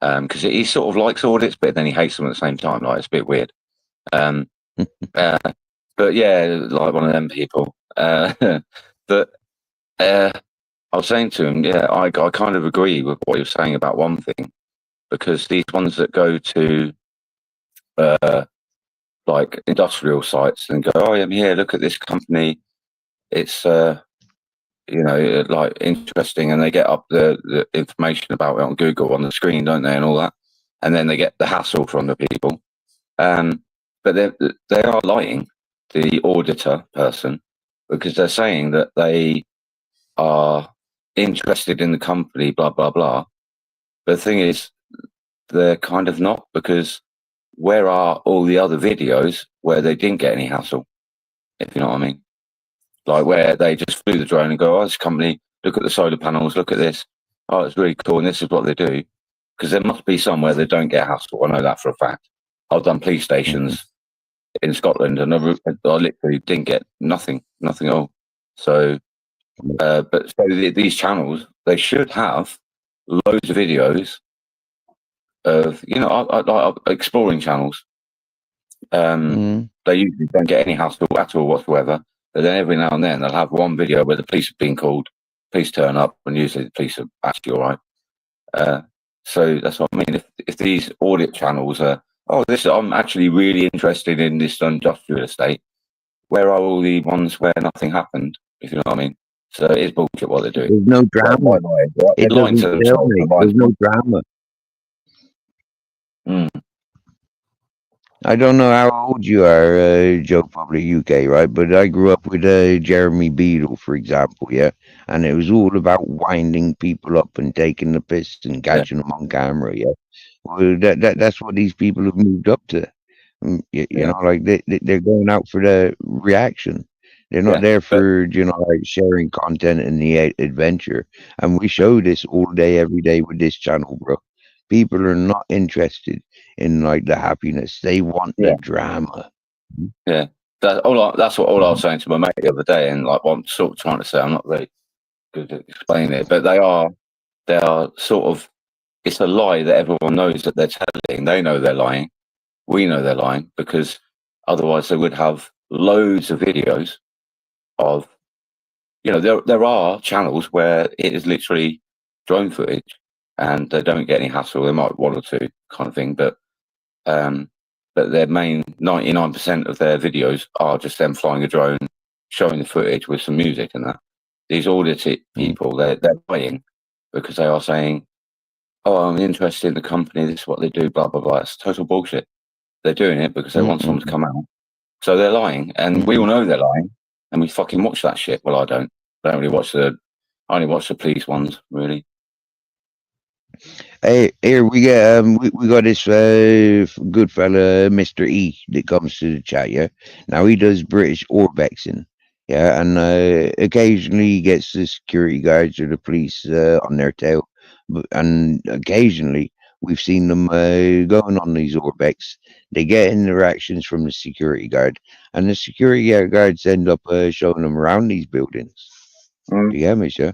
because he sort of likes audits, but then he hates them at the same time. Like it's a bit weird. But yeah, like one of them people. But I was saying to him, yeah, I kind of agree with what you're saying about one thing, because these ones that go to like industrial sites and go, oh, I'm here, look at this company, it's like interesting, and they get up the information about it on Google on the screen, don't they, and all that, and then they get the hassle from the people. But they are lying, the auditor person, because they're saying that they are interested in the company, blah blah blah. But the thing is, they're kind of not, because where are all the other videos where they didn't get any hassle, if you know what I mean? Like where they just flew the drone and go, oh, this company, look at the solar panels, look at this. Oh, it's really cool, and this is what they do. Because there must be somewhere they don't get hassle. I know that for a fact. I've done police stations in Scotland, and I literally didn't get nothing at all. So, these channels, they should have loads of videos of, exploring channels. They usually don't get any hassle at all whatsoever. But then every now and then they'll have one video where the police have been called, police turn up, and usually the police are actually all right. So that's what I mean. If these audit channels are, I'm actually really interested in this industrial estate, where are all the ones where nothing happened, if you know what I mean? So it is bullshit what they're doing. There's no drama. They're lying to themselves. There's no drama. I don't know how old you are, Joe Public UK, right? But I grew up with Jeremy Beadle, for example, yeah? And it was all about winding people up and taking the piss and catching them on camera, yeah? Well, that's what these people have moved up to. You know, like they're going out for the reaction. They're not there for, like sharing content and the adventure. And we show this all day, every day with this channel, bro. People are not interested in like the happiness. They want the drama. Yeah. That's what I was saying to my mate the other day, and like what I'm sort of trying to say, I'm not very good at explaining it, but they are sort of, it's a lie that everyone knows that they're telling. They know they're lying. We know they're lying, because otherwise they would have loads of videos of, there are channels where it is literally drone footage and they don't get any hassle. They might one or two kind of thing, but their main 99% of their videos are just them flying a drone, showing the footage with some music and that. These audited people, they're lying, because they are saying, oh, I'm interested in the company, this is what they do, blah, blah, blah. It's total bullshit. They're doing it because they want someone to come out. So they're lying, and we all know they're lying, and we fucking watch that shit. Well, I don't. I only watch the police ones, really. Hey, here we got this good fella, Mr. E, that comes to the chat. Yeah, now he does British Urbexing. Yeah, and occasionally he gets the security guards or the police on their tail, and occasionally we've seen them going on these Urbex. They get interactions from the security guard, and the security guards end up showing them around these buildings. Mm, Do you get me, sir?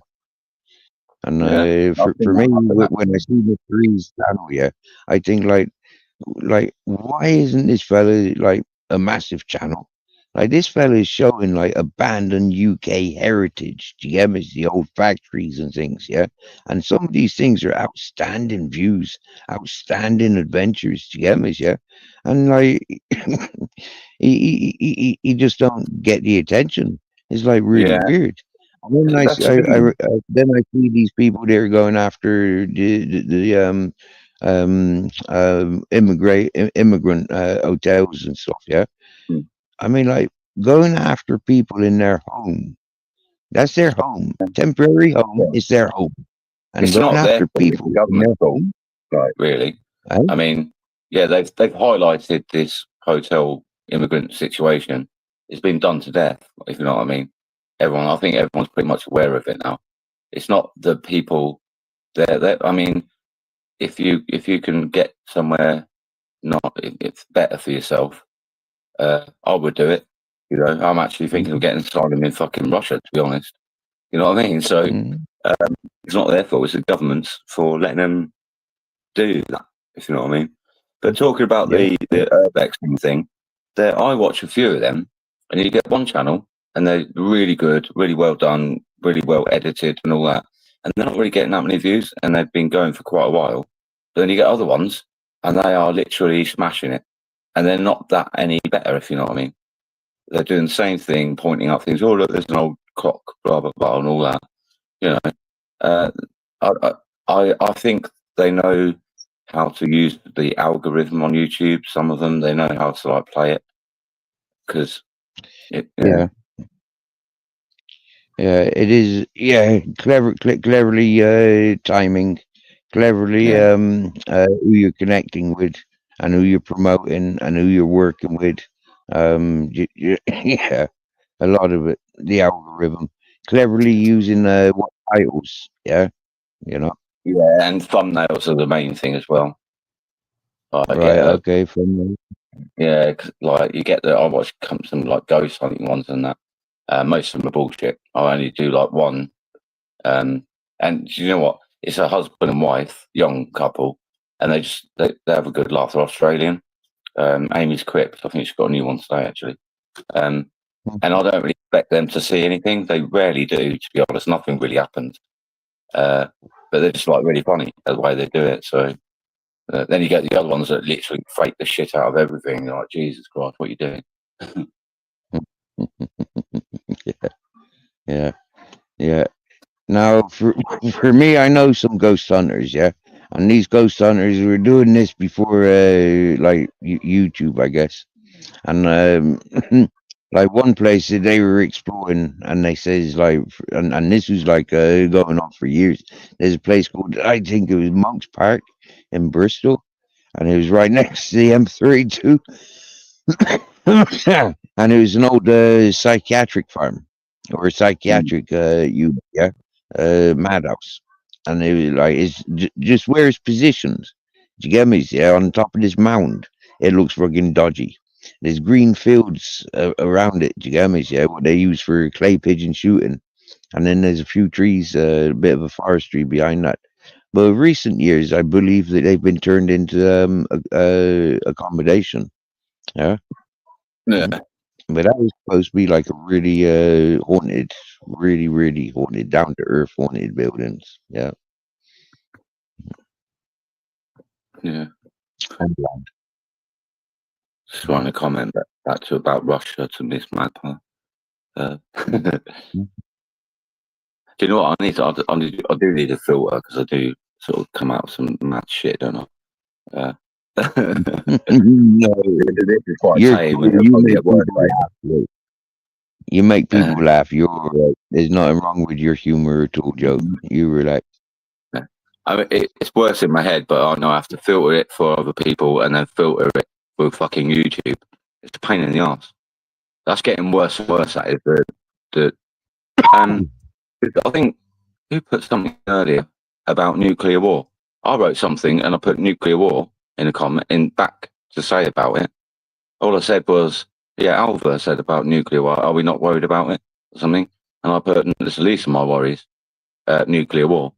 And yeah, I've for seen me, that happen when I actually. see the threes channel, yeah, I think like why isn't this fella like a massive channel? Like this fella is showing like abandoned UK heritage. Do you get me? The old factories and things, yeah. And some of these things are outstanding views, outstanding adventures. Do you get me? Yeah. And like he just don't get the attention. It's like really Yeah, weird. And then that's the thing. then I see these people there going after the immigrant hotels and stuff. Yeah, Mm, I mean, like going after people in their home. That's their home. Temporary home yeah. is their home, and It's going not their after fault, it's the people in government's their fault, home. right, really. Eh? I mean, yeah, they've highlighted this hotel immigrant situation. It's been done to death, if you know what I mean. I think everyone's pretty much aware of it now. It's not the people there. I mean, if you can get somewhere not it's better for yourself, I would do it. You know, I'm actually thinking of getting asylum in fucking Russia, to be honest. You know what I mean? So Mhm. it's not their fault; it's the government's for letting them do that. If you know what I mean. But talking about Yeah. the urbex thing, there I watch a few of them, and you get one channel, and they're really good, really well done, really well edited, and all that, and they're not really getting that many views, and they've been going for quite a while. But then you get other ones, and they are literally smashing it, and they're not that any better, if you know what I mean. They're doing the same thing, pointing out things. Oh, look, there's an old clock, blah blah blah, and all that. You know, uh, I, I think they know how to use the algorithm on YouTube. Some of them they know how to like play it because yeah, Yeah. Yeah, it is. Yeah, cleverly timing, cleverly yeah, who you're connecting with, and who you're promoting, and who you're working with. Yeah, a lot of it, the algorithm, cleverly using what titles. Yeah, you know. yeah, and thumbnails are the main thing as well. I Right. get a Okay. From yeah, 'cause, like you get the I watch some like ghost hunting ones and that. Most of them are bullshit. I only do like one. And do you know what? It's a husband and wife, young couple, and they have a good laugh. They're Australian. Amy's Crips. I think she's got a new one today actually. Um, and I don't really expect them to see anything. They rarely do, to be honest. Nothing really happens. But they're just like really funny the way they do it. So then you get the other ones that literally fake the shit out of everything. You're like, Jesus Christ, what are you doing? yeah, yeah, yeah. Now, for me, I know some ghost hunters, yeah, and these ghost hunters were doing this before, like YouTube, I guess. And like one place that they were exploring, and they says like, and this was like going on for years. There's a place called, I think it was Monk's Park in Bristol, and it was right next to the M32, and it was an old psychiatric farm or a Mm, psychiatric unit, yeah, madhouse, and it was like it's just where it's positioned. Do you get me? Yeah, on top of this mound, it looks fucking dodgy. There's green fields around it. Do you get me? Yeah, what they use for clay pigeon shooting, and then there's a few trees, a bit of a forestry behind that. But recent years, I believe that they've been turned into accommodation. Yeah. yeah, Mm. But that was supposed to be like a really haunted, really haunted, down to earth haunted buildings. Yeah. yeah. And land. Just trying to comment back to about Russia to Miss Magpie. Do Mm. you know what I need? I do need a filter because I do sort of come out with some mad shit, don't I? Uh, No, this is quite you're tame, cool. and it'll You probably make get worse people later. laugh. Right? You make Uh, people laugh. You're all right. There's nothing wrong with your humor at all, Joe. You relax. I mean, it's worse in my head, but I know I have to filter it for other people and then filter it with fucking YouTube. It's a pain in the ass. That's getting worse and worse. That is I think who put something earlier about nuclear war. I wrote something and I put nuclear war in a comment in back to say about it. All I said was, yeah, Alva said about nuclear war. Are we not worried about it or something? And I put, it's the least of my worries, nuclear war.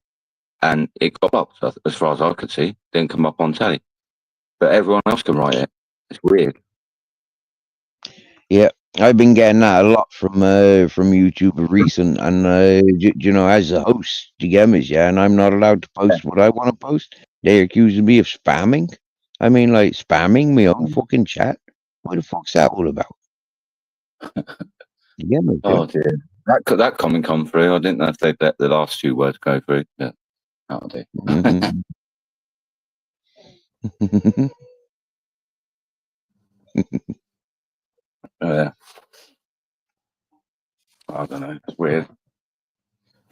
And it got up, as far as I could see. Didn't come up on telly. But everyone else can write it. It's weird. Yeah, I've been getting that a lot from YouTube recent, and you know, as a host, you get me, yeah, and I'm not allowed to post what I want to post. They're accusing me of spamming. I mean, like spamming my own fucking chat. What the fuck's that all about? You get me? Oh dear, that comment come through. I didn't know if they'd let the last two words go through. Yeah, that'll do. Mhm. I don't know. It's weird.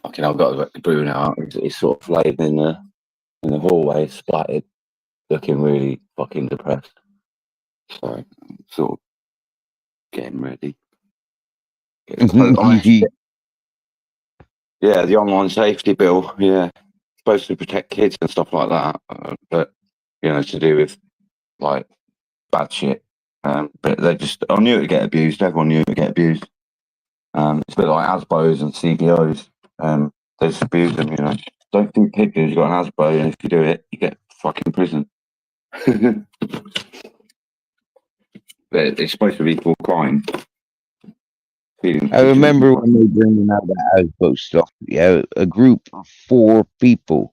Fucking, I've got the brew now. It's sort of laid in the hallway, splattered, looking really fucking depressed. So, sort of getting ready. Yeah, the online safety bill. Yeah, supposed to protect kids and stuff like that, but you know, to do with like bad shit. But they just, I knew it would get abused. Everyone knew it would get abused. It's a bit like ASBOs and CBOs. They just abuse them, you know. Don't think kids you've got an ASBO, and if you do it, you get fucking prison. But it's supposed to be equal crime. I remember when they bringing out the houseboat stuff. Yeah, a group of 4 people,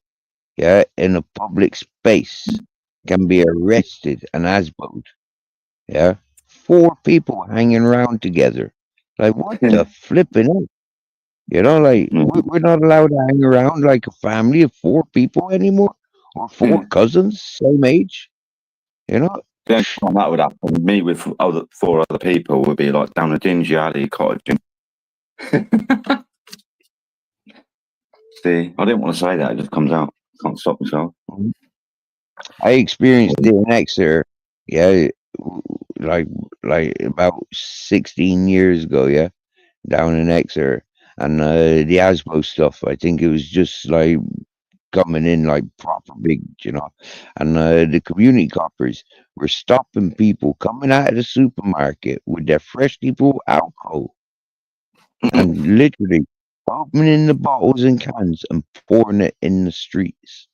yeah, in a public space can be arrested and houseboat. Yeah, 4 people hanging around together. Like what the flipping hell? You know, like we're not allowed to hang around like a family of 4 people anymore, or 4 cousins, same age. You know, The only time that would happen, me with 4 other people would be like down a dingy alley cottage. See, I didn't want to say that. It just comes out. Can't stop myself. I experienced it in Exeter. Yeah, like about 16 years ago. Yeah, down in Exeter, and the ASBO stuff. I think it was just like coming in like proper big, you know, and the community coppers were stopping people coming out of the supermarket with their freshly bought alcohol and literally opening the bottles and cans and pouring it in the streets.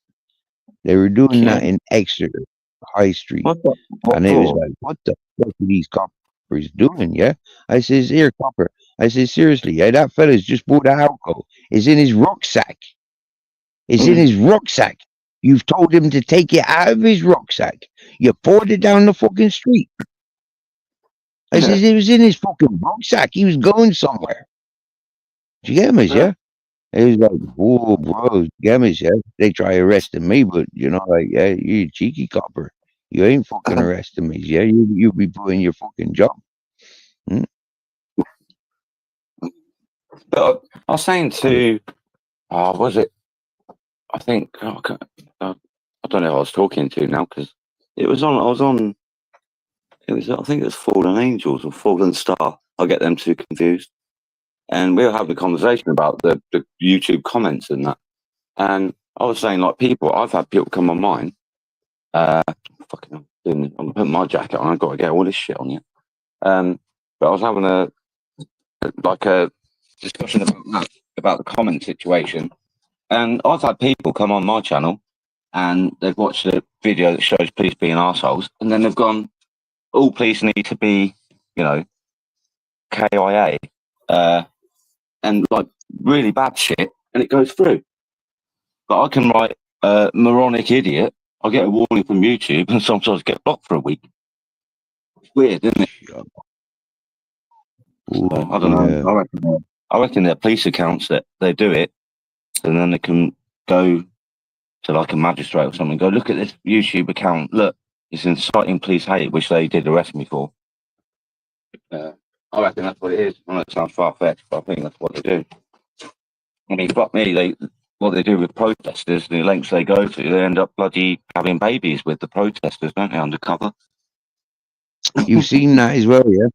They were doing that in Exeter High Street, and it was like, what the fuck are these coppers doing? Yeah, I says, here, copper. I says, seriously, yeah, that fella's just bought alcohol. It's in his rucksack. It's in his rucksack. You've told him to take it out of his rucksack. You poured it down the fucking street. I says, it was in his fucking rucksack. He was going somewhere. Do you get me, yeah? It was like, whoa, bro, get me, yeah? They try arresting me, but, you know, like, yeah, you cheeky copper. You ain't fucking arresting me, yeah? You be doing your fucking job. Hmm? But I was saying to, was it? I think I don't know who I was talking to now because it was on. I was on. It was. I think it was Fallen Angels or Fallen Star. I get them two confused. And we were having a conversation about the YouTube comments and that. And I was saying, like, I've had people come on mine. Fucking, I'm putting my jacket on. I've got to get all this shit on yet. But I was having a discussion about that, about the comment situation. And I've had people come on my channel and they've watched a video that shows police being arseholes, and then they've gone, all police need to be, you know, KIA, and like really bad shit, and it goes through. But I can write moronic idiot. I get a warning from YouTube, and sometimes get blocked for a week. It's weird, isn't it? Ooh, So, I don't know. I reckon they're police accounts that they do it, and then they can go to like a magistrate or something. Go look at this YouTube account. Look, it's inciting police hate, which they did arrest me for. I reckon that's what it is. I know it sounds far fetched, but I think that's what they do. I mean, fuck me. what they do with protesters, the lengths they go to, they end up bloody having babies with the protesters, don't they, undercover? You've seen that as well, yeah?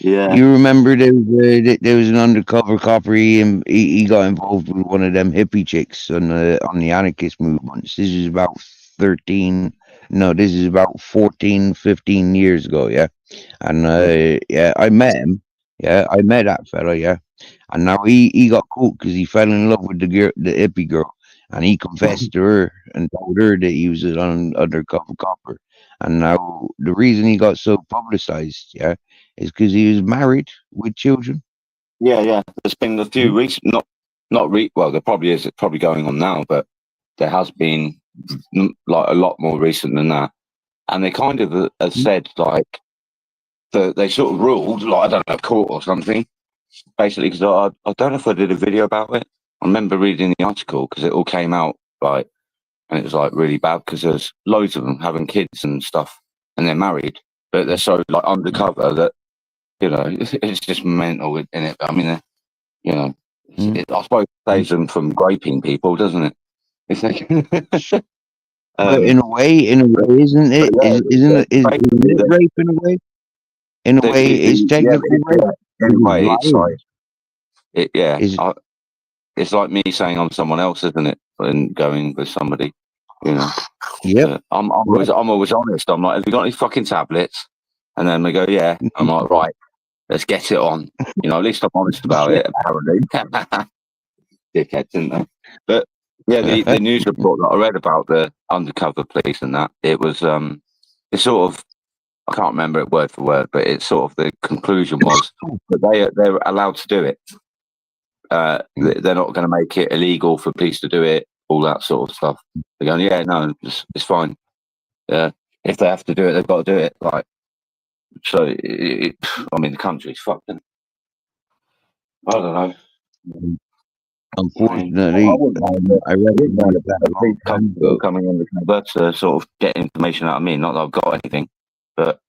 Yeah. You remember there was an undercover copper. He got involved with one of them hippie chicks on the anarchist movements. This is about 14, 15 years ago, yeah. And yeah, I met him. Yeah, I met that fella, yeah. And now he got caught because he fell in love with the hippie girl, and he confessed to her and told her that he was an undercover copper. And now the reason he got so publicized, yeah, is because he was married with children. Yeah. There's been a few recent, well, there probably is. It's probably going on now, but there has been like a lot more recent than that. And they kind of have said like they sort of ruled, like, I don't know, court or something, basically, because I don't know if I did a video about it. I remember reading the article because it all came out like, and it was like really bad because there's loads of them having kids and stuff, and they're married, but they're so like undercover that, you know, it's just mental in it. I mean, you know, I suppose it saves them from raping people, doesn't it? It's like, But in a way, isn't it? Isn't it rape in a way? In a way, it's technically rape. In a way, it's like, it's like me saying I'm someone else, isn't it? And going with somebody, you know. Yep. I'm always honest. I'm like, have you got any fucking tablets? And then they go, yeah. I'm like, right, let's get it on. You know, at least I'm honest about it, apparently. Dickheads, didn't they? But yeah, the news report that I read about the undercover police and that, it was it's sort of, I can't remember it word for word, but it's sort of the conclusion was that they're allowed to do it. They're not going to make it illegal for police to do it, all that sort of stuff. They're going, yeah, no, it's fine. If they have to do it, they've got to do it. Like, so, I mean, the country's fucked. I don't know. Unfortunately, I read that coming undercover to sort of get information out of me. Not that I've got anything, but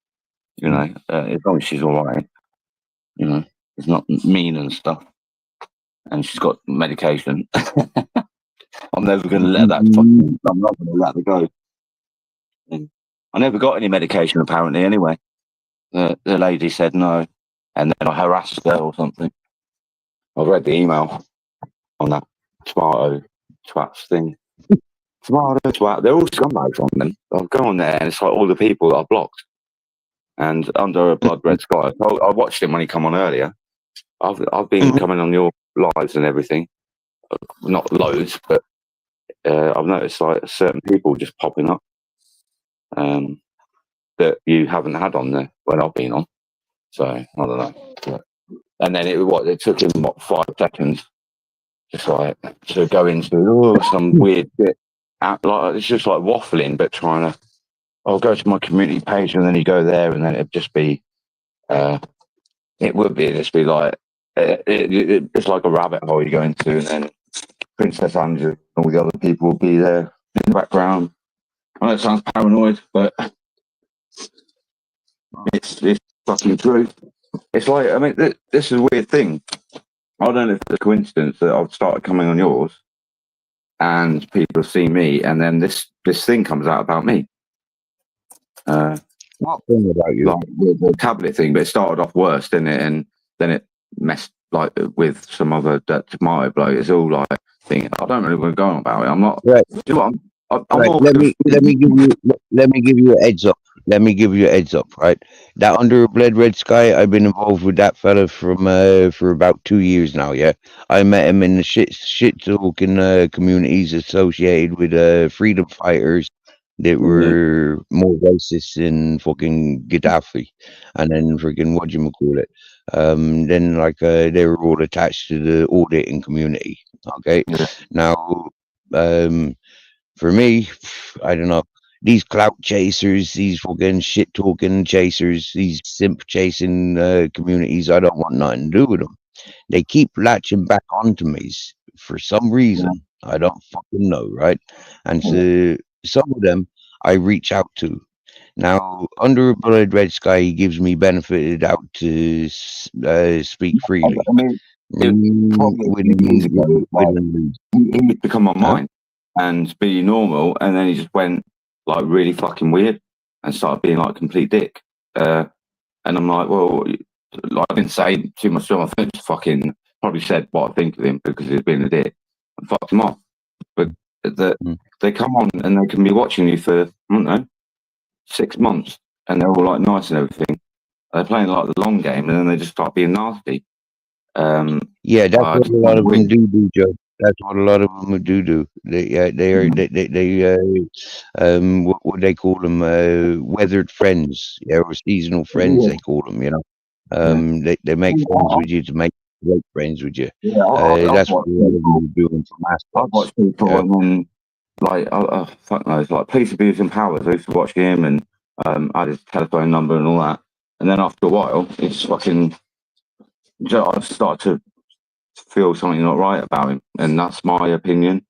you know, as long as she's all right, you know, it's not mean and stuff, and she's got medication. I'm never going to let that. I'm not going to let her go. I never got any medication apparently. Anyway, the lady said no, and then I harassed her or something. I've read the email on that Smarto Twats thing. Smarto Twat, they're all scumbags on them. I'll go on there and it's like all the people that I've blocked. And under a blood red sky, I watched him when he come on earlier. I've been coming on your lives and everything. Not loads, but I've noticed like certain people just popping up that you haven't had on there when I've been on. So I don't know. And then it took him 5 seconds, just like to go into some weird bit. Like it's just like waffling, but trying to. I'll go to my community page, and then you go there, and then it'd just be. It would be just be like it's like a rabbit hole you go into, and then Princess Andrew and all the other people will be there in the background. I know it sounds paranoid, but it's fucking true. It's like, I mean, this is a weird thing. I don't know if it's a coincidence that I've started coming on yours and people have seen me, and then this thing comes out about me. What thing about you? Like the tablet thing, but it started off worse, didn't it? And then it messed like with some other tomato blow. It's all like thinking, I don't really want to go on about it. I'm not. Right. Do you know what? I'm right. more Let me give you a heads up. Let me give you a heads up, right? That Under a Blood Red Sky, I've been involved with that fella for about 2 years now, yeah? I met him in the shit talking communities associated with freedom fighters that were more racist than fucking Gaddafi, and then freaking whatchamacallit. Then like they were all attached to the auditing community, okay? Now, for me, I don't know. These clout chasers, these fucking shit talking chasers, these simp chasing communities, I don't want nothing to do with them. They keep latching back onto me for some reason. I don't fucking know, right? And so some of them I reach out to. Now, Under a Blood Red Sky, he gives me benefit of the doubt to speak freely. I mean, Probably What do you years mean? ago, What do you mean? he'd become Huh? online and be normal, and then he just went like really fucking weird and started being like a complete dick. And I'm like, well, like, I didn't say too much to him. I just fucking probably said what I think of him because he's been a dick and fucked him off. But they come on and they can be watching you for, I don't know, 6 months, and they're all like nice and everything. They're playing like the long game, and then they just start being nasty. Yeah, that's what just a lot find it of them weird. do, Joe. That's what a lot of them do. They are what they call them, weathered friends, or seasonal friends. Yeah, They call them, you know. yeah. They make friends with you to make great friends with you. Yeah, I've That's what watched a lot of people. them are doing for I've mascots. watched people, Yeah. and then like, fuck knows, like Police Abuse and Powers. I used to watch him, and I had his telephone number and all that. And then after a while, it's fucking. I started to feel something not right about him, and that's my opinion.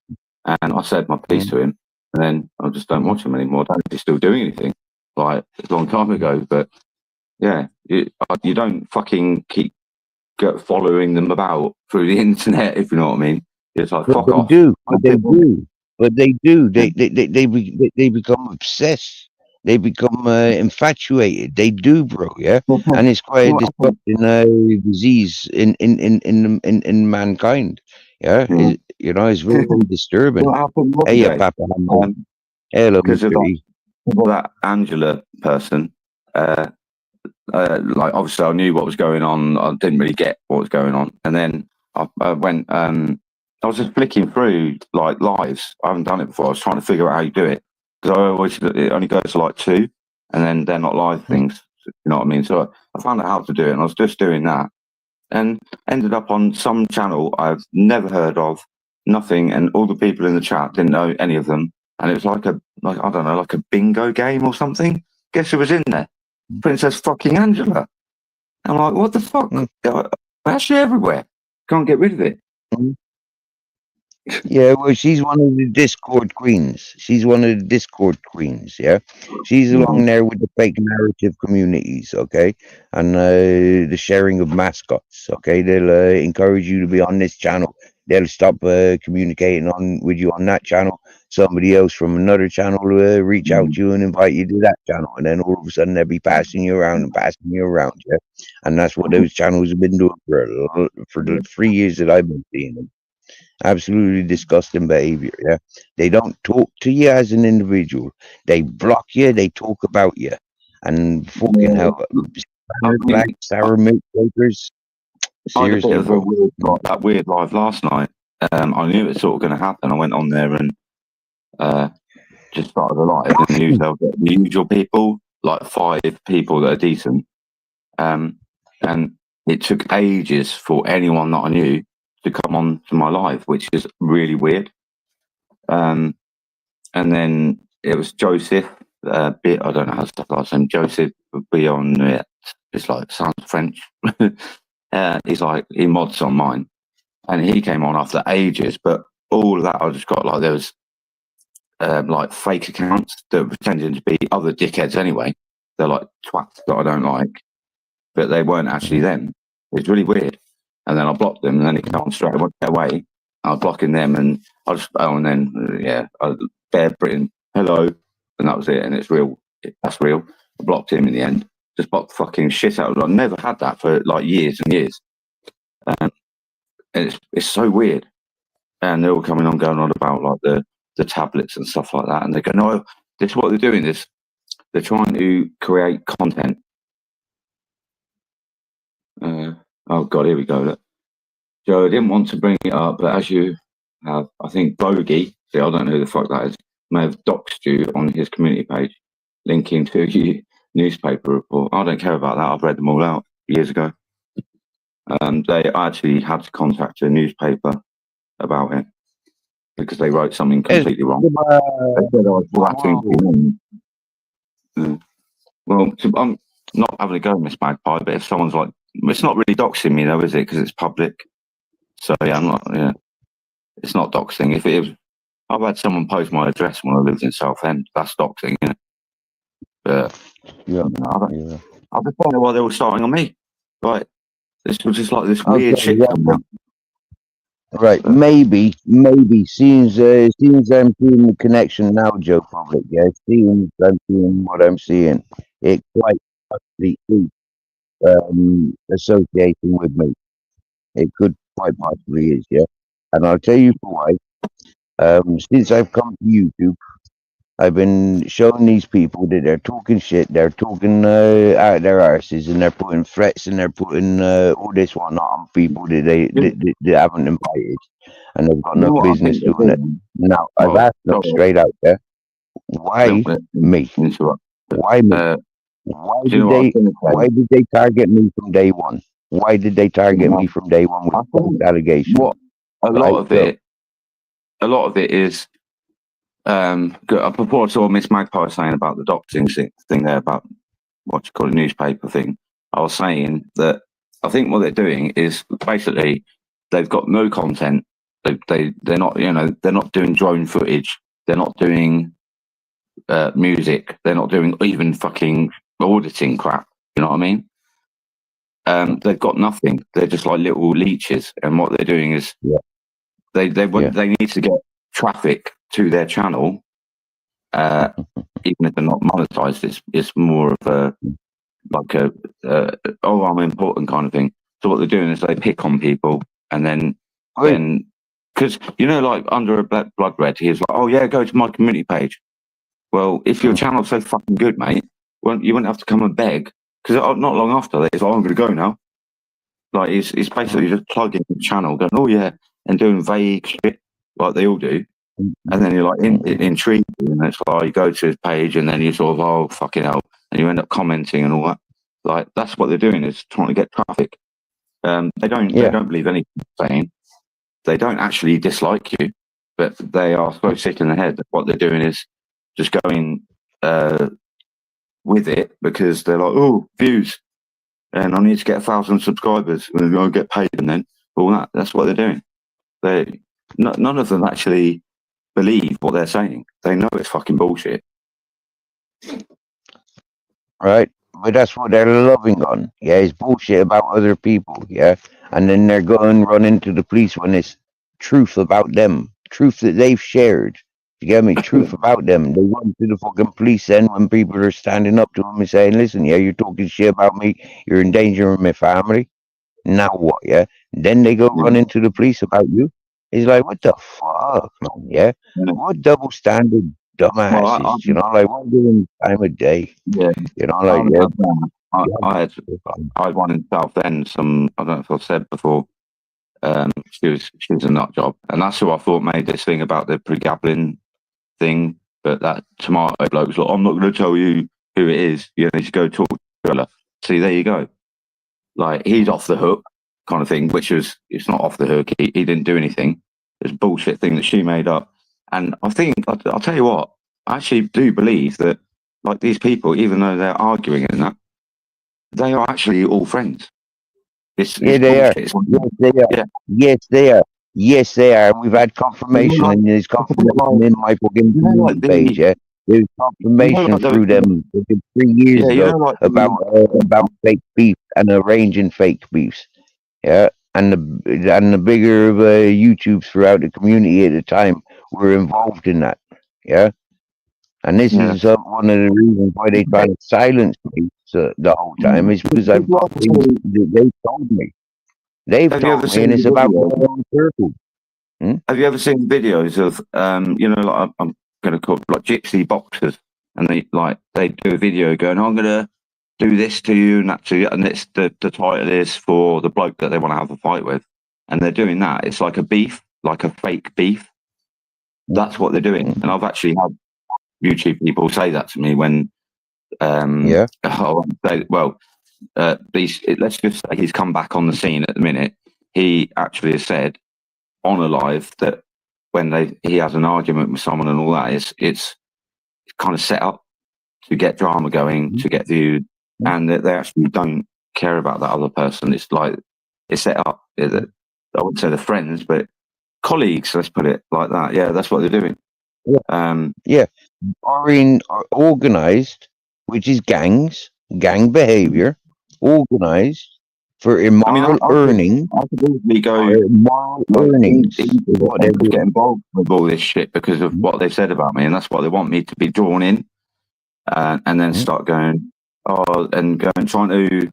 And I said my piece to him, and then I just don't watch him anymore. I don't know if he's still doing anything, like a long time ago. But yeah, you don't fucking keep following them about through the internet, if you know what I mean. It's like, But fuck they off. do. But they do. But they do. They become obsessed. They become infatuated. They do, bro. Yeah, and it's quite a disgusting disease in mankind. Yeah, you know, it's very disturbing. What happened Hey, yesterday? Papa Hambo. Hello, Because of Mr. E. that Angela person, like obviously I knew what was going on. I didn't really get what was going on, and then I went. I was just flicking through like lives. I haven't done it before. I was trying to figure out how you do it because I always it only goes to like 2, and then they're not live things. You know what I mean? So I found out how to do it, and I was just doing that, and ended up on some channel I've never heard of, nothing, and all the people in the chat didn't know any of them, and it was like I don't know, like a bingo game or something. Guess who was in there? Princess fucking Angela. I'm like, what the fuck? They're actually everywhere. Can't get rid of it. Yeah, well, she's one of the Discord queens. She's one of the Discord queens. Yeah, she's along there with the fake narrative communities. Okay, and the sharing of mascots. Okay, they'll encourage you to be on this channel. They'll stop communicating on with you on that channel. Somebody else from another channel will reach out to you and invite you to that channel, and then all of a sudden they'll be passing you around and passing you around. Yeah, and that's what those channels have been doing for the 3 years that I've been seeing them. Absolutely disgusting behavior. Yeah, they don't talk to you as an individual. They block you. They talk about you, and fucking hell, black sour milk shakers. I had a bit Seriously, of a bro. weird live last night. I knew it was sort of going to happen. I went on there and just started a live, and they'll get the usual people, like 5 people that are decent. And it took ages for anyone that I knew to come on to my live, which is really weird. And then it was Joseph, I don't know how to say last name. Joseph would be on it. It's like sounds French. He's like he mods on mine, and he came on after ages. But all of that, I just got like there was like fake accounts that were pretending to be other dickheads anyway. They're like twats that I don't like, but they weren't actually them. It's really weird. And then I blocked them, and then it came on straight away. I was blocking them, and I just Bear Britain, hello, and that was it. And it's real. That's real. I blocked him in the end. Just blocked the fucking shit out of him. I never had that for like years and years. And it's so weird. And they're all coming on, going on about like the tablets and stuff like that. And they go, no, this is what they're doing. They're trying to create content. Oh God, here we go. Look. Joe, I didn't want to bring it up, but as you have, I think Bogey, see, I don't know who the fuck that is, may have doxed you on his community page, linking to your newspaper report. I don't care about that. I've read them all out years ago. They actually had to contact a newspaper about it because they wrote something completely wrong. They said I was harassing him. Well, I'm not having a go, Miss Magpie, but if someone's like, it's not really doxing me though, is it? Because it's public. So yeah, I'm not. Yeah, it's not doxing. If it is, I've had someone post my address when I lived in Southend. That's doxing, isn't it? But Yeah, I just don't know why they were starting on me. Right, This was just like this Okay, weird shit yeah, coming out. right. So, Maybe. Seems I'm seeing the connection now, Joe Public. Yeah, seems I'm seeing what I'm seeing. It quite possibly is associating with me. It could quite possibly is, yeah. And I'll tell you for why. Since I've come to YouTube, I've been showing these people that they're talking shit, they're talking out their arses, and they're putting threats and they're putting all this whatnot on people that they haven't invited, and they've got you know no what I business think they're doing it. doing? Now, I've Well, asked them straight out there, don't why let me? interrupt. Why me? Uh, Why do you know did what I was they? going to say? Why did they target me from day one? Why did they target me from day one I with false think allegations? what a lot Right? of it is before I saw Miss Magpie saying about the doxing thing there about what you call a newspaper thing. I was saying that I think what they're doing is basically they've got no content. They're not they're not doing drone footage. They're not doing music. They're not doing even fucking auditing crap. You know what I mean? They've got nothing. They're just like little leeches, and what they're doing is Yeah. they need to get traffic to their channel, even if they're not monetized. It's more of a oh, I'm important kind of thing. So what they're doing is they pick on people, and then because like under a blood red, he's like, oh yeah, go to my community page. Well, if your channel's so fucking good, mate, you wouldn't have to come and beg. Because not long after that, he's like, oh, I'm going to go now. Like he's basically just plugging the channel, going, oh yeah, and doing vague shit like they all do. And then you're like intrigued, and it's like you go to his page, and then you sort of, oh fucking hell, and you end up commenting and all that. Like that's what they're doing, is trying to get traffic. They don't believe anything you're saying. They don't actually dislike you, but they are so sick in the head that what they're doing is just going with it because they're like, oh, views, and I need to get 1,000 subscribers, and I'll get paid, and then all that. That's what they're doing. None of them actually believe what they're saying. They know it's fucking bullshit. Right? But that's what they're loving on. Yeah, it's bullshit about other people. Yeah. And then they're going run into the police when it's truth about them, truth that they've shared. You get me? Truth about them. They run to the fucking police then when people are standing up to them and saying, listen, yeah, you're talking shit about me. You're endangering my family. Now what? Yeah. Then they go run into the police about you. It's like, what the fuck, man? Yeah. What double standard dumbasses? Well, like what doing time of day? Yeah. Like I had one in Southend. I don't know if I've said before. She was a nut job, and that's who I thought made this thing about the pregabalin thing. But that tomato bloke's like, I'm not going to tell you who it is. You need to go talk to her. See, there you go. Like he's off the hook, kind of thing. It's not off the hook. He didn't do anything. It's a bullshit thing that she made up. And I think I'll tell you what. I actually do believe that, like these people, even though they're arguing and that, they are actually all friends. It's they bullshit. are. Yes, they are. Yeah. Yes, they are. Yes, they are. We've had confirmation, and there's confirmation in my fucking community page. Yeah, there's confirmation through them 3 years ago about fake beef and arranging fake beefs. Yeah, and the bigger of YouTubes throughout the community at the time were involved in that. Yeah. And this is one of the reasons why they try to silence me the whole time, is because I've got things that they told me. They've told me, and it's about my own circle. Have you ever seen videos of like I'm going to call it like gypsy boxers, and they do a video going, I'm going to do this to you and that to you, and it's the title is for the bloke that they want to have a fight with, and they're doing that. It's like a beef, like a fake beef. That's what they're doing, and I've actually had YouTube people say that to me when let's just say he's come back on the scene at the minute. He actually has said on a live that when he has an argument with someone and all that, it's kind of set up to get drama going, to get viewed, and that they actually don't care about that other person. It's like it's set up. I wouldn't say they're friends, but colleagues, let's put it like that. Yeah, that's what they're doing. Are organized, which is gang behavior, organized for I mean, immoral earnings. I could easily go, Immoral like, earnings is what they're get doing. involved with all this shit because of what they've said about me, and that's what they want me to be drawn in, and then start going, and trying to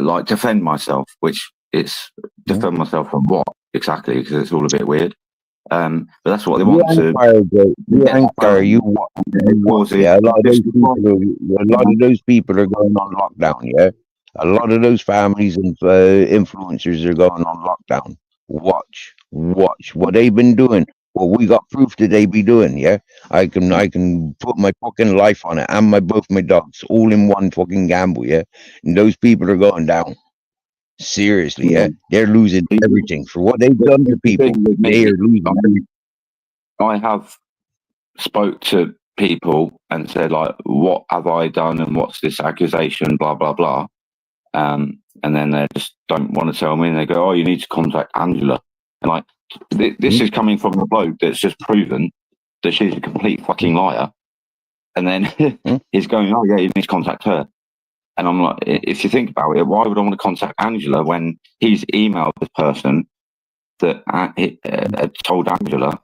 like defend myself, which it's defend myself from what exactly, because it's all a bit weird. But that's what they want to. Yeah, a lot of those people are going on lockdown. Yeah, a lot of those families and influencers are going on lockdown. Watch what they've been doing. Well, we got proof that they be doing. Yeah, I can put my fucking life on it and both my dogs all in one fucking gamble. Yeah, and those people are going down. Seriously, yeah, they're losing everything for what they've done to people. They are losing everything. I have spoke to people and said, like, what have I done and what's this accusation, blah blah blah, and then they just don't want to tell me, and they go, oh, you need to contact Angela, and like this is coming from a bloke that's just proven that she's a complete fucking liar, and then he's going, oh yeah, you need to contact her. And I'm like, if you think about it, why would I want to contact Angela when he's emailed the person that had told Angela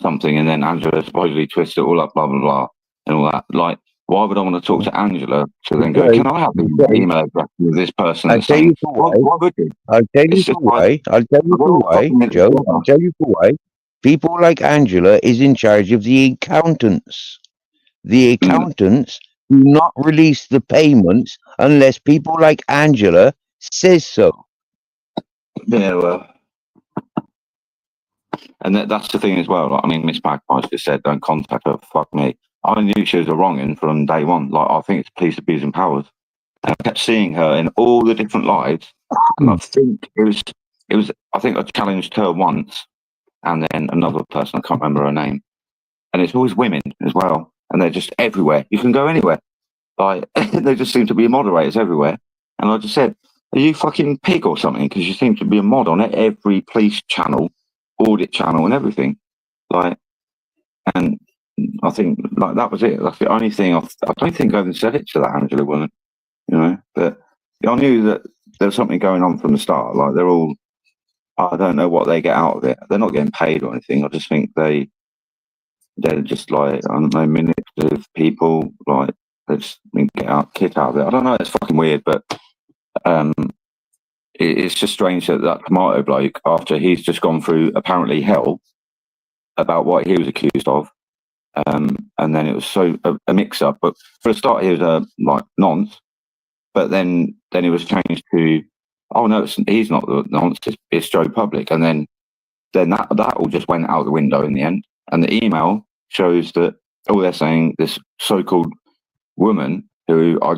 something, and then Angela supposedly twisted it all up, blah blah blah, and all that. Like, why would I want to talk to Angela to then go, can I have the email address of this person? I'll tell you for why. Why would you? I'll tell you for why. I'll tell you for why, Joe. I'll tell you for why. People like Angela is in charge of the accountants. The accountants do not release the payments unless people like Angela says so. Yeah, well, and that's the thing as well. Like, I mean, Miss Magpie's just said, don't contact her. Fuck me. I knew she was a wrong'un from day one. Like, I think it's police abusing powers. And I kept seeing her in all the different lives. And I think it was. I think I challenged her once, and then another person. I can't remember her name. And it's always women as well, and they're just everywhere. You can go anywhere. Like, they just seem to be moderators everywhere. And I just said, are you fucking pig or something? Because you seem to be a mod on it, every police channel, audit channel, and everything. Like, and I think like that was it. That's the only thing. I don't think I even said it to that Angela woman, you know. But I knew that there was something going on from the start. Like, they're all, I don't know what they get out of it. They're not getting paid or anything. I just think they're just like, I don't know, manipulative people. Like, they just get out, kick out of it. I don't know. It's fucking weird, but it's just strange that tomato bloke, after he's just gone through apparently hell about what he was accused of, and then it was so a mix-up. But for a start, he was like nonce, but then he was changed to, oh no, he's not the nonce, it's Joe Public, and then that all just went out the window in the end. And the email shows that all they're saying, this so-called woman who I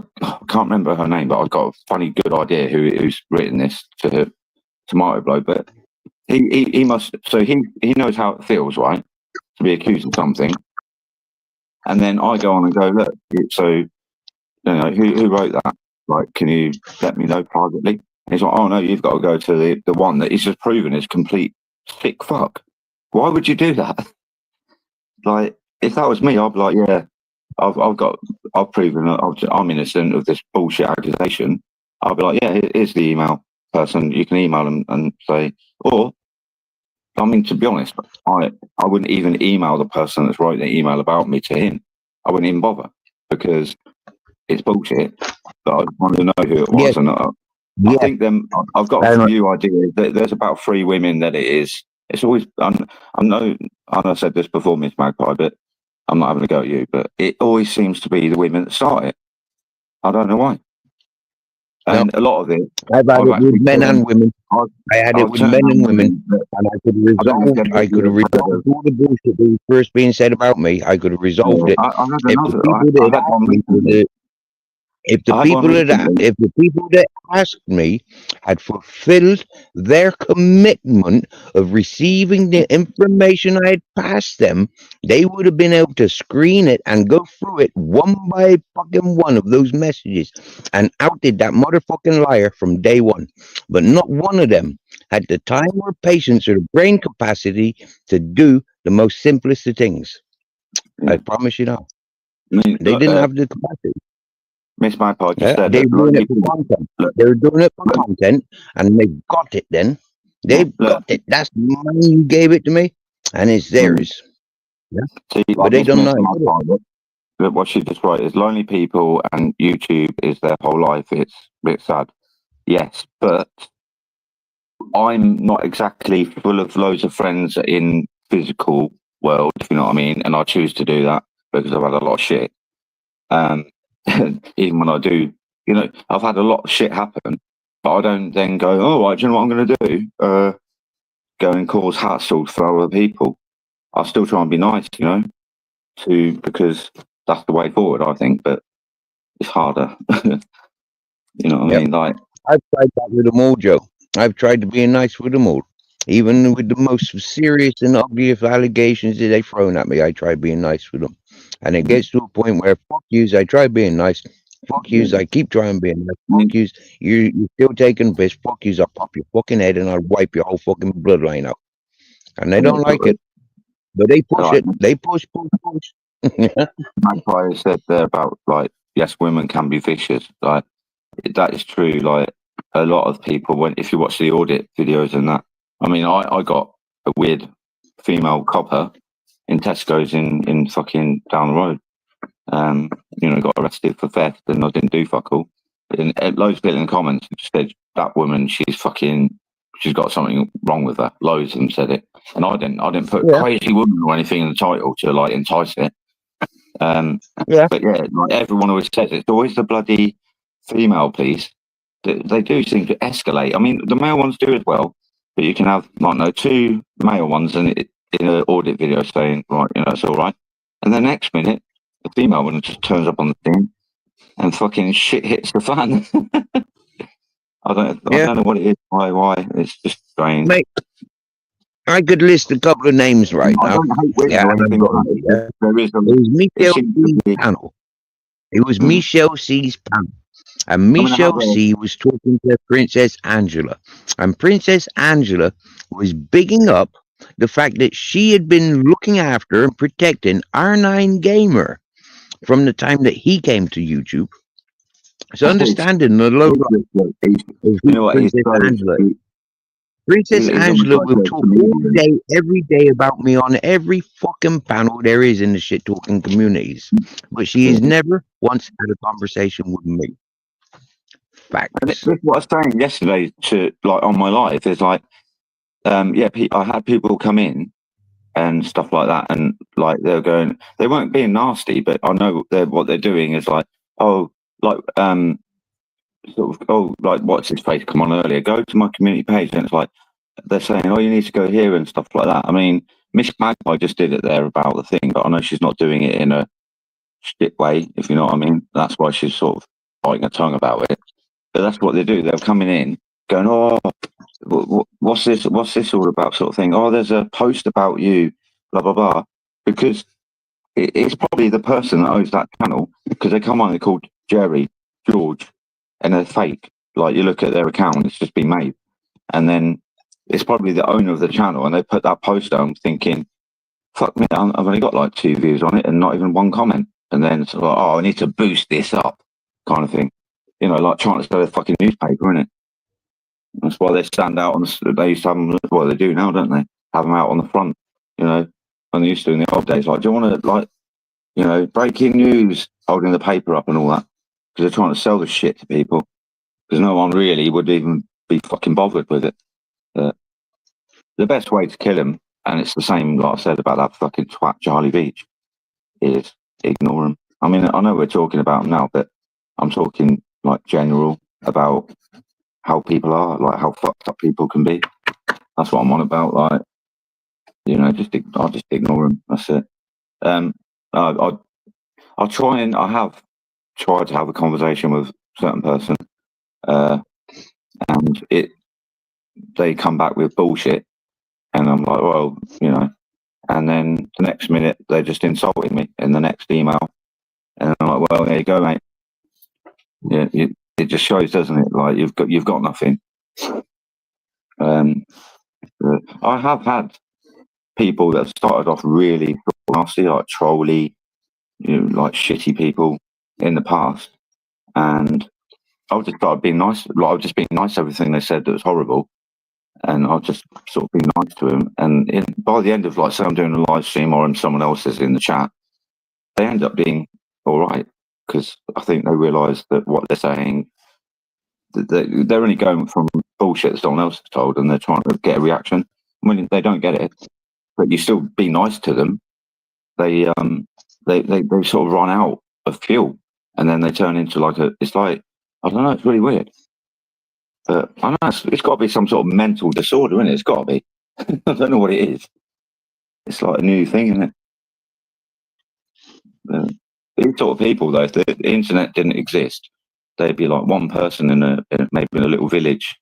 can't remember her name, but I've got a funny good idea who's written this to her tomato blow. But he must, so he knows how it feels, right, to be accused of something. And then I go on and go, look, so you know, who wrote that? Like, can you let me know privately? And he's like, oh no, you've got to go to the one that he's just proven is complete sick fuck. Why would you do that? Like, if that was me, I'd be like, yeah, I've proven I'm innocent of this bullshit accusation. I'll be like, yeah, here's the email person. You can email them and say, or, I mean, to be honest, I wouldn't even email the person that's wrote the email about me to him. I wouldn't even bother, because it's bullshit. But I want to know who it was. And I think I've got a few ideas. There's about 3 women that it is. It's always, I said this before, Miss Magpie, but I'm not having a go at you, but it always seems to be the women that start it. I don't know why. And a lot of it, I've had it with men and women. I had it with men and women, and I could have resolved all the bullshit that was first being said about me. I could have resolved it. If the people that asked me had fulfilled their commitment of receiving the information I had passed them, they would have been able to screen it and go through it one by fucking one of those messages and outed that motherfucking liar from day one. But not one of them had the time or patience or the brain capacity to do the most simplest of things. I promise you that. They didn't have the capacity. Miss Magpie just Yeah, said they're that doing it for content. They're doing it for content, and they've got it. Then they've got it. That's the money you gave it to me, and it's theirs. Yeah, see, but like they Miss don't know. Magpie, look, what she described is lonely people, and YouTube is their whole life. It's a bit sad, yes, but I'm not exactly full of loads of friends in physical world, if you know what I mean, and I choose to do that because I've had a lot of shit. Even when I do, you know, I've had a lot of shit happen, but I don't then go, oh, right, do you know what I'm going to do? Go and cause hassle for other people. I still try and be nice, you know, because that's the way forward, I think, but it's harder. You know what I mean? Like, I've tried that with them all, Joe. I've tried to be nice with them all. Even with the most serious and obvious allegations that they've thrown at me, I try being nice with them. And it gets to a point where, fuck yous, I try being nice. Fuck yous, I keep trying being nice. Fuck yous, you're still taking piss. Fuck yous, I'll pop your fucking head and I'll wipe your whole fucking bloodline out. And they don't like it. But they push it. They push. Magpie said there about, like, yes, women can be vicious. Like, that is true. Like, a lot of people, if you watch the audit videos and that, I mean, I got a weird female copper in Tesco's in fucking down the road. You know, got arrested for theft, and I didn't do fuck all. And loads of people in the comments said that woman, she's got something wrong with her. Loads of them said it, and I didn't put crazy woman or anything in the title to like entice it. But yeah, like everyone always says, it's always the bloody female police. They do seem to escalate. I mean, the male ones do as well, but you can have, I don't know, 2 male ones in an audit video saying, right, you know, it's all right, and the next minute the female one just turns up on the scene and fucking shit hits the fan. I don't know what it is. Why? It's just strange. Mate, I could list a couple of names right I now. don't hate women or anything like that. There is it was Michelle C's panel. It was Michelle C's panel. And Michelle C was talking to Princess Angela. And Princess Angela was bigging up the fact that she had been looking after and protecting R9 Gamer from the time that he came to YouTube. So understanding the low Princess Angela. Princess Angela will talk all day, every day about me on every fucking panel there is in the shit talking communities. But she has never once had a conversation with me. Facts. And this is what I was saying yesterday to, like, on my live, is like, I had people come in and stuff like that, and like they're going, they weren't being nasty, but I know what they're doing is like, like what's his face come on earlier, go to my community page, and it's like they're saying, oh, you need to go here and stuff like that. I mean, Miss Magpie just did it there about the thing, but I know she's not doing it in a shit way, if you know what I mean. That's why she's sort of biting her tongue about it. But that's what they do. They're coming in, going, oh, what's this all about, sort of thing. Oh, there's a post about you, blah, blah, blah. Because it's probably the person that owns that channel, because they come on, they're called Jerry, George, and they're fake. Like, you look at their account, it's just been made. And then it's probably the owner of the channel, and they put that post down thinking, fuck me, I've only got like 2 views on it and not even 1 comment. And then it's like, oh, I need to boost this up, kind of thing. You know, like trying to sell a fucking newspaper, innit? That's why they stand out on the. They used to have them. Well, they do now, don't they? Have them out on the front. You know, when they used to in the old days. Like, do you want to, like, you know, breaking news, holding the paper up and all that, because they're trying to sell the shit to people. Because no one really would even be fucking bothered with it. The best way to kill him, and it's the same, like I said about that fucking twat Charlie Beach, is ignore him. I mean, I know we're talking about him now, but I'm talking like general about how people are, like how fucked up people can be. That's what I'm on about. Like, you know, I'll just ignore them. That's it. I'll try, and I have tried to have a conversation with a certain person, and they come back with bullshit, and I'm like, well, you know, and then the next minute they're just insulting me in the next email, and I'm like, well, there you go, mate. Yeah, it just shows, doesn't it? Like, you've got nothing. I have had people that started off really nasty, like trolly, you know, like shitty people in the past, and I just started being nice. Like I was just being nice to everything they said that was horrible, and I'll just sort of be nice to them. And by the end of, like, say I'm doing a live stream or someone else is in the chat, they end up being all right, because I think they realise that what they're saying, they're only going from bullshit that someone else has told, and they're trying to get a reaction. When they don't get it, but you still be nice to them, they sort of run out of fuel, and then they turn into like it's like, I don't know, it's really weird. But I know it's got to be some sort of mental disorder, isn't it? It's got to be. I don't know what it is. It's like a new thing, isn't it? These sort of people, though, if the internet didn't exist, they'd be like one person maybe in a little village,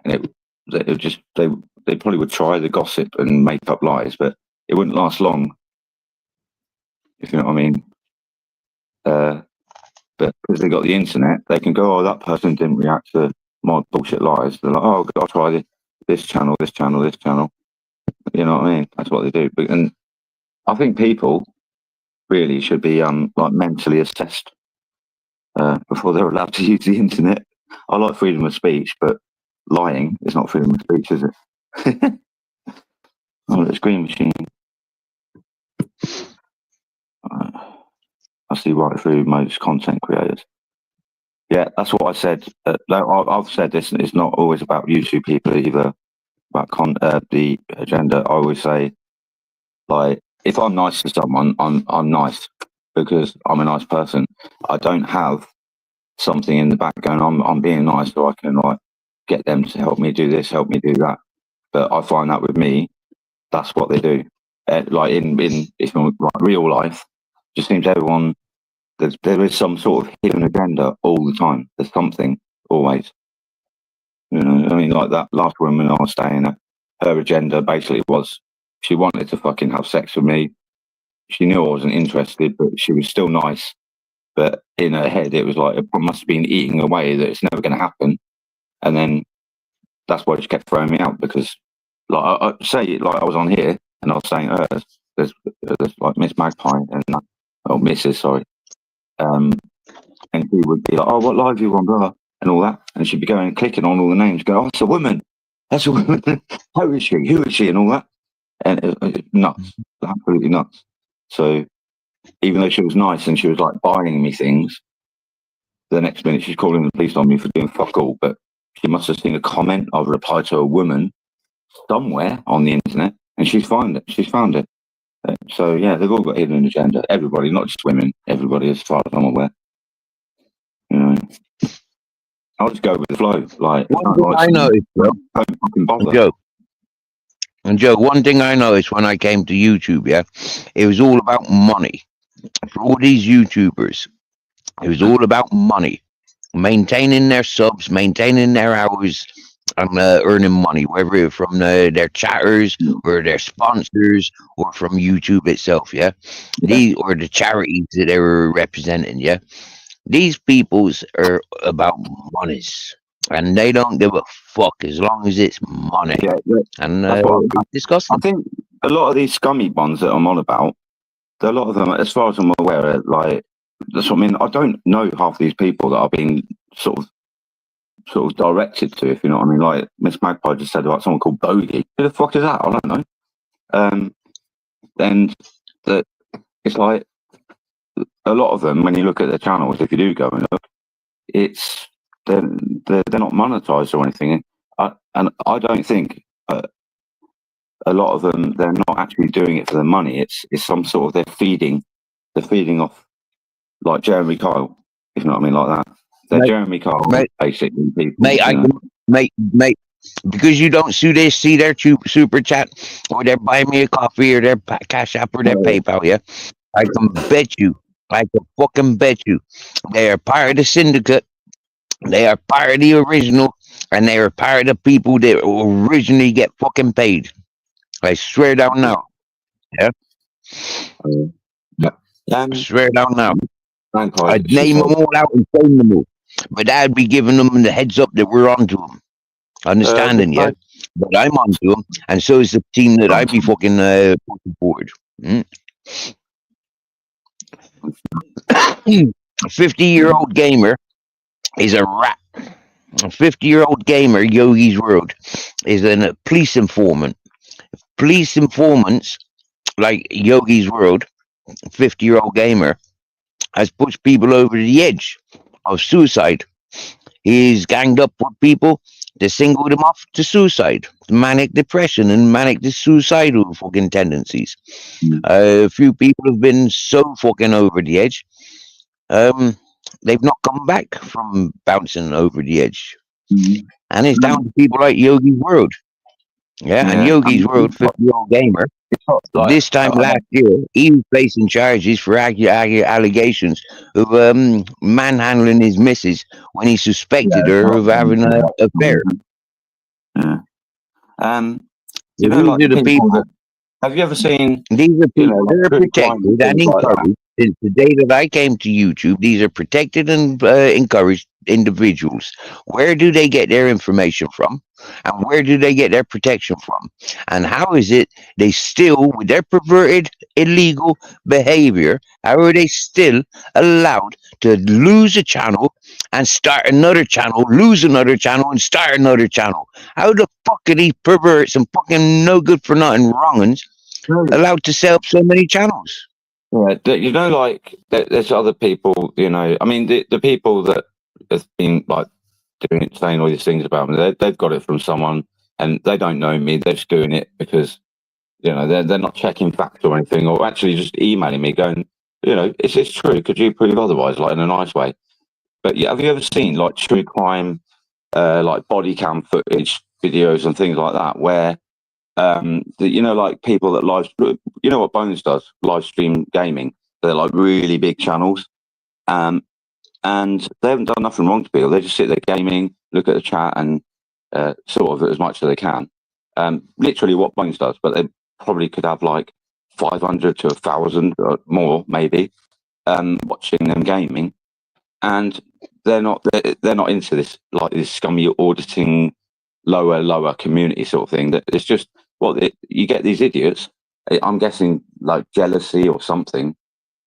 and they probably would try the gossip and make up lies, but it wouldn't last long, if you know what I mean. But because they got the internet, they can go, oh, that person didn't react to my bullshit lies. They're like, oh, I'll try this channel, this channel, this channel. You know what I mean? That's what they do. And I think people really should be like mentally assessed before they're allowed to use the internet. I like freedom of speech, but lying is not freedom of speech, is it? Oh, the screen machine. I see right through most content creators. Yeah, that's what I said. I've said this. It's not always about YouTube people either. About the agenda. I always say, like, if I'm nice to someone, I'm nice because I'm a nice person. I don't have something in the back going, I'm being nice so I can, like, get them to help me do this, help me do that. But I find that with me, that's what they do. Like in if like real life, just seems everyone there is some sort of hidden agenda all the time. There's something always. You know, I mean, like that last woman I was staying at, her agenda basically was she wanted to fucking have sex with me. She knew I wasn't interested, but she was still nice. But in her head, it was like, it must have been eating away that it's never going to happen. And then that's why she kept throwing me out, because, like, I say, like, I was on here and I was saying, there's like Miss Magpie and Mrs. Sorry, and she would be like, oh, what live you on, blah, and all that, and she'd be going and clicking on all the names, go, oh, it's a woman, that's a woman. Who is she, and all that, and it's nuts, absolutely nuts. So even though she was nice and she was like buying me things, the next minute she's calling the police on me for doing fuck all. But she must have seen a comment I've replied to a woman somewhere on the internet, and she's found it. So yeah, they've all got hidden agenda. Everybody, not just women. Everybody, as far as I'm aware. You know, I'll just go with the flow. Like, One thing I noticed, bro, don't fucking bother. Joe, one thing I noticed when I came to YouTube, yeah, it was all about money. For all these YouTubers, it was all about money, maintaining their subs, maintaining their hours, and earning money, whether it's from their chatters or their sponsors or from YouTube itself, yeah? These or the charities that they were representing, yeah? These peoples are about monies, and they don't give a fuck as long as it's money. Yeah. And disgusting. I think a lot of these scummy ones that I'm on about, a lot of them, as far as I'm aware, are like, that's what I mean. I don't know half these people that are being sort of directed to, if you know what I mean. Like Miss Magpie just said about someone called Bogey. Who the fuck is that? I don't know. And that it's like a lot of them, when you look at their channels, if you do go and look, it's they're not monetized or anything. And I don't think a lot of them, they're not actually doing it for the money. It's some sort of they're feeding off, like Jeremy Kyle, if you know what I mean, like that. They're Jeremy Kyle, basically. People, mate, because you don't see their super chat or their buy me a coffee or their Cash App or their PayPal, yeah? I can fucking bet you they are part of the syndicate. They are part of the original, and they are part of the people that originally get fucking paid. I swear down now. Yeah? I swear down now. I'd name them all out and phone them all. But I'd be giving them the heads up that we're onto them. Understanding, yeah? But I'm onto them, and so is the team that I'd be fucking forward. 50-year-old gamer is a rat. A 50-year-old gamer, Yogi's World, is a police informant. Police informants like Yogi's World, 50-year-old gamer, has pushed people over the edge of suicide. He's ganged up with people to single them off to suicide, manic depression, and manic suicidal fucking tendencies. A few people have been so fucking over the edge, they've not come back from bouncing over the edge. And it's down to people like Yogi's World. Yeah, and Yogi's World, 50-year-old gamer, this time last year, he was placing charges for allegations of manhandling his missus when he suspected her of having an affair. Yeah. You know, like the people. Have you ever seen? These are people that are protected and encouraged. Since the day that I came to YouTube, these are protected and encouraged individuals. Where do they get their information from? And where do they get their protection from? And how is it they still, with their perverted, illegal behavior, how are they still allowed to lose a channel and start another channel, lose another channel and start another channel? How the fuck are these perverts and fucking no good for nothing wrong'uns allowed to set up so many channels? Yeah, you know, like there's other people, you know. I mean, the people that have been like saying all these things about me, they've got it from someone, and they don't know me. They're just doing it because, you know, they're not checking facts or anything, or actually just emailing me going, you know, is this true? Could you prove otherwise, like in a nice way? But yeah, have you ever seen like true crime, like body cam footage videos and things like that, where you know, like people that you know what Bones does, live stream gaming. They're like really big channels, and they haven't done nothing wrong to people. They just sit there gaming, look at the chat, and sort of as much as they can. Literally what Bones does, but they probably could have like 500 to 1,000 or more, maybe, watching them gaming, and they're not into this, like this scummy auditing lower community sort of thing. That it's just you get these idiots. I'm guessing like jealousy or something,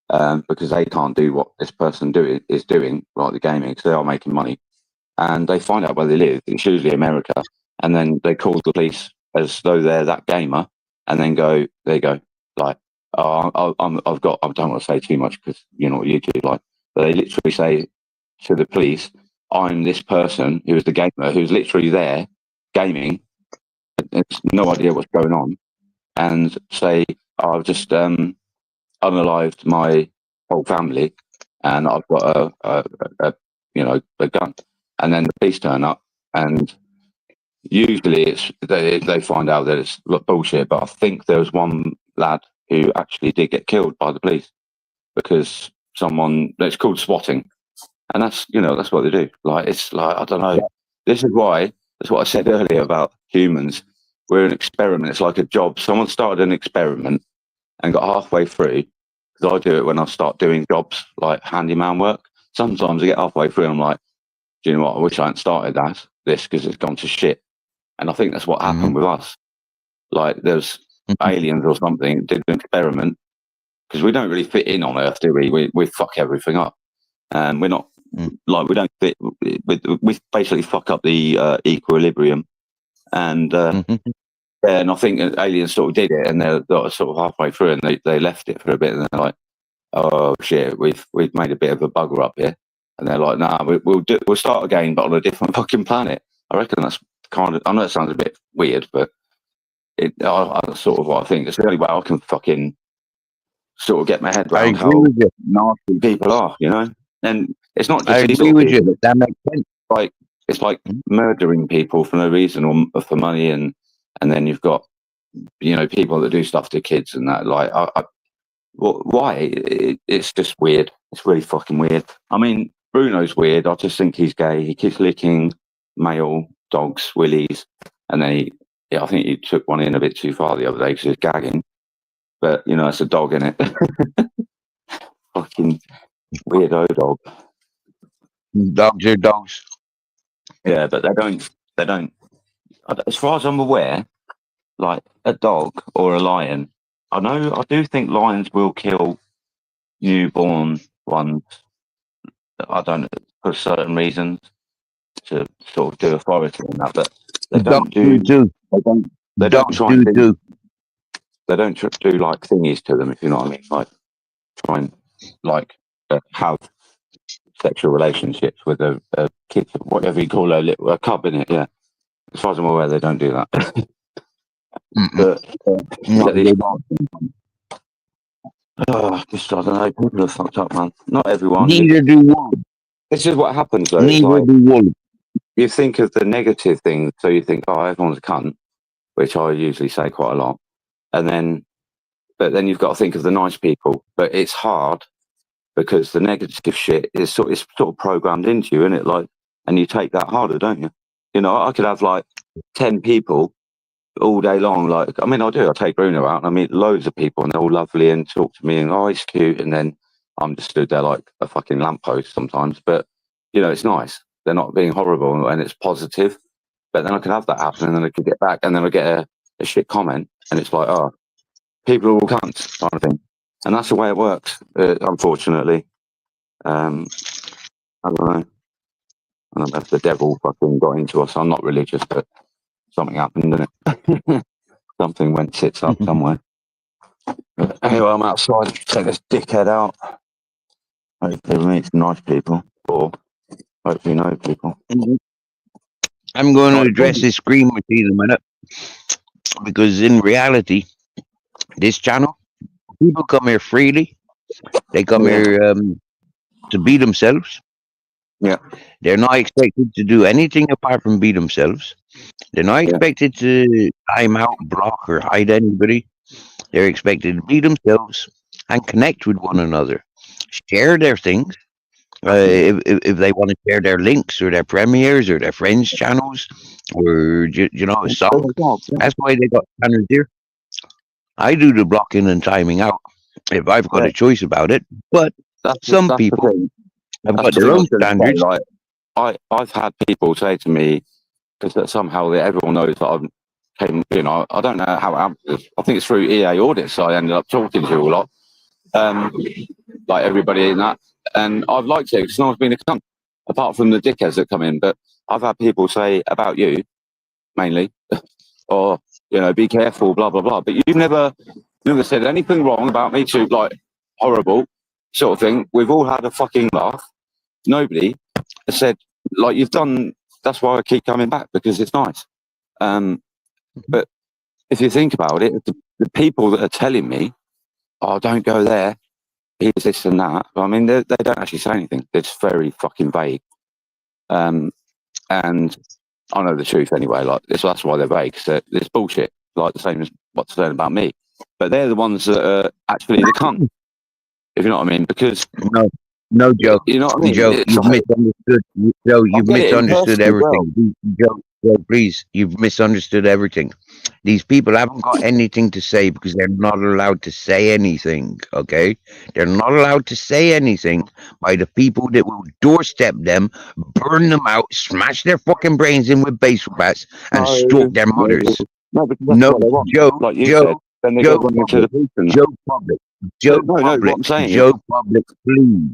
because they can't do what this person is doing, like the gaming, because they are making money, and they find out where they live. It's usually America, and then they call the police as though they're that gamer, and then they go like, "Oh, I don't want to say too much because you know what YouTube like," but they literally say to the police, "I'm this person who is the gamer who's literally there gaming. It's no idea what's going on," and say, "I've just unalived my whole family, and I've got a gun," and then the police turn up, and usually they find out that it's bullshit. But I think there was one lad who actually did get killed by the police because it's called swatting, and that's what they do. Like, it's like, I don't know. Yeah. This is why. That's what I said earlier about humans. We're an experiment. It's like a job. Someone started an experiment and got halfway through. Because I do it when I start doing jobs like handyman work. Sometimes I get halfway through and I'm like, do you know what? I wish I hadn't started this because it's gone to shit. And I think that's what happened with us. Like, there's aliens or something did an experiment, because we don't really fit in on Earth, do we? We fuck everything up. And we're not, like, we don't fit. We basically fuck up the equilibrium. And yeah, and I think aliens sort of did it, and they're sort of halfway through, and they left it for a bit, and they're like, "Oh shit, we've made a bit of a bugger up here," and they're like, "Nah, we'll start again, but on a different fucking planet." I reckon that's kind of. I know it sounds a bit weird, but that's sort of what I think. It's the only way I can fucking sort of get my head around how nasty people are, you know. And it's not just. I agree with you. That makes sense. Like, it's like murdering people for no reason or for money, and then you've got, you know, people that do stuff to kids and that. Like, why? It's just weird. It's really fucking weird. I mean, Bruno's weird. I just think he's gay. He keeps licking male dogs' willies, and then I think he took one in a bit too far the other day because he was gagging. But, you know, it's a dog, innit? Fucking weirdo dog. Dogs are dogs. Yeah, but they don't. As far as I'm aware, like a dog or a lion, I do think lions will kill newborn ones. I don't know. for certain reasons to sort of do authority and that, but they Don't don't do. they don't try and do they don't do like thingies to them, if you know what I mean, like try and like have sexual relationships with a kid, whatever you call a cub in it. Yeah, as far as I'm aware, they don't do that. But No, these they don't. just I don't know. People are fucked up, man. Not everyone. Neither do wolves. This is what happens though. It's Neither like do wolves. you think of the negative things, so you think, oh, everyone's a cunt, which I usually say quite a lot, and then, but then you've got to think of the nice people. But it's hard because the negative shit is sort of programmed into you, isn't it? Like, and you take that harder, don't you? You know, I could have like 10 people all day long. Like, I mean, I do. I take Bruno out and I meet loads of people and they're all lovely and talk to me and, oh, he's cute. And then I'm just stood there like a fucking lamppost sometimes. But, you know, it's nice. They're not being horrible and it's positive. But then I could have that happen and then I could get back and then I get a shit comment and it's like, oh, people are all cunts kind of thing. And that's the way it works, unfortunately. I don't know. I don't know if the devil fucking got into us. I'm not religious, but something happened, didn't it? Something went tits up somewhere. But anyway, I'm outside. Take this dickhead out. Hopefully we meet some nice people. Or hopefully no people. I'm going to address this screen with you in a minute. Because in reality, this channel, people come here freely. They come here to be themselves. Yeah. They're not expected to do anything apart from be themselves. They're not expected to time out, block, or hide anybody. They're expected to be themselves and connect with one another. Share their things. If they want to share their links or their premieres or their friends' channels or, you know, a song, that's why they got channels here. I do the blocking and timing out if I've got a choice about it. But some people have got their own standards. Like, I've had people say to me, because somehow everyone knows that I've came, you know, I don't know how it happened. I think it's through EA audits I ended up talking to a lot, like everybody in that, and I've liked it because no one's been a cunt, apart from the dickheads that come in. But I've had people say about you, mainly, or, you know, be careful, blah blah blah. But you've never said anything wrong about me to like horrible sort of thing. We've all had a fucking laugh. Nobody has said like you've done. That's why I keep coming back, because it's nice. But if you think about it, the people that are telling me, oh, don't go there, here's this and that, I mean, they don't actually say anything. It's very fucking vague. And I know the truth anyway. Like, that's why they're vague. So it's bullshit, like the same as what's saying about me. But they're the ones that are actually the cunt, if you know what I mean. Because no, Joe. You know what I mean? Joe, you've misunderstood. Joe, you've misunderstood everything. Joe, please, you've misunderstood everything. These people haven't got anything to say because they're not allowed to say anything, okay? They're not allowed to say anything by the people that will doorstep them, burn them out, smash their fucking brains in with baseball bats, and stalk their mothers. No, Joe, like you Joe, said, then they Joe, go into the police. Joe Public, Joe Public, what I'm saying Joe Public, please.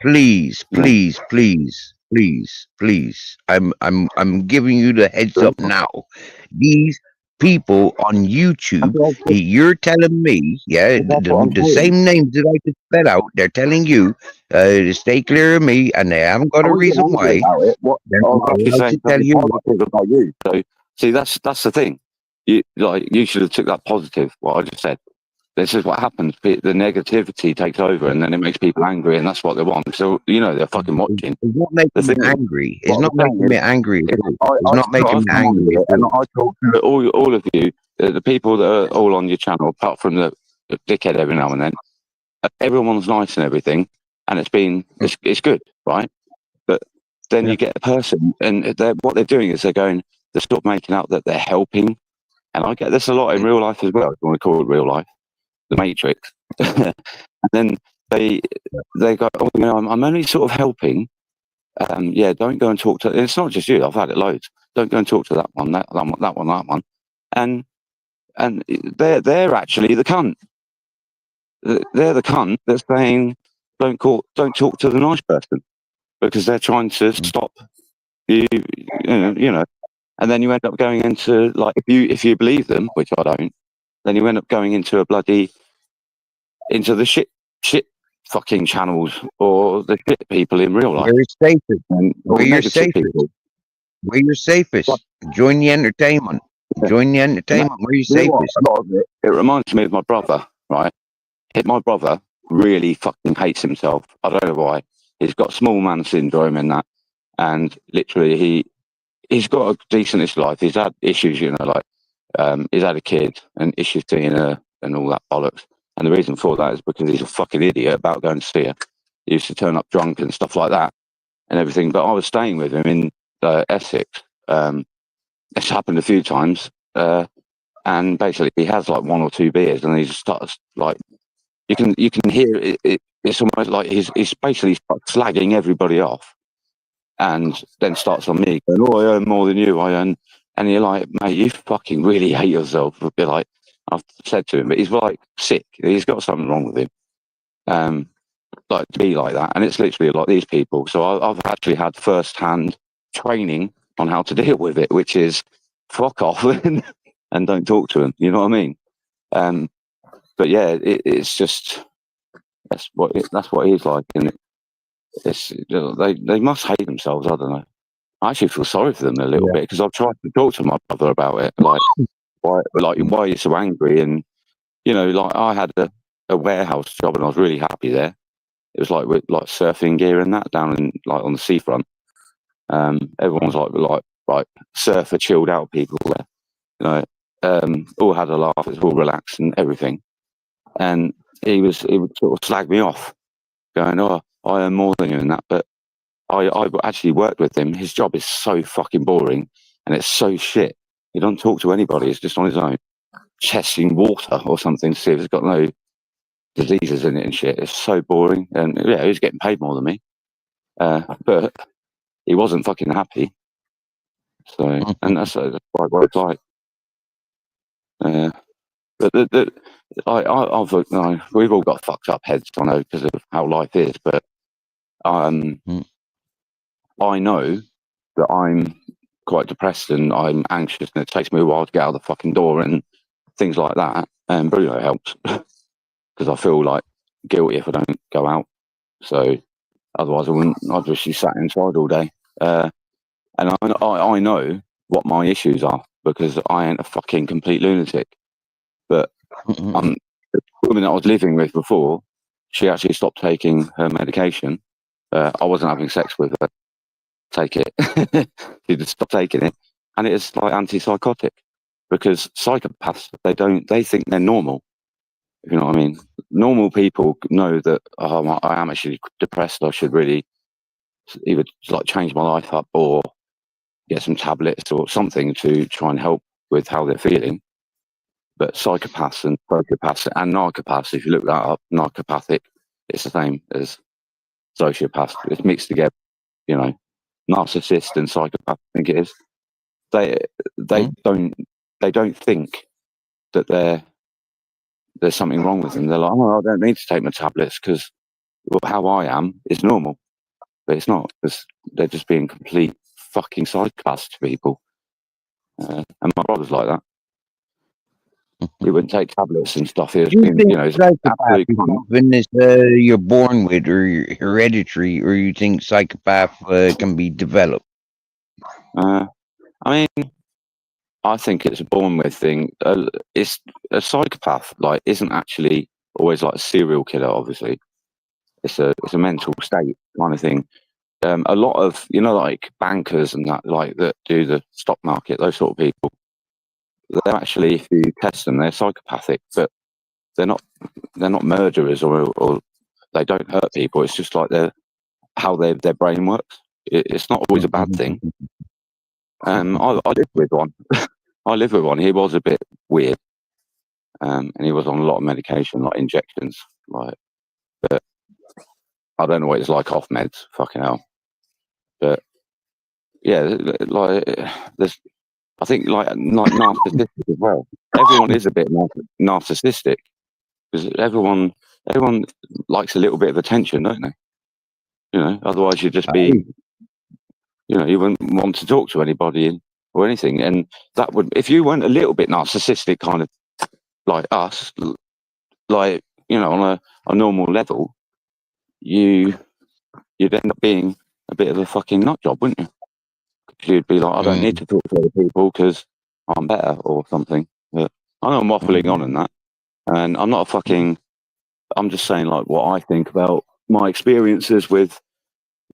I'm giving you the heads up now. These people on YouTube, you're telling me, the same names that I could spell out, they're telling you to stay clear of me, and they haven't got a reason why. They're not allowed to tell you about you. So, see, that's the thing. You should have took that positive, what I just said. This is what happens. The negativity takes over, and then it makes people angry, and that's what they want. So, you know, they're fucking watching. It's not making me angry. It's not making me angry. It's not making me angry. And I talk to all of you, the people that are all on your channel, apart from the dickhead every now and then. Everyone's nice and everything, and it's good, right? But then you get a person, and what they're doing is they're sort of making out that they're helping. And I get this a lot in real life as well, if you want to call it real life. The Matrix. And then they go, oh, you know, I'm only sort of helping. Don't go and talk to. It's not just you. I've had it loads. Don't go and talk to that one, that one, and they're actually the cunt. They're the cunt that's saying don't talk to the nice person. because they're trying to stop you, you know. And then you end up going into, like, if you believe them, which I don't, then you end up going into into the shit fucking channels, or the shit people in real life. Where you're safest. Or Where you're negative safest. people. Where you're safest. Join the entertainment. Join the entertainment. Where you're You know what? safest. A lot of it reminds me of my brother, right? My brother really fucking hates himself. I don't know why. He's got small man syndrome and that, and literally he's got a decentish life. He's had issues, you know, like he's had a kid and issues seeing her and all that bollocks. And the reason for that is because he's a fucking idiot about going to see her. He used to turn up drunk and stuff like that and everything. But I was staying with him in Essex. It's happened a few times. And basically he has like 1 or 2 beers and he just starts, like, you can hear it. It's almost like he's basically slagging everybody off, and then starts on me going, "Oh, I earn more than you. I earn," and you're like, "Mate, you fucking really hate yourself." A bit like I've said to him, but he's like sick. He's got something wrong with him. Like to be like that, and it's literally like these people. So I've actually had first-hand training on how to deal with it, which is fuck off and don't talk to them. You know what I mean? But yeah, it's just that's what he's like, and it's they must hate themselves. I don't know. I actually feel sorry for them a little bit because I've tried to talk to my brother about it, like why are you so angry? And you know, like I had a warehouse job and I was really happy there. It was like with like surfing gear and that down in like on the seafront. Everyone's like surfer chilled out people there. You know, all had a laugh. It was all relaxed and everything. And he would sort of slag me off, going, "Oh, I earn more than you and that." But I actually worked with him. His job is so fucking boring and it's so shit. He doesn't talk to anybody. He's just on his own, chesting water or something to see if it's got no diseases in it and shit. It's so boring. And yeah, he was getting paid more than me, but he wasn't fucking happy. So, and that's quite what it's like. But we've all got fucked up heads, I know, because of how life is. But I know that I'm quite depressed and I'm anxious, and it takes me a while to get out of the fucking door and things like that. And Bruno helps because I feel like guilty if I don't go out. So otherwise, I'd just be sat inside all day. And I know what my issues are because I ain't a fucking complete lunatic. But the woman that I was living with before, she actually stopped taking her medication. I wasn't having sex with her. Take it. She just stopped taking it, and it is like antipsychotic because psychopaths they think they're normal. If you know what I mean. Normal people know that I am actually depressed. I should really either like change my life up or get some tablets or something to try and help with how they're feeling. But psychopaths and sociopaths and narcopaths, if you look that up, narcopathic, it's the same as sociopaths. It's mixed together, you know. Narcissist and psychopath, I think it is. They don't think that there's something wrong with them. They're like, "Oh, I don't need to take my tablets because how I am is normal." But it's not, because they're just being complete fucking psychopaths to people. And my brother's like that. He wouldn't take tablets and stuff. He was Do you being, think you know, psychopath is something you're born with or hereditary, or you think psychopath can be developed? I mean, I think it's a born with thing. It's a psychopath, like, isn't actually always like a serial killer. Obviously, it's a mental state kind of thing. A lot of, you know, like bankers and that, like that do the stock market, those sort of people. They're actually, if you test them, they're psychopathic, but they're not murderers or they don't hurt people. It's just like how their brain works. It's not always a bad thing. I live with one. I live with one. He was a bit weird, and he was on a lot of medication, like injections, like. But I don't know what it's like off meds. Fucking hell. But yeah, like there's. I think like narcissistic as well. Everyone is a bit narcissistic because everyone likes a little bit of attention, don't they? You know, otherwise you'd just be, you know, you wouldn't want to talk to anybody or anything. And that would, if you weren't a little bit narcissistic, kind of like us, like, you know, on a normal level, you'd end up being a bit of a fucking nut job, wouldn't you? You'd be like, I don't need to talk to other people because I'm better or something. But I know I'm waffling on and that, and I'm not a fucking. I'm just saying like what I think about my experiences with,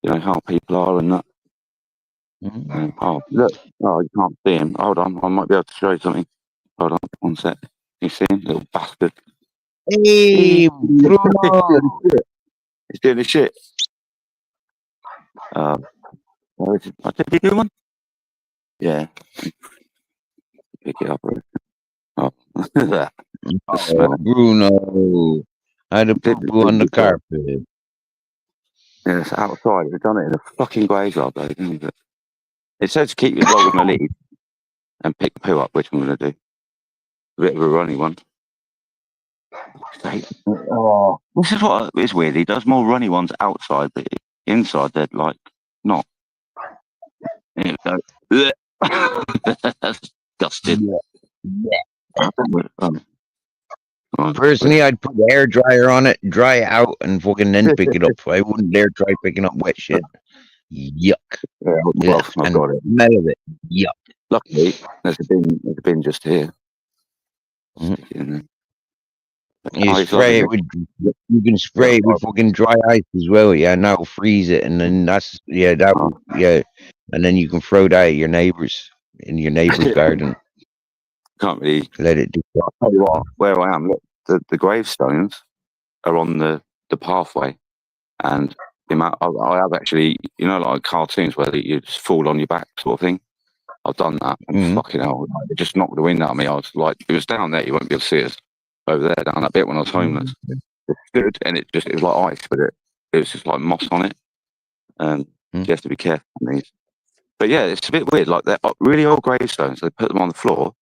you know, how people are and that. Oh look! Oh, you can't see him. Hold on, I might be able to show you something. Hold on, one sec. You see him, little bastard? Hey, Bruno. He's doing his shit. Where is it? Did he do one? Yeah. Pick it up. Oh, that. Oh, Bruno. I had a poo-poo on the carpet. Yeah, it's outside. We've done it in a fucking graveyard, though, didn't we? It says keep your dog on the lead and pick the poo up, which I'm going to do. A bit of a runny one. Oh, this is what is weird. He does more runny ones outside, but inside they're like not. Here we go. That's disgusting. Personally, I'd put the hair dryer on it, dry it out, and fucking then pick it up. I wouldn't dare try picking up wet shit. Yuck. Yeah, well, I've got it. Smell of it. Yuck. Luckily, there's a bin just here. You spray it with. You can spray it with fucking dry ice as well. Yeah, and that'll freeze it, and then that's and then you can throw that at your neighbors in your neighbor's garden. Can't really let it do. I'll tell you what, where I am, look, the gravestones are on the pathway, and I have actually, you know, like cartoons where you just fall on your back sort of thing. I've done that. And fucking hell, it just knocked the wind out of me. I was like, it was down there. You won't be able to see us over there down that bit when I was homeless. It stood, and it was like ice, but it was just like moss on it, and you have to be careful on these. But yeah, it's a bit weird. Like they're really old gravestones. They put them on the floor,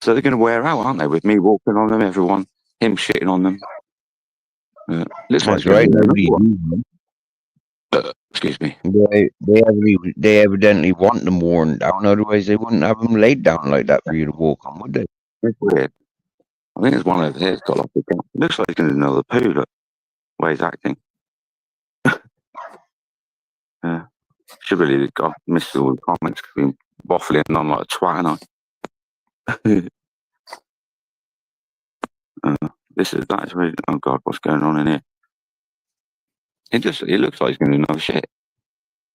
so they're going to wear out, aren't they? With me walking on them, everyone, him shitting on them. Looks like that's right. Nobody. Excuse me. They evidently want them worn down. Otherwise, they wouldn't have them laid down like that for you to walk on, would they? It's weird. I think there's one over here. It's got like a gap. It looks like he's going to know the poo. Look, the way he's acting. Yeah. Should really got missed all the comments because we're waffling on like a twat, and that's really. Oh God, what's going on in here? It looks like he's going to know shit.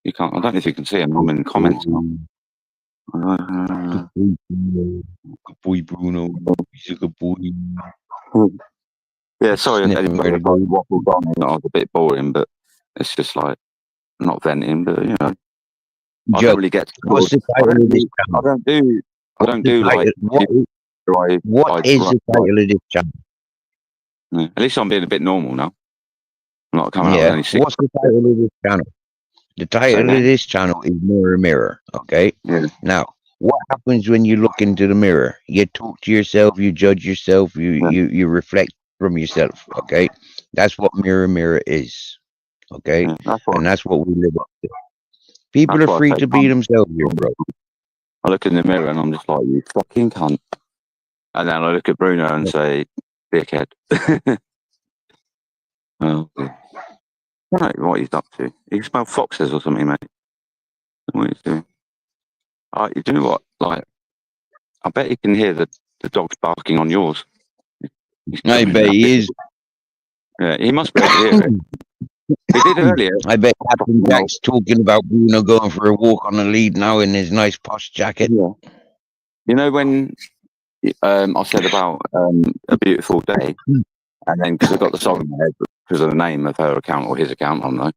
You can't. I don't know if you can see him. I'm in the comments now. Good boy, Bruno. He's a good boy. Yeah, sorry, anybody waffled on. I was a bit boring, but it's just like not venting, but you know, I don't really get. What's the title of this channel? I don't do like. What is the title of this channel? Yeah, at least I'm being a bit normal now. I'm not coming out with any shit. What's the title of this channel? The title of this channel is Mirror Mirror. Okay. Yeah. Now, what happens when you look into the mirror? You talk to yourself. You judge yourself. You reflect from yourself. Okay. That's what Mirror Mirror is. Okay. And that's what we live up to. People are free to be themselves here, bro. I look in the mirror and I'm just like, you fucking cunt. And then I look at Bruno and say, dickhead. Oh, I don't know what he's up to. He can smell foxes or something, mate. What he's doing. You know what? Like, I bet he can hear the dogs barking on yours. I bet he is. Yeah, he must be able to hear it. He did earlier. I bet Captain Jack's talking about Bruno going for a walk on the lead now in his nice posh jacket. Yeah. You know when I said about A Beautiful Day, and then because I got the song in my head because of the name of her account or his account, I don't know.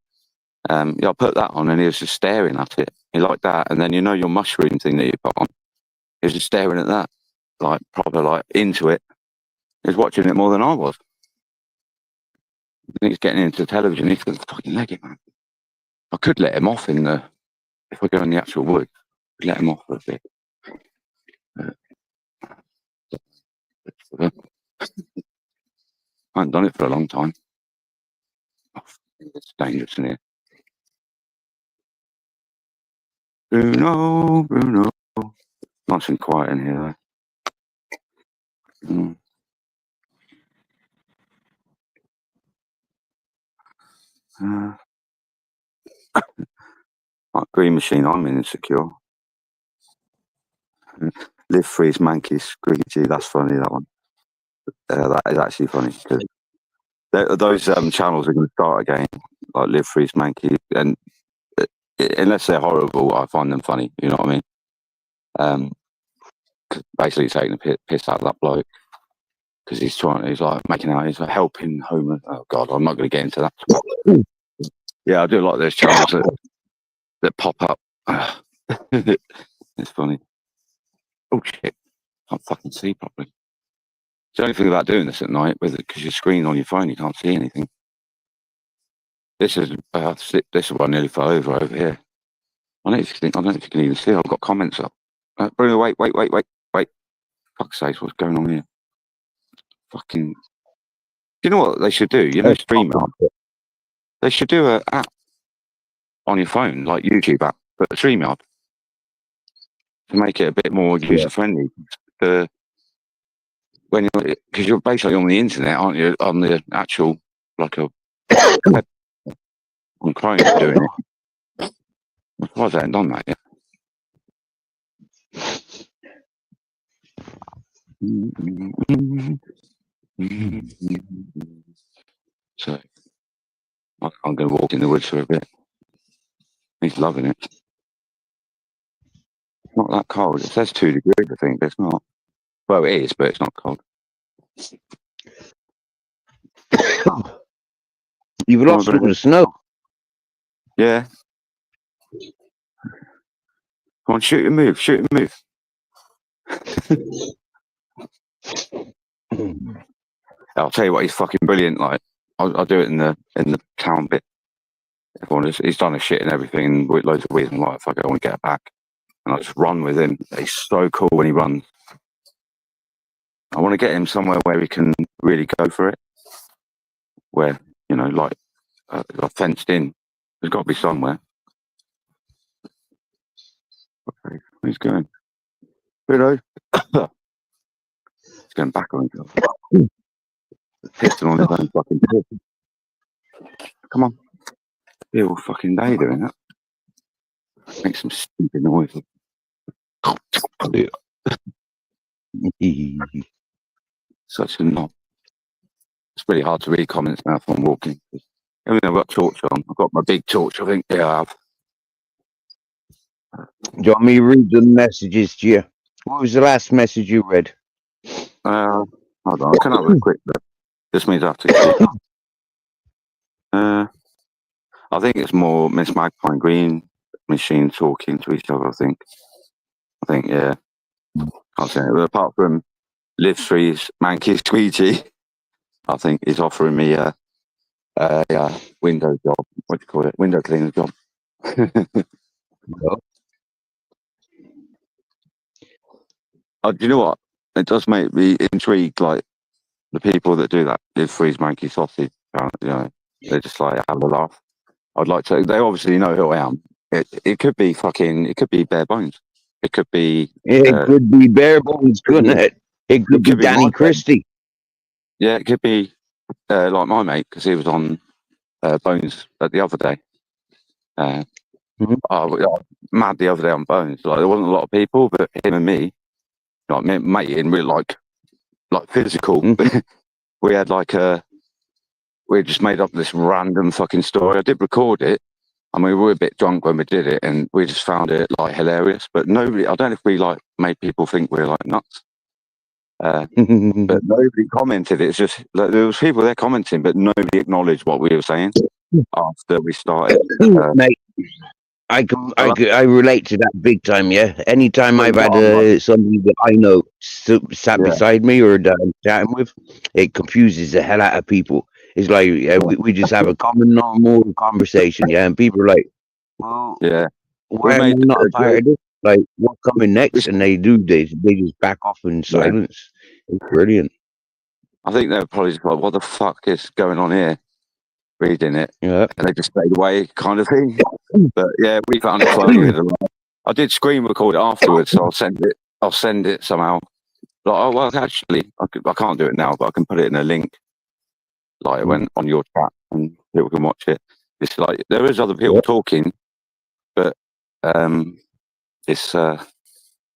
I put that on, and he was just staring at it. He liked that, and then you know your mushroom thing that you put on. He was just staring at that, like proper, like into it. He was watching it more than I was. I think he's getting into television. He's going to fucking leg it, man. I could let him off if I go in the actual woods. Let him off for a bit. I haven't done it for a long time. It's dangerous in here. Bruno, Bruno. Nice and quiet in here, though. Like Green Machine, I'm insecure. Live, freeze, manky, squeegee. That's funny, that one. That is actually funny, because those channels are going to start again, like Live, freeze, manky, and unless they're horrible, I find them funny, you know what I mean? Basically taking the piss out of that bloke, because he's like making out, he's like helping homeless. Oh God, I'm not going to get into that. Yeah, I do like those channels that pop up. It's funny. Oh shit, can't fucking see properly. It's the only thing about doing this at night, because your screen on your phone, you can't see anything. This is one nearly fell over here. I don't know if you can even see. I've got comments up. Bruno, wait. Fuck's sake, what's going on here? Fucking. You know what they should do? You know, StreamYard. They should do an app on your phone, like YouTube app, but StreamYard, to make it a bit more user friendly. Because you're basically on the internet, aren't you? On the actual, like a web on Chrome doing it. Why they haven't done that yet? So I'm going to walk in the woods for a bit. He's loving it. It's not that cold. It says 2 degrees, I think, but it's not. Well, it is, but it's not cold. You've lost all the snow. Yeah. Come on, shoot and move. I'll tell you what, he's fucking brilliant. Like, I'll do it in the town bit. He's done a shit and everything, and with loads of weird. I'm like, fuck, I want to get back, and I just run with him. He's so cool when he runs. I want to get him somewhere where he can really go for it. Where, you know, like fenced in. There's got to be somewhere. Okay, where's he going? Hello. He's going back on himself. Pissing on his own fucking head. Come on. Be all fucking day doing that. Make some stupid noise. Such a knob. It's really hard to read comments now if I'm walking. Even though I've got torch on. I've got my big torch, I think. Yeah, I have. Do you want me to read the messages to you? What was the last message you read? Hold on, I can have a quick look. This means I have to keep. I think it's more Miss Magpie and Green Machine talking to each other, I think, yeah. Can't say it. But apart from Live Freeze, Manky Squeegee, I think he's offering me a window job. What do you call it? Window cleaner job. Do you know what? It does make me intrigued, like the people that do that, Live Freeze, Manky Sausage, you know, they just like have a laugh. I'd like to. They obviously know who I am. It could be bare bones. It could be. It could be bare bones, couldn't it? It could be Danny Christie. Yeah, it could be like my mate, because he was on Bones the other day. Mad the other day on Bones. Like there wasn't a lot of people, but him and me, like mate, and we're like physical. We had we just made up this random fucking story. I did record it. I mean, we were a bit drunk when we did it, and we just found it like hilarious. But nobody, I don't know if we like made people think we're like nuts. But nobody commented. It's just like, there was people there commenting, but nobody acknowledged what we were saying after we started. Mate, I relate to that big time. Yeah, anytime I've had somebody that I know sat beside me or that I'm chatting with, it confuses the hell out of people. It's like we just have a common normal conversation, yeah, and people are like, "Well, why am I not a part of this? Like, what's coming next?" And they just back off in silence. It's brilliant. I think they're probably just like, "What the fuck is going on here?" Reading it, and they just stayed away, kind of thing. But yeah, we found it funny. I did screen record it afterwards, so I'll send it somehow. Like, oh well, actually, I can't do it now, but I can put it in a link, like it went on your chat, and people can watch it. It's like there is other people talking, but it's yeah,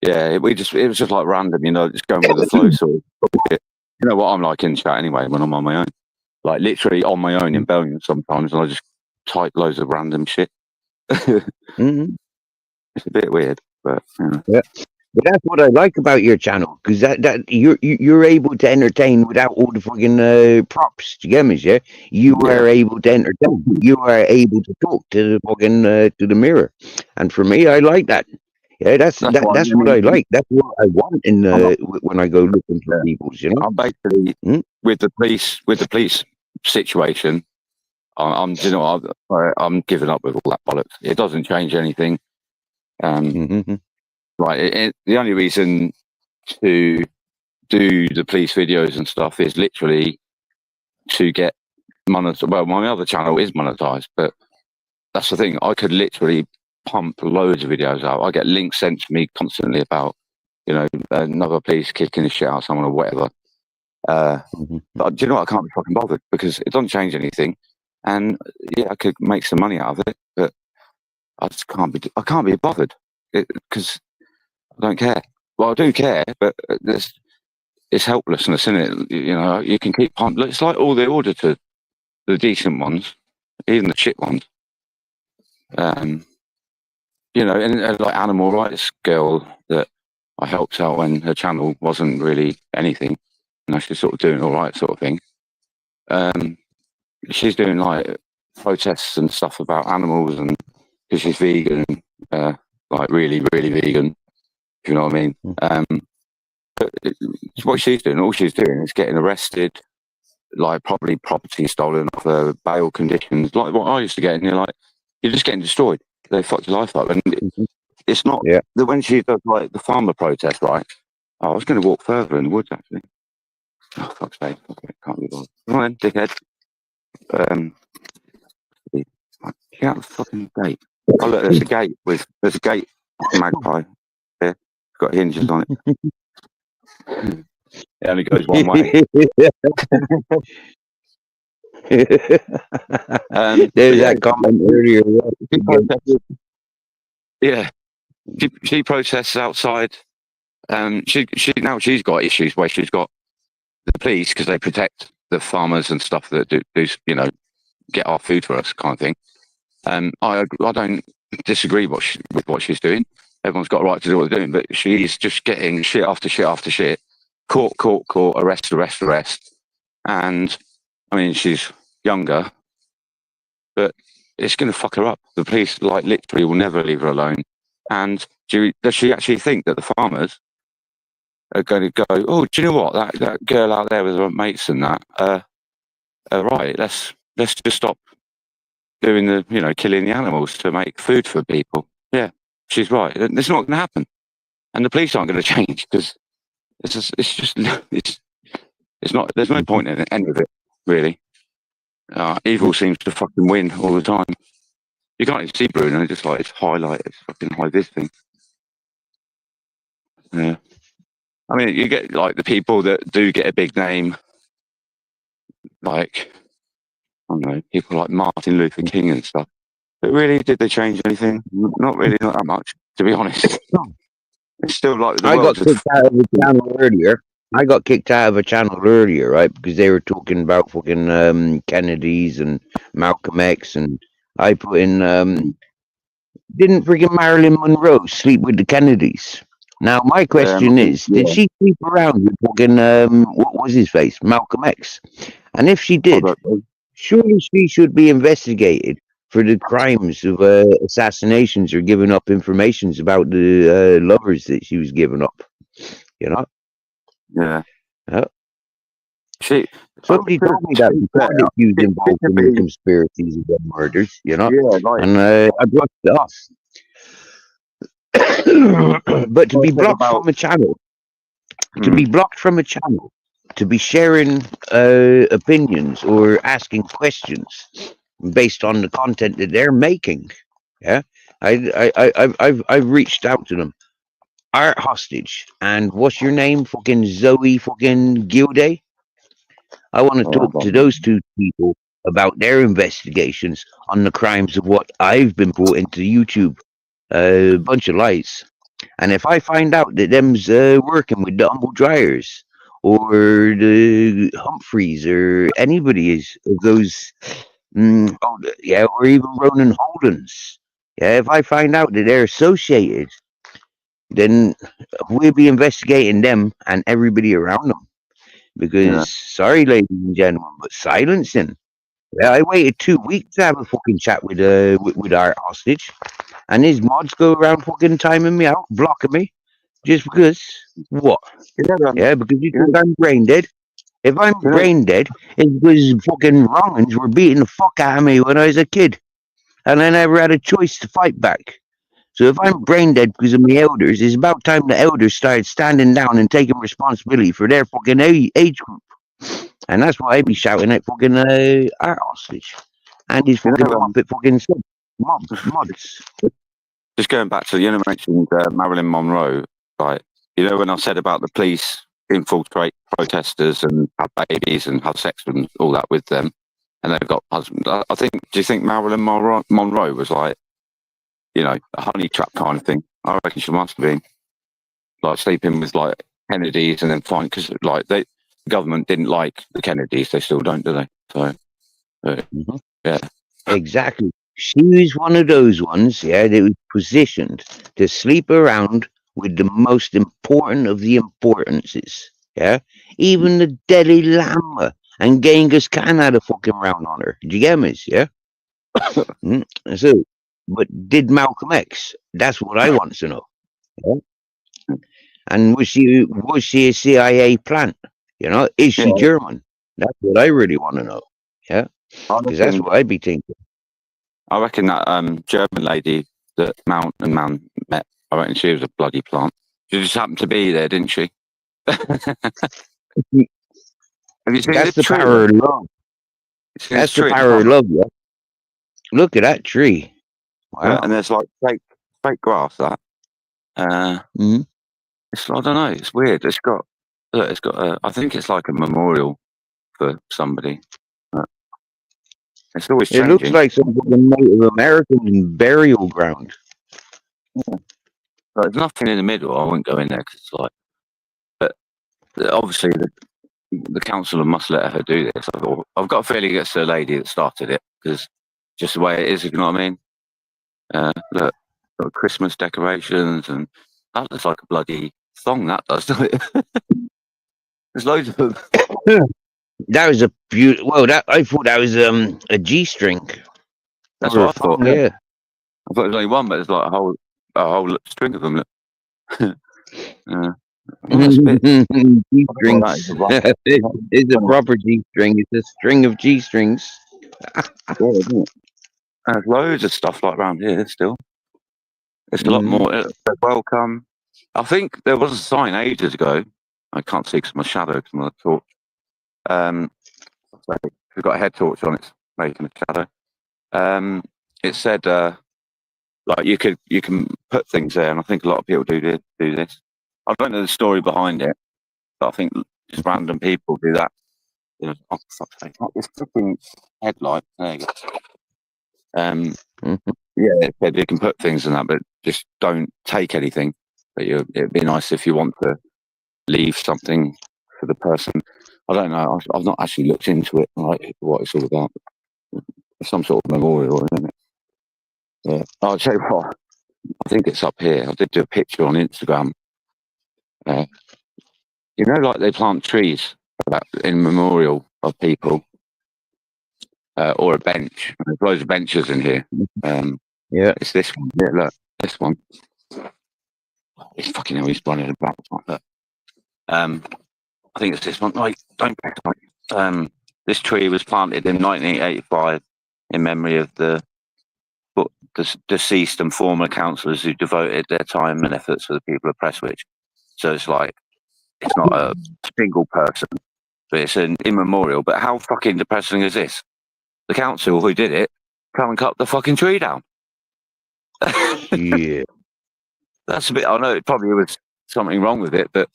it was just like random, you know, just going with the flow. So you know what I'm like in chat anyway when I'm on my own, like literally on my own in Belgium sometimes, and I just type loads of random shit. It's a bit weird, but yeah. But that's what I like about your channel, because that you're able to entertain without all the fucking props. Do you get me? Yeah, you are able to entertain. You are able to talk to the fucking to the mirror, and for me, I like that. Yeah, that's what I like. That's what I want in when I go looking for people. You know, I'm basically with the police situation. I'm you know I'm giving up with all that bollocks. It doesn't change anything. Right. The only reason to do the police videos and stuff is literally to get monetized. Well, my other channel is monetized, but that's the thing. I could literally pump loads of videos out. I get links sent to me constantly about, you know, another police kicking the shit out of someone or whatever. But do you know what? I can't be fucking bothered because it doesn't change anything. And yeah, I could make some money out of it, but I just can't be. I can't be bothered because I don't care. Well, I do care, but it's helplessness, isn't it? You know, you can keep pumping. It's like all the auditor, the decent ones, even the shit ones. You know, and like animal rights girl that I helped out when her channel wasn't really anything, and she's sort of doing all right, sort of thing. She's doing like protests and stuff about animals, and because she's vegan, like really, really vegan. If you know what I mean. But what she's doing, all she's doing is getting arrested, like probably property stolen off her, bail conditions, like what I used to get. And you're like, you're just getting destroyed. They fucked your life up, and it's not. Yeah. When she does like the farmer protest, right? Oh, I was going to walk further in the woods actually. Oh fuck's sake! Okay, can't be bothered. Come on, then, dickhead. Get out the fucking gate. Oh look, there's a gate there's a gate. Magpie. There, it's got hinges on it. It only goes one way. There's that comment earlier. Yeah, she protests outside. She's got issues where she's got the police because they protect the farmers and stuff that do you know, get our food for us, kind of thing. I don't disagree with what she's doing. Everyone's got a right to do what they're doing, but she's just getting shit after shit after shit. Court, arrest. And I mean, she's younger, but it's going to fuck her up. The police, like, literally will never leave her alone. And does she actually think that the farmers are going to go, oh, do you know what? That girl out there with her mates and that, right, let's just stop doing the, you know, killing the animals to make food for people. Yeah, she's right. It's not going to happen. And the police aren't going to change because it's not, there's no point in any of it, really. Evil seems to fucking win all the time. You can't even see Bruno, just like it's highlighted, it's fucking hide this thing. Yeah. I mean, you get like the people that do get a big name, like, I don't know, people like Martin Luther King and stuff. But really, did they change anything? Not really, not that much, to be honest. It's still like I got kicked out of a channel earlier. Right? Because they were talking about fucking Kennedys and Malcolm X, and I put in didn't freaking Marilyn Monroe sleep with the Kennedys? Now my question is, did she sleep around with fucking what was his face, Malcolm X? And if she did, surely she should be investigated for the crimes of assassinations or giving up informations about the lovers that she was giving up. You know? Yeah. Somebody told me that before that she was involved in the conspiracies of the murders, you know? Yeah, right. And I brushed it off. But to be blocked from a channel, to be sharing opinions or asking questions based on the content that they're making, yeah, I've reached out to them. Art hostage, and what's your name? Fucking Zoe fucking Gilday. I want to Oh, talk to those two people about their investigations on the crimes of what I've been brought into YouTube. A bunch of lies. And if I find out that them's working with the Humble Dryers or the Humphreys or anybody is of those, yeah, or even Ronan Holdens, yeah, if I find out that they're associated, then we'll be investigating them and everybody around them. yeah. Because, sorry, ladies and gentlemen, but silencing. Yeah, I waited 2 weeks to have a fucking chat with our hostage, and his mods go around fucking timing me out, blocking me, just because what? You know, Yeah, because you you think know, I'm brain dead. If I'm you know, brain dead, it's because fucking wrongins were beating the fuck out of me when I was a kid, and I never had a choice to fight back. So if I'm brain dead because of my elders, it's about time the elders started standing down and taking responsibility for their fucking age group. And that's why I be shouting at fucking our hostage and his you fucking know, muppet fucking mods. just going back to, mentioned Marilyn Monroe, right? You know, when I said about the police infiltrate protesters and have babies and have sex and all that with them, and they've got husbands. Do you think Marilyn Monroe was like, a honey trap kind of thing? I reckon she must have been like sleeping with like Kennedys and then fine because like the government didn't like the Kennedys, they still don't, do they? So Mhm. yeah, Exactly. She was one of those ones, yeah, that was positioned to sleep around with the most important of the importances, yeah? Even the Dalai Lama and Genghis Khan had a fucking round on her. Do you get me? Yeah? Mm. So, but did Malcolm X? That's what I want to know. Yeah? And was she a CIA plant? Is yeah. she German? That's what I really want to know. Yeah? I Because that's reckon, what I'd be thinking. that German lady that Mountain Man met, I reckon she was a bloody plant. She just happened to be there, didn't she? Have you seen That's this the tree? power of love. You seen this That's the tree? power of love, yeah. Look at that tree. Yeah, and Wow. there's like fake grass. That Mhm. I don't know. It's weird. It's got. I think it's like a memorial for somebody. But it's always It looks changing. like some fucking Native American burial ground. Like, there's nothing in the middle. I wouldn't go in there because it's like. But obviously, the council must let her do this. I've got a feeling it's the lady that started it because just the way it is. If you know what I mean. Look, got Christmas decorations and that looks like a bloody thong. That does, doesn't it? There's loads of them. That was a beautiful. Well, that I thought that was a G-string That's or a what I thought. thong. Yeah. Yeah. I thought it was only one, but there's like a whole string of them. Look. That's a bit. I thought that is G-strings. a rough. It's a proper G-string. It's a string of G-strings. Yeah, isn't it? There's loads of stuff like around here still. It's a lot Mhm. more. Welcome. I think there was a sign ages ago. I can't see because my shadow, because my torch. So we've got a head torch on. It's making a shadow. It said like you can put things there, and I think a lot of people do this. I don't know the story behind it, but I think just random people do that. Oh, fuck's sake! Not this fucking headlight. There you go. Mhm. Yeah, it said you can put things in that, but just don't take anything. But it'd be nice if you want to leave something for the person. I don't know. I've not actually looked into it, like what it's all about. It's some sort of memorial, isn't it? Yeah. I'll tell you what. I think it's up here. I did do a picture on Instagram. Like they plant trees in memorial of people, or a bench. There's loads of benches in here. Yeah. It's this one. Yeah, look, this one. He's fucking hell. He's running about. Look. I think it's this one. Like, don't. This tree was planted in 1985 in memory of the deceased and former councillors who devoted their time and efforts for the people of Prestwich. So it's like it's not a single person, but it's an immemorial. But how fucking depressing is this? The council who did it come and cut the fucking tree down. Yeah. That's a bit. I know it probably was something wrong with it, but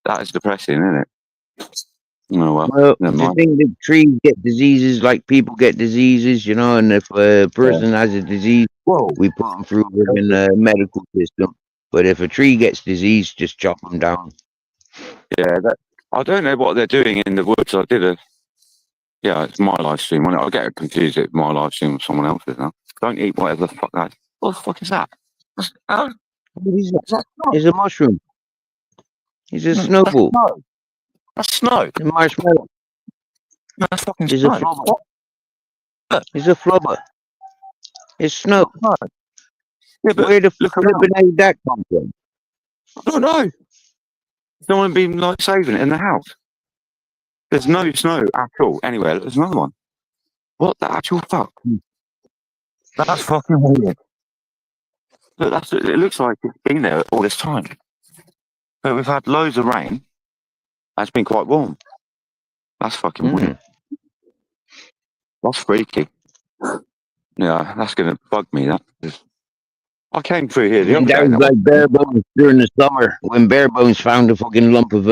that is depressing, isn't it? Oh well, Well, never to mind. think that trees get diseases like people get diseases, you know, and if a person has a disease, Whoa. we put them through in the medical system. But if a tree gets disease, just chop them down. Yeah, I don't know what they're doing in the woods. I did it's my live stream. I get confused with my live stream with someone else's now. Don't eat whatever the fuck that. What the fuck is that? What is that? It's a mushroom. It's a snowball. That's snow. A marshmallow. No, that's fucking It's snow. a flubber. It's a flubber. It's snow. Yeah, but Where the look around. flipping did that come from? I don't know. No one been like saving it in the house. There's no snow at all anywhere. There's another one. What the actual fuck? That's fucking weird. Look, it looks like it's been there all this time. But we've had loads of rain. It's been quite warm. That's fucking weird. That's freaky. Yeah, that's going to bug me. I came through here the other That day. was like bare bones during the summer when bare bones found a fucking lump of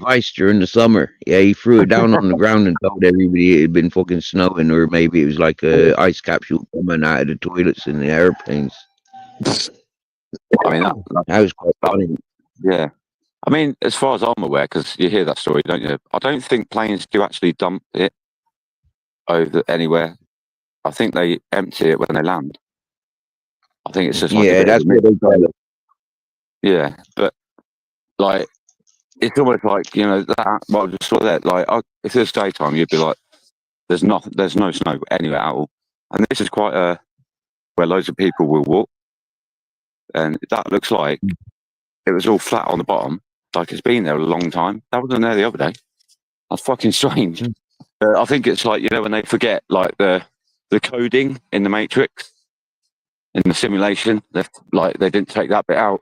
ice during the summer. Yeah, he threw it down on the ground and told everybody it had been fucking snowing, or maybe it was like a ice capsule coming out of the toilets in the airplanes. I mean, that was quite funny. Yeah, I mean, as far as I'm aware, because you hear that story, don't you? I don't think planes do actually dump it over anywhere. I think they empty it when they land. I think it's just like that's what they call it. Yeah, but like it's almost like that. Well, just saw that. Like, if it's daytime, you'd be like, there's no snow anywhere at all, and this is quite where loads of people will walk, and that looks like it was all flat on the bottom, like it's been there a long time. That wasn't there the other day. That's fucking strange. I think it's like when they forget like the coding in the Matrix. In the simulation, they didn't take that bit out.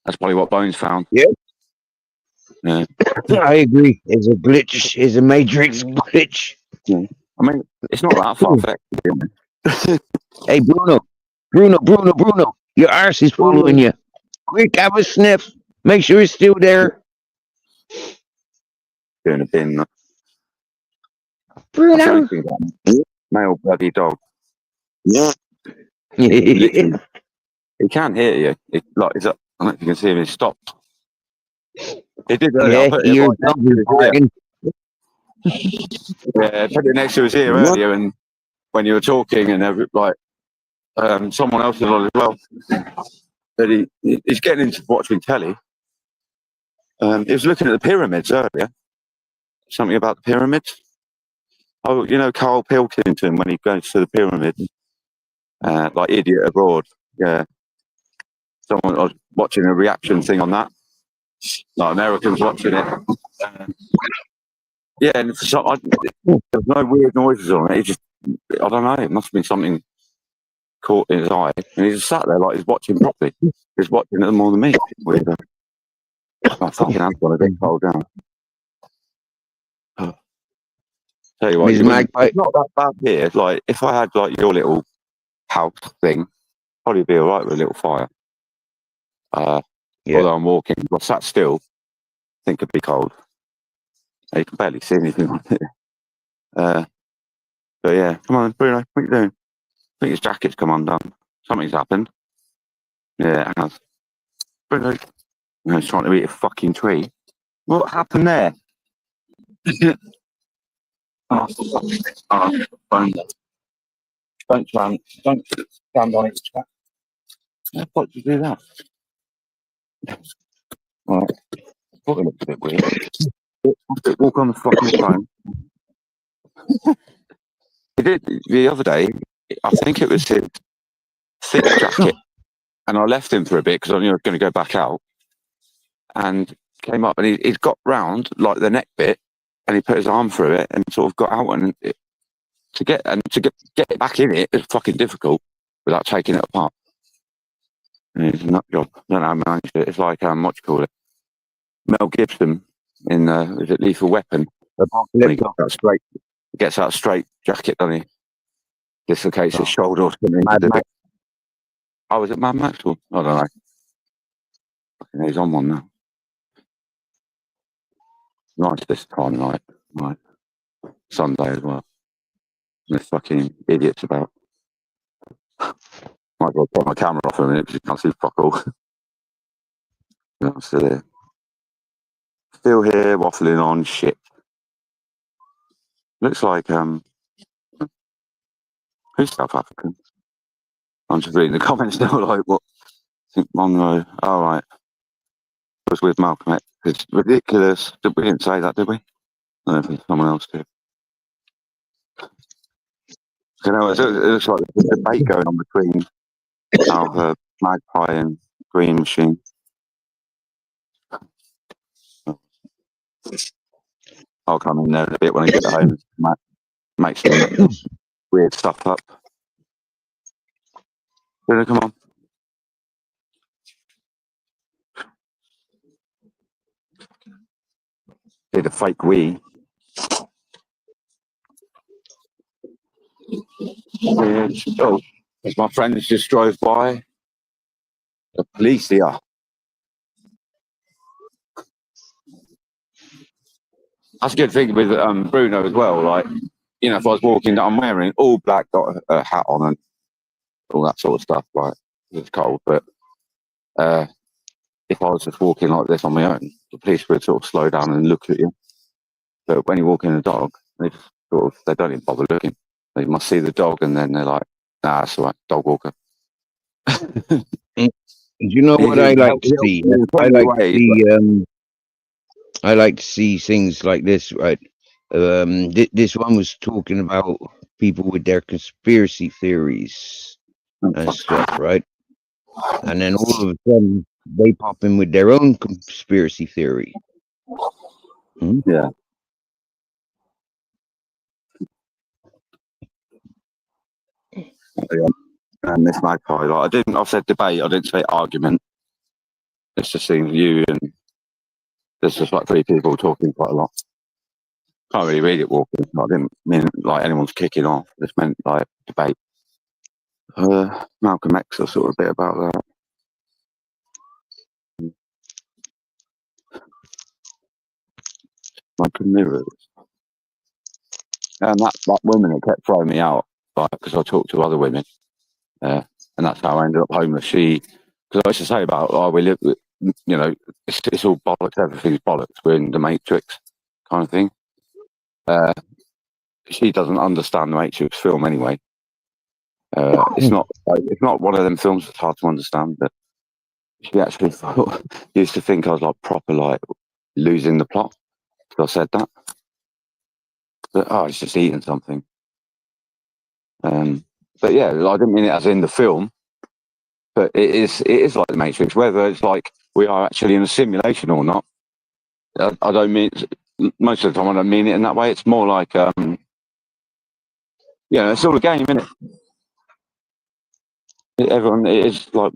That's probably what Bones found. Yeah. Yeah. I agree. It's a glitch. It's a Matrix glitch. Yeah. I mean, it's not that far-fetched. Hey, Bruno, your arse is following you. Quick, have a sniff. Make sure it's still there. Doing a bin. Bruno. Male bloody dog. Yeah. He can't hear you. I don't know if you can see him. He stopped. He did earlier. Yeah, I put it next to his ear earlier, and when you were talking, and someone else was on as well. But he's getting into watching telly. He was looking at the pyramids earlier. Something about the pyramids. Oh, Carl Pilkington when he goes to the pyramids. Like Idiot Abroad. Yeah. Someone was watching a reaction thing on that. Like Americans watching it. Yeah, and there's no weird noises on it. I don't know. It must have been something caught in his eye, and he just sat there like he's watching properly. He's watching it more than me. Weird. My fucking hand's gone a bit cold down. Tell you what, it's not that bad here. Like if I had like your little house thing, probably be alright with a little fire. Although I'm walking, I sat still. I think it'd be cold. You can barely see anything on here. But yeah, come on, Bruno, what are you doing? I think his jacket's come undone. Something's happened. Yeah, it has. Bruno, he's trying to eat a fucking tree. What happened there? Don't stand on its track. How the fuck did you do that? Right. I thought it looked a bit weird. Walk on the fucking phone. He did the other day. I think it was his thick jacket, and I left him for a bit because I knew I was going to go back out. And came up, and he's got round like the neck bit, and he put his arm through it and sort of got out. And to get it back in it is fucking difficult without taking it apart. And it's a nut job. I don't know how I managed it. It's like what you call it, Mel Gibson in is it Lethal Weapon? When he gets that straight jacket, doesn't he? Dislocates his shoulder or something. Oh, was it Mad Max? Or, I don't know. Fucking he's on one now. Nice this time of night. Right. Sunday as well. And there's fucking idiots about. Might as well put my camera off in a minute because you can't see fuck all. No, I'm still here. Still here, waffling on shit. Looks like, who's South African? I'm just reading the comments now, like, what? I think Monroe. Oh, right. Was with Malcolm X. It's ridiculous. We didn't say that, did we? I don't think someone else did. You know, it looks like there's a debate going on between our Magpie and Green Machine. I'll come in there a bit when I get home. Make some weird stuff up. Bruno, come on. Did a fake wee. Oh, as my friends just drove by. The police here. That's a good thing with Bruno as well. Like, you know, if I was walking, I'm wearing all black, got a hat on and all that sort of stuff. Like, it's cold, but if I was just walking like this on my own, the police would sort of slow down and look at you. But when you're walking a dog, they just they don't even bother looking. They must see the dog and then they're like, nah, it's all right, dog walker. You know what I like to see? I like to see things like this, right? This one was talking about people with their conspiracy theories and stuff, right? And then all of a sudden, they pop in with their own conspiracy theory. Yeah. And this Magpie, like, I said debate, I didn't say argument. It's just seeing you and there's just like three people talking quite a lot. Can't really read it walking. I didn't mean like anyone's kicking off. This meant like debate. Malcolm X, I sort of a bit about that. Like mirrors. And that woman that kept throwing me out, like, because I talked to other women, and that's how I ended up homeless. Because I used to say about, oh, we live, you know, it's all bollocks, everything's bollocks. We're in the Matrix kind of thing. She doesn't understand the Matrix film anyway. It's not one of them films that's hard to understand, but she actually used to think I was like proper like losing the plot. So I said that. But I was just eating something. But yeah, I didn't mean it as in the film, but it is like the Matrix. Whether it's like we are actually in a simulation or not, I don't mean most of the time. I don't mean it in that way. It's more like it's all a game, isn't it? It is like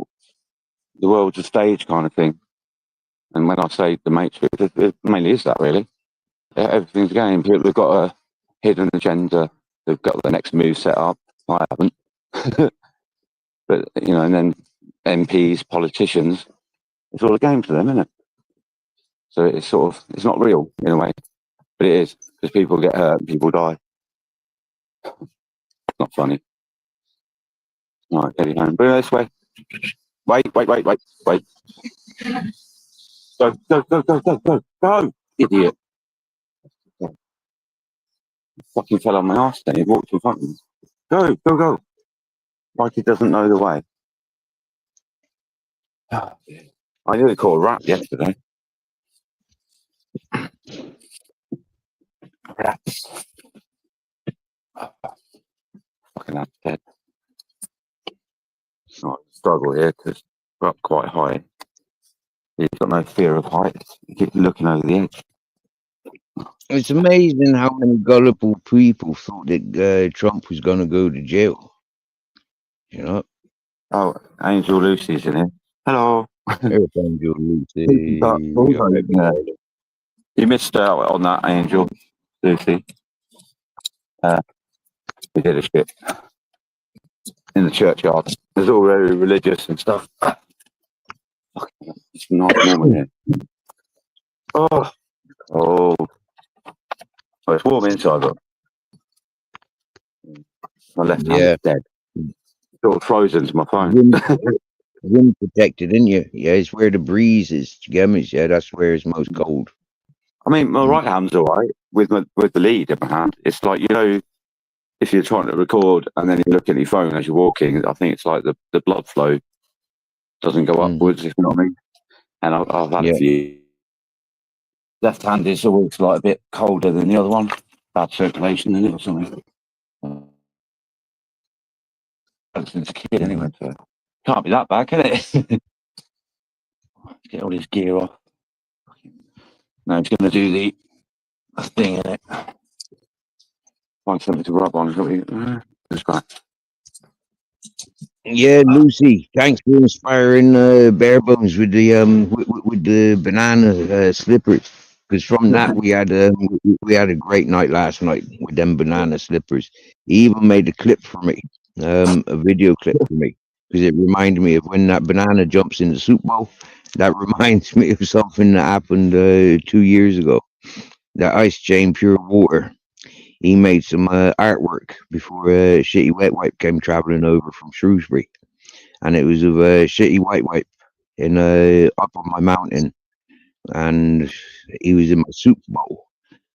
the world's a stage kind of thing. And when I say the Matrix, it mainly is that really. Everything's a game. People have got a hidden agenda. They've got the next move set up. I haven't. But, you know, and then MPs, politicians, it's all a game for them, isn't it? So it's sort of, it's not real in a way, but it is, because people get hurt and people die. It's not funny. All right, get home. Bring it this way. Wait. Go, idiot. Fucking fell on my arse then. He walked in front of me. Go. Like he doesn't know the way. I nearly caught a rat yesterday. Rats. Fucking that's dead. I struggle here because we're up quite high. He's got no fear of heights. He keeps looking over the edge. It's amazing how many gullible people thought that Trump was going to go to jail. You know? Oh, Angel Lucy's in here. Hello. There's Angel Lucy. You missed out on that, Angel Lucy. We did a shit. in the churchyard. It's all very religious and stuff. It's a nice morning here. Oh, oh, it's warm inside, but my left hand is dead. Sort of frozen to my phone. Wind protected, isn't you? Yeah, it's where the breeze is. Yeah, that's where it's most cold. I mean, my right hand's all right with the lead in my hand. It's like, you know, if you're trying to record and then you look at your phone as you're walking, I think it's like the blood flow doesn't go upwards, if you know what I mean. And I've had a few. Left hand is always like a bit colder than the other one. Bad circulation in it or something. Since a kid anyway, so can't be that bad, can it? Get all this gear off. Now it's going to do the thing in it. Find something to rub on. It's back. Yeah, Lucy, thanks for inspiring Bare Bones with the banana slippers. Because from that we had a great night last night with them banana slippers. He even made a clip for me, a video clip for me, because it reminded me of when that banana jumps in the soup bowl. That reminds me of something that happened 2 years ago. The Ice Chain Pure Water. He made some artwork before Shitty Wet Wipe came traveling over from Shrewsbury, and it was of Shitty White Wipe in up on my mountain, and he was in my soup bowl,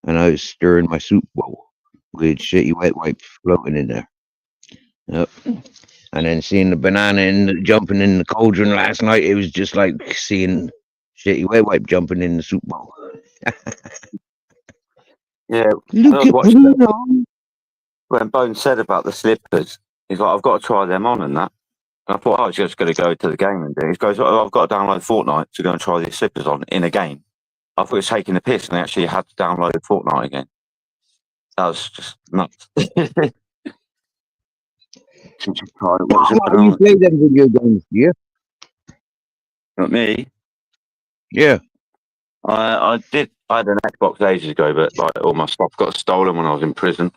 and I was stirring my soup bowl with Shitty Wet Wipe floating in there. Yep. And then seeing the banana jumping in the cauldron last night, it was just like seeing Shitty Wet Wipe jumping in the soup bowl. Yeah, look at Bruno. When Bones said about the slippers, he's like, I've got to try them on and that. And I thought, I was just going to go to the game and do it. He goes, I've got to download Fortnite to go and try these slippers on in a game. I thought he was taking the piss, and they actually had to download Fortnite again. That was just nuts. You play them video games, yeah? Not me. Yeah. I did. I had an Xbox ages ago, but like all my stuff got stolen when I was in prison.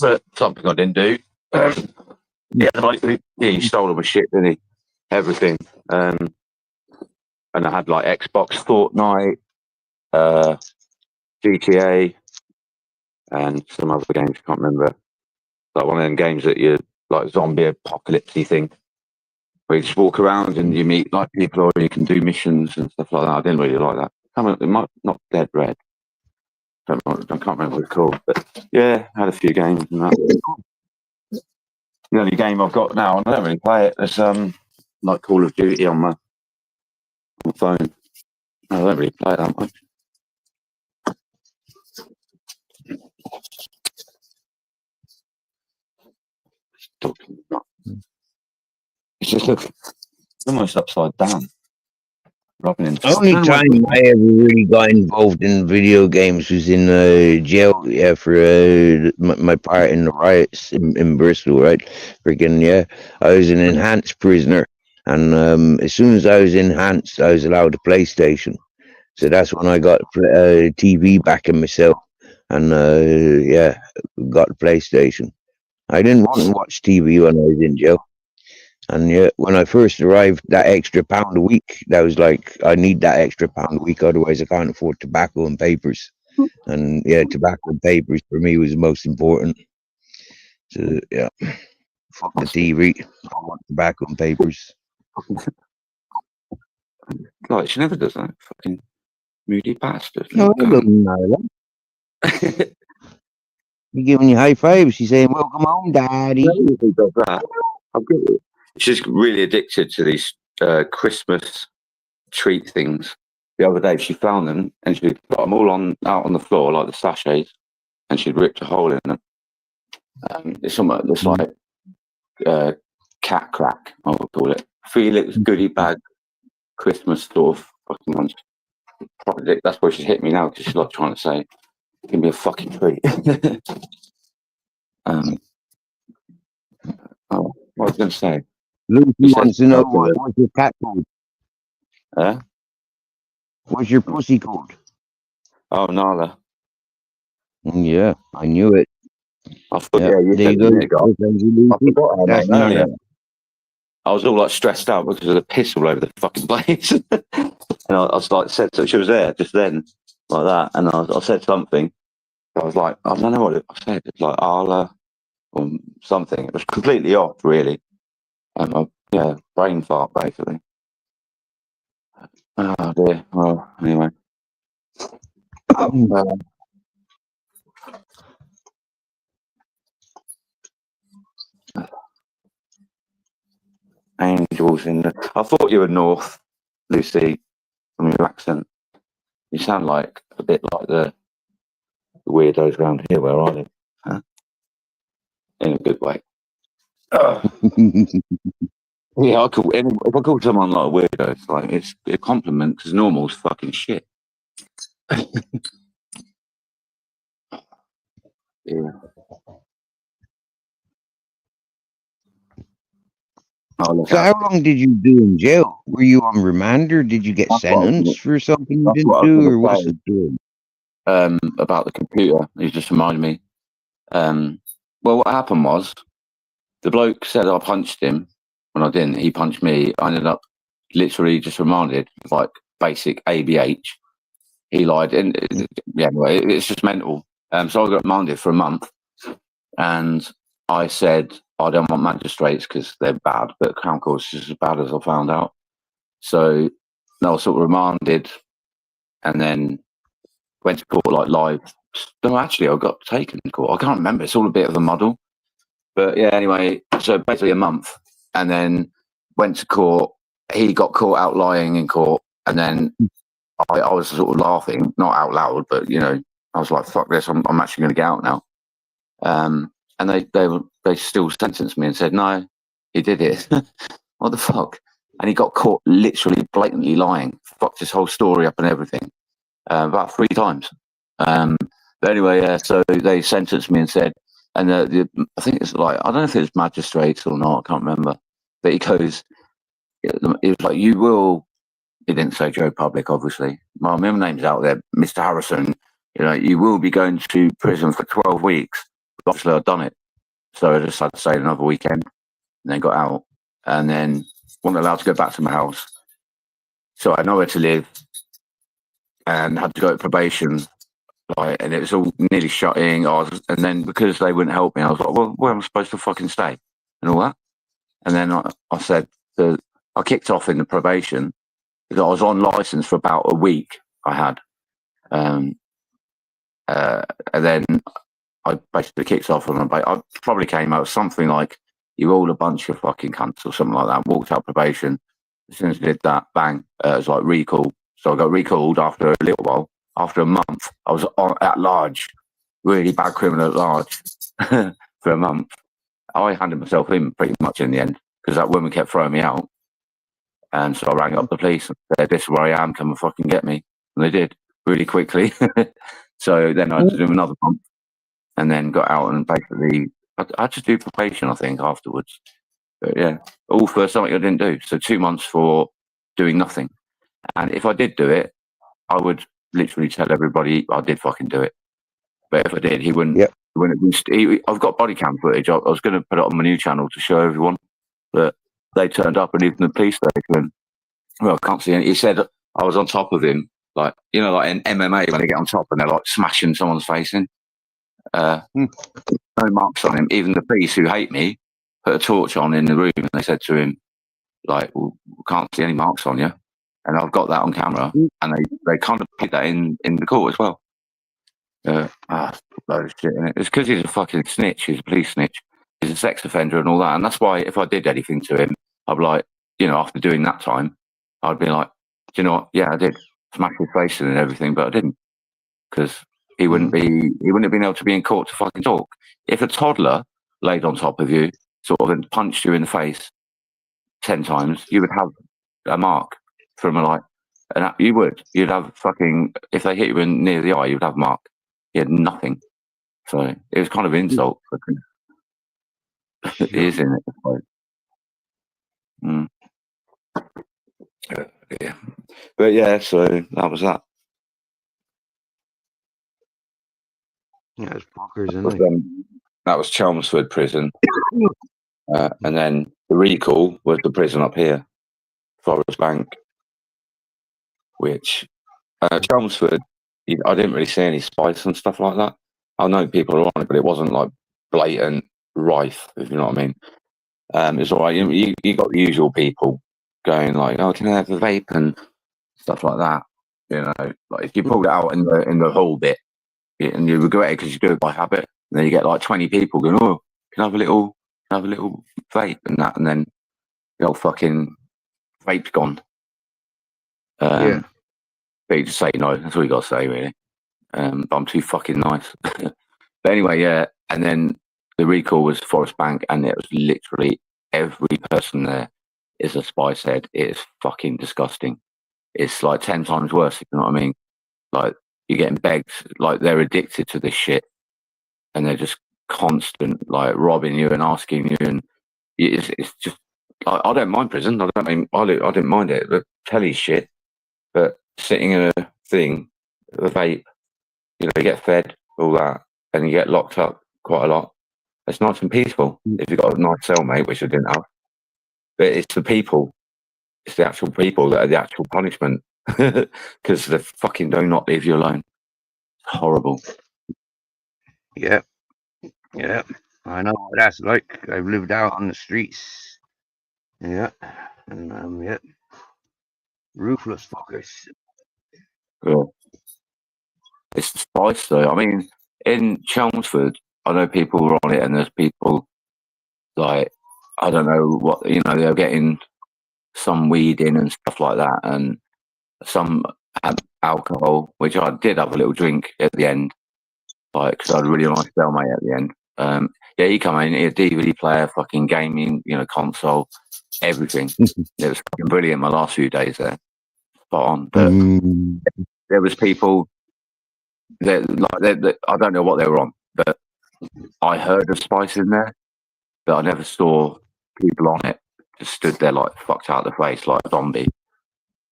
But something I didn't do. He stole all my shit, didn't he? Everything. And I had like Xbox, Fortnite, GTA, and some other games I can't remember. Like one of them games that you like zombie apocalypse thing, where you just walk around and you meet like people, or you can do missions and stuff like that. I didn't really like that. It might not Dead Red. I can't remember what it's called, but yeah, I had a few games and that. The only game I've got now, and I don't really play it, is like Call of Duty on my phone. I don't really play it that much. It's just almost upside down. Only time I ever really got involved in video games was in jail, for my part in the riots in Bristol, right? Freaking yeah, I was an enhanced prisoner, and as soon as I was enhanced, I was allowed a PlayStation. So that's when I got TV back in myself, and got a PlayStation. I didn't want to watch TV when I was in jail. And yeah, when I first arrived, that extra £1 a week, that was like, I need that extra £1 a week, otherwise I can't afford tobacco and papers. And yeah, tobacco and papers for me was the most important. So yeah, fuck the TV. I want tobacco and papers. Like, she never does that. Fucking moody bastard. No, I don't know that. You're giving you high fives. She's saying, welcome home, daddy. Does that. She's really addicted to these Christmas treat things. The other day she found them and she got them all out on the floor, like the sachets, and she'd ripped a hole in them. It's something that's like cat crack, I would call it. Felix goodie bag Christmas sort of fucking ones. Probably that's why she's hit me now, because she's like trying to say, give me a fucking treat. What was I going to say? Lucy wants to know what's your cat called? What's your pussy called? Oh, Nala. Yeah, I knew it. I thought, you said there you go. I forgot her name earlier. I was all like stressed out because of the piss all over the fucking place. And I was like, said so. She was there just then, like that. And I said something. I was like, I don't know what I said. It's like, or something. It was completely off, really. Yeah, brain fart, basically. Oh, dear. Well, anyway. Angels in the... I thought you were North, Lucy, from your accent. You sound like a bit like the weirdos around here where I live. Huh? In a good way. Yeah, if I call someone like a weirdo, it's like it's a compliment because normal's fucking shit. Yeah. So how long did you do in jail? Were you on remand or did you get sentenced for something you didn't do, or what's the story? About the computer, he just reminded me. Well, what happened was the bloke said I punched him when I didn't. He punched me. I ended up literally just remanded, like basic ABH. He lied, and yeah, anyway, it's just mental. So I got remanded for a month, and I said I don't want magistrates because they're bad, but Crown Court's just as bad as I found out. So I was sort of remanded, and then went to court like live. No, actually, I got taken to court. I can't remember. It's all a bit of a muddle. But yeah, anyway, so basically a month, and then went to court. He got caught out lying in court, and then I was sort of laughing, not out loud, but you know, I was like, "Fuck this! I'm actually going to get out now." And they still sentenced me and said, "No, he did it." What the fuck? And he got caught literally blatantly lying, fucked his whole story up and everything, about 3 times. But anyway, so they sentenced me and said, and I think it's like, I don't know if it's magistrates or not, I can't remember. But he goes, he was like, you will, he didn't say Joe Public, obviously. My middle name's out there, Mr. Harrison. You know, you will be going to prison for 12 weeks. But obviously, I'd done it. So I just had to stay another weekend and then got out. And then wasn't allowed to go back to my house. So I had nowhere to live and had to go to probation. Like, and it was all nearly shutting. And then because they wouldn't help me, I was like, well, where am I supposed to fucking stay? And all that. And then I said, I kicked off in the probation because I was on license for about a week. I had. And then I basically kicked off and I probably came out with something like, you're all a bunch of fucking cunts or something like that. Walked out probation. As soon as I did that, bang, it was like recall. So I got recalled after a little while. After a month, I was at large, really bad criminal at large for a month. I handed myself in pretty much in the end because that woman kept throwing me out. And so I rang up the police and said, this is where I am, come and fucking get me. And they did really quickly. So then I had to do another month and then got out and basically, I had to do probation, I think, afterwards. But yeah, all for something I didn't do. So 2 months for doing nothing. And if I did do it, I would literally tell everybody I did fucking do it. But if I did, he wouldn't. Yep. I've got body cam footage. I was going to put it on my new channel to show everyone, but they turned up and even the police station. Well, I can't see any. He said I was on top of him, like, you know, like in MMA when they get on top and they're like smashing someone's face in. No marks on him. Even the police who hate me put a torch on in the room and they said to him, like, well, we can't see any marks on you. And I've got that on camera, and they kind of put that in the court as well. Load of shit in it. It's because he's a fucking snitch. He's a police snitch. He's a sex offender and all that. And that's why if I did anything to him, I'd be like, you know, after doing that time, I'd be like, do you know what? Yeah, I did smash his face in and everything, but I didn't because he wouldn't have been able to be in court to fucking talk. If a toddler laid on top of you, sort of, and punched you in the face 10 times, you would have a mark from you'd have fucking, if they hit you near the eye, you'd have a mark. He had nothing. So it was kind of an insult. It is, isn't it? Yeah. But yeah, so that was that. Yeah, it's fuckers, isn't it? That was Chelmsford prison. And then the recall was the prison up here, Forest Bank, which Chelmsford, I didn't really see any spice and stuff like that. I know people are on it, but it wasn't like blatant rife, if you know what I mean. It's all right. You got the usual people going like, "Oh, can I have a vape?" and stuff like that. You know, like if you pulled it out in the hall bit, and you regret it because you do it by habit, and then you get like 20 people going, "Oh, can I have a little vape?" and that, and then the old fucking vape's gone. Yeah. But you just say no. That's all you got to say, really. But I'm too fucking nice. But anyway, yeah. And then the recall was Forest Bank, and it was literally every person there is a spice head. It is fucking disgusting. It's like 10 times worse, if you know what I mean. Like, you're getting begged, like they're addicted to this shit, and they're just constant, like robbing you and asking you, and it's just. I don't mind prison. I didn't mind it. The telly shit, but sitting in a thing, a vape, you know, you get fed all that, and you get locked up quite a lot. It's nice and peaceful if you've got a nice cellmate, which I didn't have. But it's the people, it's the actual people that are the actual punishment, because they fucking do not leave you alone. It's horrible. Yeah. Yeah. I know what that's like. I've lived out on the streets. Yeah. And yeah. Ruthless fuckers. Yeah. It's the spice, though. I mean, in Chelmsford, I know people were on it, and there's people like, I don't know what, you know, they're getting some weed in and stuff like that, and some alcohol, which I did have a little drink at the end, like, because I had a really nice cellmate at the end. Yeah, he come in, he had a DVD player, fucking gaming, you know, console, everything. It was fucking brilliant. My last few days there, spot on. But there was people that I don't know what they were on, but I heard of spice in there, but I never saw people on it. Just stood there like fucked out of the face, like a zombie.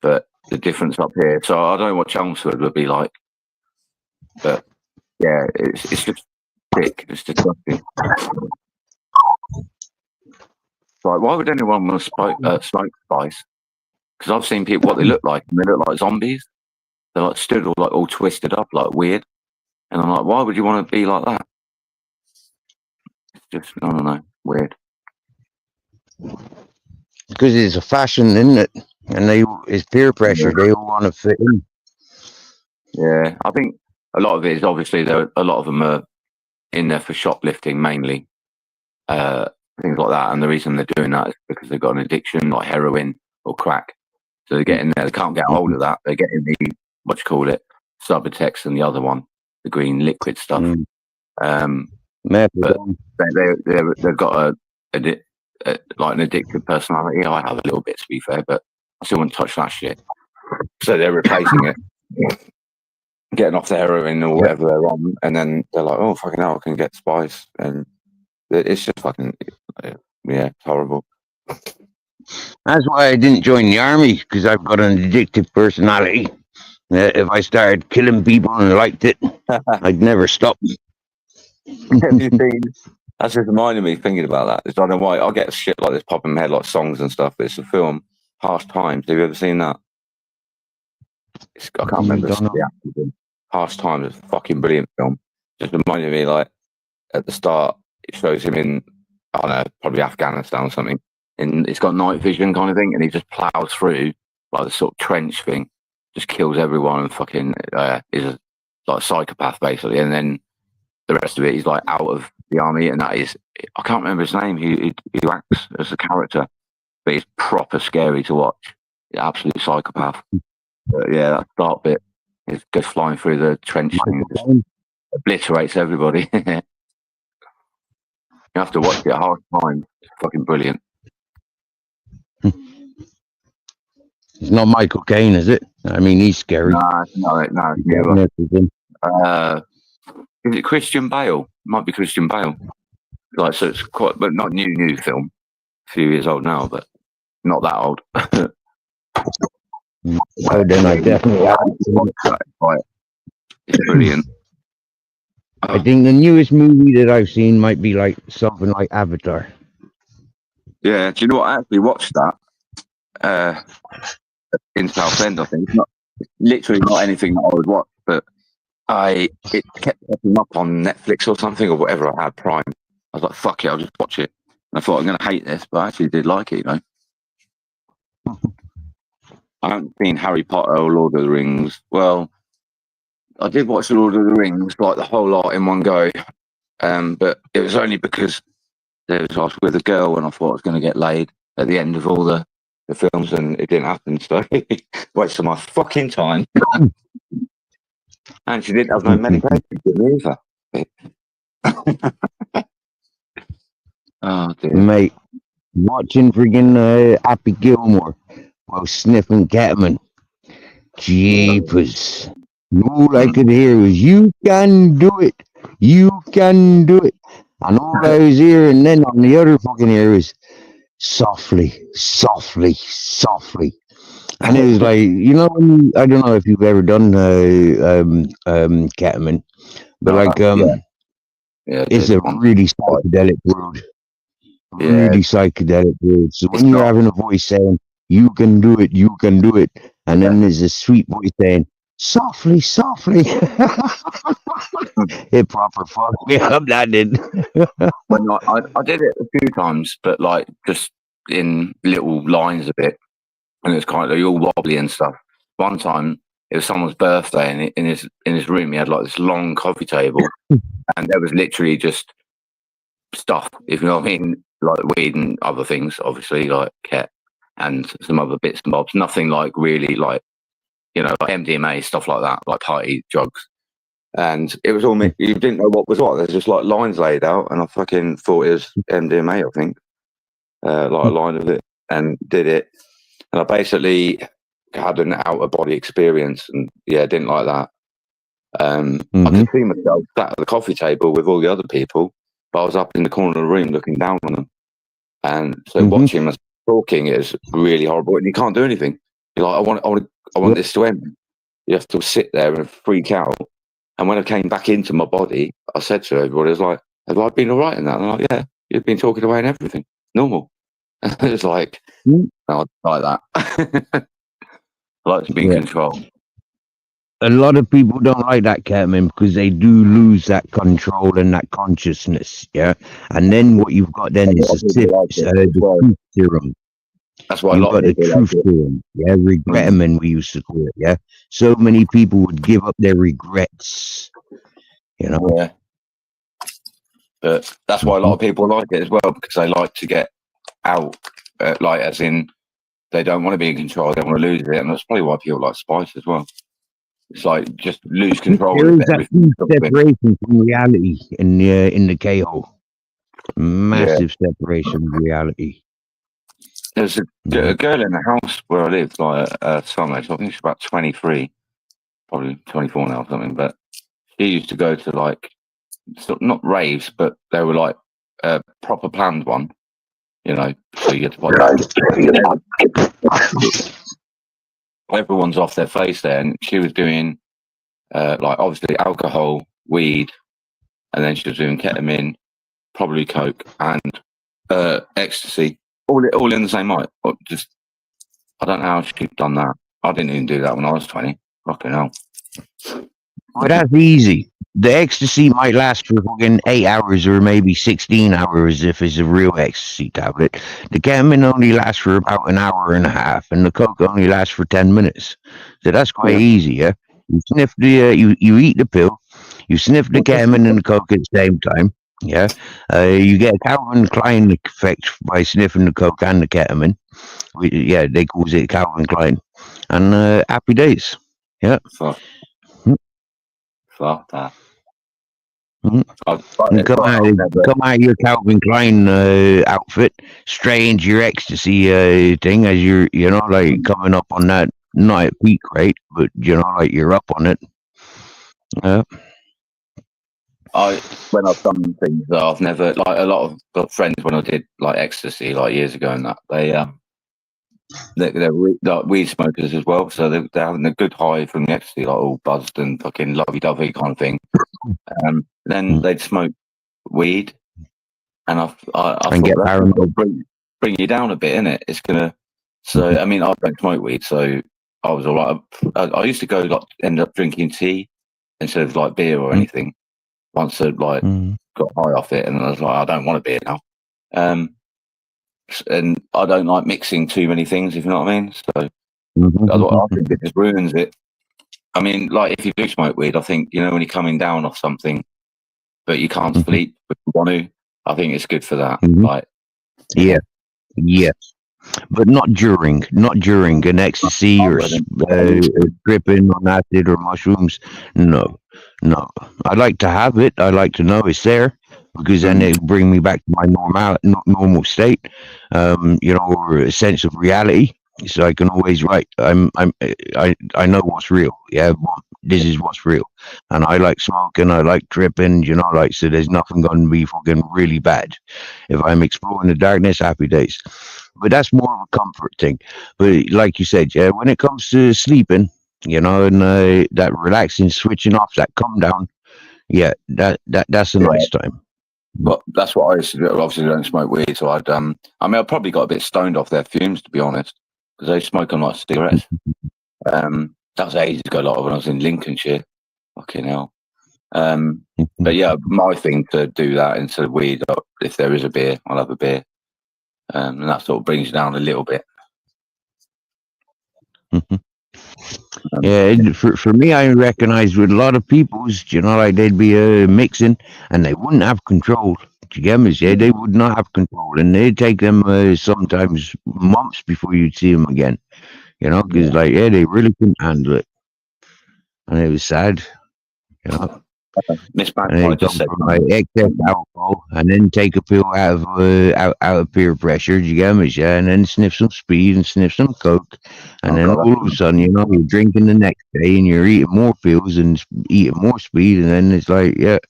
But the difference up here, so I don't know what Chelmsford would be like, but yeah, it's just sick. It's disgusting. Like, why would anyone want to smoke spice? Because I've seen people what they look like, and they look like zombies. They're like stood all twisted up, like weird. And I'm like, why would you want to be like that? It's just, I don't know, weird. Because it's a fashion, isn't it? And it's peer pressure. They all want to fit in. Yeah, I think a lot of it is obviously a lot of them are in there for shoplifting mainly, things like that. And the reason they're doing that is because they've got an addiction, like heroin or crack. So they get in there. They can't get hold of that. They get in the Subutex and the other one, the green liquid stuff. But they've got like an addictive personality. I have a little bit, to be fair, but I still wouldn't touch that shit. So they're replacing it, getting off the heroin or whatever they're on, and then they're like, "Oh, fucking hell, I can get spice," and it's just fucking, yeah, it's horrible. That's why I didn't join the army, because I've got an addictive personality. If I started killing people and liked it, I'd never stop. Have you seen? That's just reminding me thinking about that. I don't know why I get shit like this popping in my head, like songs and stuff. But it's a film, Harsh Times. Have you ever seen that? I can't remember the actor. Harsh Times is a fucking brilliant film. Just reminded me, like at the start, it shows him in, I don't know, probably Afghanistan or something, and it's got night vision kind of thing, and he just plows through like the sort of trench thing, just kills everyone, and fucking is a like psychopath basically, and then the rest of it, he's like out of the army, and that is, I can't remember his name. He acts as a character, but he's proper scary to watch. He's an absolute psychopath. But yeah, that start bit, it goes flying through the trench thing, just obliterates everybody. You have to watch it at hard time. It's fucking brilliant. It's not Michael Caine, is it? I mean, he's scary. No. Is it Christian Bale? Might be Christian Bale. Like, so it's quite, but not new film. A few years old now, but not that old. Oh, then I definitely haven't seen it. It's brilliant. I think the newest movie that I've seen might be like something like Avatar. Yeah, do you know what? I actually watched that in Southend. I think it's not literally not anything that I would watch, but it kept popping up on Netflix or something or whatever I had Prime. I was like, fuck it, I'll just watch it. And I thought I'm going to hate this, but I actually did like it. You know, I haven't seen Harry Potter or Lord of the Rings. Well, I did watch Lord of the Rings like the whole lot in one go, but it was only because I was with a girl and I thought I was going to get laid at the end of all the films, and it didn't happen. So wasted my fucking time. And she didn't have no medication either. Oh dear. Mate, watching friggin' Happy Gilmore while sniffing Catman. Jeepers. All I could hear was, you can do it. You can do it. And all I was hearing then on the other fucking ear was, softly, softly, softly. And it was like, you know, I don't know if you've ever done ketamine, but it's a really psychedelic word. Really psychedelic word. So when you're having a voice saying, you can do it, and then there's a sweet voice saying, softly, softly. It proper fucked me up, that did. Well, I did it a few times, but like just in little lines of it, and it's kind of all wobbly and stuff. One time it was someone's birthday, and in his room he had like this long coffee table, and there was literally just stuff, if you know what I mean, like weed and other things, obviously like ket and some other bits and bobs. Nothing like really like, you know, like MDMA, stuff like that, like party drugs. And it was all, you didn't know what was what. There's just like lines laid out, and I fucking thought it was MDMA, I think, like a line of it, and did it. And I basically had an outer body experience, and yeah, didn't like that. I could see myself sat at the coffee table with all the other people, but I was up in the corner of the room looking down on them. And so watching myself talking is really horrible, and you can't do anything. You're like, I want this to end. You have to sit there and freak out. And when I came back into my body, I said to everybody, I was like, have I been all right in that? And they're like, yeah, you've been talking away and everything. Normal. And it was like, no, I like that. I like to be in control. A lot of people don't like that ketamine because they do lose that control and that consciousness, yeah? And then what you've got then is the truth serum. That's why you've got the truth serum, yeah? Regretament, we used to call it, yeah? So many people would give up their regrets, you know? Yeah. But that's why a lot of people like it as well, because they like to get out, like as in they don't want to be in control, they want to lose it, and that's probably why people like spice as well. It's like just lose control. There is that separation from reality in the KO. Massive separation from reality. There's a girl in the house where I live, like some age. I think she's about 23, probably 24 now or something. But she used to go to like not raves, but they were like a proper planned one. You know, so you get to everyone's off their face there, and she was doing like obviously alcohol, weed, and then she was doing ketamine, probably coke, and ecstasy, all in the same night. Just I don't know how she'd done that. I didn't even do that when I was 20. Fucking hell. Well, that's easy. The ecstasy might last for fucking 8 hours or maybe 16 hours if it's a real ecstasy tablet. The ketamine only lasts for about an hour and a half, and the coke only lasts for 10 minutes. So that's quite easy, yeah? You sniff the, you eat the pill, you sniff the ketamine and the coke at the same time, yeah? You get a Calvin Klein effect by sniffing the coke and the ketamine. Yeah, they call it Calvin Klein. And happy days, yeah? Fuck that. Come out your Calvin Klein outfit, straight into your ecstasy thing as you're, you know, like coming up on that, not at peak rate, but you know, like you're up on it. When I've done things that I've never, like a lot of got friends when I did like ecstasy like years ago and that they're like weed smokers as well, so they're having a good high from the ecstasy, like all buzzed and fucking lovey-dovey kind of thing. Then they'd smoke weed, and I and get paranoid. bring you down a bit, innit? It's gonna. So I mean, I don't smoke weed, so I was all right. I used to go like end up drinking tea instead of like beer or anything. Once I like got high off it, and I was like, I don't want a beer now. And I don't like mixing too many things, if you know what I mean. So I think it just ruins it. I mean, like if you do smoke weed, I think, you know, when you're coming down off something, but you can't sleep, but you want to, I think it's good for that. Like, yeah, but not during an ecstasy or dripping on acid or mushrooms. No. I like to have it. I like to know it's there, because then it bring me back to my normal state, you know, or a sense of reality. So I can always write. I know what's real. Yeah, this is what's real. And I like smoking. I like tripping. You know, like, so there's nothing going to be fucking really bad. If I'm exploring the darkness, happy days. But that's more of a comfort thing. But like you said, yeah, when it comes to sleeping, you know, and that relaxing, switching off, that come down, yeah, that's a nice time. But that's what I used to do. Obviously, I don't smoke weed, so I'd I mean, I probably got a bit stoned off their fumes, to be honest, because they smoke on like cigarettes. That was ages ago, like when I was in Lincolnshire. Fucking hell. But yeah, my thing to do that instead of weed, if there is a beer, I'll have a beer. And that sort of brings you down a little bit. Yeah, for me, I recognize with a lot of people's, you know, like they'd be mixing and they wouldn't have control. Do you get me? Yeah, they would not have control, and they'd take them sometimes months before you'd see them again. You know, because like, yeah, they really couldn't handle it, and it was sad. You know. Miss And they come from like excess alcohol, and then take a pill out of peer pressure. Do you get me? Yeah, and then sniff some speed and sniff some coke, and then all of a sudden, you know, you're drinking the next day, and you're eating more pills and eating more speed, and then it's like, yeah,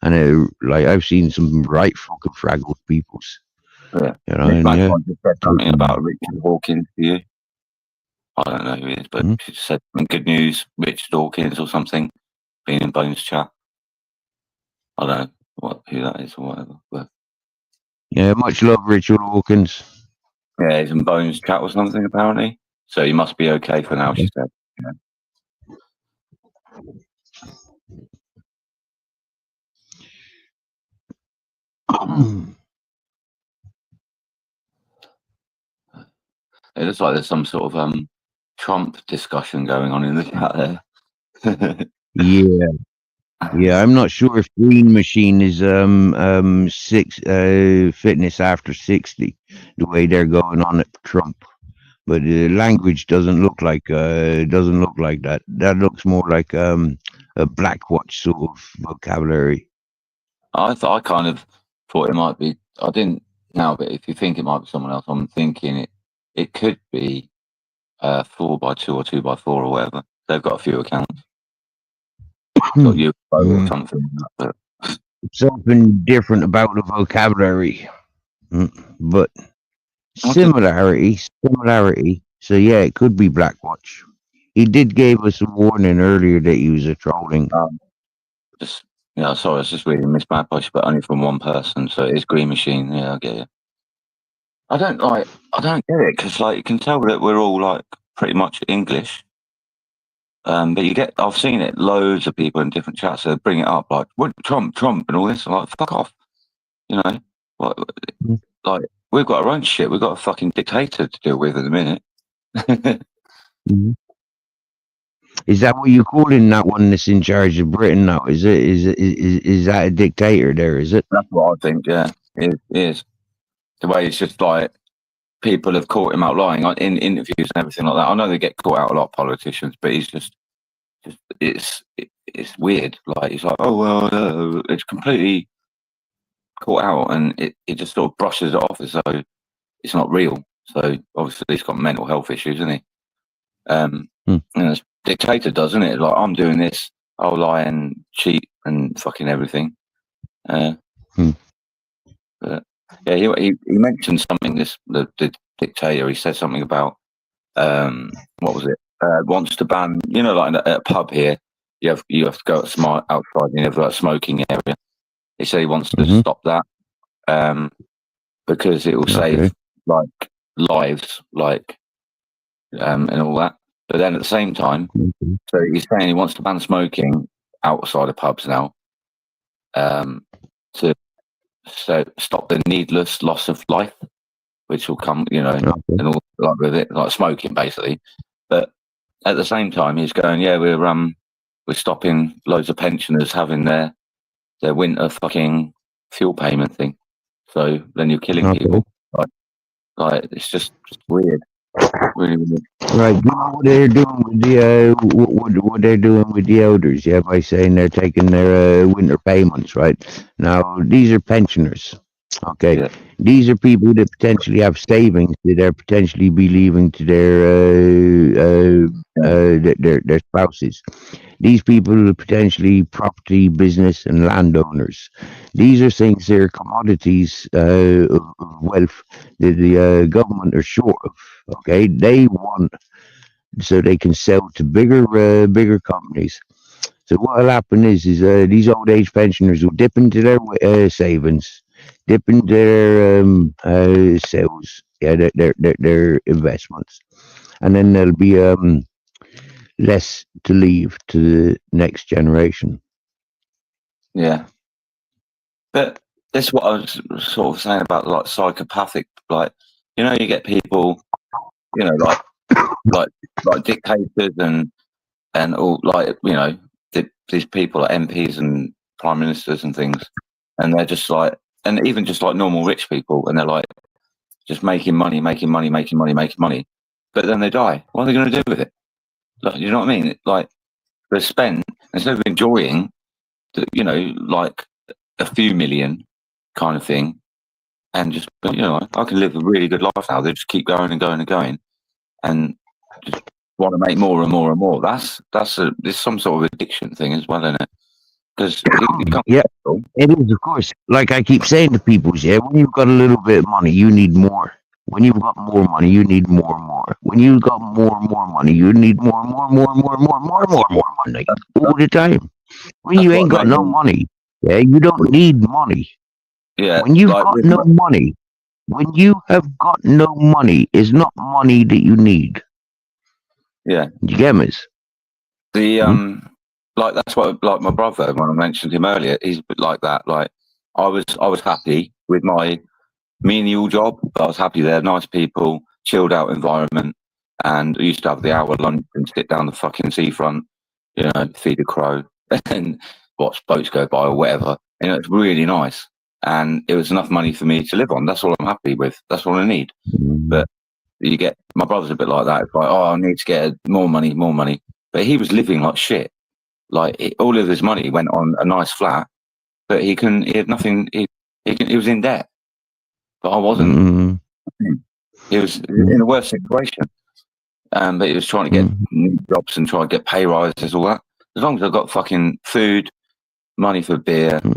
and like I've seen some right fucking fragile peoples. Yeah, you know, and yeah. Just said something about Richard Hawkins to you. I don't know who he is, but she just said good news, Richard Hawkins or something, being in Bones chat. I don't know who that is or whatever. But yeah, much love, Richard Hawkins. Yeah, he's in Bones chat or something apparently. So he must be okay for now, she said. It looks like there's some sort of Trump discussion going on in the chat there. Yeah, I'm not sure if Green Machine is fitness after 60, the way they're going on at Trump. But the language doesn't look like that. That looks more like a Black Watch sort of vocabulary. I kind of thought it might be. I didn't now, but if you think it might be someone else, I'm thinking it could be 4x2 or 2x4 or whatever. They've got a few accounts. Got you or something like that. Something different about the vocabulary, but similarity. So yeah, it could be Black Watch. He did give us a warning earlier that he was a trolling. Sorry, I was just reading Miss Bad Push, but only from one person, so it is Green Machine. Yeah, I get it. I don't get it because like you can tell that we're all like pretty much English. But I've seen it, loads of people in different chats that bring it up, like, what, Trump, and all this. I'm like, fuck off. You know, like, we've got our own shit. We've got a fucking dictator to deal with at the minute. Is that what you're calling that one that's in charge of Britain now? Is that a dictator there, is it? That's what I think, yeah. It is. The way it's just like, people have caught him out lying in interviews and everything like that. I know they get caught out a lot of politicians, but he's just it's weird. Like he's like, oh well, it's completely caught out, and it just sort of brushes it off as though it's not real. So obviously he's got mental health issues, isn't he? And the dictator does, isn't it? Like, I'm doing this, I'll lie and cheat and fucking everything. But yeah, he mentioned something. The dictator. He said something about what was it? Wants to ban. You know, like at a pub here, you have to go outside. And you have like a smoking area. He said he wants to stop that because it will save like lives, like and all that. But then at the same time, so he's saying he wants to ban smoking outside of pubs now, to stop the needless loss of life, which will come, you know, and all like with it, like smoking basically. But at the same time, he's going, yeah, we're stopping loads of pensioners having their winter fucking fuel payment thing. So then you're killing people. Like it's just weird. Really weird. Right, you know what they're doing with the what they're doing with the elders, yeah, by saying they're taking their winter payments, right? Now these are pensioners, okay. Yeah. These are people that potentially have savings that they're potentially be leaving to their spouses. These people are potentially property, business, and landowners. These are things that are commodities of wealth that the government are short of. Okay, they want so they can sell to bigger companies. So what will happen is these old age pensioners will dip into their savings, dip into their sales, yeah, their investments, and then there'll be less to leave to the next generation. Yeah, but that's what I was sort of saying about like psychopathic, like, you know, you get people, you know, like dictators and all, like, you know, these people are MPs and prime ministers and things, and they're just like, and even just like normal rich people, and they're like just making money, but then they die. What are they going to do with it? Like, you know what I mean? Like, they're spent, instead of enjoying, you know, like a few million kind of thing, and just, you know, I can live a really good life now. They just keep going and going and going, and just want to make more and more and more. There's some sort of addiction thing as well, isn't it? Because yeah, it is, of course. Like I keep saying to people, yeah, when you've got a little bit of money, you need more. When you've got more money, you need more and more. When you've got more and more money, you need more and more money all the time. When you ain't got no money, yeah, you don't need money. Yeah. When you've got no money, when you have got no money, it's not money that you need. Yeah. You get me? Like that's what, like my brother, when I mentioned him earlier, he's like that. Like I was happy with my menial job, but I was happy there, nice people, chilled out environment, and I used to have the hour lunch and sit down the fucking seafront, you know, feed a crow and watch boats go by or whatever. You know, it's really nice, and it was enough money for me to live on. That's all I'm happy with. That's all I need. But you get, my brother's a bit like that. It's like, oh, I need to get more money. But he was living like shit. Like all of his money went on a nice flat, but he had nothing. He was in debt, but I wasn't. He was in a worse situation, but he was trying to get new jobs and try to get pay rises, all that. As long as I got fucking food, money for beer, you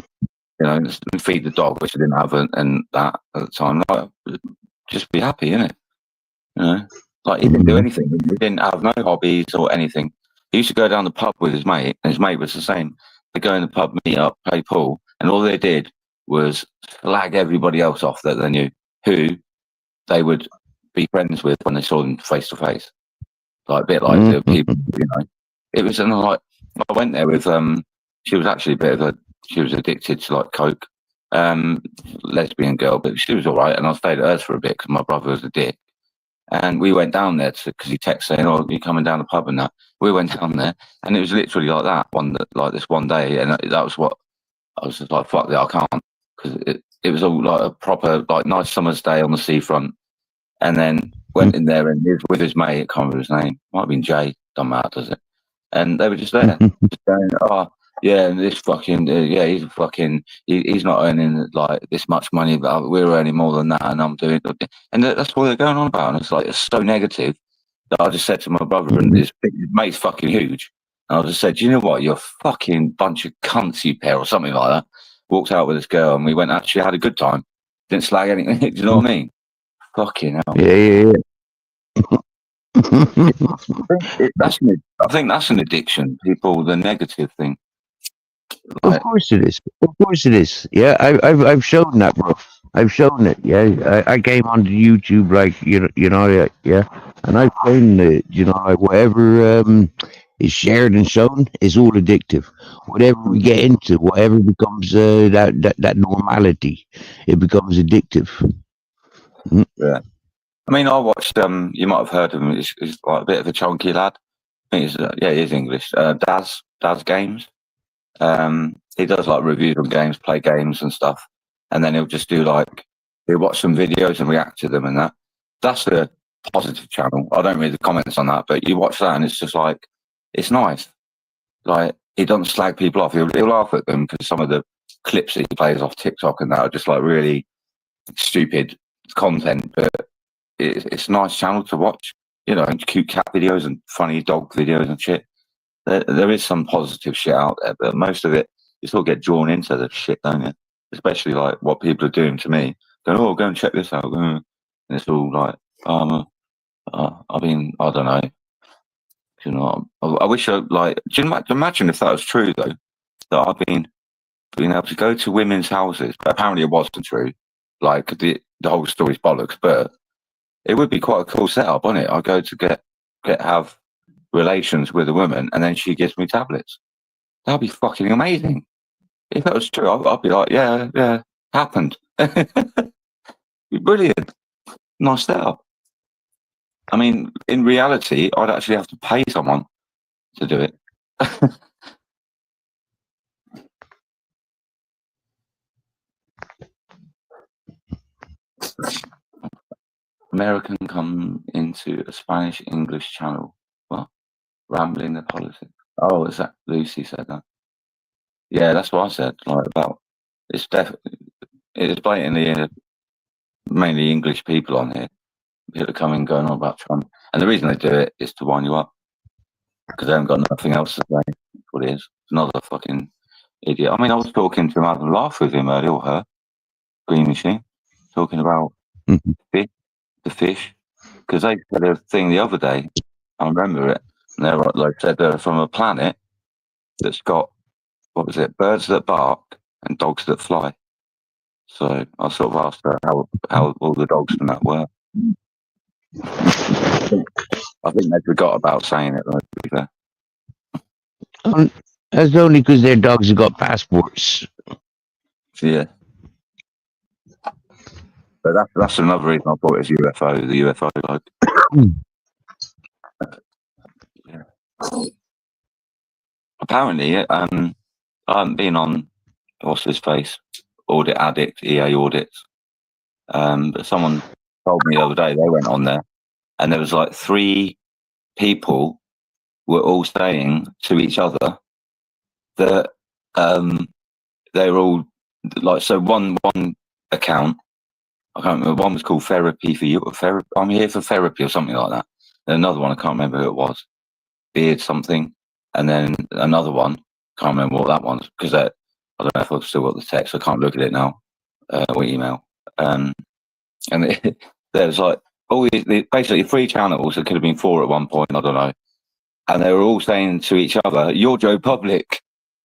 know, and feed the dog, which I didn't have, and that at the time, like, just be happy, innit? You know, like he didn't do anything. He didn't have no hobbies or anything. He used to go down the pub with his mate, and his mate was the same. They go in the pub, meet up, play pool, and all they did was flag everybody else off that they knew, who they would be friends with when they saw them face to face. Like a bit like the people, you know. It was, and like I went there with she was actually she was addicted to like coke, lesbian girl, but she was all right, and I stayed at hers for a bit because my brother was a dick. And we went down there because he texted saying, "Oh, you're coming down the pub and that." We went down there, and it was literally like that this one day, and that was what I was just like, "Fuck that, I can't," because it was all like a proper like nice summer's day on the seafront, and then went in there and he was with his mate. I can't remember his name. Might have been Jay. Don't matter, does it? And they were just there, just going, "Oh, yeah, and this fucking he's fucking he's not earning like this much money, but we're earning more than that, and I'm doing," and that's what they're going on about. And it's like, it's so negative that I just said to my brother, and his mate's fucking huge, and I just said, "Do you know what? You're a fucking bunch of cunts, you pair," or something like that. Walked out with this girl, and we went, actually had a good time. Didn't slag anything. Do you know what I mean? Fucking hell. Yeah. I think that's an addiction. People, the negative thing. Like, of course it is. Yeah, I've shown that, bro. I've shown it. Yeah, I came onto YouTube like yeah, and I've shown that like whatever is shared and shown is all addictive. Whatever we get into, whatever becomes that normality, it becomes addictive. Yeah. I mean, I watched. You might have heard of him. He's like a bit of a chunky lad. I think he is English. Daz Games. He does like reviews on games, play games and stuff, and then he'll just do like he'll watch some videos and react to them and that. That's the positive channel. I don't read the comments on that, but you watch that and it's just like it's nice. Like he doesn't slag people off. He'll laugh at them because some of the clips that he plays off TikTok and that are just like really stupid content, but it's a nice channel to watch. And cute cat videos and funny dog videos and shit. There is some positive shit out there, but most of it, you sort of get drawn into the shit, don't you? Especially like what people are doing to me. Going, oh, go and check this out. And it's all like, I mean, I don't know. I wish do you imagine if that was true though? That I've been able to go to women's houses, but apparently it wasn't true. Like the whole story's bollocks, but it would be quite a cool setup, wouldn't it? I go to have relations with a woman and then she gives me tablets. That'd be fucking amazing. If that was true, I'd be like, yeah, happened. Be brilliant. Nice setup. I mean, in reality, I'd actually have to pay someone to do it. American come into a Spanish English channel. Well, rambling the politics. Oh, is that Lucy said that? Yeah, that's what I said. Like about it's definitely it's blatantly mainly English people on here. People are coming going on about Trump, and the reason they do it is to wind you up because they haven't got nothing else to say. That's what it is. It's another fucking idiot. I mean, I was talking to him, having a laugh with him earlier, or her, Green Machine, talking about the fish, because they said a thing the other day. I remember it, and they were like said they're from a planet that's got what was it? Birds that bark and dogs that fly. So I sort of asked her how all the dogs from that work. I think they forgot about saying it, though, to be fair. That's only because their dogs have got passports. Yeah. But that's another reason I thought it was UFO, the UFO yeah. Apparently, I haven't been on what's his face, Audit Addict, EA audits. But someone told me the other day they went on there and there was like 3 people were all saying to each other that they were all like, so one account, I can't remember, one was called Therapy for You, I'm here for therapy or something like that. And another one, I can't remember who it was, Beard something. And then another one, can't remember what that one's, because I don't know if I've still got the text, I can't look at it now, or email. And there was like, basically 3 channels, it could have been 4 at one point, I don't know. And they were all saying to each other, "You're Joe Public,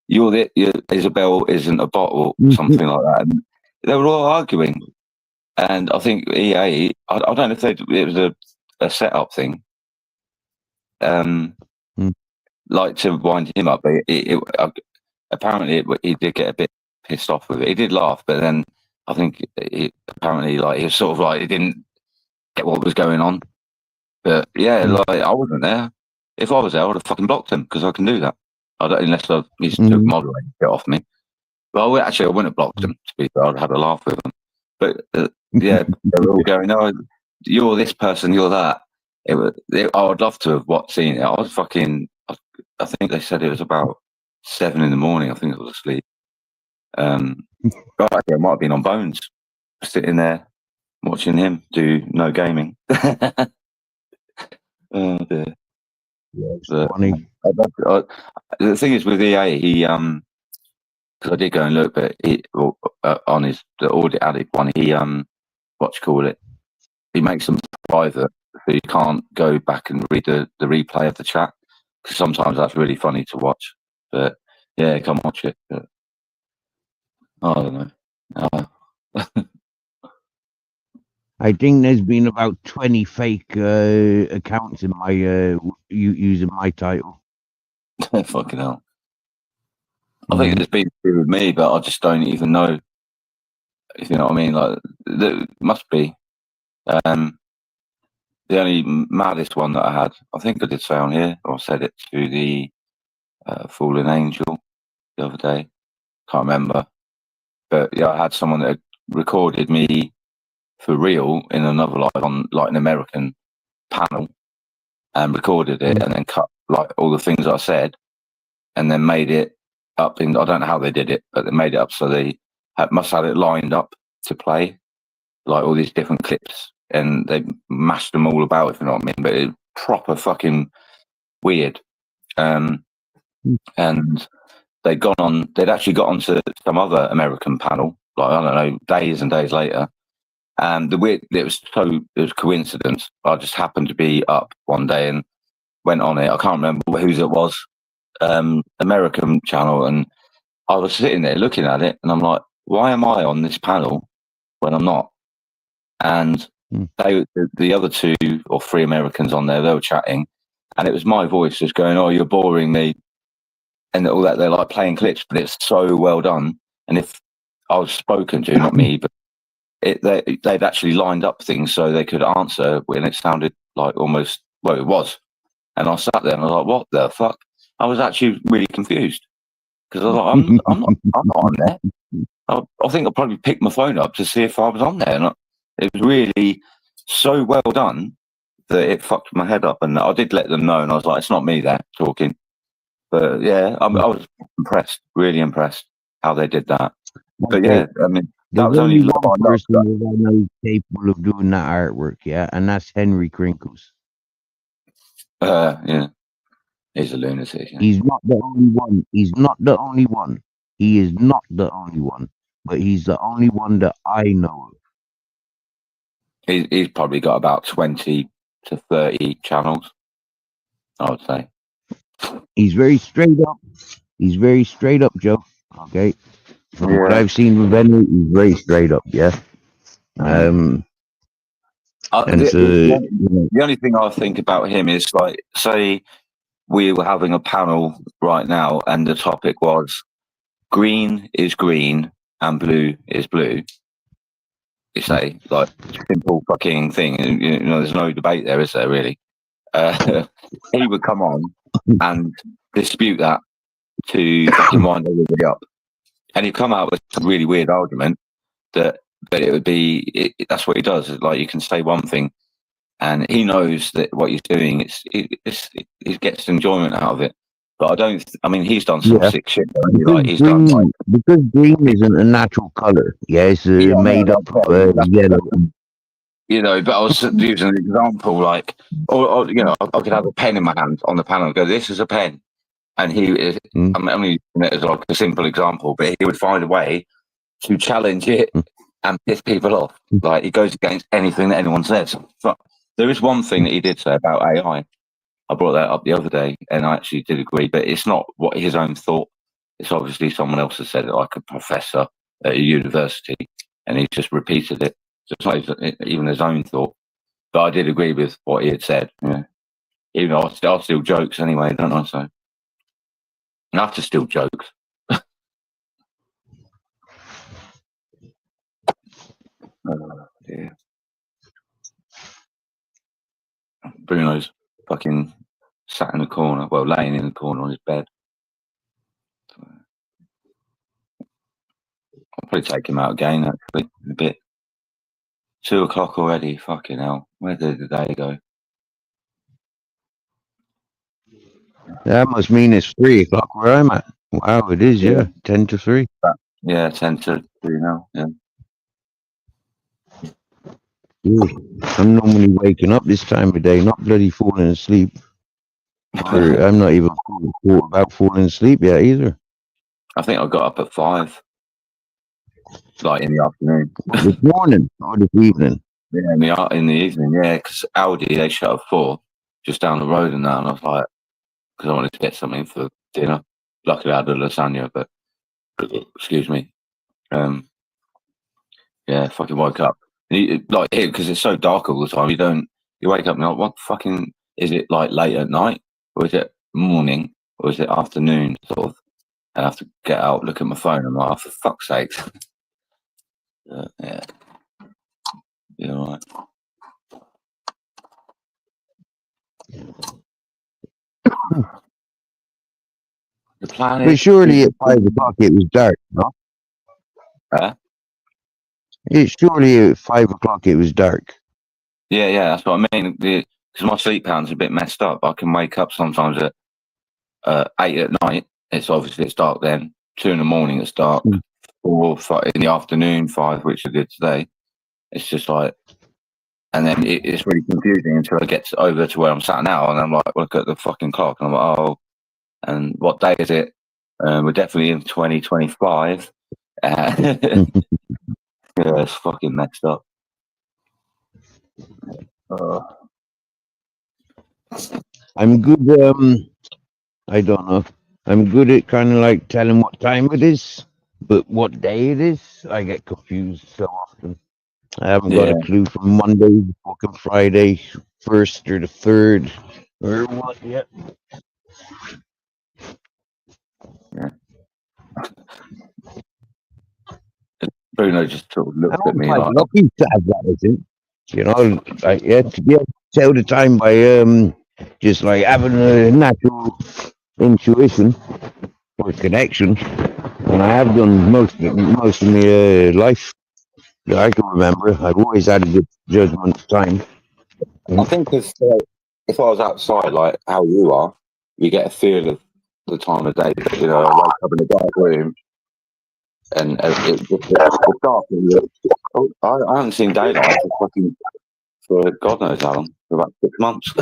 you're Isabel isn't a bottle," something like that. And they were all arguing. And I think EA, I don't know if it was a setup thing, like to wind him up. But apparently he did get a bit pissed off with it. He did laugh, but then I think apparently like he was sort of like he didn't get what was going on. But yeah, like I wasn't there. If I was there, I would have fucking blocked him because I can do that. Unless he's took moderating get off me. Well, actually, I wouldn't have blocked him. To be fair, I'd have had a laugh with him. But yeah, they were all going, "No, you're this person, you're that." I would love to have seen it. I was fucking. I think they said it was about 7 in the morning. I think I was asleep. But actually, I might have been on Bones, sitting there watching him do no gaming. Oh dear. Yeah, funny. The thing is with EA, he because I did go and look, but on the Audit Addict one, he he makes them private, so you can't go back and read the replay of the chat, because sometimes that's really funny to watch. But yeah, come watch it. But, I don't know. I think there's been about 20 fake accounts in my using my title. Fucking hell. I think it's been through with me, but I just don't even know. If you know what I mean, like there must be. The only maddest one that I had, I think I did say on here, or said it to the Fallen Angel the other day. Can't remember, but yeah, I had someone that had recorded me for real in another live on like an American panel, and recorded it, and then cut like all the things I said, and then made it up in. I don't know how they did it, but they made it up so they must have it lined up to play, like all these different clips, and they mashed them all about, if you know what I mean. But it's proper fucking weird. And they'd actually got onto some other American panel, like I don't know, days and days later. And it was coincidence. I just happened to be up one day and went on it. I can't remember whose it was, American channel, and I was sitting there looking at it, and I'm like, why am I on this panel when I'm not? And the other 2 or 3 Americans on there, they were chatting, and it was my voice just going, "Oh, you're boring me," and all that. They're like playing clips, but it's so well done. And if I was spoken to, not me, but they'd actually lined up things so they could answer when it sounded like almost, well, it was. And I sat there and I was like, what the fuck? I was actually really confused because I was like, I'm not on there. I think I probably picked my phone up to see if I was on there. And it was really so well done that it fucked my head up. And I did let them know, and I was like, it's not me there talking. But yeah, I was impressed, really impressed how they did that. But yeah, I mean, that was only one person that I know is capable of doing that artwork, yeah, and that's Henry Crinkles. Yeah, he's a lunatic. Yeah. He's not the only one. He's not the only one. He is not the only one, but he's the only one that I know of. He's probably got about 20 to 30 channels, I would say. He's very straight up. He's very straight up, Joe. Okay. From what I've seen with Henry, he's very straight up, yeah. The only thing I think about him is, like, say we were having a panel right now and the topic was green is green and blue is blue. You say, like, simple fucking thing. You know, there's no debate there, is there, really? He would come on and dispute that to fucking wind everybody up. And he'd come out with a really weird argument that it would be, that's what he does. Like, you can say one thing and he knows that what he's doing, he gets enjoyment out of it. But I mean, he's done some sick shit. Like, he's done, like, because green isn't a natural color. Yeah, it's made up of yellow. You know, but I was using an example, like, or you know, I could have a pen in my hand on the panel and go, "This is a pen," and I'm only using it as like a simple example, but he would find a way to challenge it and piss people off. Like, he goes against anything that anyone says. But there is one thing that he did say about AI. I brought that up the other day, and I actually did agree, but it's not what his own thought. It's obviously someone else has said it, like a professor at a university, and he just repeated it. So it's not even his own thought. But I did agree with what he had said. Yeah. Even though I steal jokes anyway, don't I? So I have to steal jokes. Yeah. Bruno's fucking sat in the corner, well, laying in the corner on his bed. I'll probably take him out again, actually, in a bit. 2 o'clock already, fucking hell. Where did the day go? That must mean it's 3 o'clock where I'm at. Wow, it is, yeah. 10 to 3. Yeah, 10 to 3 now, yeah. I'm normally waking up this time of day, not bloody falling asleep. I'm not even thought about falling asleep yet either. I think I got up at 5, like in the afternoon. This morning or this evening? Yeah, in the evening, yeah, because Aldi, they shut at 4, just down the road and that, and I was like, because I wanted to get something for dinner. Luckily, I had a lasagna, but, excuse me. Yeah, fucking woke up. Like here, because it's so dark all the time. You wake up and you're like, what fucking is it? Like late at night, or is it morning, or is it afternoon? Sort of. And I have to get out, look at my phone, and I'm like, oh, for fuck's sake. Yeah. Yeah, all right. The planet. But surely at 5 o'clock it was dark, no? Surely at 5 o'clock it was dark. Yeah, that's what I mean. Because my sleep patterns are a bit messed up. I can wake up sometimes at 8 at night. It's dark then. 2 in the morning it's dark. 4 in the afternoon, 5, which I did today. It's just like, and then it's really confusing until I get over to where I'm sat now, and I'm like, look at the fucking clock, and I'm like, oh, and what day is it? We're definitely in 2025. Yeah, it's fucking messed up. I'm good. I don't know. I'm good at kind of like telling what time it is, but what day it is, I get confused so often. I haven't got a clue from Monday to fucking Friday, 1st or the 3rd, or what yet. Yeah. Bruno just sort of looked at me quite like, lucky to have that, I think. You know, like to be able to tell the time by just like having a natural intuition or connection, and I have done most of my life that I can remember. I've always had a good judgment of time. I think if I was outside, like how you are, you get a feel of the time of day. You know, I wake up in a dark room, and it's dark. I haven't seen daylight for God knows how long, for about 6 months.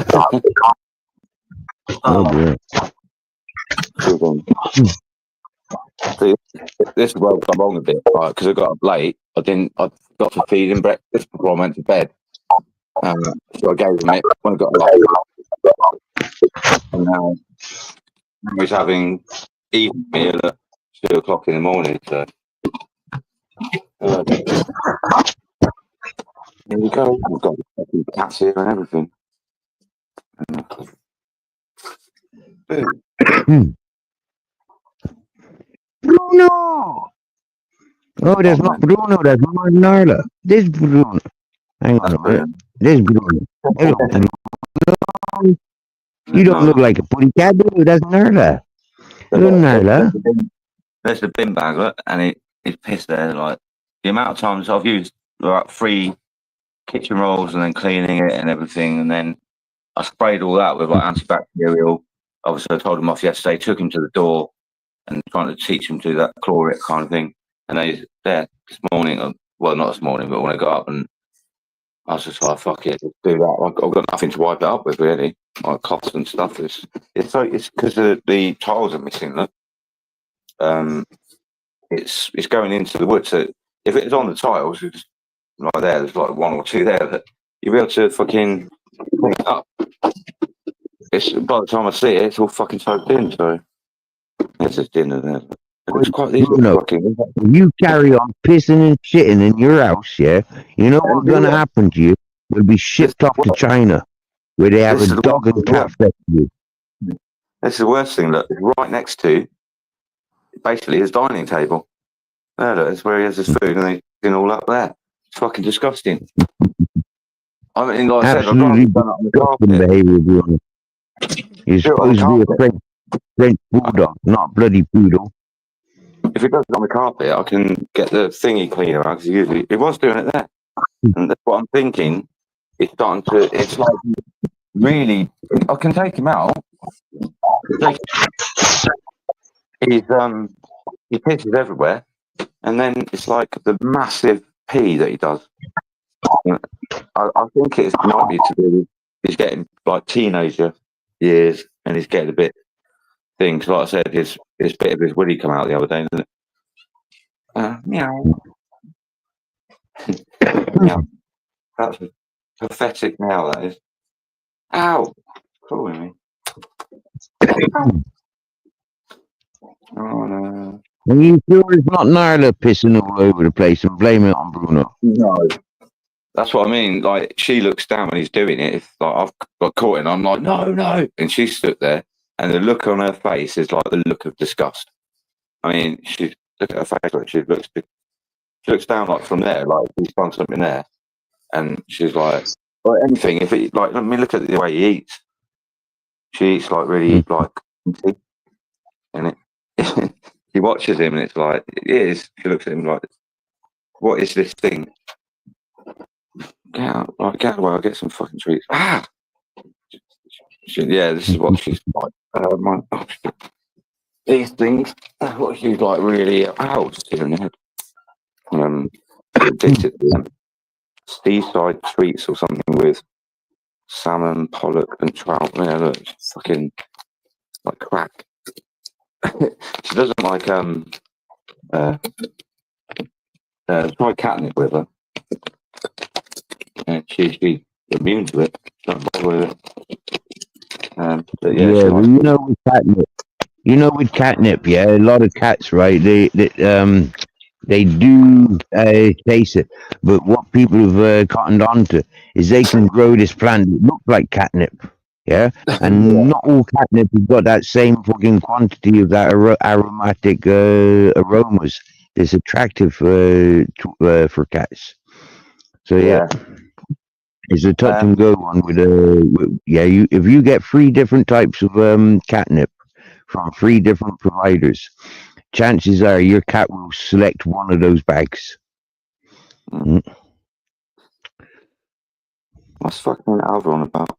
See, this is where I've gone wrong a bit, right? Because I got up late. I got to feed him breakfast before I went to bed. So I gave him it when I got up. And now he's having evening meal at 2 o'clock in the morning. So here we go. We've got the cats here and everything. Bruno! Oh, there's not Bruno, there's Narla. This Bruno. Hang on a minute. This Bruno. Hello, Bruno. You don't look like a putty cat, do you? That's Narla. Hello, Narla. There's the bin bag, look, and it's pissed there. Like, the amount of times I've used like 3 kitchen rolls and then cleaning it and everything, and then I sprayed all that with like antibacterial. Obviously, I told him off yesterday, took him to the door and trying to teach him to do that chlorate kind of thing. And they there this morning, well, not this morning, but when I got up, and I was just like, fuck it, let's do that. I've got nothing to wipe it up with, really. Like cloths and stuff. It's because the tiles are missing. Look, it's going into the wood. So if it's on the tiles, it's like there's like 1 or 2 there that you'll be able to fucking clean it up. It's by the time I see it, it's all fucking soaked in. So there's this dinner there. It's quite easy. You carry on pissing and shitting in your house, yeah? You know what's going to happen to you? You'll be shipped off to China, where they have a dog and cat festival. This is the worst thing. Look, it's right next to, basically, his dining table. There, look, it's where he has his food, and he's all up there. It's fucking disgusting. I mean, like I said, I'd rather done it on the carpet. Behavior, Bruno. You're supposed to be a French bulldog, not bloody poodle. If it does it on the carpet, I can get the thingy cleaner out, because it was doing it there. And that's what I'm thinking. It's starting to, it's like, really, I can take him out. He pisses everywhere. And then it's like the massive pee that he does. I think it might be to do with, he's getting like teenager years, and he's getting a bit things. Like I said, his bit of his willy come out the other day, didn't it? Meow. Meow. That's a pathetic meow, that is. Ow! Calling me. Oh no. Are you sure it's not Narla pissing all over the place and blaming it on Bruno? No. That's what I mean. Like, she looks down when he's doing it. If like I've got caught and I'm like, no, and she stood there, and the look on her face is like the look of disgust. I mean, look at her face. Like, she looks down like from there, like he's done something there, and she's like, or anything. If it like, let me look at the way he eats. She eats like really like, and it. He watches him, and it's like it is. She looks at him like, what is this thing? Get out of the way, I'll get some fucking treats. Yeah, this is what she's like. These things, that's what she's like really just in her head. Addicted to them. Seaside treats or something with salmon, pollock, and trout. Yeah, look, it's fucking like crack. She doesn't like try catnip with her. She's immune to it. Don't bother with it. But yeah, well, with catnip, yeah, a lot of cats, right? They do taste it, but what people have cottoned onto is they can grow this plant that looks like catnip, yeah, and not all catnip has got that same fucking quantity of that aromatic aromas that's attractive for cats. So yeah. It's a touch and go one if you get 3 different types of catnip from 3 different providers, chances are your cat will select one of those bags. What's fucking Alvin about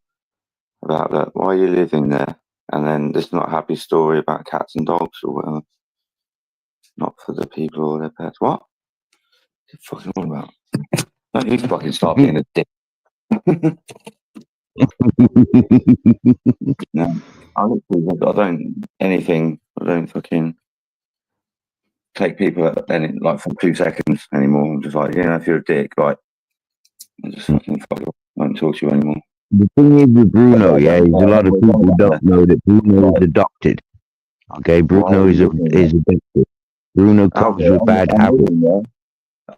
that? Why are you living there? And then there's not a happy story about cats and dogs or whatever. Not for the people or their pets. What? What's it fucking all about? Don't you fucking start being a dick. No, I don't fucking take people like for 2 seconds anymore. I'm just like, if you're a dick, like, I just fucking fuck you. I won't talk to you anymore. The thing is with Bruno, is a lot of people don't know that Bruno is adopted. Okay, Bruno is adopted. Bruno comes with bad habits.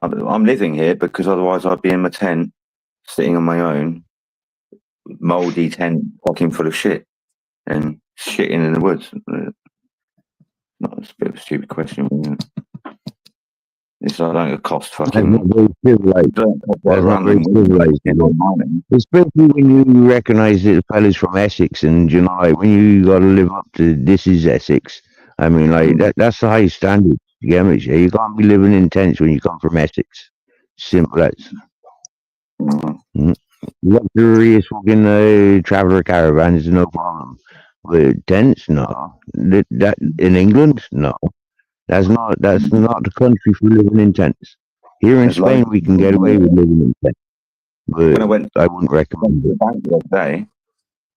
I'm living here because otherwise I'd be in my tent, sitting on my own, mouldy tent, fucking full of shit, and shitting in the woods. It's a bit of a stupid question. It's like, don't cost fucking. That's not very civilized. Especially when you recognise that the fella's from Essex, and like when you got to live up to this is Essex. I mean, like that's the highest standard. You get me? You can't be living in tents when you come from Essex. Simple as. Luxurious fucking traveller caravans, no problem. But tents, no. That in England, no. That's not the country for living in tents. Here in Spain, we can get away with living in tents, but I wouldn't recommend it. The other day,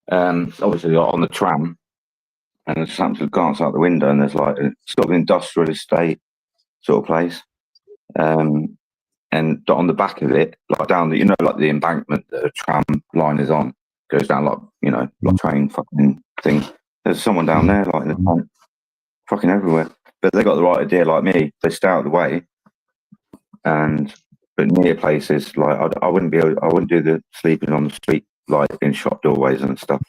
obviously on the tram, and there's something glance out the window, and there's like it's got an industrial estate sort of place, and on the back of it, like down the like the embankment that the tram line is on, goes down like train fucking thing. There's someone down there like in the front, fucking everywhere. But they got the right idea, like me. They stay out of the way, but near places like I wouldn't do the sleeping on the street, like in shop doorways and stuff.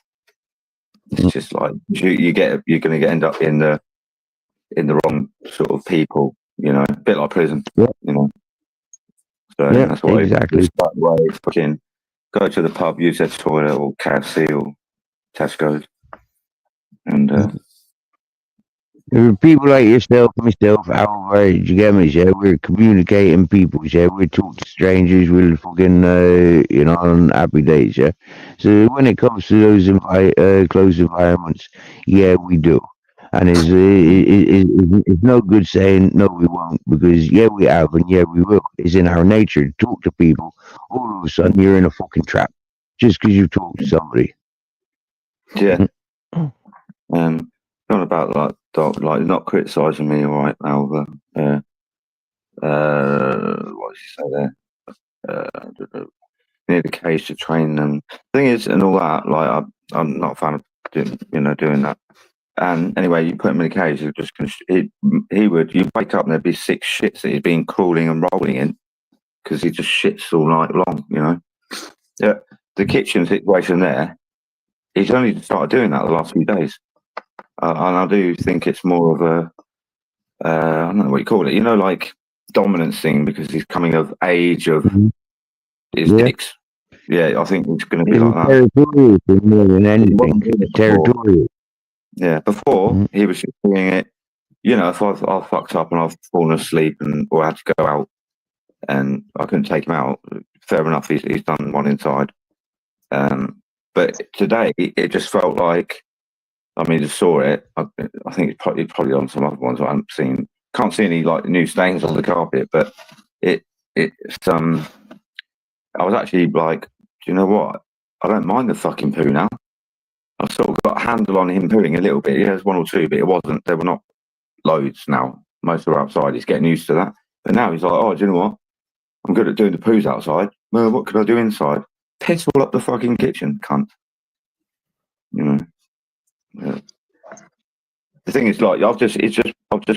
It's just like you're going to end up in the wrong sort of people, a bit like prison, So that's why exactly. Fucking go to the pub, use their toilet or KFC or Tesco's, and. People like yourself, myself, Albert, you get me? Yeah, we're communicating people. Yeah, we talk to strangers. We're fucking, on happy days. Yeah. So when it comes to those closed environments, yeah, we do. And it's no good saying no, we won't, because yeah, we have, and yeah, we will. It's in our nature to talk to people. All of a sudden, you're in a fucking trap just because you talk to somebody. Yeah. Not about like not criticising me, all right, Alva. What did you say there? Need a cage to train them. Thing is, and all that. Like I'm not a fan of doing that. And anyway, you put him in a cage. You're just gonna. You wake up and there'd be 6 shits that he's been crawling and rolling in, because he just shits all night long, you know. Yeah, the kitchen situation there, he's only started doing that the last few days. And I do think it's more of a, I don't know what you call it, you know, like dominance thing, because he's coming of age of his dicks. Yeah, I think it's going to be like that. Territorial more than anything. Territorial. Yeah, before he was just doing it, you know, if I've fucked up and I've fallen asleep or had to go out and I couldn't take him out, fair enough, he's done one inside. But today it just felt like, I mean, just saw it. I think it's probably on some other ones I haven't seen. Can't see any like new stains on the carpet, but it's I was actually like, do you know what? I don't mind the fucking poo now. I've sort of got a handle on him pooing a little bit. Yeah, there's one or two, but it wasn't. There were not loads now. Most are outside. He's getting used to that. But now he's like, oh, do you know what? I'm good at doing the poos outside. Well, what could I do inside? Piss all up the fucking kitchen, cunt. You know. Yeah. The thing is, like, I've just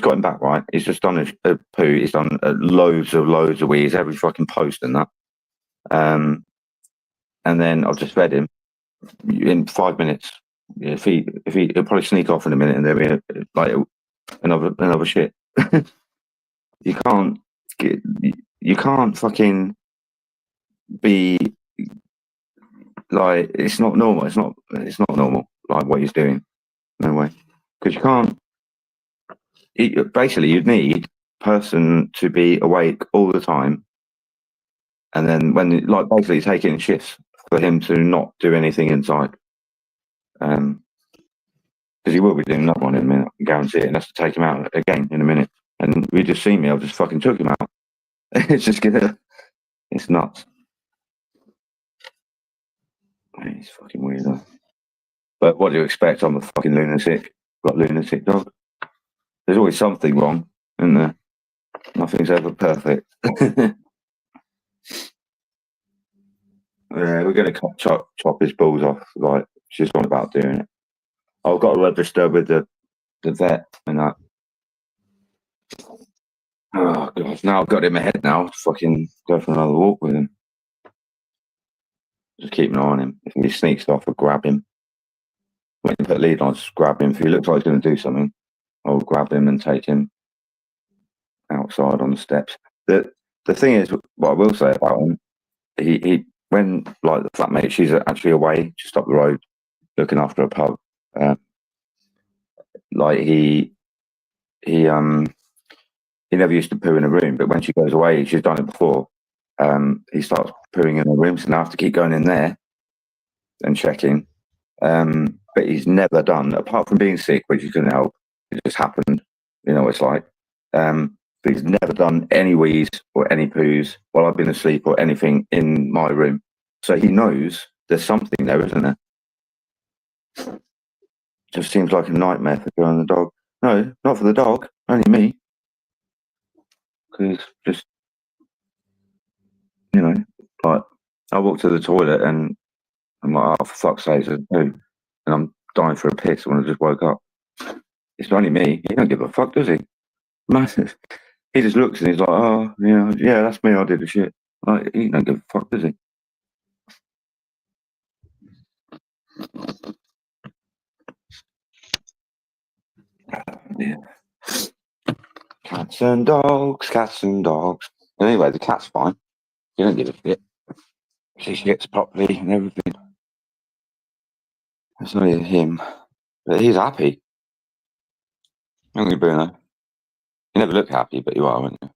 got him back, right? He's just done a poo. He's done loads of wheeze, every fucking post and that. And then I've just fed him in 5 minutes. If he'll probably sneak off in a minute, and there'll be like another shit. You can't fucking be like, it's not normal. It's not normal, like what he's doing. No way, because you can't. Basically, you'd need a person to be awake all the time, and then when like basically taking shifts for him to not do anything inside. Because he will be doing another one in a minute, I guarantee it, and that's to take him out again in a minute. And we just seen me, I've just fucking took him out. It's nuts. He's fucking weird though. But what do you expect? I'm a fucking lunatic. Got lunatic dog. There's always something wrong, isn't there? Nothing's ever perfect. Yeah, we're going to chop his balls off. Like, she's on about doing it. I've got to register with the vet and that. Oh god! Now I've got him ahead. Now fucking go for another walk with him. Just keep an eye on him. If he sneaks off, I'll grab him. When you put a lead on, just grab him. If he looks like he's going to do something, I'll grab him and take him outside on the steps. The thing is, what I will say about him, he when like the flatmate, she's actually away just up the road looking after a pub. Like he never used to poo in a room, but when she goes away, she's done it before. He starts pooing in the room, so now I have to keep going in there and checking. But he's never done, apart from being sick, which he couldn't help. It just happened. You know what it's like. But he's never done any wheeze or any poos while I've been asleep or anything in my room. So he knows there's something there, isn't there? Just seems like a nightmare for Joe and the dog. No, not for the dog, only me. Because just, you know, like, I walk to the toilet and I'm like, oh, for fuck's sake, there's a poo. And I'm dying for a piss when I just woke up. It's only me. He don't give a fuck, does he? Massive. He just looks and he's like, oh, yeah, that's me. I did the shit. Like, he don't give a fuck, does he? Yeah. Cats and dogs, cats and dogs. Anyway, the cat's fine. He don't give a shit. She shits properly and everything. It's only him. But he's happy. Don't you, Bruno? You never look happy, but you are, aren't you?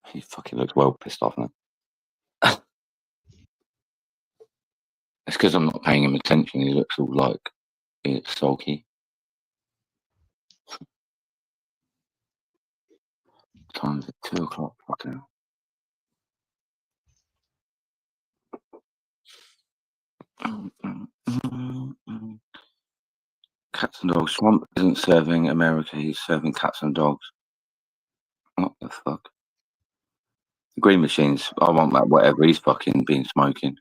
He fucking looks well pissed off now. It's because I'm not paying him attention. He looks all like it's sulky. Time's at 2 o'clock. Fucking hell. Cats and dogs. Swamp isn't serving America. He's serving cats and dogs. What the fuck? Green machines. I want that. Whatever he's fucking been smoking.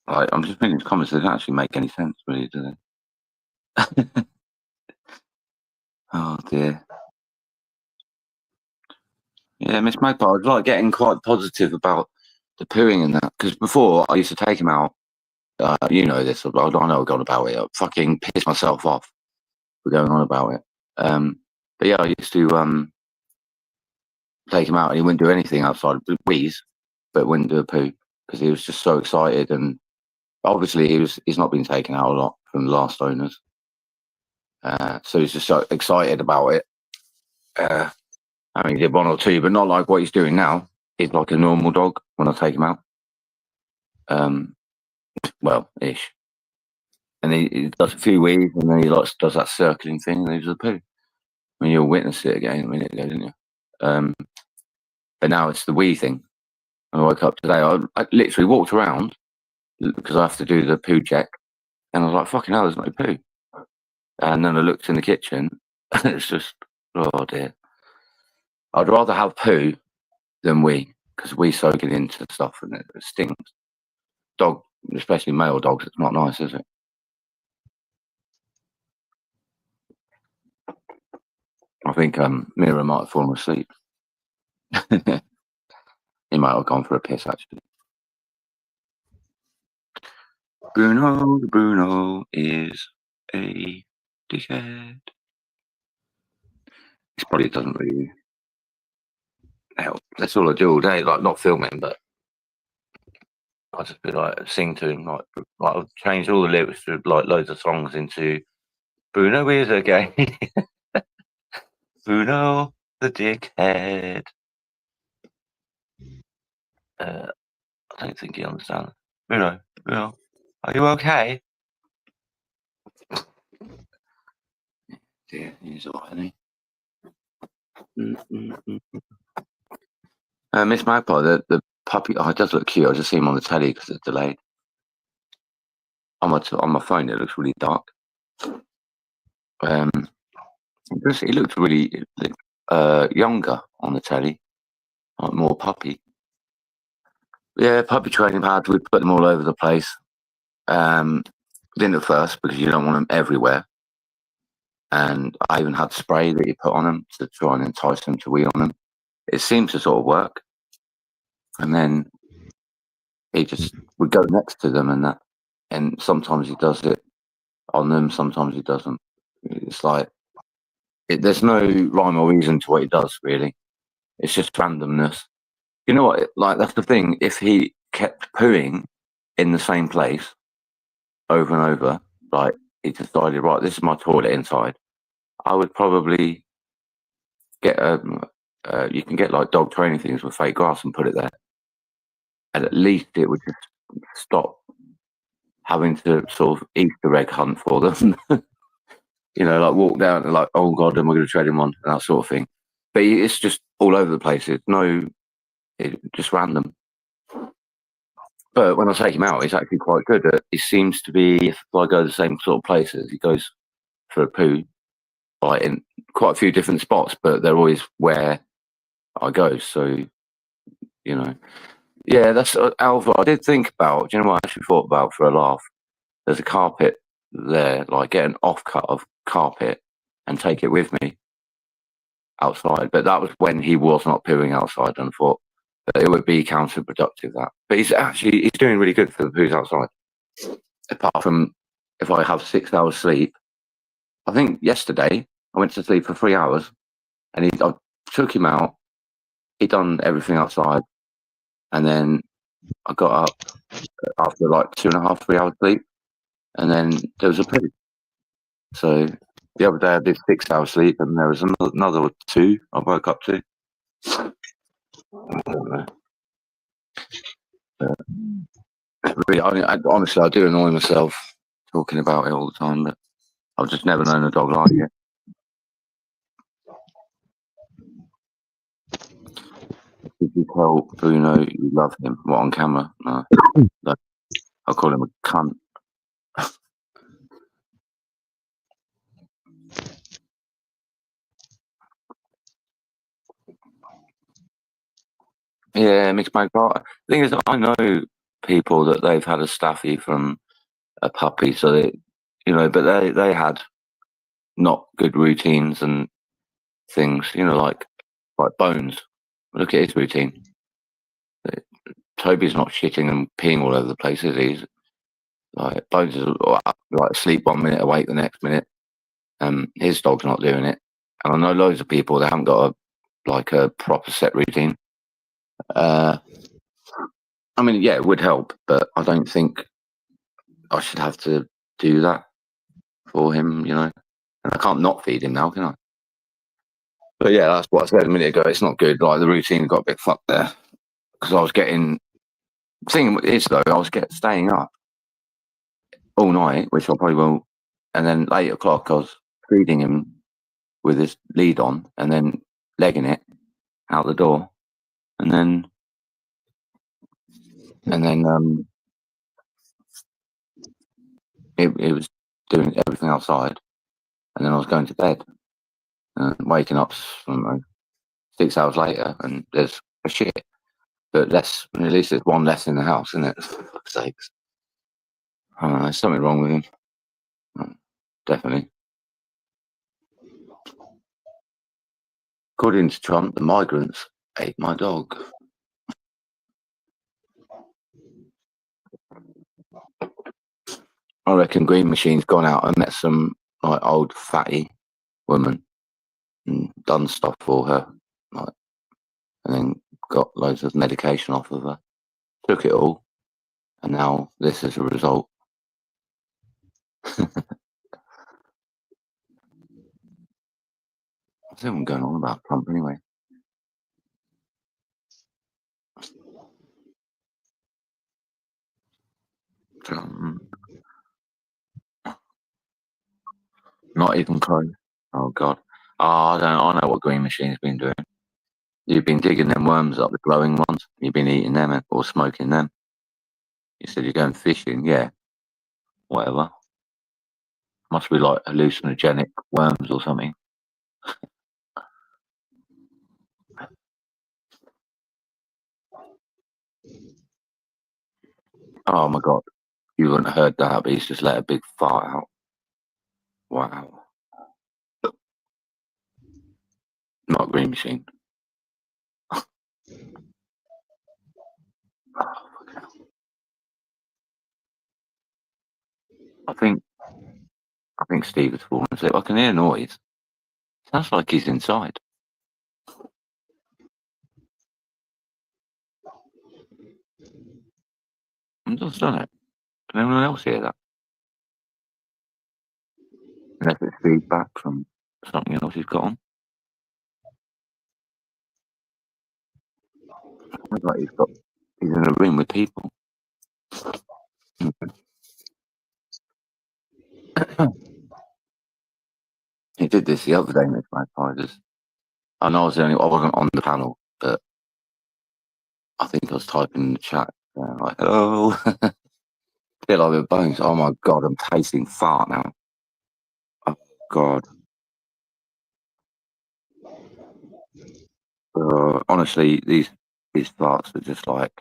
Like, I'm just reading his comments. They don't actually make any sense, really, do they? Oh dear. Yeah, Miss Magpie, I was like getting quite positive about the pooing and that, because before I used to take him out. You know this, I know I've gone about it. I fucking pissed myself off for going on about it. But yeah, I used to take him out and he wouldn't do anything outside of wheeze, but wouldn't do a poo because he was just so excited. And obviously he's not been taken out a lot from the last owners. So he's just so excited about it. I mean, he did one or two, but not like what he's doing now. He's like a normal dog when I take him out. Well, ish. And he does a few wheeze and then he does that circling thing and leaves a poo. I mean, you'll witness it again a minute ago, didn't you? But now it's the wee thing. I woke up today, I literally walked around because I have to do the poo check, and I was like, fucking hell, there's no poo. And then I looked in the kitchen, and it's just, oh dear. I'd rather have poo than wee, because we soak it into stuff and it stings. Dog, especially male dogs, it's not nice, is it? I think Mira might have fallen asleep. He might have gone for a piss, actually. Bruno is a dickhead. He probably doesn't really help. That's all I do all day, like not filming, but I just be like sing to him, like I've changed all the lyrics to like loads of songs into Bruno is a gay. Bruno the dickhead. I don't think he understands. Bruno, are you okay? Yeah, he's alright, isn't he? Miss Magpie, the puppy, it does look cute. I just see him on the telly because it's delayed. On my phone, it looks really dark. He looks really younger on the telly, like more puppy. Yeah, puppy training pads. We put them all over the place. Didn't at first because you don't want them everywhere. And I even had spray that you put on them to try and entice them to wee on them. It seemed to sort of work. And then he just would go next to them and that. And sometimes he does it on them, sometimes he doesn't. It's like, there's no rhyme or reason to what he does, really. It's just randomness. You know what? Like, that's the thing. If he kept pooing in the same place over and over, like he decided, right, this is my toilet inside, I would probably get you can get like dog training things with fake grass and put it there. And at least it would just stop having to sort of Easter egg hunt for them. You know, like walk down and like, oh God, am I going to tread him on? And that sort of thing. But it's just all over the place. It's just random. But when I take him out, he's actually quite good. He seems to be, if I go to the same sort of places, he goes for a poo, like in quite a few different spots, but they're always where I go. So, you know, yeah, that's Alva. I did think about, do you know what I actually thought about for a laugh? There's a carpet there, like get an offcut of carpet and take it with me outside. But that was when he was not pooing outside, and I thought that it would be counterproductive, that. But he's doing really good for the poos outside. Apart from if I have 6 hours sleep. I think yesterday I went to sleep for 3 hours and I took him out. He'd done everything outside. And then I got up after like 2.5, 3 hours sleep. And then there was a poo. So the other day I did 6 hours sleep and there was another 2 I woke up to. I don't know. Honestly, I do annoy myself talking about it all the time, but I've just never known a dog like it. Did you tell Bruno you love him? What, on camera? No. I'll call him a cunt. Yeah, mixed bag. The thing is, I know people that they've had a staffy from a puppy, so they, you know, but they had not good routines and things, you know, like Bones. Look at his routine. Toby's not shitting and peeing all over the place, is he? He's like, Bones is like asleep 1 minute, awake the next minute. His dog's not doing it. And I know loads of people that haven't got a proper set routine. I mean, yeah, it would help, but I don't think I should have to do that for him, you know. And I can't not feed him now, can I? But yeah, that's what I said a minute ago. It's not good. Like, the routine got a bit fucked there because I was getting. The thing is, though, I was staying up all night, which I probably will, and then 8 o'clock I was feeding him with his lead on, and then legging it out the door, and then it was doing everything outside, and then I was going to bed and waking up 6 hours later, and there's a shit. But at least there's one less in the house, isn't it? For fuck's sakes. I don't know, there's something wrong with him. Definitely. According to Trump, the migrants ate my dog. I reckon Green Machine's gone out and met some like old fatty woman and done stuff for her, like, and then got loads of medication off of her. Took it all, and now this is a result. What's everyone going on about Trump anyway? Trump. Not even close. Oh God. Oh, I know what Green Machine's been doing. You've been digging them worms up, the glowing ones. You've been eating them or smoking them. You said you're going fishing. Yeah. Whatever. Must be like hallucinogenic worms or something. Oh my God. You wouldn't have heard that, but he's just let a big fart out. Wow. Not Green Machine. I think Steve has fallen asleep. I can hear noise. Sounds like he's inside. I'm just done it. Can anyone else hear that? Unless it's feedback from something else he's got on. Looks like he's in a room with people. He did this the other day, Miss Magpies. I know I wasn't on the panel, but I think I was typing in the chat, like, hello. A bit like with Bones. Oh my God, I'm tasting fart now. Oh God. Honestly, these farts are just like,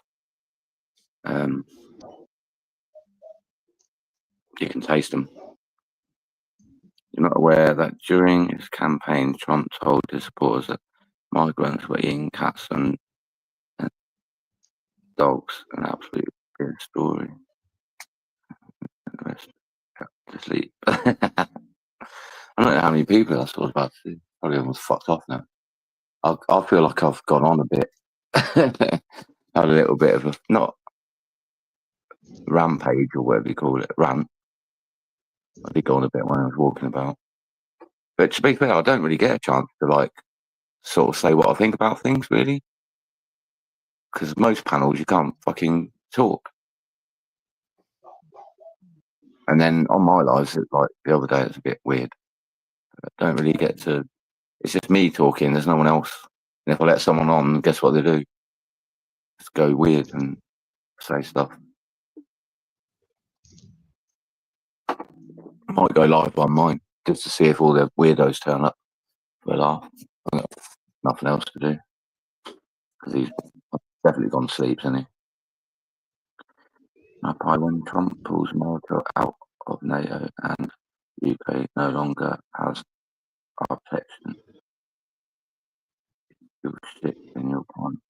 you can taste them. You're not aware that during his campaign, Trump told his supporters that migrants were eating cats and dogs. An absolute weird story. The rest to sleep. I don't know how many people that's what I was about to do. Probably everyone's fucked off now. I feel like I've gone on a bit. Had a little bit of a, not rampage or whatever you call it, rant. I did go on a bit when I was walking about. But to be fair, I don't really get a chance to like sort of say what I think about things, really. Because most panels you can't fucking talk. And then on my lives, it's like the other day, it's a bit weird. I don't really get to. It's just me talking. There's no one else. And if I let someone on, guess what they do? Just go weird and say stuff. I might go live on mine just to see if all the weirdos turn up for a laugh. I've got nothing else to do because he's definitely gone to sleep, isn't he? Magpie, when Trump pulls America out of NATO and UK no longer has our protection. You shit in your pants.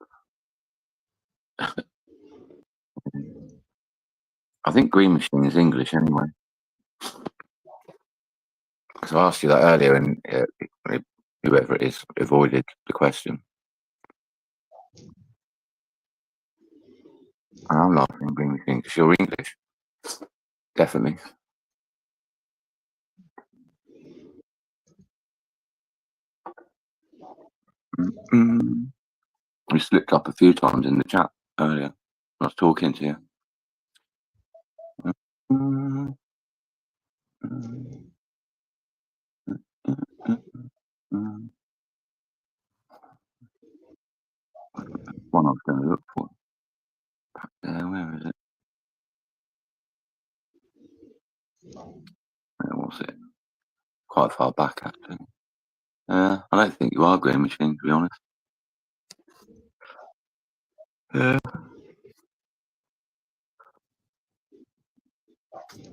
I think Green Machine is English anyway. Because I asked you that earlier, and whoever it is avoided the question. And I'm laughing Green Machine because you're English. Definitely. We slipped up a few times in the chat earlier. I was talking to you. One I was going to look for. Where is it? Where was it? Quite far back, actually. I don't think you are Green Machine, to be honest.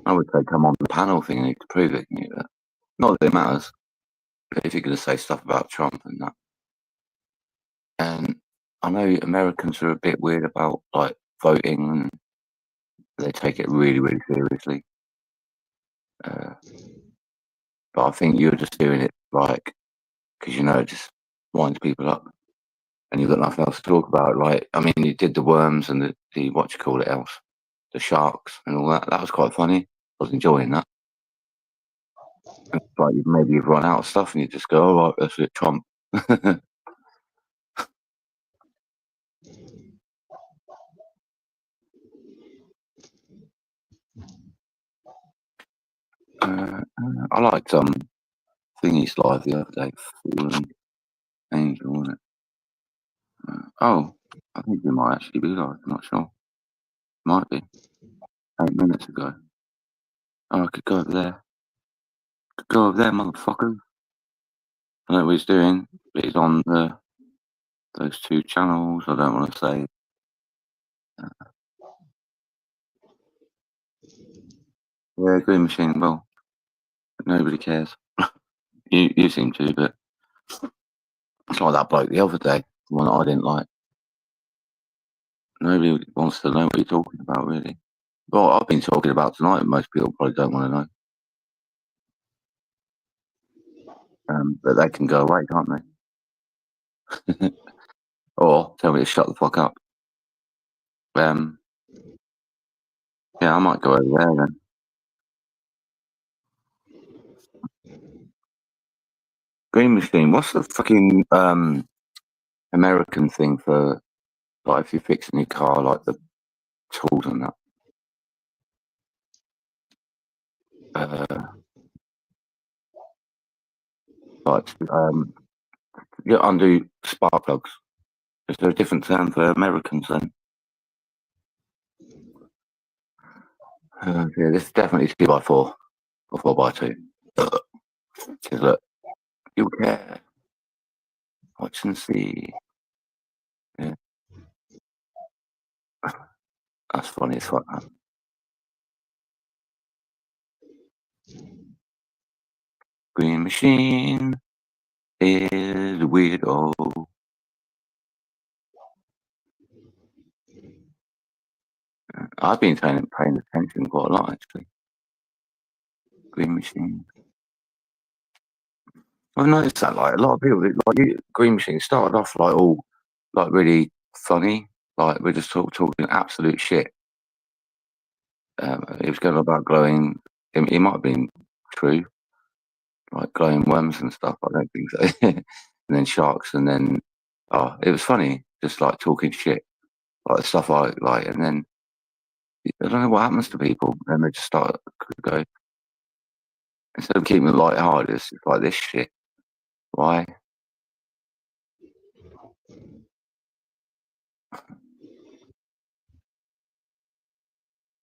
I would say come on the panel thing and you could prove it. Not that it matters, but if you're going to say stuff about Trump and that. And I know Americans are a bit weird about like voting, and they take it really, really seriously. But I think you're just doing it like because it just winds people up, and you've got nothing else to talk about. Like, I mean, you did the worms and the what you call it else, the sharks and all that. That was quite funny. I was enjoying that. And like maybe you've run out of stuff, and you just go, "All right, that's it, Trump." I liked Thingy's live the other day, Fallen Angel, wasn't it? I think we might actually be live. I'm not sure. Might be. 8 minutes ago. Oh, I could go over there. Go over there, motherfucker. I don't know what he's doing, but he's on those two channels. I don't want to say. Yeah, Green Machine. Well, nobody cares. You seem to, but it's like that bloke the other day, the one that I didn't like. Nobody wants to know what you're talking about, really. Well, I've been talking about tonight, and most people probably don't want to know. But they can go away, can't they? Or tell me to shut the fuck up. Yeah, I might go over there then. Green Machine. What's the fucking American thing for like if you're fixing your car, like the tools and that? Like you undo spark plugs. Is there a different term for Americans then? Yeah, this is definitely 2x4 or 4x2. Because look, you care. Watch and see. Yeah. That's funny as fuck. Green Machine is a weirdo. I've been paying attention quite a lot, actually. Green Machine. I've noticed that, like, a lot of people, Green Machine started off, like, all, like, really funny. Like, we're just talking absolute shit. It was going about glowing, it might have been true, like glowing worms and stuff. I don't think so. And then sharks, and then, it was funny, just, like, talking shit. Like, the stuff I like, and then, I don't know what happens to people, and they just start to go, instead of keeping it light-hearted, it's like this shit. Why?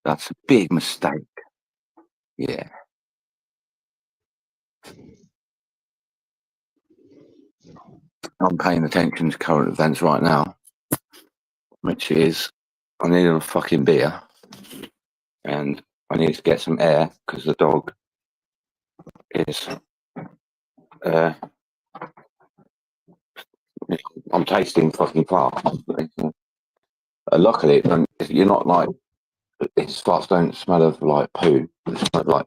That's a big mistake. Yeah. I'm paying attention to current events right now, which is I need a fucking beer and I need to get some air because the dog is I'm tasting fucking fart. Luckily, you're not like, his farts don't smell of like poo. It smells like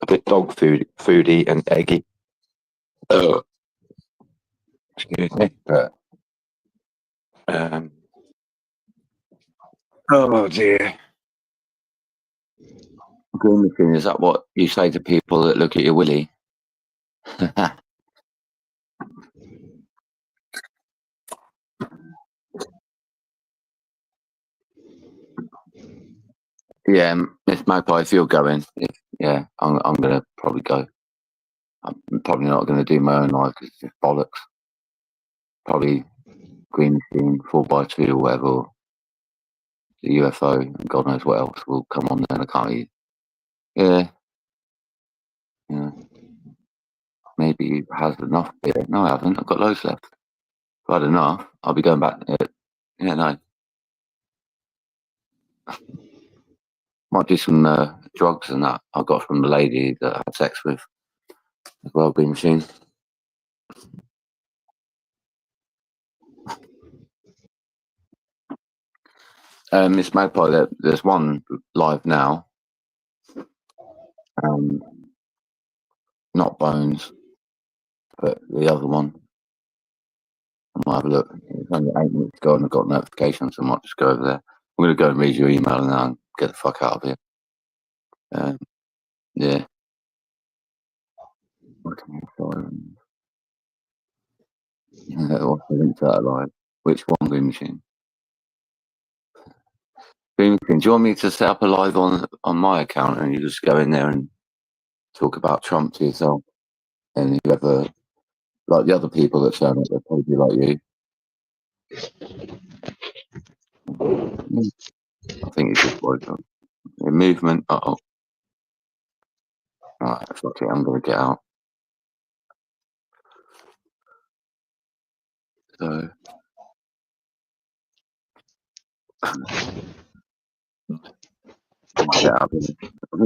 a bit dog foody and eggy. Excuse me, but oh dear. Green machine, is that what you say to people that look at your willy? Yeah, Miss Magpie, if you're going, yeah, I'm gonna probably go. I'm probably not gonna do my own life because it's just bollocks. Probably Green Machine, 4x2 or whatever, or the UFO, and God knows what else will come on there. I can't eat. Yeah. Maybe he has enough beer. No, I haven't. I've got loads left. If I had enough, I'll be going back. Yeah, no. Might do some drugs and that I got from the lady that I had sex with as well, Green Machine. Miss Magpie, there's one live now. Not Bones, but the other one. I might have a look. It's only 8 minutes ago and I've got notifications, so I might just go over there. I'm going to go and read your email now and get the fuck out of here. Yeah. What's the link to that live? Which one, Green Machine? Green Machine, do you want me to set up a live on my account and you just go in there and talk about Trump to yourself? And whoever, like the other people that turn up, they'll probably be like you. I think it's just like a movement. Uh-oh. Alright, fuck it, I'm going to get out. So... Get out. I think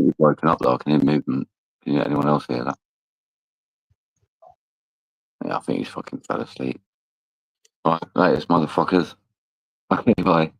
you've woken up though. I can hear movement. Can you hear anyone else hear that? Yeah, I think he's fucking fell asleep. Right, latest motherfuckers. Okay, bye.